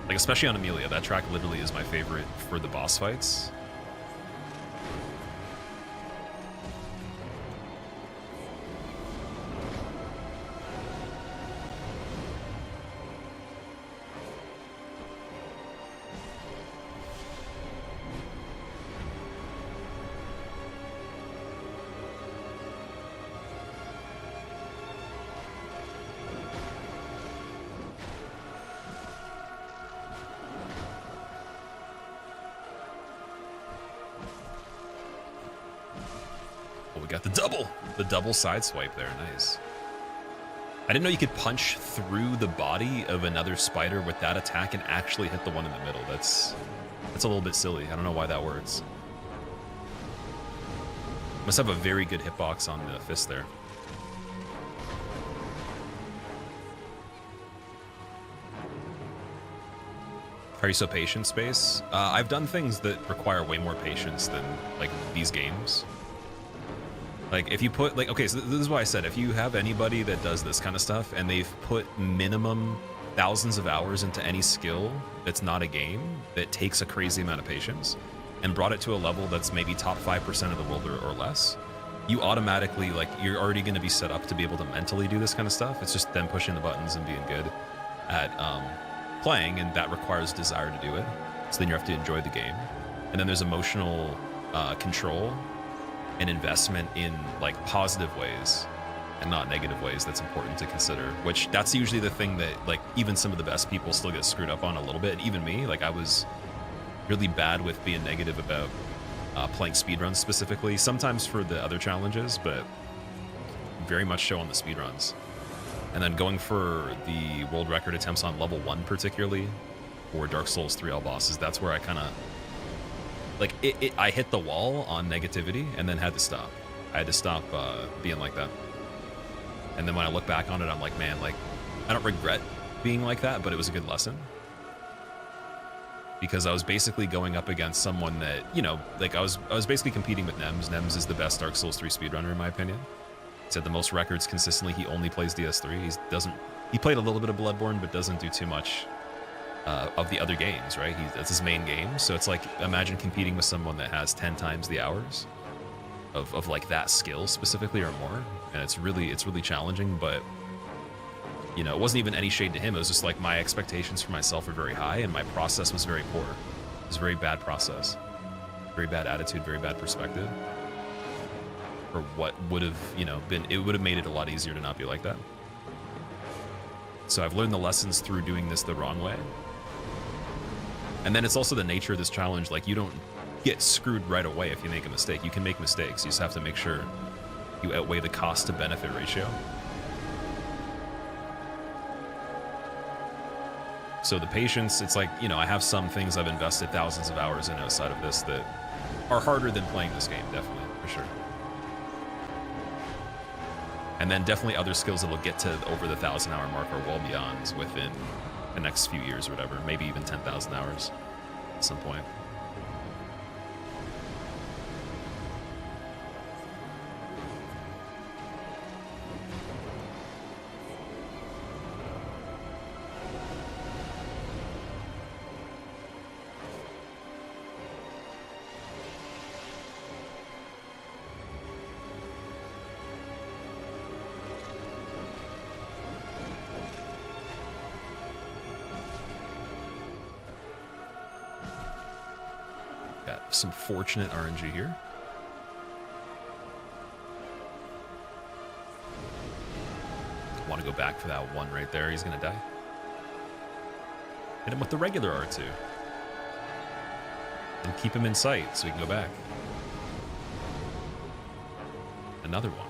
Like, especially on Amelia, that track literally is my favorite for the boss fights. We got the double side swipe there. Nice. I didn't know you could punch through the body of another spider with that attack and actually hit the one in the middle. That's a little bit silly. I don't know why that works. Must have a very good hitbox on the fist there. Are you so patient, Space? I've done things that require way more patience than like these games. Like, if you put, like, okay, so this is why I said, if you have anybody that does this kind of stuff and they've put minimum thousands of hours into any skill that's not a game, that takes a crazy amount of patience, and brought it to a level that's maybe top 5% of the world or less, you automatically, like, you're already going to be set up to be able to mentally do this kind of stuff. It's just them pushing the buttons and being good at playing, and that requires desire to do it. So then you have to enjoy the game. And then there's emotional control and investment in like positive ways and not negative ways that's important to consider, which that's usually the thing that like even some of the best people still get screwed up on a little bit. And even me, like I was really bad with being negative about playing speedruns specifically, sometimes for the other challenges, but very much so on the speedruns. And then going for the world record attempts on level 1 particularly, or Dark Souls 3 all bosses, that's where I kind of like I hit the wall on negativity and then had to stop. I had to stop being like that. And then when I look back on it, I'm like, man, like I don't regret being like that, but it was a good lesson. Because I was basically going up against someone that, you know, like I was basically competing with Nems. Nems is the best Dark Souls 3 speedrunner in my opinion. He's had the most records consistently. He only plays DS3. He played a little bit of Bloodborne, but doesn't do too much of the other games, right? That's his main game. So it's like, imagine competing with someone that has 10 times the hours of like that skill specifically or more. And it's really challenging, but you know, it wasn't even any shade to him. It was just like my expectations for myself were very high and my process was very poor. It was a very bad process, very bad attitude, very bad perspective. Or what would have, you know, it would have made it a lot easier to not be like that. So I've learned the lessons through doing this the wrong way. And then it's also the nature of this challenge. Like, you don't get screwed right away if you make a mistake. You can make mistakes. You just have to make sure you outweigh the cost to benefit ratio. So the patience, it's like, you know, I have some things I've invested thousands of hours in outside of this that are harder than playing this game, definitely, for sure. And then definitely other skills that will get to over the 1,000-hour mark or well beyond within the next few years or whatever, maybe even 10,000 hours at some point. Some fortunate RNG here. Want to go back for that one right there. He's gonna die. Hit him with the regular R2 and keep him in sight so we can go back. Another one.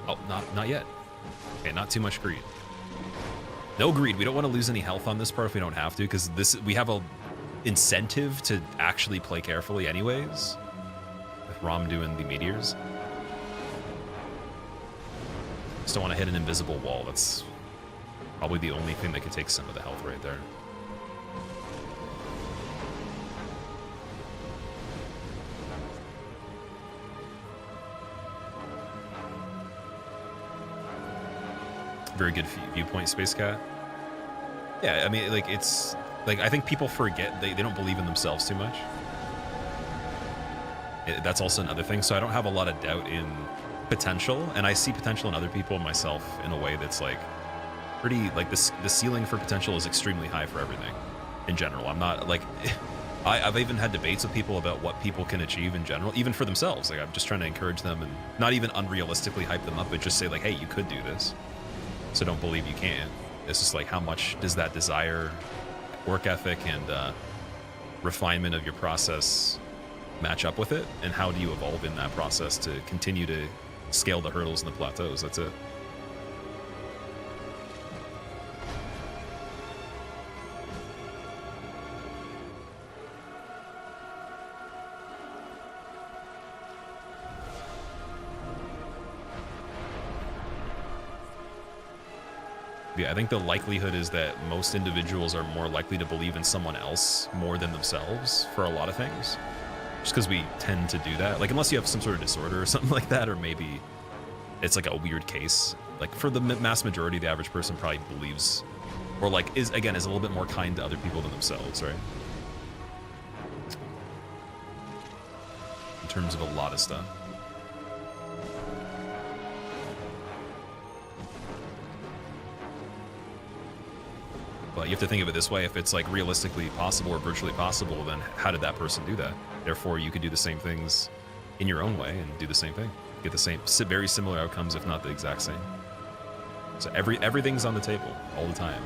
Oh, not yet. Okay, not too much greed. No greed. We don't want to lose any health on this part if we don't have to, because we have a incentive to actually play carefully anyways, with Rom doing the meteors. Just don't want to hit an invisible wall. That's probably the only thing that could take some of the health right there. Very good viewpoint, Space Cat. Yeah, I mean, like, it's like I think people forget they don't believe in themselves too much. That's also another thing. So I don't have a lot of doubt in potential, and I see potential in other people and myself in a way that's like pretty like the ceiling for potential is extremely high for everything in general. I'm not like I've even had debates with people about what people can achieve in general, even for themselves. Like I'm just trying to encourage them and not even unrealistically hype them up, but just say like, hey, you could do this. So don't believe you can't. It's just like how much does that desire, work ethic, and refinement of your process match up with it, and how do you evolve in that process to continue to scale the hurdles and the plateaus? That's it. Yeah, I think the likelihood is that most individuals are more likely to believe in someone else more than themselves for a lot of things. Just because we tend to do that. Like, unless you have some sort of disorder or something like that, or maybe it's like a weird case. Like, for the mass majority, the average person probably believes, or like, is a little bit more kind to other people than themselves, right? In terms of a lot of stuff. But you have to think of it this way: if it's like realistically possible or virtually possible, then how did that person do that? Therefore, you could do the same things in your own way and do the same thing. Get the same, very similar outcomes, if not the exact same. So everything's on the table all the time.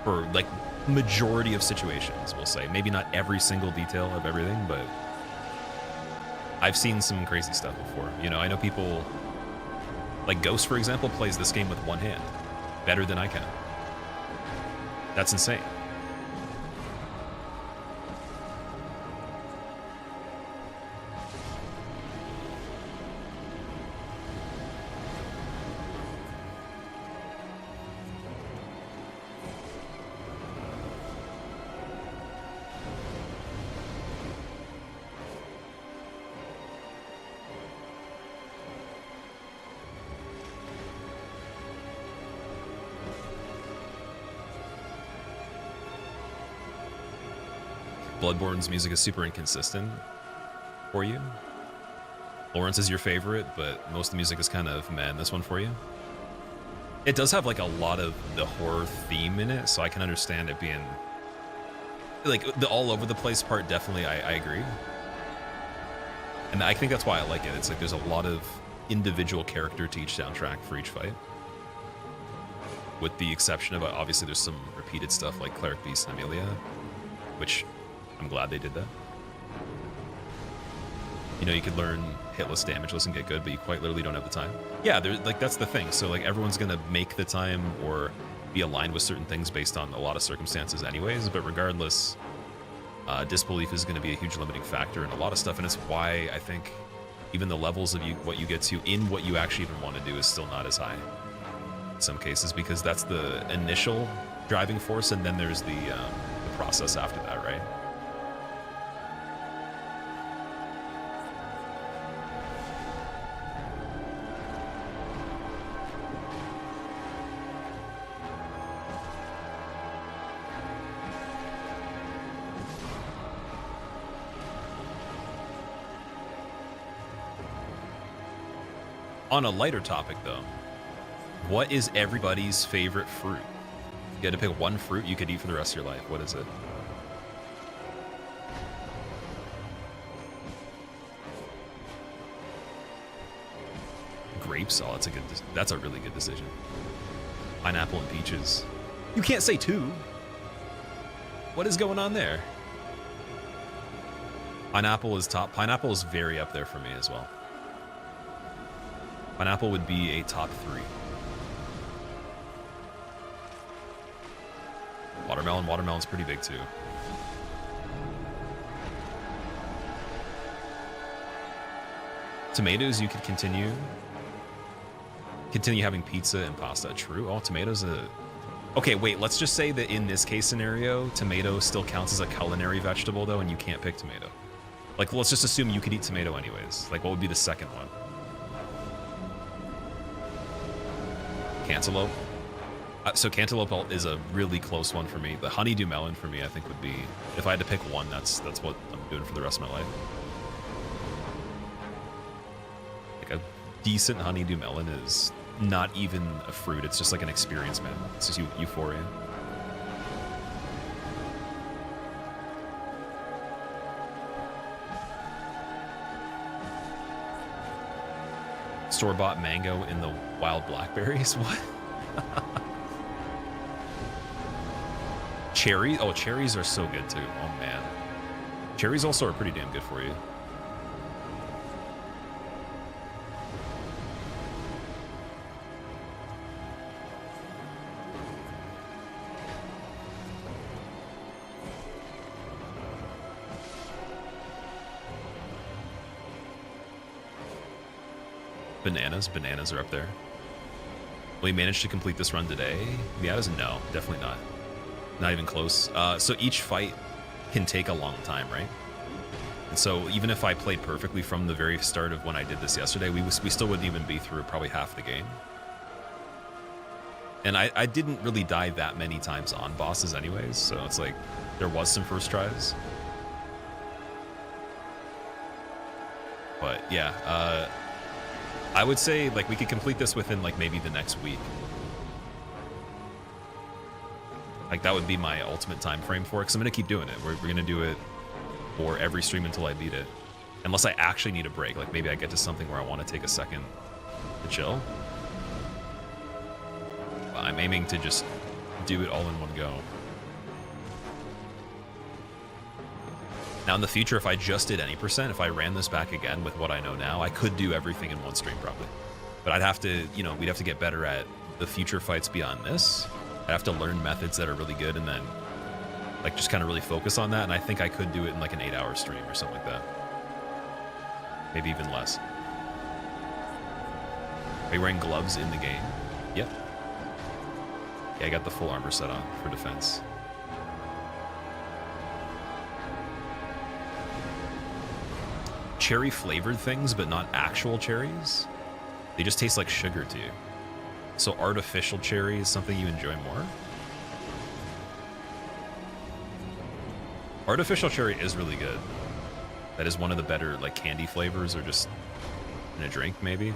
For like majority of situations, we'll say. Maybe not every single detail of everything, but I've seen some crazy stuff before. You know, I know people, like Ghost, for example, plays this game with one hand better than I can. That's insane. Bloodborne's music is super inconsistent for you. Lawrence is your favorite, but most of the music is kind of meh in this one for you. It does have like a lot of the horror theme in it, so I can understand it being like the all over the place part. Definitely, I agree. And I think that's why I like it. It's like there's a lot of individual character to each soundtrack for each fight. With the exception of, obviously, there's some repeated stuff like Cleric Beast and Amelia, which I'm glad they did that. You know, you could learn hitless, damageless, and get good, but you quite literally don't have the time. Yeah, like that's the thing. So like everyone's gonna make the time or be aligned with certain things based on a lot of circumstances anyways, but regardless, disbelief is gonna be a huge limiting factor in a lot of stuff, and it's why I think even the levels of what you get to in what you actually even want to do is still not as high in some cases, because that's the initial driving force, and then there's the process after that, right? On a lighter topic, though, what is everybody's favorite fruit? You had to pick one fruit you could eat for the rest of your life. What is it? Grapes? Oh, that's a really good decision. Pineapple and peaches. You can't say two. What is going on there? Pineapple is top. Pineapple is very up there for me as well. Pineapple would be a top 3. Watermelon's pretty big too. Tomatoes, you could continue having pizza and pasta. True. Oh, tomatoes. Okay, wait. Let's just say that in this case scenario, tomato still counts as a culinary vegetable though, and you can't pick tomato. Like, let's just assume you could eat tomato anyways. Like, what would be the second one? Cantaloupe. So Cantaloupe is a really close one for me. The Honeydew Melon for me, I think, would be, if I had to pick one, that's what I'm doing for the rest of my life. Like a decent Honeydew Melon is not even a fruit. It's just like an experience, man. It's just euphoria. Store-bought mango in the wild blackberries? What? Cherry? Oh, cherries are so good too. Oh man. Cherries also are pretty damn good for you. Bananas are up there. We managed to complete this run today. Miatas? No, definitely not. Not even close. So each fight can take a long time, right? And so even if I played perfectly from the very start of when I did this yesterday, we still wouldn't even be through probably half the game. And I didn't really die that many times on bosses anyways, so it's like there was some first tries. But yeah, I would say like we could complete this within like maybe the next week. Like that would be my ultimate time frame for it, because I'm gonna keep doing it. We're gonna do it for every stream until I beat it, unless I actually need a break. Like maybe I get to something where I want to take a second to chill. But I'm aiming to just do it all in one go. Now in the future, if I just did any percent, if I ran this back again with what I know now, I could do everything in one stream probably. But I'd have to, you know, we'd have to get better at the future fights beyond this. I'd have to learn methods that are really good and then like just kind of really focus on that. And I think I could do it in like an 8-hour stream or something like that. Maybe even less. Are you wearing gloves in the game? Yep. Yeah, I got the full armor set on for defense. Cherry flavored things, but not actual cherries. They just taste like sugar to you. So artificial cherry is something you enjoy more. Artificial cherry is really good. That is one of the better like candy flavors, or just in a drink maybe.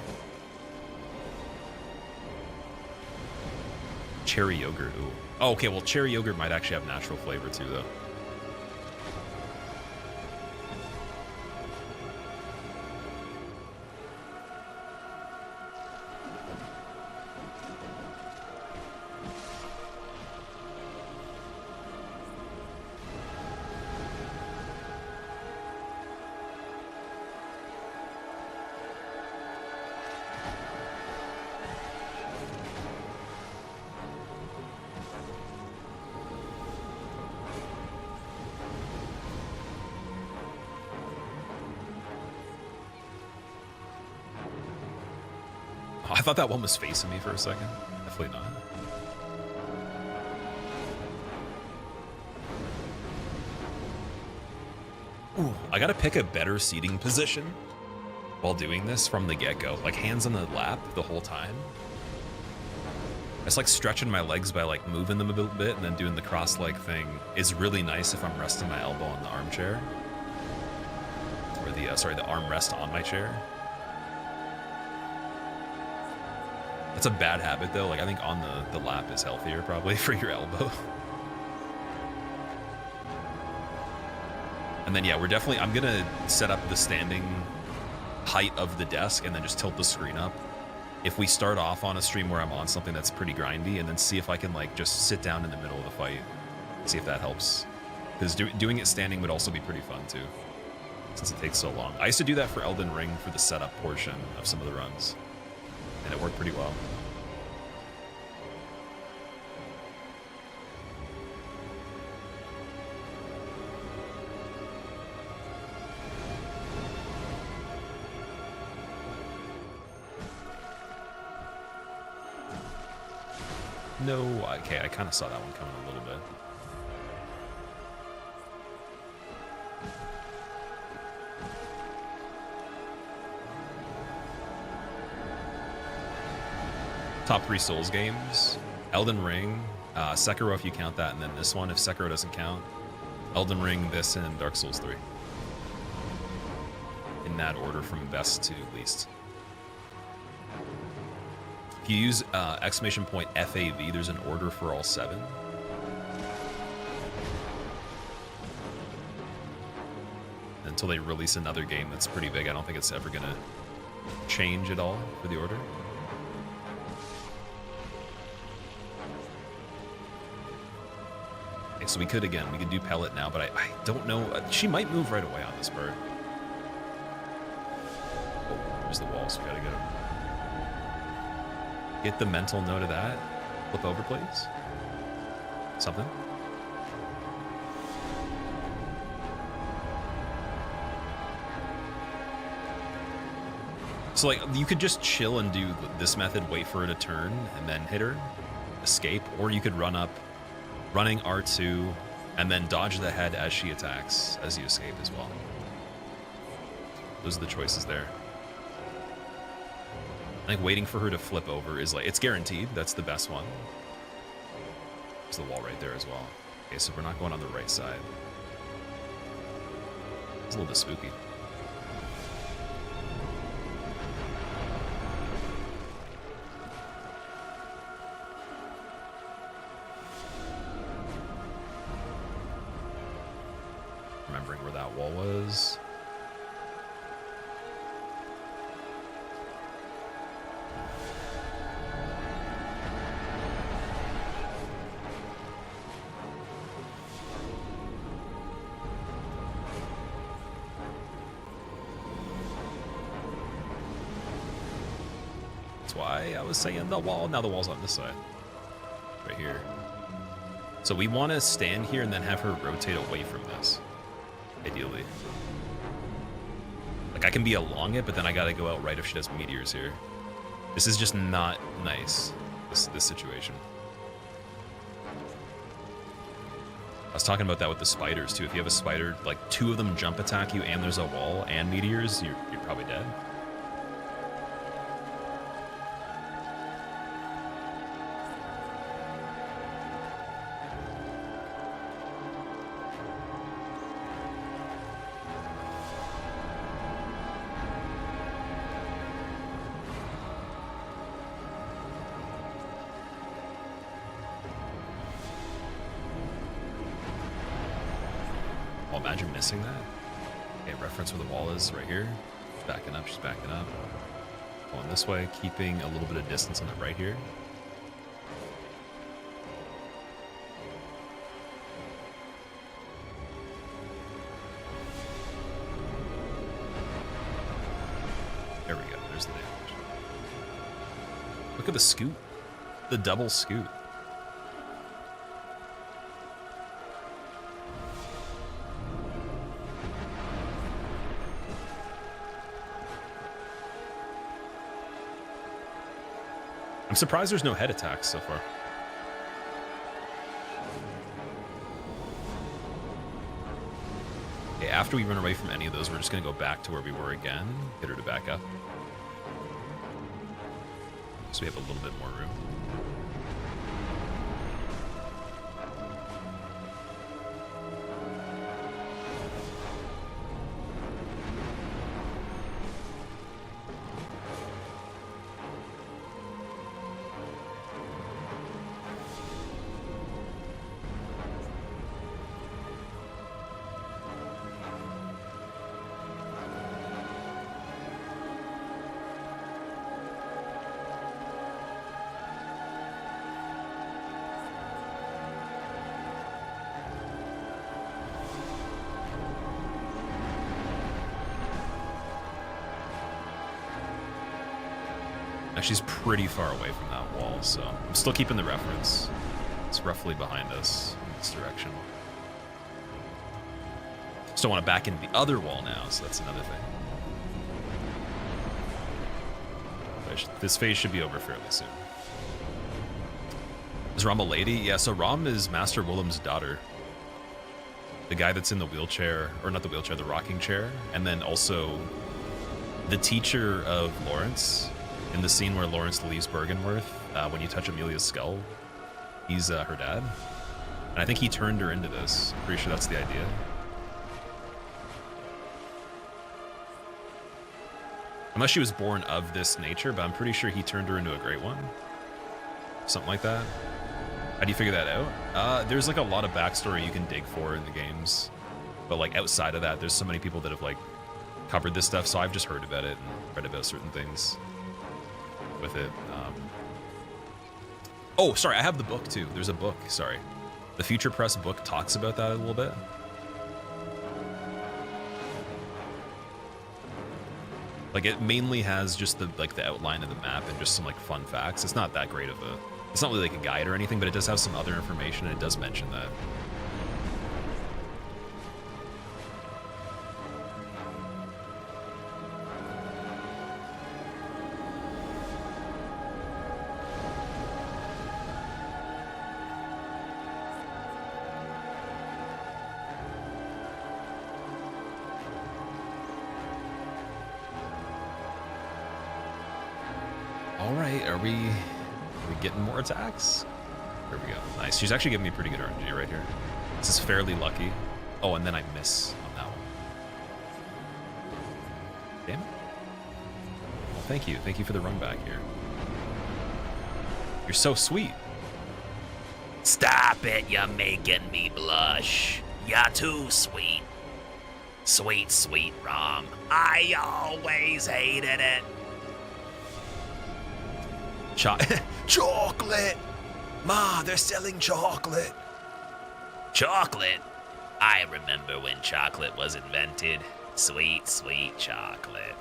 Cherry yogurt. Ooh. Oh, okay, well cherry yogurt might actually have natural flavor too though. I thought that one was facing me for a second. Definitely not. Ooh, I gotta pick a better seating position while doing this from the get-go. Like hands on the lap the whole time. It's like stretching my legs by like moving them a little bit and then doing the cross-leg thing is really nice if I'm resting my elbow on the armchair. Or the, sorry, the armrest on my chair. That's a bad habit though. Like I think on the lap is healthier probably for your elbow. And then yeah, we're definitely, I'm gonna set up the standing height of the desk and then just tilt the screen up. If we start off on a stream where I'm on something that's pretty grindy, and then see if I can like just sit down in the middle of the fight, see if that helps. Because doing it standing would also be pretty fun too, since it takes so long. I used to do that for Elden Ring for the setup portion of some of the runs, and it worked pretty well. No, okay, I kind of saw that one coming a little bit. Top 3 Souls games. Elden Ring, Sekiro if you count that, and then this one if Sekiro doesn't count. Elden Ring, this, and Dark Souls 3. In that order from best to least. If you use exclamation point FAV, there's an order for all 7. Until they release another game that's pretty big, I don't think it's ever gonna change at all for the order. Okay, so we could do Pellet now, but I don't know. She might move right away on this bird. Oh, there's the walls. We gotta get him. Get the mental note of that. Flip over, please. Something. So like you could just chill and do this method, wait for her to turn and then hit her, escape, or you could run up, running R2, and then dodge the head as she attacks, as you escape as well. Those are the choices there. I think waiting for her to flip over is like, it's guaranteed, that's the best one. There's the wall right there as well. Okay, so we're not going on the right side. It's a little bit spooky. Remembering where that wall was. That's why I was saying the wall. Now the wall's on this side. Right here. So we want to stand here and then have her rotate away from this. Ideally. Like I can be along it, but then I gotta go out right if she does meteors here. This is just not nice, this situation. I was talking about that with the spiders too. If you have a spider, like 2 of them jump attack you and there's a wall and meteors, you're probably dead. Imagine missing that. Okay, reference where the wall is right here. She's backing up, she's backing up. Going this way, keeping a little bit of distance on the right here. There we go, there's the damage. Look at the scoot. The double scoot. I'm surprised there's no head attacks so far. Okay, after we run away from any of those, we're just gonna go back to where we were again, get her to back up. So we have a little bit more room. She's pretty far away from that wall, so I'm still keeping the reference. It's roughly behind us in this direction. Still want to back into the other wall now, so that's another thing. But this phase should be over fairly soon. Is Rom a lady? Yeah, so Rom is Master Willem's daughter. The guy that's in the wheelchair, or not the wheelchair, the rocking chair, and then also the teacher of Lawrence. In the scene where Lawrence leaves Bergenworth, when you touch Amelia's skull, He's her dad. And I think he turned her into this. Pretty sure that's the idea. Unless she was born of this nature, but I'm pretty sure he turned her into a great one. Something like that. How do you figure that out? There's like a lot of backstory you can dig for in the games. But like outside of that, there's so many people that have like covered this stuff, so I've just heard about it and read about certain things with it. Oh, sorry, I have the book too. There's a book, sorry. The Future Press book talks about that a little bit. Like it mainly has just the outline of the map and just some like fun facts. It's not that great of a, it's not really like a guide or anything, but it does have some other information and it does mention that. Are we getting more attacks? There we go. Nice. She's actually giving me pretty good RNG right here. This is fairly lucky. Oh, and then I miss on that one. Damn it. Well, thank you. Thank you for the run back here. You're so sweet. Stop it, you're making me blush. You're too sweet. Sweet, sweet Rom. I always hated it. Chocolate! Ma, they're selling chocolate. Chocolate? I remember when chocolate was invented. Sweet, sweet chocolate.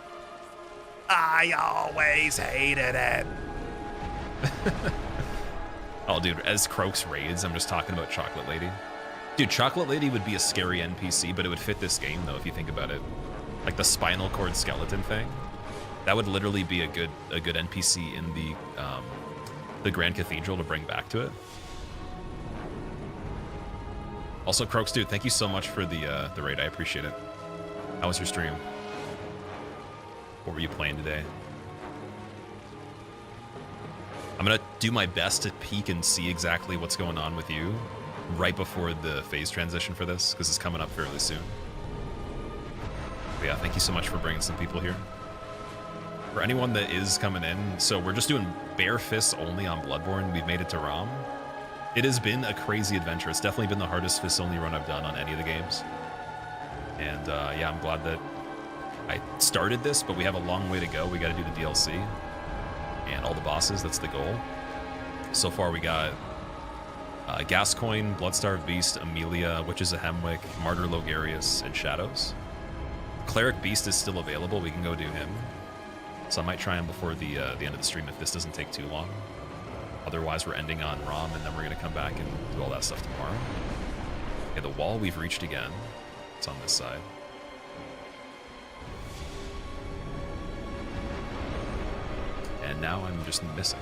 I always hated it. Oh, dude, as Croaks raids, I'm just talking about Chocolate Lady. Dude, Chocolate Lady would be a scary NPC, but it would fit this game, though, if you think about it. Like the spinal cord skeleton thing. That would literally be a good NPC in the Grand Cathedral to bring back to it. Also, Croaks, dude, thank you so much for the raid. I appreciate it. How was your stream? What were you playing today? I'm gonna do my best to peek and see exactly what's going on with you right before the phase transition for this, because it's coming up fairly soon. But yeah, thank you so much for bringing some people here. For anyone that is coming in, so we're just doing bare fists only on Bloodborne. We've made it to Rom. It has been a crazy adventure. It's definitely been the hardest fists only run I've done on any of the games. And yeah, I'm glad that I started this, but we have a long way to go. We got to do the DLC and all the bosses. That's the goal. So far, we got Gascoigne, Bloodstarved Beast, Amelia, Witches of Hemwick, Martyr, Logarius, and Shadows. Cleric Beast is still available. We can go do him. So I might try him before the end of the stream if this doesn't take too long. Otherwise, we're ending on Rom, and then we're going to come back and do all that stuff tomorrow. Okay, the wall we've reached again. It's on this side. And now I'm just missing.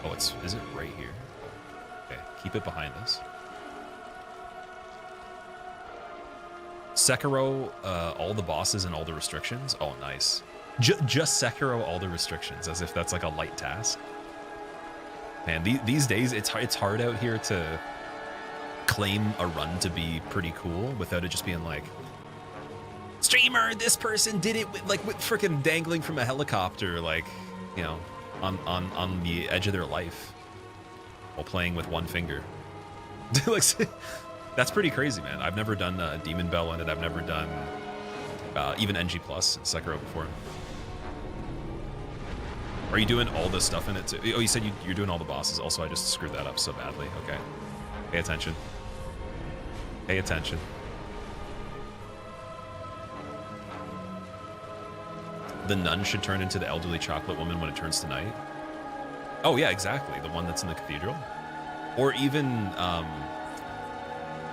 Oh, is it right here? Okay, keep it behind us. Sekiro, all the bosses and all the restrictions. Oh, nice. Just Sekiro, all the restrictions, as if that's like a light task. Man, these days, it's hard out here to claim a run to be pretty cool without it just being like, streamer, this person did it with freaking dangling from a helicopter, like, you know, on the edge of their life while playing with one finger. Like, that's pretty crazy, man. I've never done Demon Bell in it. I've never done even NG Plus in Sekiro before. Are you doing all the stuff in it too? Oh, you said you're doing all the bosses. Also, I just screwed that up so badly. Okay. Pay attention. Pay attention. The nun should turn into the elderly chocolate woman when it turns to night. Oh, yeah, exactly. The one that's in the cathedral. Or even, I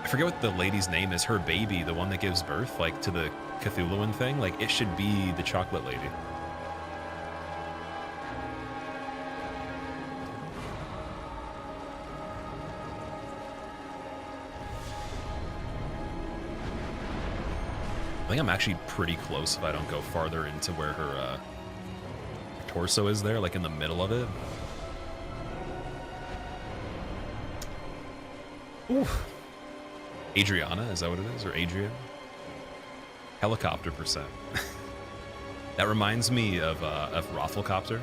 forget what the lady's name is. Her baby, the one that gives birth, like, to the Cthulhuan thing. Like, it should be the chocolate lady. I think I'm actually pretty close if I don't go farther into where her torso is there, like in the middle of it. Ooh. Adriana, is that what it is? Or Adrian? Helicopter percent. That reminds me of Rafflecopter.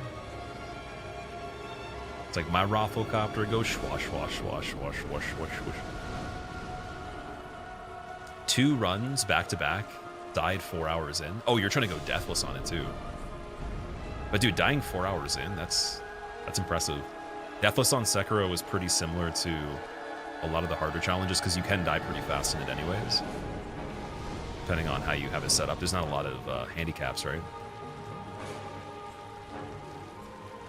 It's like my Rafflecopter goes swash, swash, swash, swash, swash, swash, swash. 2 runs back to back, died 4 hours in. Oh, you're trying to go deathless on it too. But dude, dying 4 hours in, that's impressive. Deathless on Sekiro is pretty similar to a lot of the harder challenges because you can die pretty fast in it anyways. Depending on how you have it set up. There's not a lot of handicaps, right?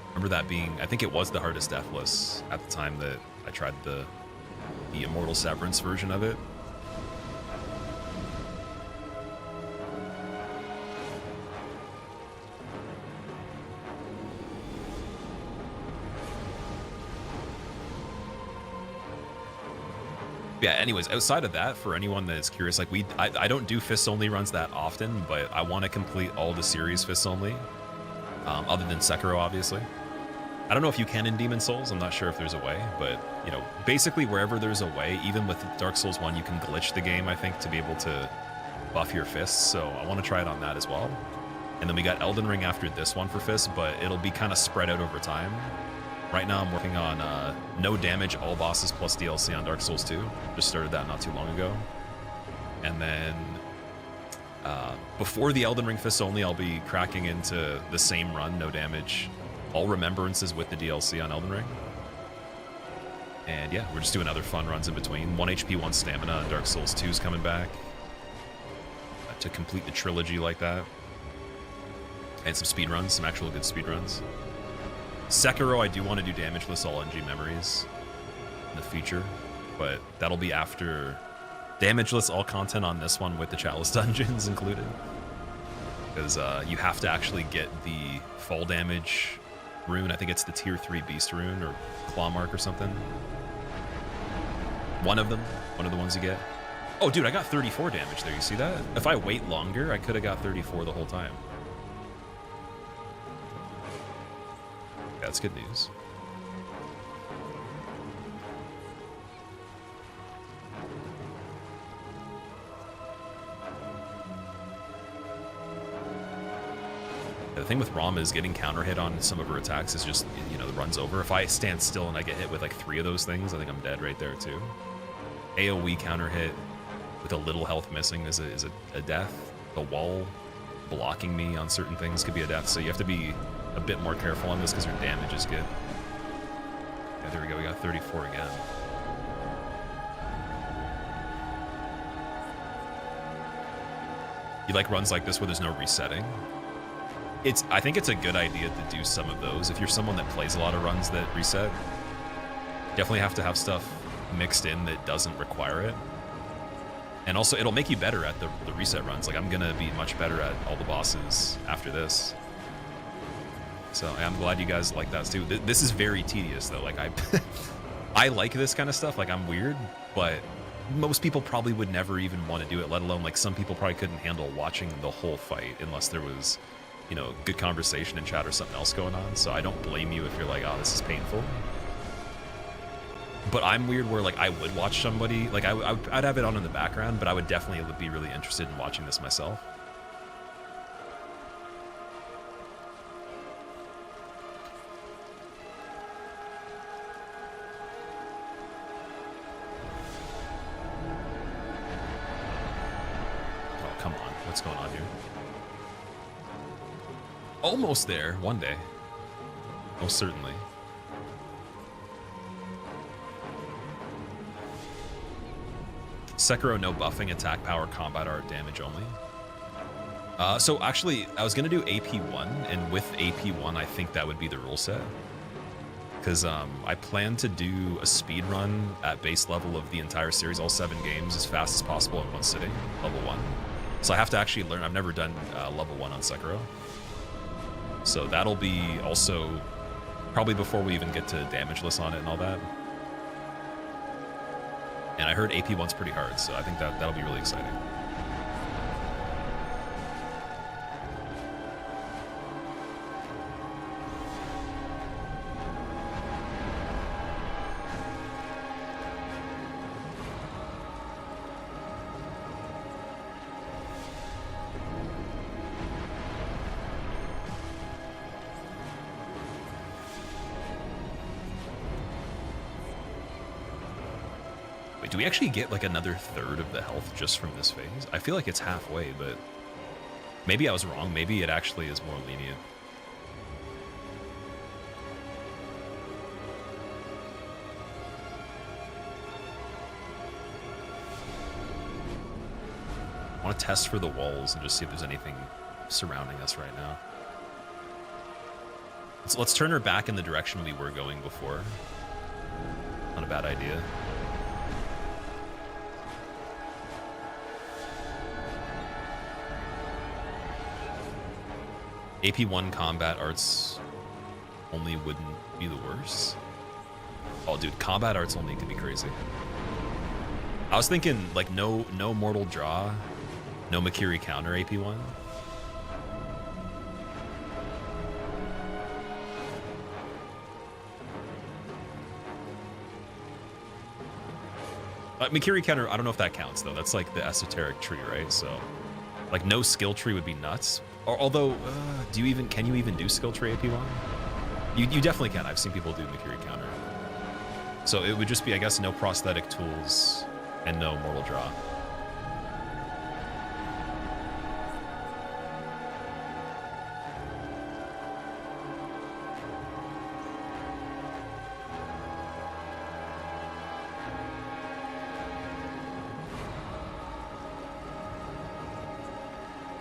Remember that being, I think it was the hardest deathless at the time that I tried the Immortal Severance version of it. Yeah, anyways, outside of that, for anyone that is curious, like I don't do fists only runs that often, but I want to complete all the series fists only, other than Sekiro, obviously. I don't know if you can in Demon Souls. I'm not sure if there's a way, but you know, basically wherever there's a way, even with Dark Souls 1, you can glitch the game, I think, to be able to buff your fists. So I want to try it on that as well. And then we got Elden Ring after this one for fists, but it'll be kind of spread out over time. Right now I'm working on no damage, all bosses plus DLC on Dark Souls 2. Just started that not too long ago. And then before the Elden Ring fists only, I'll be cracking into the same run, no damage, all remembrances with the DLC on Elden Ring. And yeah, we're just doing other fun runs in between. 1 HP, 1 stamina, and Dark Souls 2 is coming back to complete the trilogy like that. And some speed runs, some actual good speed runs. Sekiro, I do want to do damageless all NG memories in the future, but that'll be after damageless all content on this one with the Chalice dungeons included. Because you have to actually get the fall damage rune. I think it's the tier 3 beast rune or claw mark or something. One of them, one of the ones you get. Oh, dude, I got 34 damage there. You see that? If I wait longer, I could have got 34 the whole time. That's good news. The thing with Rom is getting counter hit on some of her attacks is just, you know, the run's over. If I stand still and I get hit with like 3 of those things, I think I'm dead right there too. AoE counter hit with a little health missing is a death. The wall blocking me on certain things could be a death, so you have to be a bit more careful on this because your damage is good. Yeah, there we go, we got 34 again. You like runs like this where there's no resetting? I think it's a good idea to do some of those. If you're someone that plays a lot of runs that reset, definitely have to have stuff mixed in that doesn't require it. And also, it'll make you better at the reset runs. Like, I'm gonna be much better at all the bosses after this. So I'm glad you guys like that too. This is very tedious though. Like I like this kind of stuff. Like I'm weird, but most people probably would never even want to do it, let alone like some people probably couldn't handle watching the whole fight unless there was, you know, good conversation in chat or something else going on. So I don't blame you if you're like, oh, this is painful. But I'm weird where like I would watch somebody, like I'd have it on in the background, but I would definitely be really interested in watching this myself. Oh, come on. What's going on here? Almost there, one day. Most certainly. Sekiro, no buffing, attack power, combat art, damage only. So actually, I was gonna do AP1, and with AP1, I think that would be the rule set. Because I plan to do a speed run at base level of the entire series, all 7 games, as fast as possible in one sitting, level 1. So I have to actually learn. I've never done level 1 on Sekiro. So that'll be also probably before we even get to damageless on it and all that. And I heard AP1's pretty hard, so I think that'll be really exciting. Do we actually get like another third of the health just from this phase? I feel like it's halfway, but maybe I was wrong. Maybe it actually is more lenient. I want to test for the walls and just see if there's anything surrounding us right now. Let's turn her back in the direction we were going before. Not a bad idea. AP1 combat arts only wouldn't be the worst. Oh, dude, combat arts only could be crazy. I was thinking like no mortal draw, no Makiri counter AP1. Makiri counter, I don't know if that counts though. That's like the esoteric tree, right? So, like no skill tree would be nuts. Or, although, can you even do skill tree AP1? You definitely can. I've seen people do Makiri counter. So it would just be, I guess, no prosthetic tools and no mortal draw.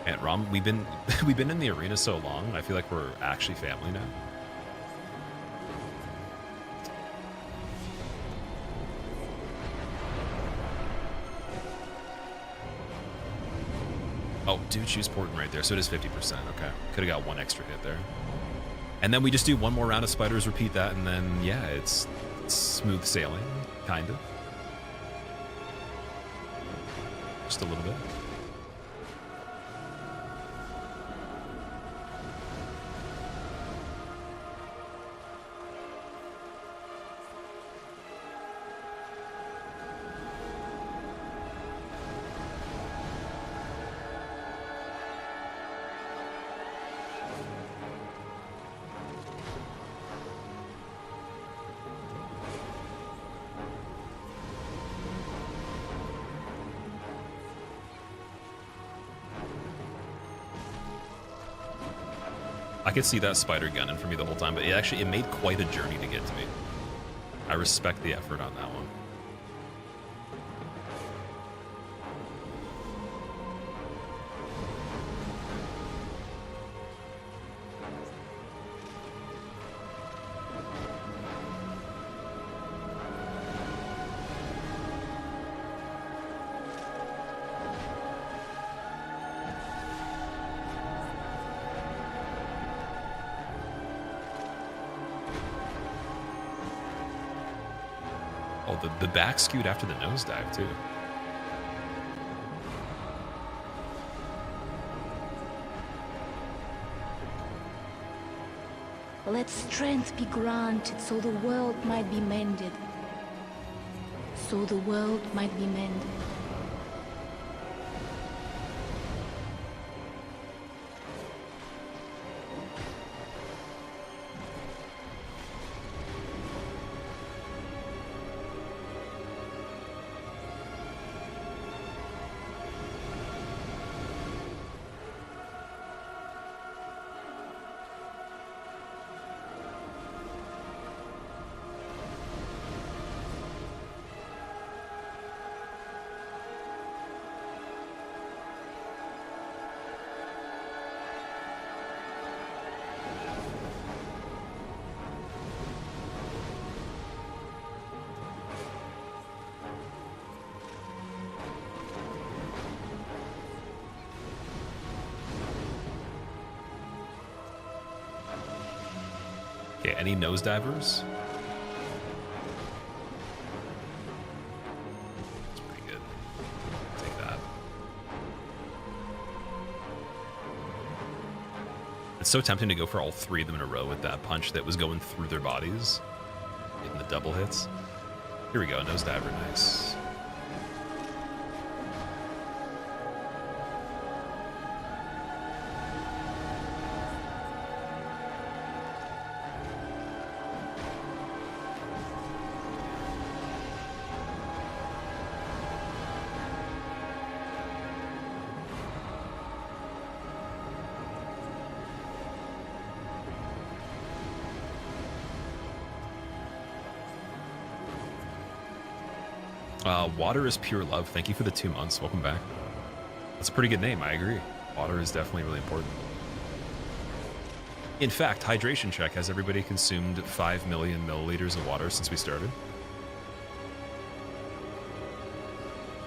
And Rom, we've been in the arena so long. I feel like we're actually family now. Oh, dude, she's porting right there. So it is 50%. Okay, could have got one extra hit there. And then we just do one more round of spiders, repeat that, and then yeah, it's smooth sailing, kind of. Just a little bit. I could see that spider gunning for me the whole time, but it made quite a journey to get to me. I respect the effort on that one. Oh, the back skewed after the nosedive, too. Let strength be granted so the world might be mended. So the world might be mended. Okay, any nosedivers? That's pretty good. Take that. It's so tempting to go for all three of them in a row with that punch that was going through their bodies. Getting the double hits. Here we go, nosediver, nice. Water is pure love. Thank you for the 2 months. Welcome back. That's a pretty good name. I agree. Water is definitely really important. In fact, hydration check. Has everybody consumed 5 million milliliters of water since we started?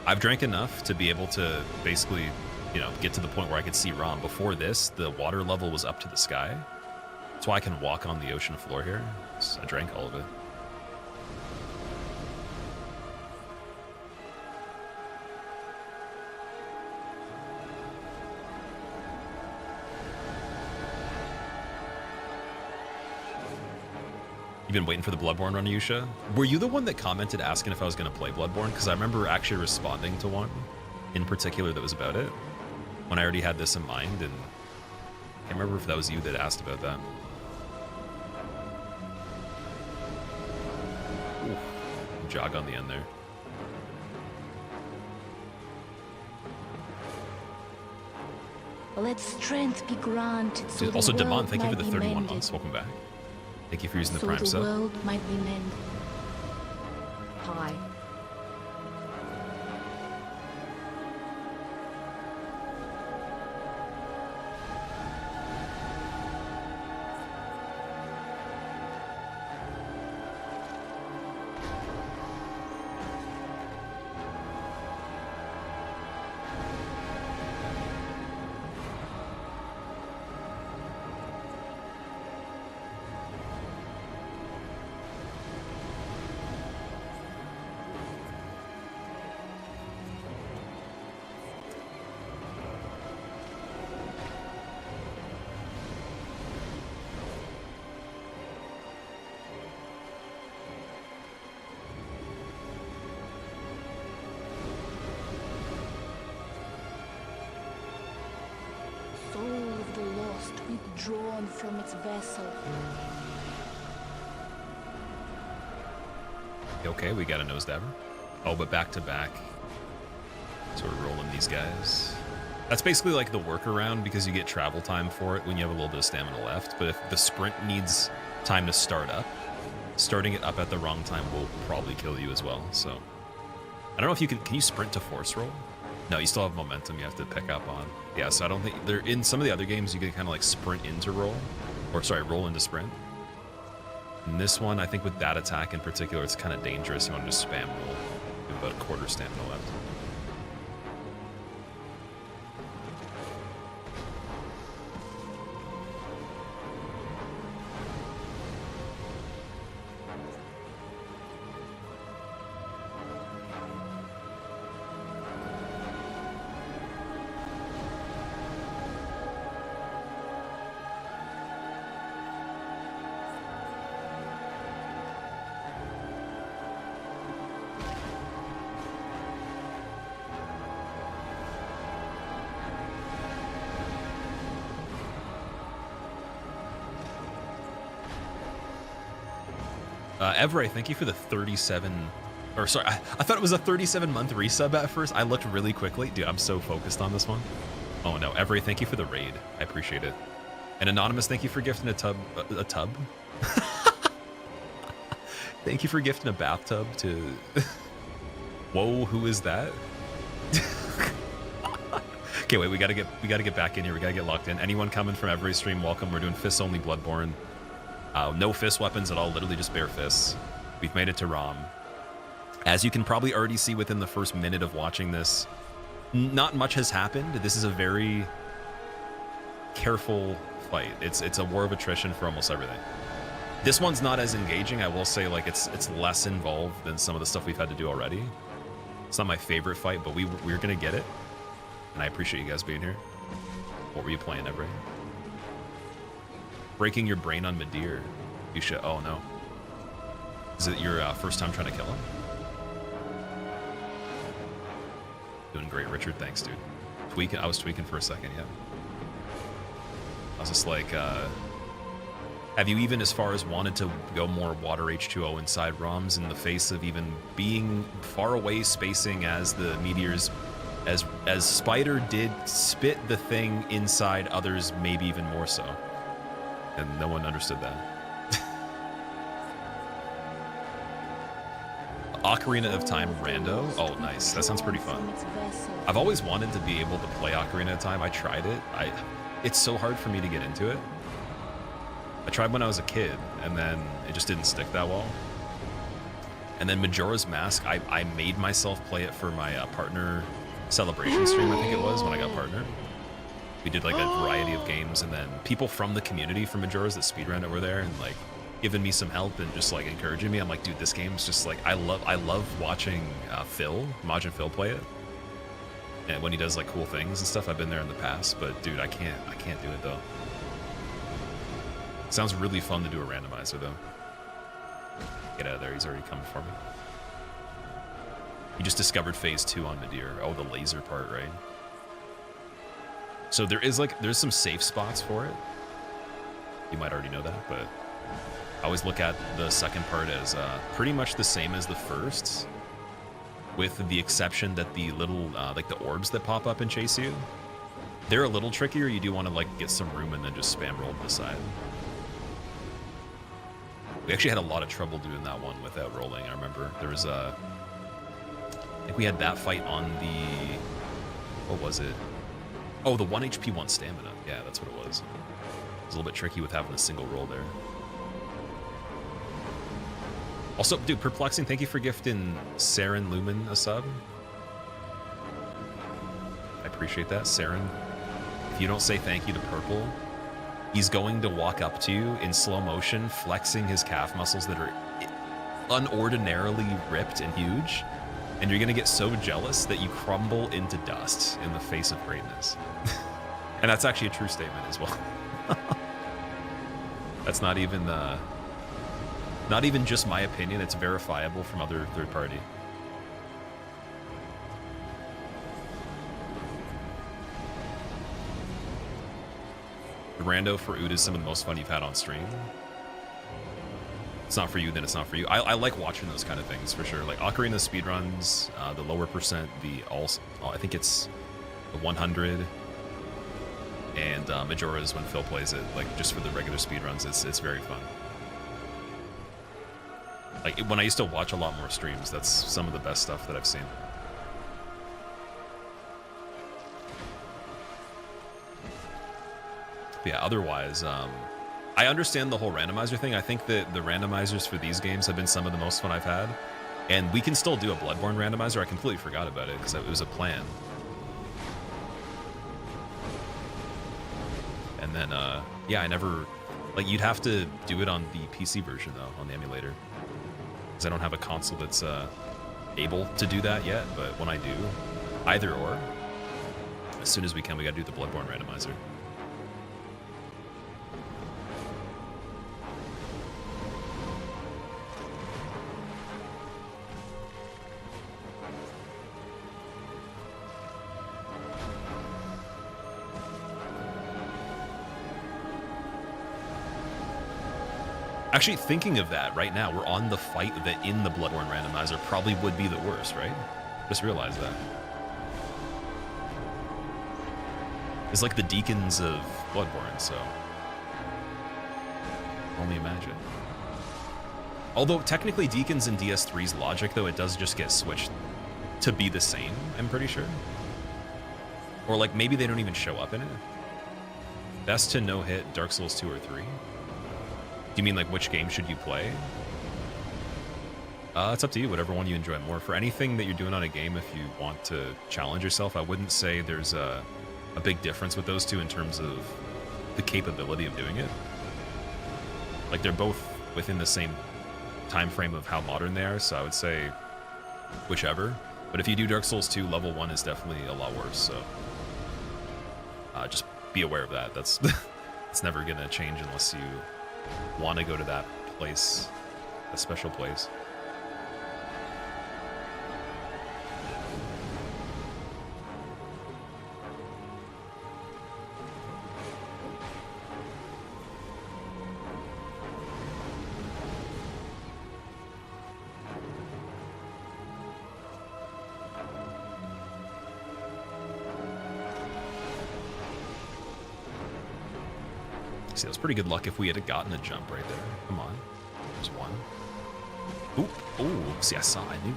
I've drank enough to be able to basically, you know, get to the point where I could see Rom. Before this, the water level was up to the sky. That's why I can walk on the ocean floor here. So I drank all of it. You've been waiting for the Bloodborne run, Yusha? Were you the one that commented asking if I was going to play Bloodborne? Because I remember actually responding to one in particular that was about it when I already had this in mind, and I can't remember if that was you that asked about that. Ooh, jog on the end there. Let strength be granted. So Also, the Damon, world thank you for might the be 31 mended. months. Welcome back. Thank you for using the So Prime the sub. world might be mended. Hi. Soul of the lost withdrawn from its vessel. Okay, we got a nose dabber. Oh, but back to back. Sort of rolling these guys. That's basically like the workaround because you get travel time for it when you have a little bit of stamina left. But if the sprint needs time to start up, starting it up at the wrong time will probably kill you as well. So I don't know if you can you sprint to force roll? No, you still have momentum you have to pick up on. Yeah, so I don't think there in some of the other games you can kind of like sprint into roll, or sorry, roll into sprint. In this one, I think with that attack in particular, it's kind of dangerous. You want to just spam roll. You have about a quarter stamina left. Everett, thank you for the 37, or sorry, I thought it was a 37-month resub at first. I looked really quickly. Dude, I'm so focused on this one. Oh no, Everett, thank you for the raid. I appreciate it. And Anonymous, thank you for gifting a tub. Thank you for gifting a bathtub to... Whoa, who is that? Okay, wait, we gotta get back in here. We gotta get locked in. Anyone coming from every stream, welcome. We're doing fists only Bloodborne. No fist weapons at all, literally just bare fists. We've made it to Rom. As you can probably already see within the first minute of watching this, not much has happened. This is a very careful fight. It's a war of attrition for almost everything. This one's not as engaging. I will say, like, it's less involved than some of the stuff we've had to do already. It's not my favorite fight, but we're gonna get it. And I appreciate you guys being here. What were you playing, Everett? Breaking your brain on Martyr. You should. Oh no. Is it your first time trying to kill him? Doing great, Richard. Thanks, dude. Tweaking. I was tweaking for a second. Yeah. I was just like, have you even as far as wanted to go more water H2O inside ROMs in the face of even being far away spacing as the meteors, as Spider did spit the thing inside others, maybe even more so. And no one understood that. Ocarina of Time rando. Oh, nice. That sounds pretty fun. I've always wanted to be able to play Ocarina of Time. I tried it. It's so hard for me to get into it. I tried when I was a kid, and then it just didn't stick that well. And then Majora's Mask, I made myself play it for my partner celebration stream, I think it was, when I got partner. We did like a variety of games, and then people from the community from Majora's that speedrun it were there, and like giving me some help and just like encouraging me. I'm like, dude, this game's just like, I love watching Majin Phil play it. And when he does like cool things and stuff, I've been there in the past, but dude, I can't do it though. Sounds really fun to do a randomizer though. Get out of there, he's already coming for me. You just discovered phase 2 on Martyr. Oh, the laser part, right? So there's some safe spots for it. You might already know that, but I always look at the second part as pretty much the same as the first, with the exception that the little like the orbs that pop up and chase you, they're a little trickier. You do want to like get some room and then just spam roll to the side. We actually had a lot of trouble doing that one without rolling. I remember there was I think we had that fight on the, what was it? Oh, the 1 HP 1 stamina. Yeah, that's what it was. It was a little bit tricky with having a single roll there. Also, dude, Perplexing, thank you for gifting Saren Lumen a sub. I appreciate that, Saren. If you don't say thank you to Purple, he's going to walk up to you in slow motion, flexing his calf muscles that are unordinarily ripped and huge, and you're going to get so jealous that you crumble into dust in the face of greatness. And that's actually a true statement as well. That's not even just my opinion, it's verifiable from other third party. The rando for Oud is some of the most fun you've had on stream. It's not for you, then it's not for you. I like watching those kind of things for sure. Like Ocarina speedruns, the lower percent, I think it's the 100, and Majora's when Phil plays it, like just for the regular speedruns, it's very fun. Like when I used to watch a lot more streams, that's some of the best stuff that I've seen. But yeah, otherwise, I understand the whole randomizer thing. I think that the randomizers for these games have been some of the most fun I've had. And we can still do a Bloodborne randomizer. I completely forgot about it because it was a plan. And then, yeah, I never, like, you'd have to do it on the PC version though, on the emulator. Because I don't have a console that's able to do that yet, but when I do, either or, as soon as we can, we gotta do the Bloodborne randomizer. Actually, thinking of that right now, we're on the fight that in the Bloodborne randomizer probably would be the worst, right? Just realized that. It's like the deacons of Bloodborne, so only imagine. Although technically deacons in DS3's logic, though, it does just get switched to be the same, I'm pretty sure. Or like maybe they don't even show up in it. Best to no hit Dark Souls 2 or 3. Do you mean like which game should you play? It's up to you, whatever one you enjoy more. For anything that you're doing on a game, if you want to challenge yourself, I wouldn't say there's a big difference with those two in terms of the capability of doing it. Like they're both within the same time frame of how modern they are, so I would say whichever. But if you do Dark Souls 2, level 1 is definitely a lot worse, so just be aware of that. That's it's never gonna change unless you want to go to that place, a special place. See, that was pretty good luck if we had gotten a jump right there. Come on. There's one. Oop. Oh, see, I knew.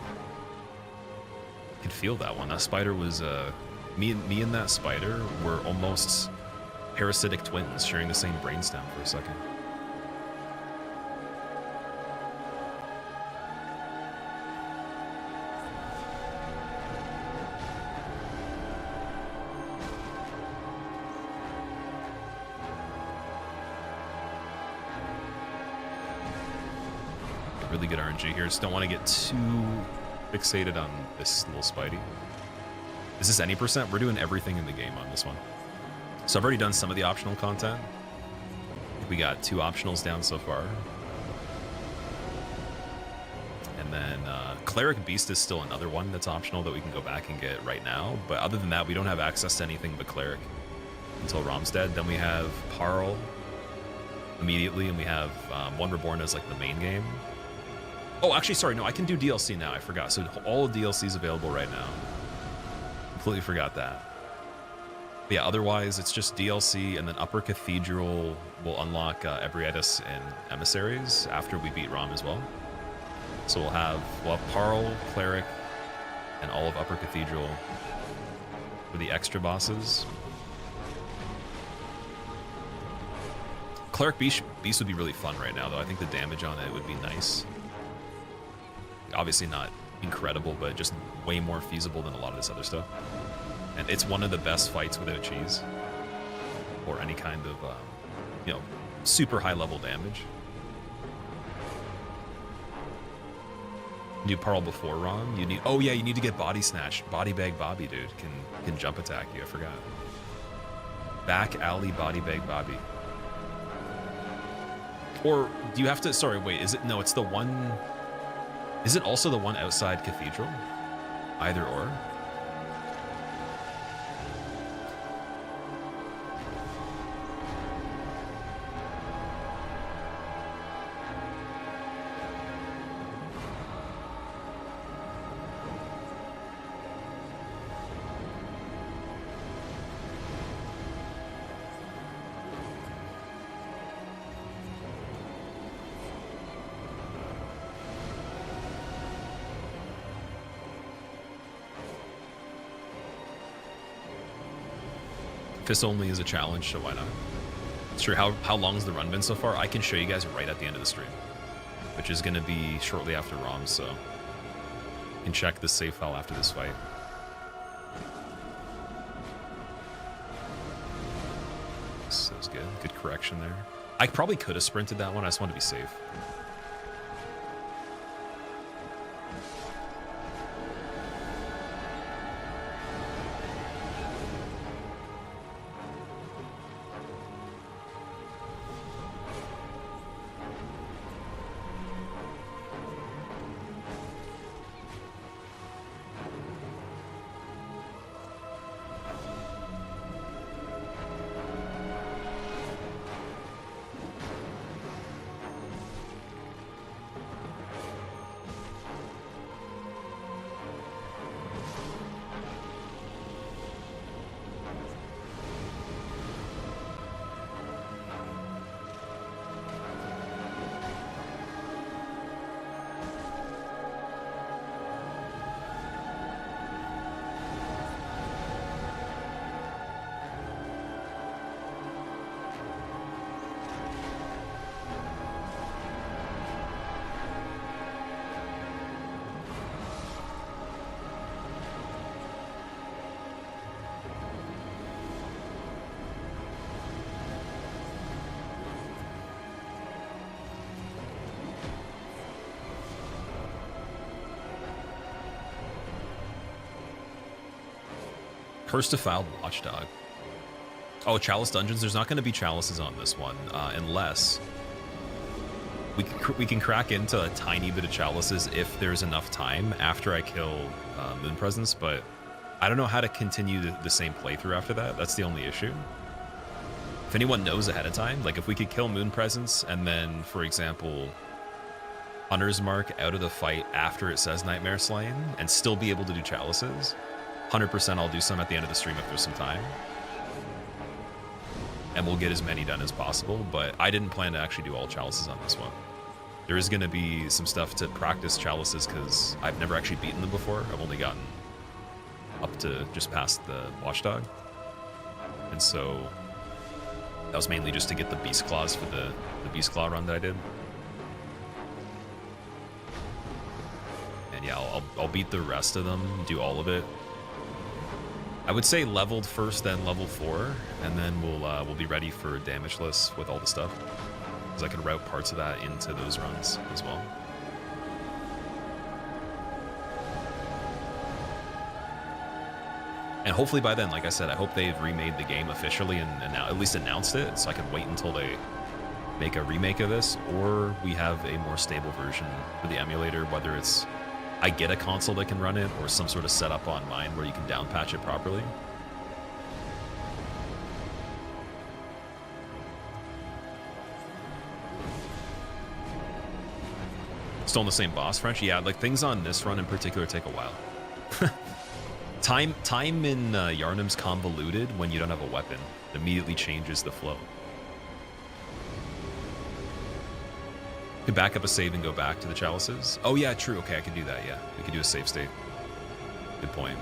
I could feel that one. That spider was, me and that spider were almost parasitic twins sharing the same brainstem for a second. Really good RNG here. Just don't want to get too fixated on this little Spidey. Is this any percent? We're doing everything in the game on this one. So I've already done some of the optional content. We got 2 optionals down so far. And then Cleric Beast is still another one that's optional that we can go back and get right now. But other than that, we don't have access to anything but Cleric until Rom's dead. Then we have Parl immediately, and we have One Reborn as like the main game. Oh, actually, sorry, no, I can do DLC now. I forgot. So all of DLC is available right now. Completely forgot that. But yeah, otherwise, it's just DLC, and then Upper Cathedral will unlock Ebrietas and Emissaries after we beat Rom as well. So we'll have Parl, Cleric, and all of Upper Cathedral for the extra bosses. Cleric Beast would be really fun right now, though. I think the damage on it would be nice. Obviously not incredible, but just way more feasible than a lot of this other stuff. And it's one of the best fights without cheese or any kind of, you know, super high level damage. You Parl before Rom. You need. Oh yeah, you need to get Body Snatch. Body Bag Bobby, dude, can jump attack you. I forgot. Back alley Body Bag Bobby. Or do you have to? Sorry, wait. Is it? No, it's the one. Is it also the one outside Cathedral? Either or. This only is a challenge, so why not? Sure, how long's the run been so far? I can show you guys right at the end of the stream, which is going to be shortly after Rom, so you can check the save file after this fight. That was good. Good correction there. I probably could have sprinted that one. I just wanted to be safe. Cursed Defiled Watchdog. Oh, Chalice Dungeons. There's not going to be chalices on this one, unless we can crack into a tiny bit of chalices if there's enough time after I kill Moon Presence, but I don't know how to continue the same playthrough after that. That's the only issue. If anyone knows ahead of time, like if we could kill Moon Presence and then, for example, Hunter's Mark out of the fight after it says Nightmare Slain and still be able to do chalices, 100% I'll do some at the end of the stream if there's some time. And we'll get as many done as possible, but I didn't plan to actually do all chalices on this one. There is going to be some stuff to practice chalices because I've never actually beaten them before. I've only gotten up to just past the Watchdog. And so that was mainly just to get the Beast Claws for the Beast Claw run that I did. And yeah, I'll beat the rest of them, do all of it. I would say leveled first, then level 4, and then we'll be ready for damageless with all the stuff. Because I can route parts of that into those runs as well. And hopefully by then, like I said, I hope they've remade the game officially and now at least announced it, so I can wait until they make a remake of this, or we have a more stable version for the emulator, whether it's I get a console that can run it, or some sort of setup on mine where you can down patch it properly. Still on the same boss, French? Yeah, like things on this run in particular take a while. Time in Yharnam's convoluted when you don't have a weapon. It immediately changes the flow. Could back up a save and go back to the chalices. Oh yeah, true. Okay, I could do that. Yeah, we could do a save state. Good point.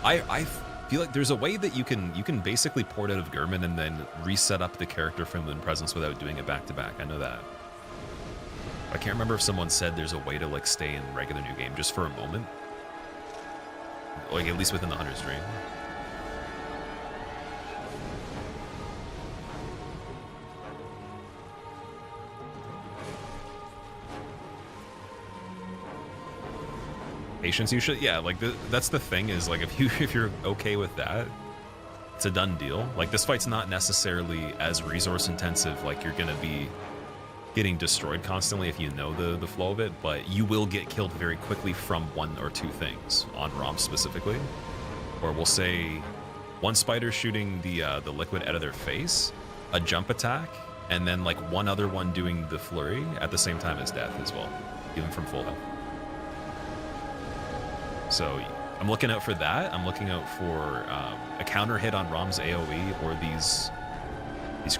I feel like there's a way that you can basically port out of Gurman and then reset up the character from Moon Presence without doing it back to back. I know that. I can't remember if someone said there's a way to like stay in regular New Game just for a moment. Like at least within the 100 stream. Patience, you should, yeah. Like that's the thing is like if you're okay with that, it's a done deal. Like this fight's not necessarily as resource intensive. Like you're gonna be getting destroyed constantly if you know the flow of it, but you will get killed very quickly from one or two things on Rom specifically. Or we'll say one spider shooting the liquid out of their face, a jump attack, and then like one other one doing the flurry at the same time as death as well, even from full health. So I'm looking out for that. I'm looking out for a counter hit on Rom's AoE or these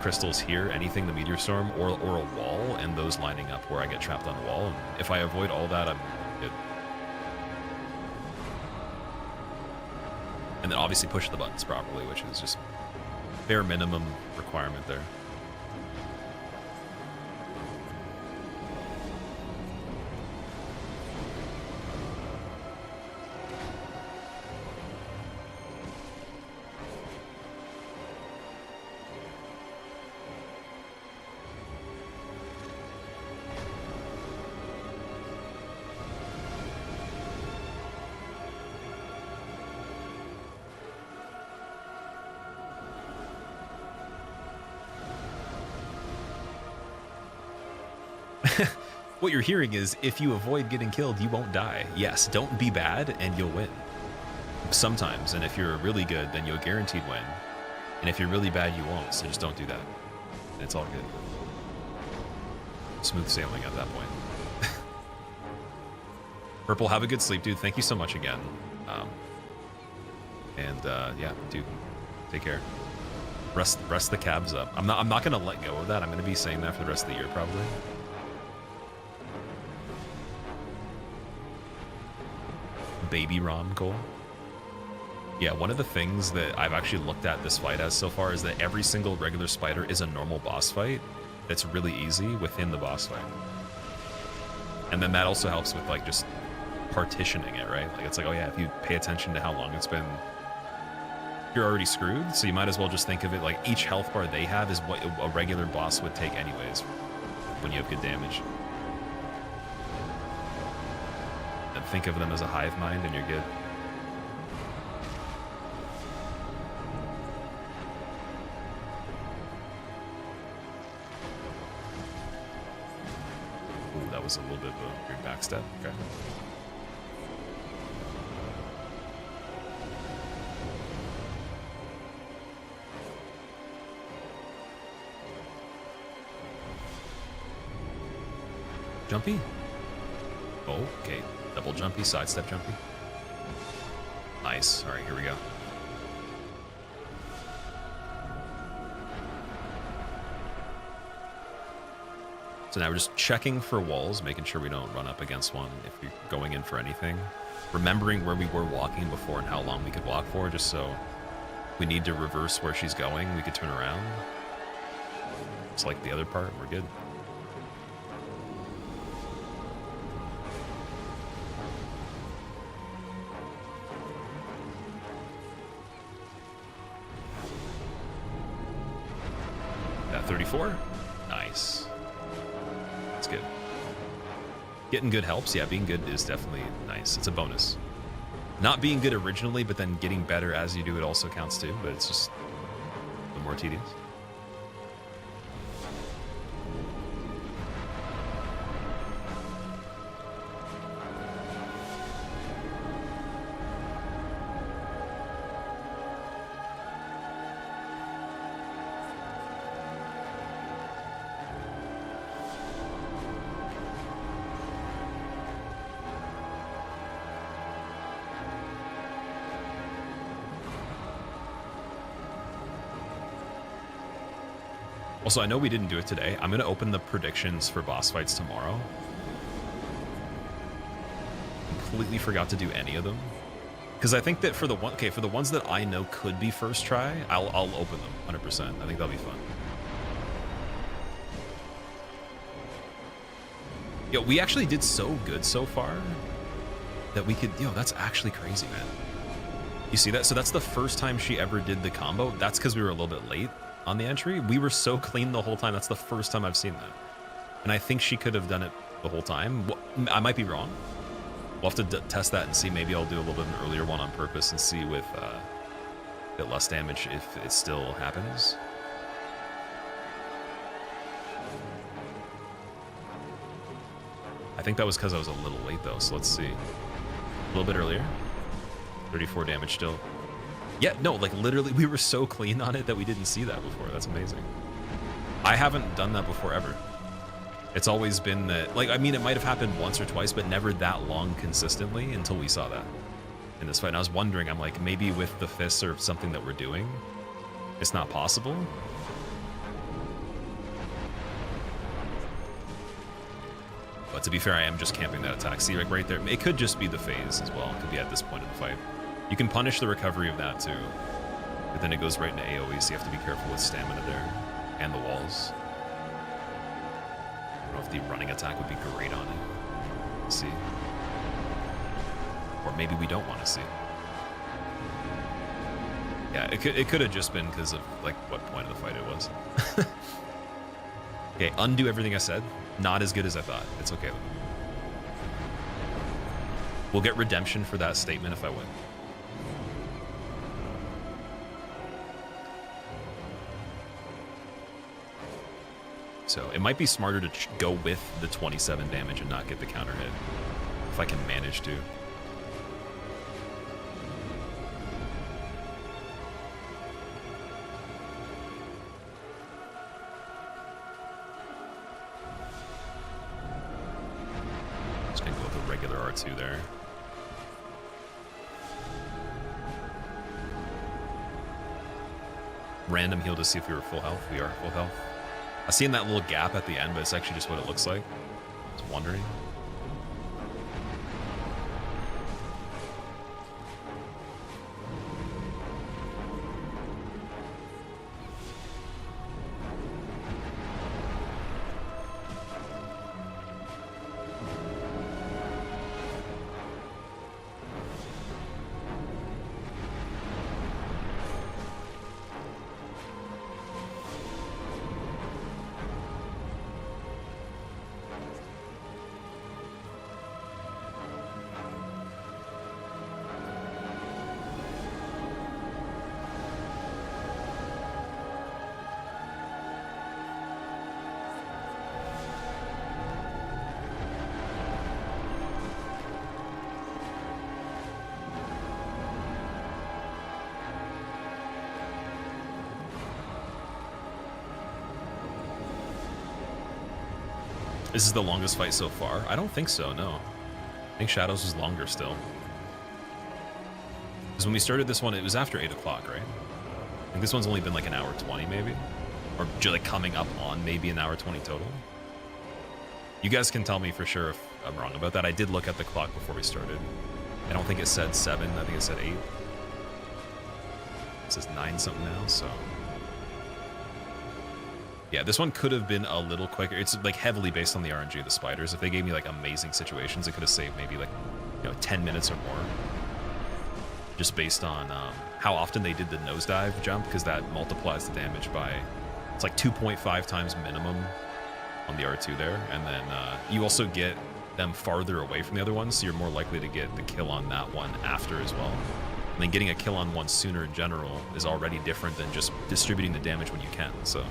crystals here, anything, the Meteor Storm, or a wall, and those lining up where I get trapped on a wall. And if I avoid all that, I'm good. And then obviously push the buttons properly, which is just bare minimum requirement there. What you're hearing is, if you avoid getting killed, you won't die. Yes, don't be bad and you'll win. Sometimes, and if you're really good, then you'll guaranteed win. And if you're really bad, you won't, so just don't do that. It's all good. Smooth sailing at that point. Purple, have a good sleep, dude. Thank you so much again. Yeah, dude, take care. Rest the cabs up. I'm not gonna let go of that. I'm gonna be saying that for the rest of the year, probably. Baby Rom, Cole. Yeah, one of the things that I've actually looked at this fight as so far is that every single regular spider is a normal boss fight that's really easy within the boss fight. And then that also helps with like just partitioning it, right? Like it's like, oh yeah, if you pay attention to how long it's been, you're already screwed. So you might as well just think of it like each health bar they have is what a regular boss would take anyways when you have good damage. And think of them as a hive mind and you're good. Ooh, that was a little bit of a weird backstep. Okay. Jumpy? Oh, okay. Double jumpy, sidestep jumpy. Nice. All right, here we go. So now we're just checking for walls, making sure we don't run up against one if you're going in for anything. Remembering where we were walking before and how long we could walk for, just so if we need to reverse where she's going, we could turn around. It's like the other part, we're good. That 34? Nice. That's good. Getting good helps. Yeah, being good is definitely nice. It's a bonus. Not being good originally, but then getting better as you do it also counts too, but it's just a little more tedious. Also, I know we didn't do it today. I'm going to open the predictions for boss fights tomorrow. Completely forgot to do any of them. Because I think that for the ones that I know could be first try, I'll open them 100%. I think that'll be fun. Yo, we actually did so good so far that we could... Yo, that's actually crazy, man. You see that? So that's the first time she ever did the combo. That's because we were a little bit late on the entry. We were so clean the whole time. That's the first time I've seen that. And I think she could have done it the whole time. I might be wrong. We'll have to test that and see. Maybe I'll do a little bit of an earlier one on purpose and see with a bit less damage if it still happens. I think that was because I was a little late though, so let's see. A little bit earlier. 34 damage still. Yeah, no, like literally we were so clean on it that we didn't see that before. That's amazing. I haven't done that before ever. It's always been that, like, I mean, it might have happened once or twice, but never that long consistently until we saw that in this fight. And I was wondering, I'm like, maybe with the fists or something that we're doing, it's not possible. But to be fair, I am just camping that attack. See, like right there, it could just be the phase as well. It could be at this point in the fight. You can punish the recovery of that too, but then it goes right into AoE, so you have to be careful with stamina there and the walls. I don't know if the running attack would be great on it. Let's see. Or maybe we don't want to see. Yeah, it could have just been because of like what point of the fight it was. Okay, undo everything I said. Not as good as I thought. It's okay. We'll get redemption for that statement if I win. So it might be smarter to go with the 27 damage and not get the counter hit, if I can manage to. Just gonna go with the regular R2 there. Random heal to see if we were full health. We are full health. I seen that little gap at the end, but it's actually just what it looks like. I was wondering. This is the longest fight so far? I don't think so, no. I think Shadows was longer still. Because when we started this one, it was after 8 o'clock, right? I think this one's only been like an hour 20 maybe? Or just like coming up on maybe an hour 20 total. You guys can tell me for sure if I'm wrong about that. I did look at the clock before we started. I don't think it said 7. I think it said 8. It says 9 something now, so... Yeah, this one could have been a little quicker. It's like heavily based on the RNG of the spiders. If they gave me like amazing situations, it could have saved maybe like, 10 minutes or more. Just based on how often they did the nosedive jump, because that multiplies the damage by, it's like 2.5 times minimum on the R2 there. And then you also get them farther away from the other ones, so you're more likely to get the kill on that one after as well. And then getting a kill on one sooner in general is already different than just distributing the damage when you can. So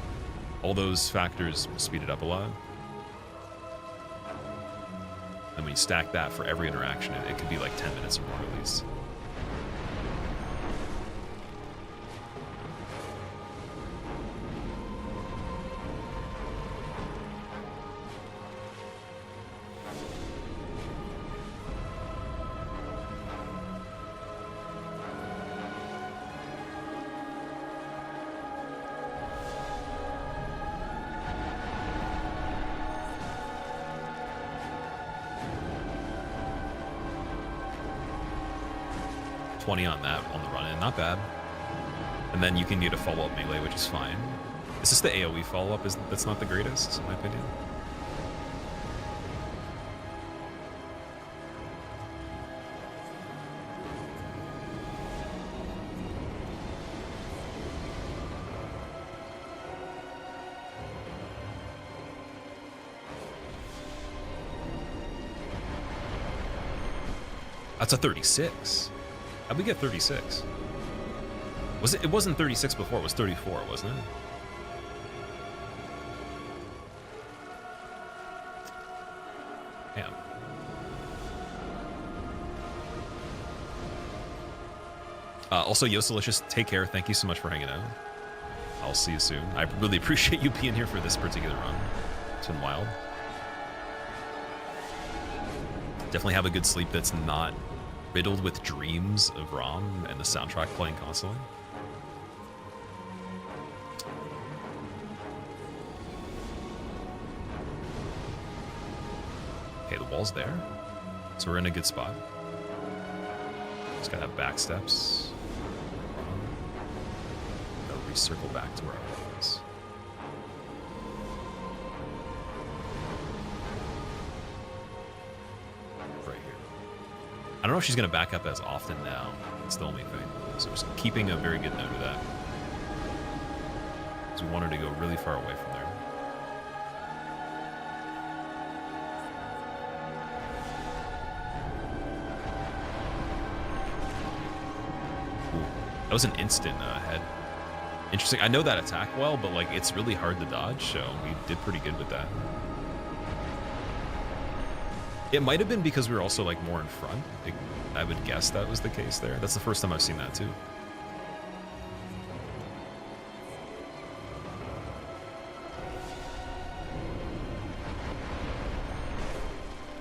all those factors speed it up a lot. And when you stack that for every interaction, it could be like 10 minutes or more at least. On that on the run-in, not bad. And then you can get a follow-up melee, which is fine. It's just the AoE follow-up that's not the greatest, in my opinion. That's a 36. How'd we get 36? Was it? It wasn't 36 before. It was 34, wasn't it? Damn. Also, Yoselicious, take care. Thank you so much for hanging out. I'll see you soon. I really appreciate you being here for this particular run. It's been wild. Definitely have a good sleep that's not riddled with dreams of Rom and the soundtrack playing constantly. Okay, the wall's there. So we're in a good spot. Just gotta have back steps. Gotta recircle back to where I was. I don't know if she's going to back up as often now. It's the only thing. So just keeping a very good note of that. Because we want her to go really far away from there. Ooh, that was an instant head. Interesting. I know that attack well, but like it's really hard to dodge, so we did pretty good with that. It might have been because we were also like more in front. I would guess that was the case there. That's the first time I've seen that too.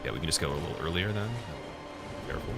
Yeah, we can just go a little earlier then. Careful.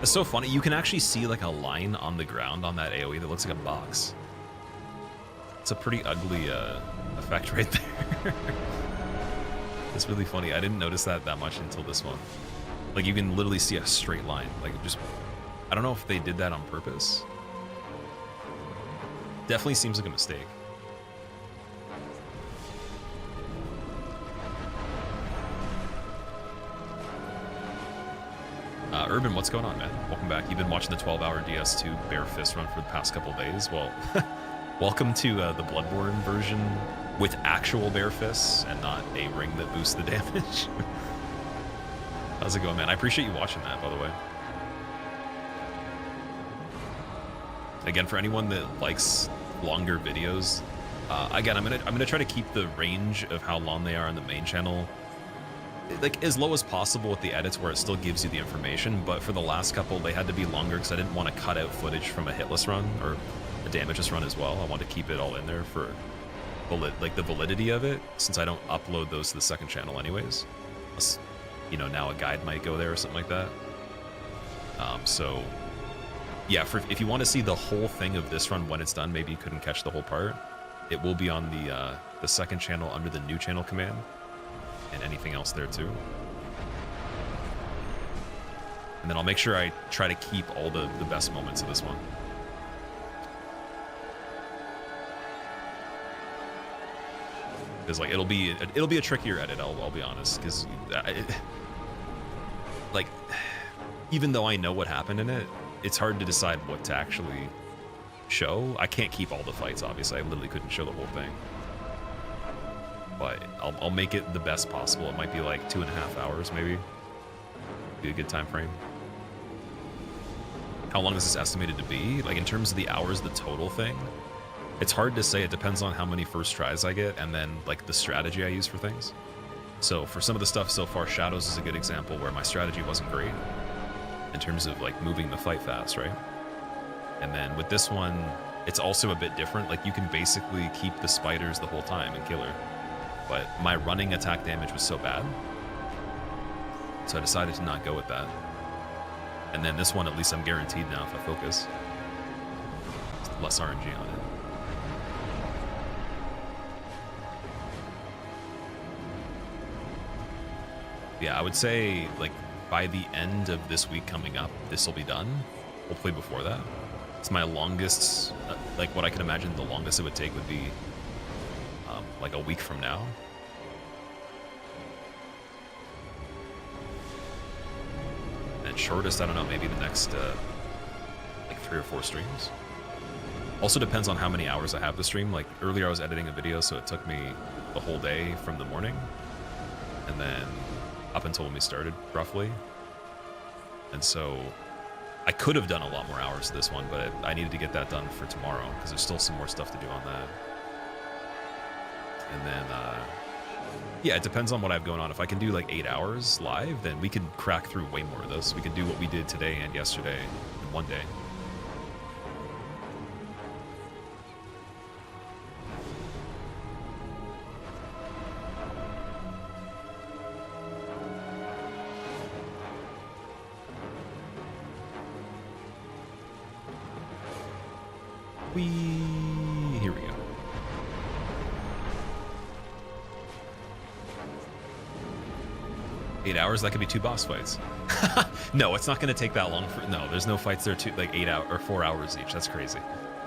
It's so funny. You can actually see like a line on the ground on that AoE that looks like a box. It's a pretty ugly effect right there. It's really funny. I didn't notice that much until this one. Like you can literally see a straight line. Like just, I don't know if they did that on purpose. Definitely seems like a mistake. Urban, what's going on, man? Welcome back. You've been watching the 12-hour DS2 Bare Fist run for the past couple of days. Well, welcome to the Bloodborne version with actual Bare Fists and not a ring that boosts the damage. How's it going, man? I appreciate you watching that, by the way. Again, for anyone that likes longer videos, again, I'm gonna try to keep the range of how long they are on the main channel like as low as possible with the edits where it still gives you the information, but for the last couple they had to be longer because I didn't want to cut out footage from a hitless run or a damageless run as well. I wanted to keep it all in there for the validity of it, since I don't upload those to the second channel anyways. Unless, you know, now a guide might go there or something like that. So yeah, if you want to see the whole thing of this run when it's done, maybe you couldn't catch the whole part, it will be on the second channel under the new channel command, and anything else there too. And then I'll make sure I try to keep all the best moments of this one. Because like it'll be a trickier edit, I'll be honest, because like even though I know what happened in it, it's hard to decide what to actually show. I can't keep all the fights, obviously. I literally couldn't show the whole thing. But I'll make it the best possible. It might be like 2.5 hours, maybe. Be a good time frame. How long is this estimated to be? Like in terms of the hours, the total thing, it's hard to say. It depends on how many first tries I get and then like the strategy I use for things. So for some of the stuff so far, Shadows is a good example where my strategy wasn't great in terms of like moving the fight fast, right? And then with this one, it's also a bit different. Like you can basically keep the spiders the whole time and kill her. But my running attack damage was so bad, so I decided to not go with that. And then this one, at least I'm guaranteed now if I focus. It's less RNG on it. Yeah, I would say like by the end of this week coming up, this will be done. Hopefully before that. It's my longest, like what I can imagine the longest it would take would be like a week from now. And shortest, I don't know, maybe the next like 3 or 4 streams. Also depends on how many hours I have to stream. Like earlier I was editing a video, so it took me the whole day from the morning. And then up until when we started, roughly. And so I could have done a lot more hours to this one, but I needed to get that done for tomorrow because there's still some more stuff to do on that. And then, yeah, it depends on what I have going on. If I can do like 8 hours live, then we could crack through way more of this. We could do what we did today and yesterday in one day. Here we go. Eight hours, that could be 2 boss fights. No, it's not going to take that long. No, there's no fights there like 8 hours or 4 hours each. That's crazy.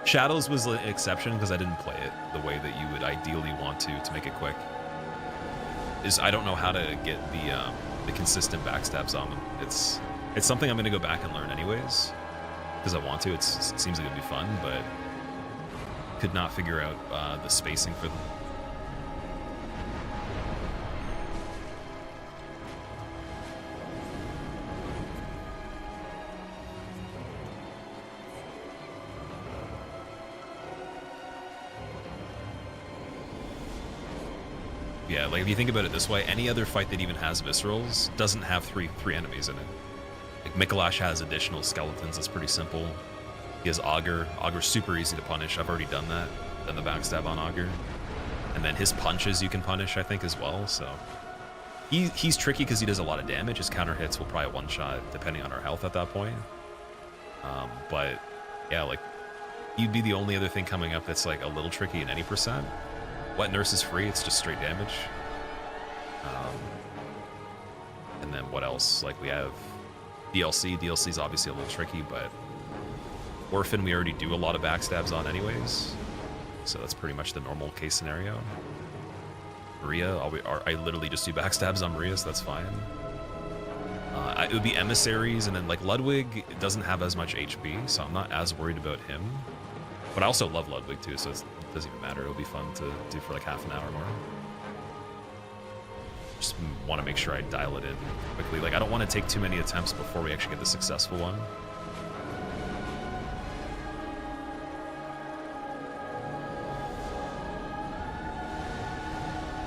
Shadows was an exception because I didn't play it the way that you would ideally want to make it quick. I don't know how to get the consistent backstabs on them. It's something I'm going to go back and learn anyways because I want to. It seems like it'd be fun, but could not figure out the spacing for them. Yeah, like if you think about it this way, any other fight that even has viscerals doesn't have three enemies in it. Like Mikolash has additional skeletons. That's pretty simple. He has Augur. Augur's super easy to punish. I've already done that. Done the backstab on Augur. And then his punches you can punish, I think, as well. So he's tricky because he does a lot of damage. His counter hits will probably one-shot, depending on our health at that point. But yeah, like he'd be the only other thing coming up that's like a little tricky in any percent. Wet Nurse is free. It's just straight damage. And then what else? Like we have DLC. DLC is obviously a little tricky, but Orphan we already do a lot of backstabs on anyways, so that's pretty much the normal case scenario. Maria, I literally just do backstabs on Maria, so that's fine. It would be Emissaries, and then like Ludwig doesn't have as much HP, so I'm not as worried about him. But I also love Ludwig too, so it doesn't even matter. It'll be fun to do for like half an hour more. Just want to make sure I dial it in quickly. Like I don't want to take too many attempts before we actually get the successful one.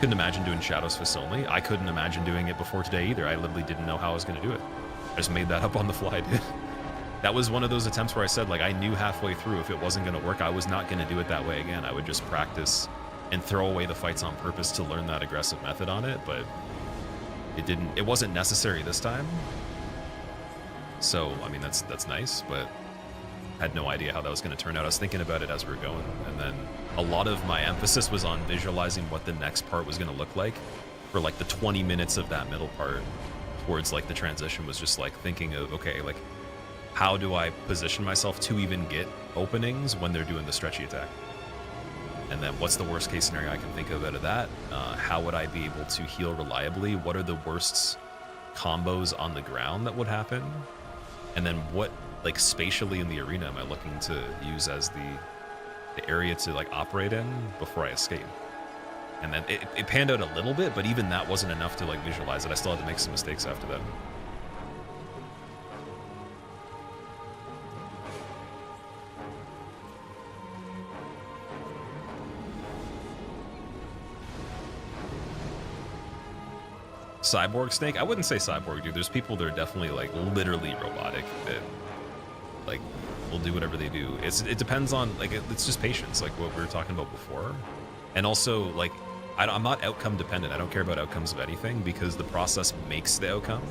Couldn't imagine doing Shadows Fist only. I couldn't imagine doing it before today either. I literally didn't know how I was going to do it. I just made that up on the fly, dude. That was one of those attempts where I said, like, I knew halfway through if it wasn't going to work, I was not going to do it that way again. I would just practice and throw away the fights on purpose to learn that aggressive method on it, but it wasn't necessary this time. So, I mean, that's nice, but had no idea how that was going to turn out. I was thinking about it as we were going, and then a lot of my emphasis was on visualizing what the next part was going to look like for like the 20 minutes of that middle part towards like the transition, was just like thinking of, okay, like how do I position myself to even get openings when they're doing the stretchy attack? And then what's the worst case scenario I can think of out of that? How would I be able to heal reliably? What are the worst combos on the ground that would happen? And then what, like, spatially in the arena am I looking to use as the area to like operate in before I escape? And then it panned out a little bit, but even that wasn't enough to like visualize it. I still had to make some mistakes after that. Cyborg Snake? I wouldn't say cyborg, dude. There's people that are definitely like literally robotic that like will do whatever they do. It depends on, like, it's just patience, like what we were talking about before. And also, like, I'm not outcome dependent. I don't care about outcomes of anything because the process makes the outcome.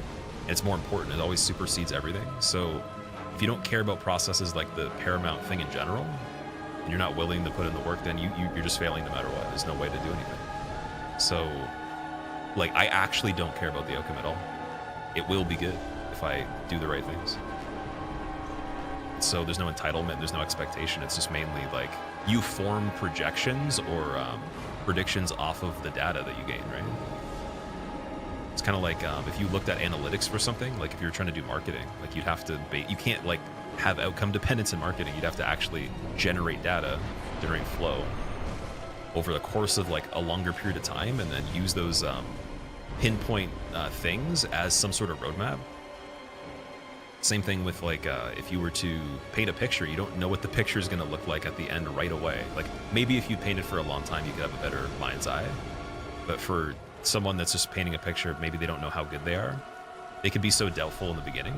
And it's more important. It always supersedes everything. So if you don't care about processes like the paramount thing in general, and you're not willing to put in the work, then you're just failing no matter what. There's no way to do anything. So, like, I actually don't care about the outcome at all. It will be good if I do the right things. So there's no entitlement, there's no expectation. It's just mainly like you form projections or predictions off of the data that you gain, right? It's kind of like if you looked at analytics for something, like if you're trying to do marketing, like you'd have to, you can't like have outcome dependence in marketing. You'd have to actually generate data, generate flow over the course of like a longer period of time, and then use those pinpoint things as some sort of roadmap. Same thing with like if you were to paint a picture, you don't know what the picture is going to look like at the end right away. Like maybe if you painted for a long time, you could have a better mind's eye. But for someone that's just painting a picture, maybe they don't know how good they are. They could be so doubtful in the beginning.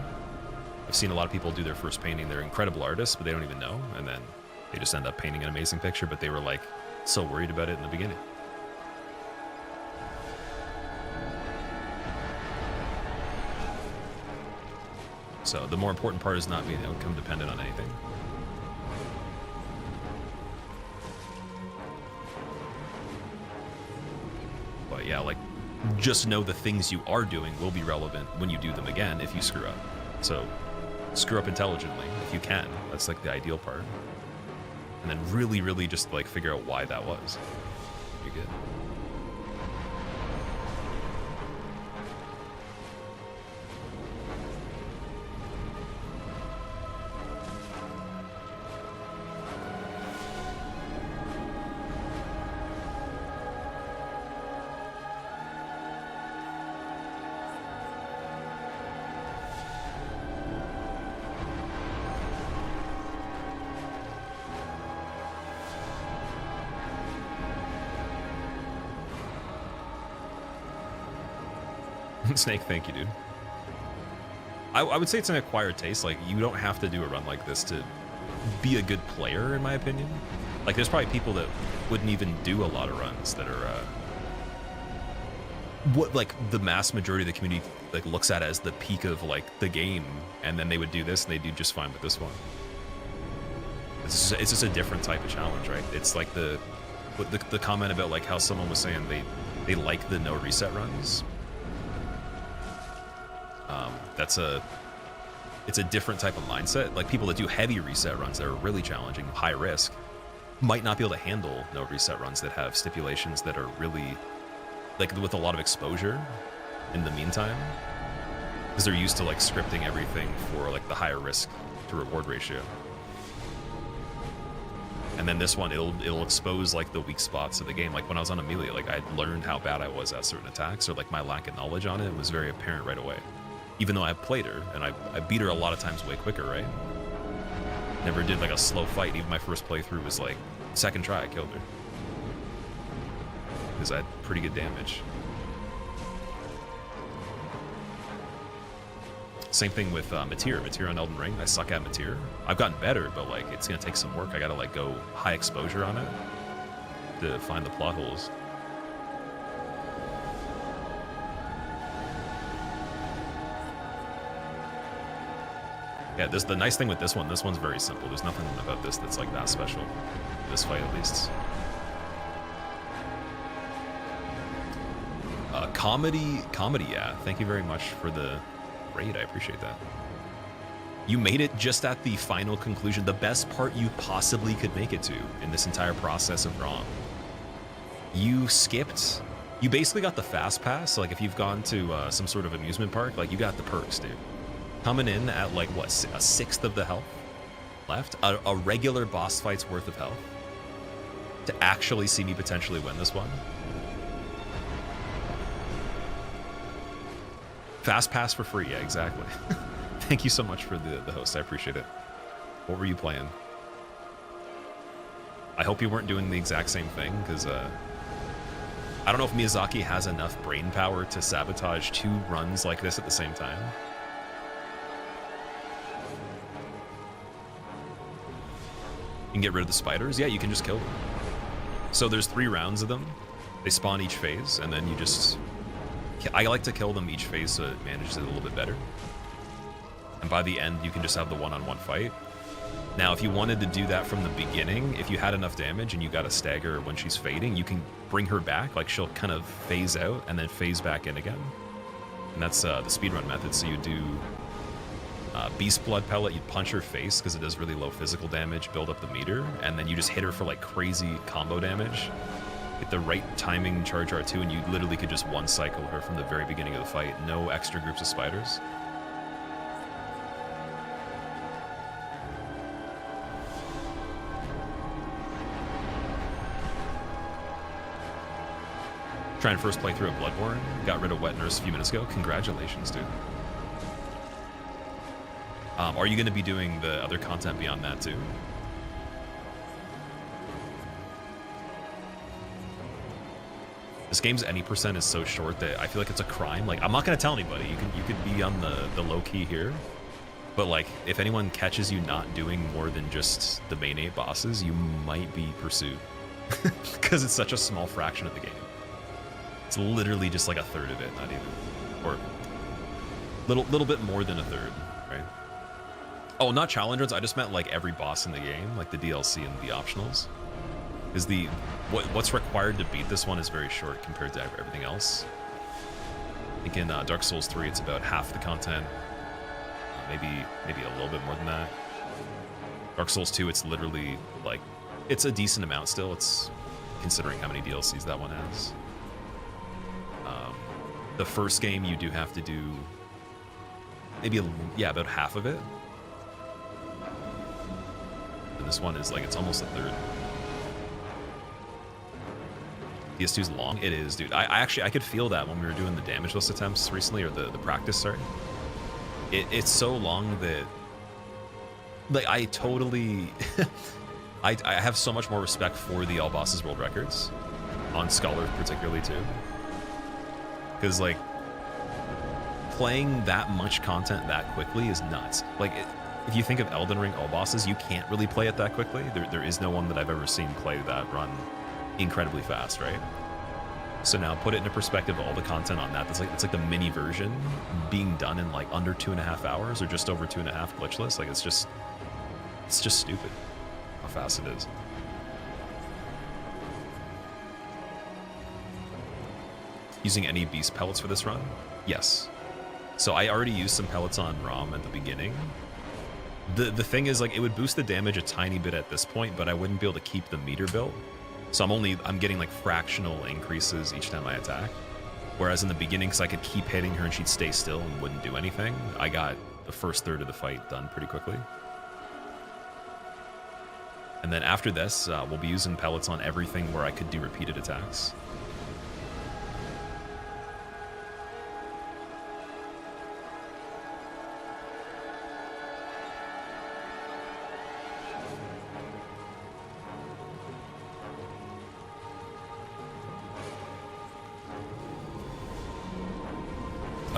I've seen a lot of people do their first painting. They're incredible artists, but they don't even know. And then they just end up painting an amazing picture, but they were like so worried about it in the beginning. So the more important part is not being outcome dependent on anything. But yeah, like, just know the things you are doing will be relevant when you do them again if you screw up. So screw up intelligently if you can. That's like the ideal part. And then really, really just like figure out why that was. You're good. Snake, thank you, dude. I would say it's an acquired taste. Like, you don't have to do a run like this to be a good player, in my opinion. Like, there's probably people that wouldn't even do a lot of runs that are what like the mass majority of the community like looks at as the peak of like the game, and then they would do this and they do just fine with this one. It's just a different type of challenge, right? It's like the comment about like how someone was saying they like the no reset runs. It's a different type of mindset. Like, people that do heavy reset runs that are really challenging, high risk, might not be able to handle no reset runs that have stipulations that are really, like, with a lot of exposure in the meantime, because they're used to like scripting everything for like the higher risk to reward ratio. And then this one, it'll expose like the weak spots of the game. Like when I was on Amelia, like I learned how bad I was at certain attacks, or like my lack of knowledge on it was very apparent right away. Even though I played her, and I beat her a lot of times way quicker, right? Never did like a slow fight. Even my first playthrough was like second try, I killed her. because I had pretty good damage. Same thing with Martyr on Elden Ring. I suck at Martyr. I've gotten better, but like it's gonna take some work. I gotta like go high exposure on it to find the plot holes. Yeah, the nice thing with this one's very simple. There's nothing about this that's like that special. This fight, at least. Comedy, yeah. Thank you very much for the raid. I appreciate that. You made it just at the final conclusion, the best part you possibly could make it to in this entire process of Rom. You skipped. You basically got the fast pass. So like if you've gone to some sort of amusement park, like you got the perks, dude. Coming in at like what, a sixth of the health left, a regular boss fight's worth of health, to actually see me potentially win this one. Fast pass for free, yeah, exactly. Thank you so much for the host, I appreciate it. What were you playing? I hope you weren't doing the exact same thing, because I don't know if Miyazaki has enough brain power to sabotage 2 runs like this at the same time. You can get rid of the spiders? Yeah, you can just kill them. So there's 3 rounds of them. They spawn each phase, and then you just... I like to kill them each phase so it manages it a little bit better. And by the end, you can just have the one-on-one fight. Now, if you wanted to do that from the beginning, if you had enough damage and you got a stagger when she's fading, you can bring her back. Like, she'll kind of phase out and then phase back in again. And that's the speedrun method. So you do Beast Blood Pellet, you punch her face because it does really low physical damage, build up the meter, and then you just hit her for like crazy combo damage. Get the right timing, charge R2, and you literally could just one-cycle her from the very beginning of the fight. No extra groups of spiders. Trying first playthrough of Bloodborne. Got rid of Wet Nurse a few minutes ago. Congratulations, dude. Are you going to be doing the other content beyond that too? This game's any percent is so short that I feel like it's a crime. Like, I'm not going to tell anybody. You could be on the low key here. But like, if anyone catches you not doing more than just the main 8 bosses, you might be pursued. Because it's such a small fraction of the game. It's literally just like a third of it, not even. Or little bit more than a third, right? Oh, not challenge runs. I just meant like every boss in the game, like the DLC and the optionals. Is what's required to beat this one is very short compared to everything else. I think in Dark Souls 3, it's about half the content. Maybe a little bit more than that. Dark Souls 2, it's literally like, it's a decent amount still. It's considering how many DLCs that one has. The first game, you do have to do maybe, about half of it. And this one is like, it's almost a third. DS2's long. It is, dude. I could feel that when we were doing the damage list attempts recently, or the practice, sorry. It's so long that, like, I totally... I have so much more respect for the All Bosses World Records, on Scholar particularly, too. Because, like, playing that much content that quickly is nuts. Like, if you think of Elden Ring All Bosses, you can't really play it that quickly. There is no one that I've ever seen play that run incredibly fast, right? So now put it into perspective, all the content on that. It's like the mini version being done in like under 2.5 hours, or just over 2.5 glitchless. Like, it's just stupid how fast it is. Using any beast pellets for this run? Yes. So I already used some pellets on Rom at the beginning. The thing is, like, it would boost the damage a tiny bit at this point, but I wouldn't be able to keep the meter built. So I'm getting like fractional increases each time I attack. Whereas in the beginning, because I could keep hitting her and she'd stay still and wouldn't do anything, I got the first third of the fight done pretty quickly. And then after this, we'll be using pellets on everything where I could do repeated attacks.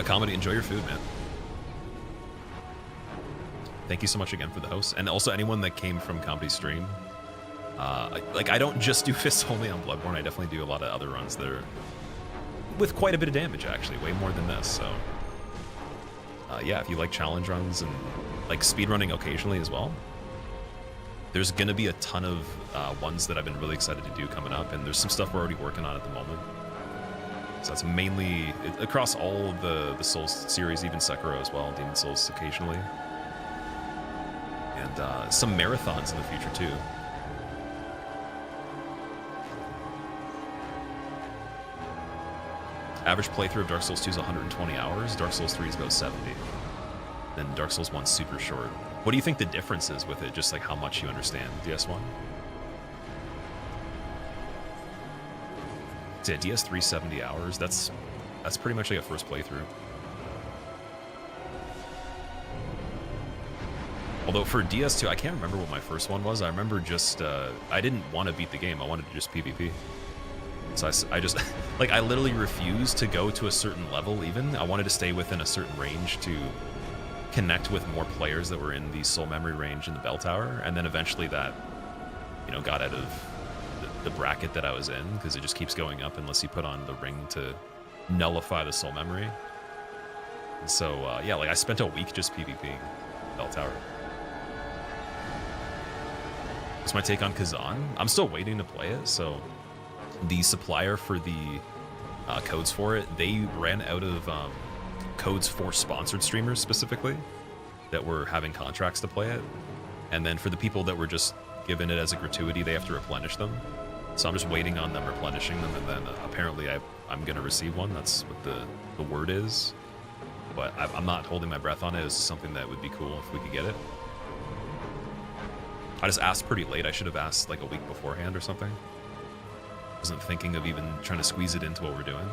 Comedy, enjoy your food, man. Thank you so much again for the host, and also anyone that came from Comedy stream. Like, I don't just do fists only on Bloodborne. I definitely do a lot of other runs that are with quite a bit of damage, actually, way more than this. So, yeah, if you like challenge runs and like speedrunning occasionally as well, there's gonna be a ton of ones that I've been really excited to do coming up, and there's some stuff we're already working on at the moment. So that's mainly across all of the Souls series, even Sekiro as well, Demon Souls occasionally, and some marathons in the future too. Average playthrough of Dark Souls 2 is 120 hours. Dark Souls 3 is about 70. Then Dark Souls 1's super short. What do you think the difference is with it? Just like how much you understand DS1? Yeah, DS3 70 hours. That's pretty much like a first playthrough. Although for DS2, I can't remember what my first one was. I remember just I didn't want to beat the game. I wanted to just PvP. So I just, like, I literally refused to go to a certain level even. I wanted to stay within a certain range to connect with more players that were in the soul memory range in the bell tower. And then eventually that, you know, got out of the bracket that I was in, because it just keeps going up unless you put on the ring to nullify the soul memory. And so, yeah, like I spent a week just PvPing bell tower. What's my take on Kazan? I'm still waiting to play it, so... The supplier for the codes for it, they ran out of codes for sponsored streamers specifically that were having contracts to play it. And then for the people that were just given it as a gratuity, they have to replenish them. So I'm just waiting on them replenishing them, and then apparently I'm going to receive one. That's what the word is. But I'm not holding my breath on it. It's something that would be cool if we could get it. I just asked pretty late. I should have asked like a week beforehand or something. Wasn't thinking of even trying to squeeze it into what we're doing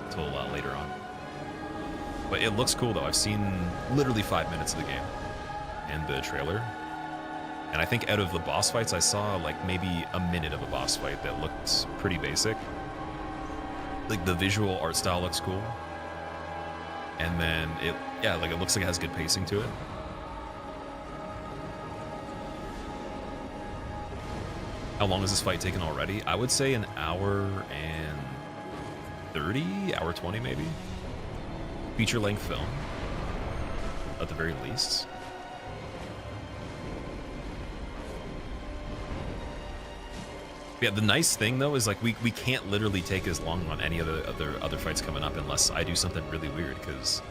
until later on. But it looks cool though. I've seen literally 5 minutes of the game and the trailer, and I think out of the boss fights I saw like maybe a minute of a boss fight that looked pretty basic. Like the visual art style looks cool, and then it looks like it has good pacing to it. How long has this fight taken already? I would say an hour and 30, hour 20 maybe. Feature-length film, at the very least. Yeah, the nice thing though is like we can't literally take as long on any of the other fights coming up unless I do something really weird, because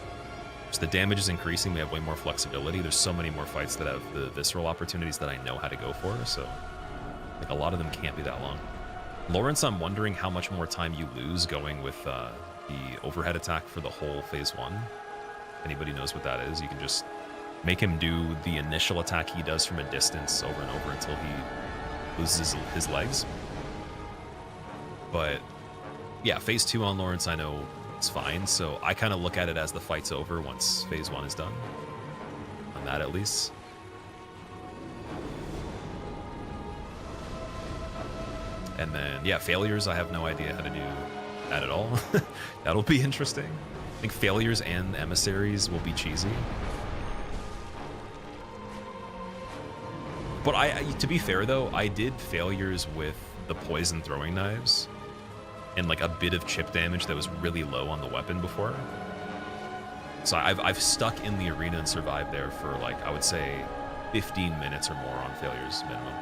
the damage is increasing. We have way more flexibility. There's so many more fights that have the visceral opportunities that I know how to go for, so. Like, a lot of them can't be that long. Lawrence, I'm wondering how much more time you lose going with the overhead attack for the whole phase 1. If anybody knows what that is, you can just make him do the initial attack he does from a distance over and over until he loses his legs. But yeah, phase 2 on Lawrence, I know it's fine. So I kind of look at it as the fight's over once phase 1 is done. On that, at least. And then, yeah, failures, I have no idea how to do that at all. That'll be interesting. I think failures and emissaries will be cheesy. But to be fair though, I did failures with the poison throwing knives and like a bit of chip damage that was really low on the weapon before. So I've stuck in the arena and survived there for like, I would say 15 minutes or more on failures minimum.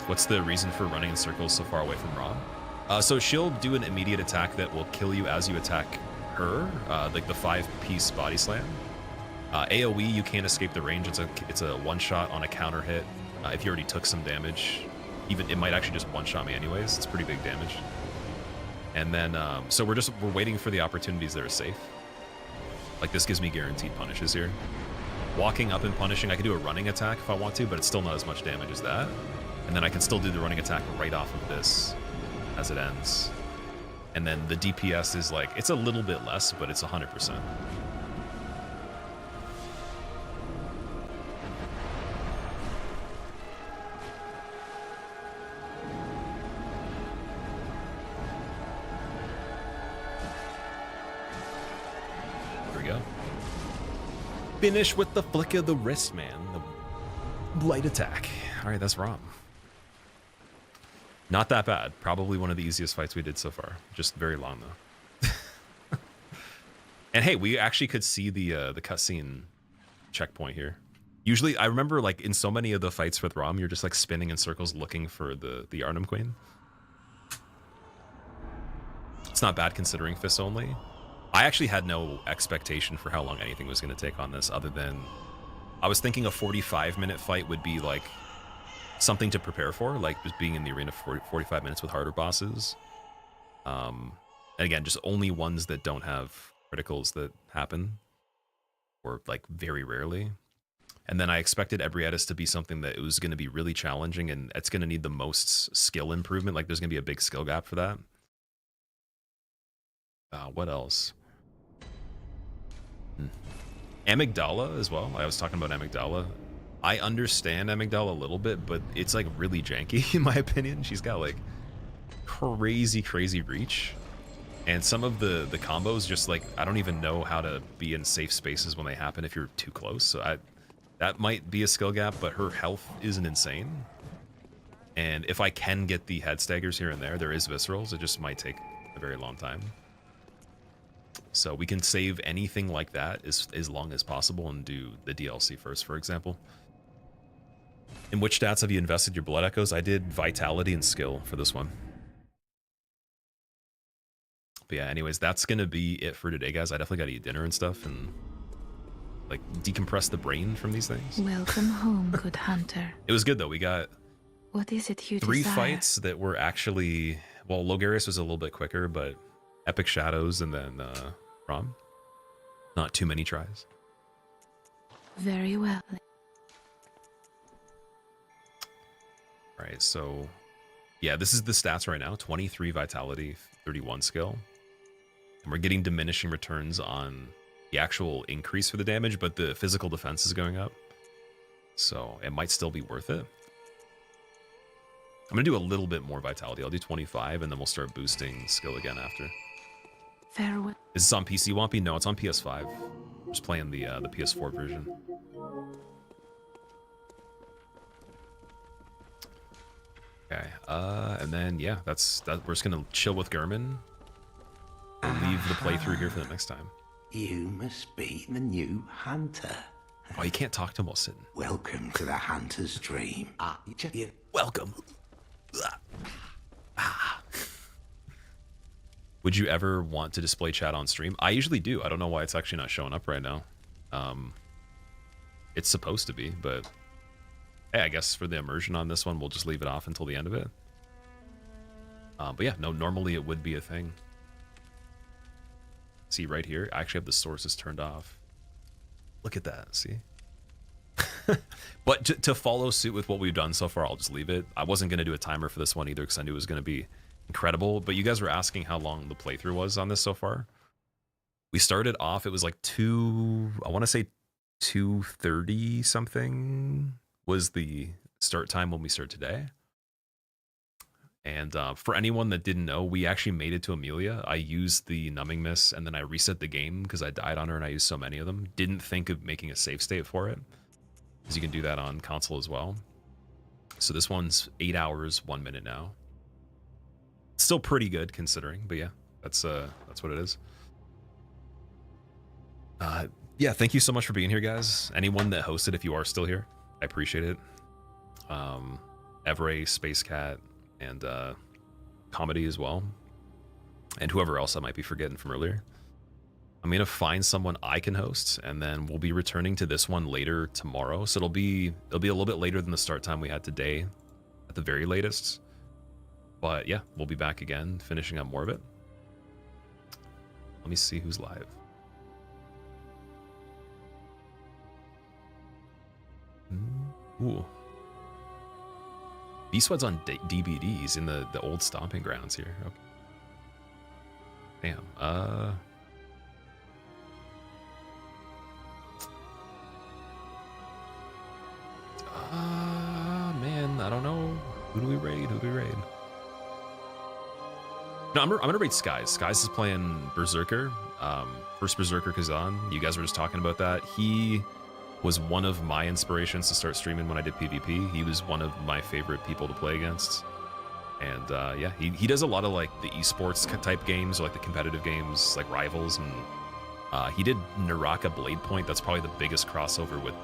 What's the reason for running in circles so far away from Rom? So she'll do an immediate attack that will kill you as you attack her, like the 5-piece body slam. AoE, you can't escape the range. It's a one-shot on a counter hit. If you already took some damage, even it might actually just one-shot me anyways. It's pretty big damage. And then, so we're waiting for the opportunities that are safe. Like this gives me guaranteed punishes here. Walking up and punishing, I can do a running attack if I want to, but it's still not as much damage as that. And then I can still do the running attack right off of this as it ends. And then the DPS is like, it's a little bit less, but it's 100%. Finish with the flick of the wrist, man. The light attack. All right, that's Rom. Not that bad. Probably one of the easiest fights we did so far. Just very long though. And hey, we actually could see the cutscene checkpoint here. Usually, I remember like in so many of the fights with Rom, you're just like spinning in circles looking for the Yharnam Queen. It's not bad considering fists only. I actually had no expectation for how long anything was going to take on this, other than I was thinking a 45-minute fight would be like something to prepare for, like just being in the arena for 45 minutes with harder bosses. And again, just only ones that don't have criticals that happen, or like very rarely. And then I expected Ebrietis to be something that it was going to be really challenging, and it's going to need the most skill improvement. Like there's going to be a big skill gap for that. What else? Amygdala as well. I was talking about Amygdala. I understand Amygdala a little bit, but it's like really janky in my opinion. She's got like crazy reach. And some of the combos just like, I don't even know how to be in safe spaces when they happen if you're too close. So that might be a skill gap, but her health isn't insane. And if I can get the head staggers here and there is viscerals. It just might take a very long time. So we can save anything like that as long as possible and do the DLC first, for example. In which stats have you invested your blood echoes? I did vitality and skill for this one. But yeah, anyways, that's going to be it for today, guys. I definitely got to eat dinner and stuff and like decompress the brain from these things. Welcome home, good hunter. It was good though. We got What is it you 3 desire? fights that were actually, well, Logarius was a little bit quicker, but Epic Shadows and then Rom. Not too many tries. Very well. All right, so yeah, this is the stats right now. 23 vitality, 31 skill. And we're getting diminishing returns on the actual increase for the damage, but the physical defense is going up. So it might still be worth it. I'm going to do a little bit more vitality. I'll do 25, and then we'll start boosting skill again after. Farewell. Is this on PC, Wampy? No, it's on PS5. I'm just playing the PS4 version. Okay, and then yeah, that's that. We're just gonna chill with Gurman. We'll leave the playthrough here for the next time. You must be the new hunter. Oh, you can't talk to him while sitting. Welcome to the hunter's dream. Welcome. Would you ever want to display chat on stream? I usually do. I don't know why it's actually not showing up right now. It's supposed to be, but hey, I guess for the immersion on this one, we'll just leave it off until the end of it. But yeah, no, normally it would be a thing. See right here, I actually have the sources turned off. Look at that, see? But to follow suit with what we've done so far, I'll just leave it. I wasn't going to do a timer for this one either because I knew it was going to be incredible. But you guys were asking how long the playthrough was on this so far. We started off, it was like I want to say 2:30 something was the start time when we start today. And for anyone that didn't know, we actually made it to Amelia. I used the numbing mist and then I reset the game because I died on her and I used so many of them. Didn't think of making a save state for it, because you can do that on console as well. So this one's 8 hours, 1 minute now. Still pretty good considering, but yeah, that's what it is. Yeah, thank you so much for being here, guys. Anyone that hosted, if you are still here, I appreciate it. Evray, Space Cat, and Comedy as well, and whoever else I might be forgetting from earlier. I'm gonna find someone I can host, and then we'll be returning to this one later tomorrow. So it'll be a little bit later than the start time we had today, at the very latest. But yeah, we'll be back again, finishing up more of it. Let me see who's live. Ooh. B-Sweat's on DBDs in the old stomping grounds here. Okay. Damn. Man, I don't know. Who do we raid? No, I'm gonna rate Skies. Skies is playing Berserker. First Berserker Kazan. You guys were just talking about that. He was one of my inspirations to start streaming when I did PvP. He was one of my favorite people to play against. And yeah, he does a lot of like the esports type games or like the competitive games like Rivals, and he did Naraka Blade Point. That's probably the biggest crossover with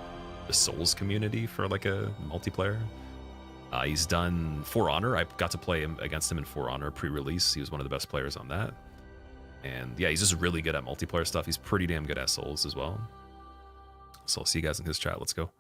the Souls community for like a multiplayer. He's done For Honor. I got to play him against him in For Honor pre-release. He was one of the best players on that. And yeah, he's just really good at multiplayer stuff. He's pretty damn good at Souls as well. So I'll see you guys in his chat. Let's go.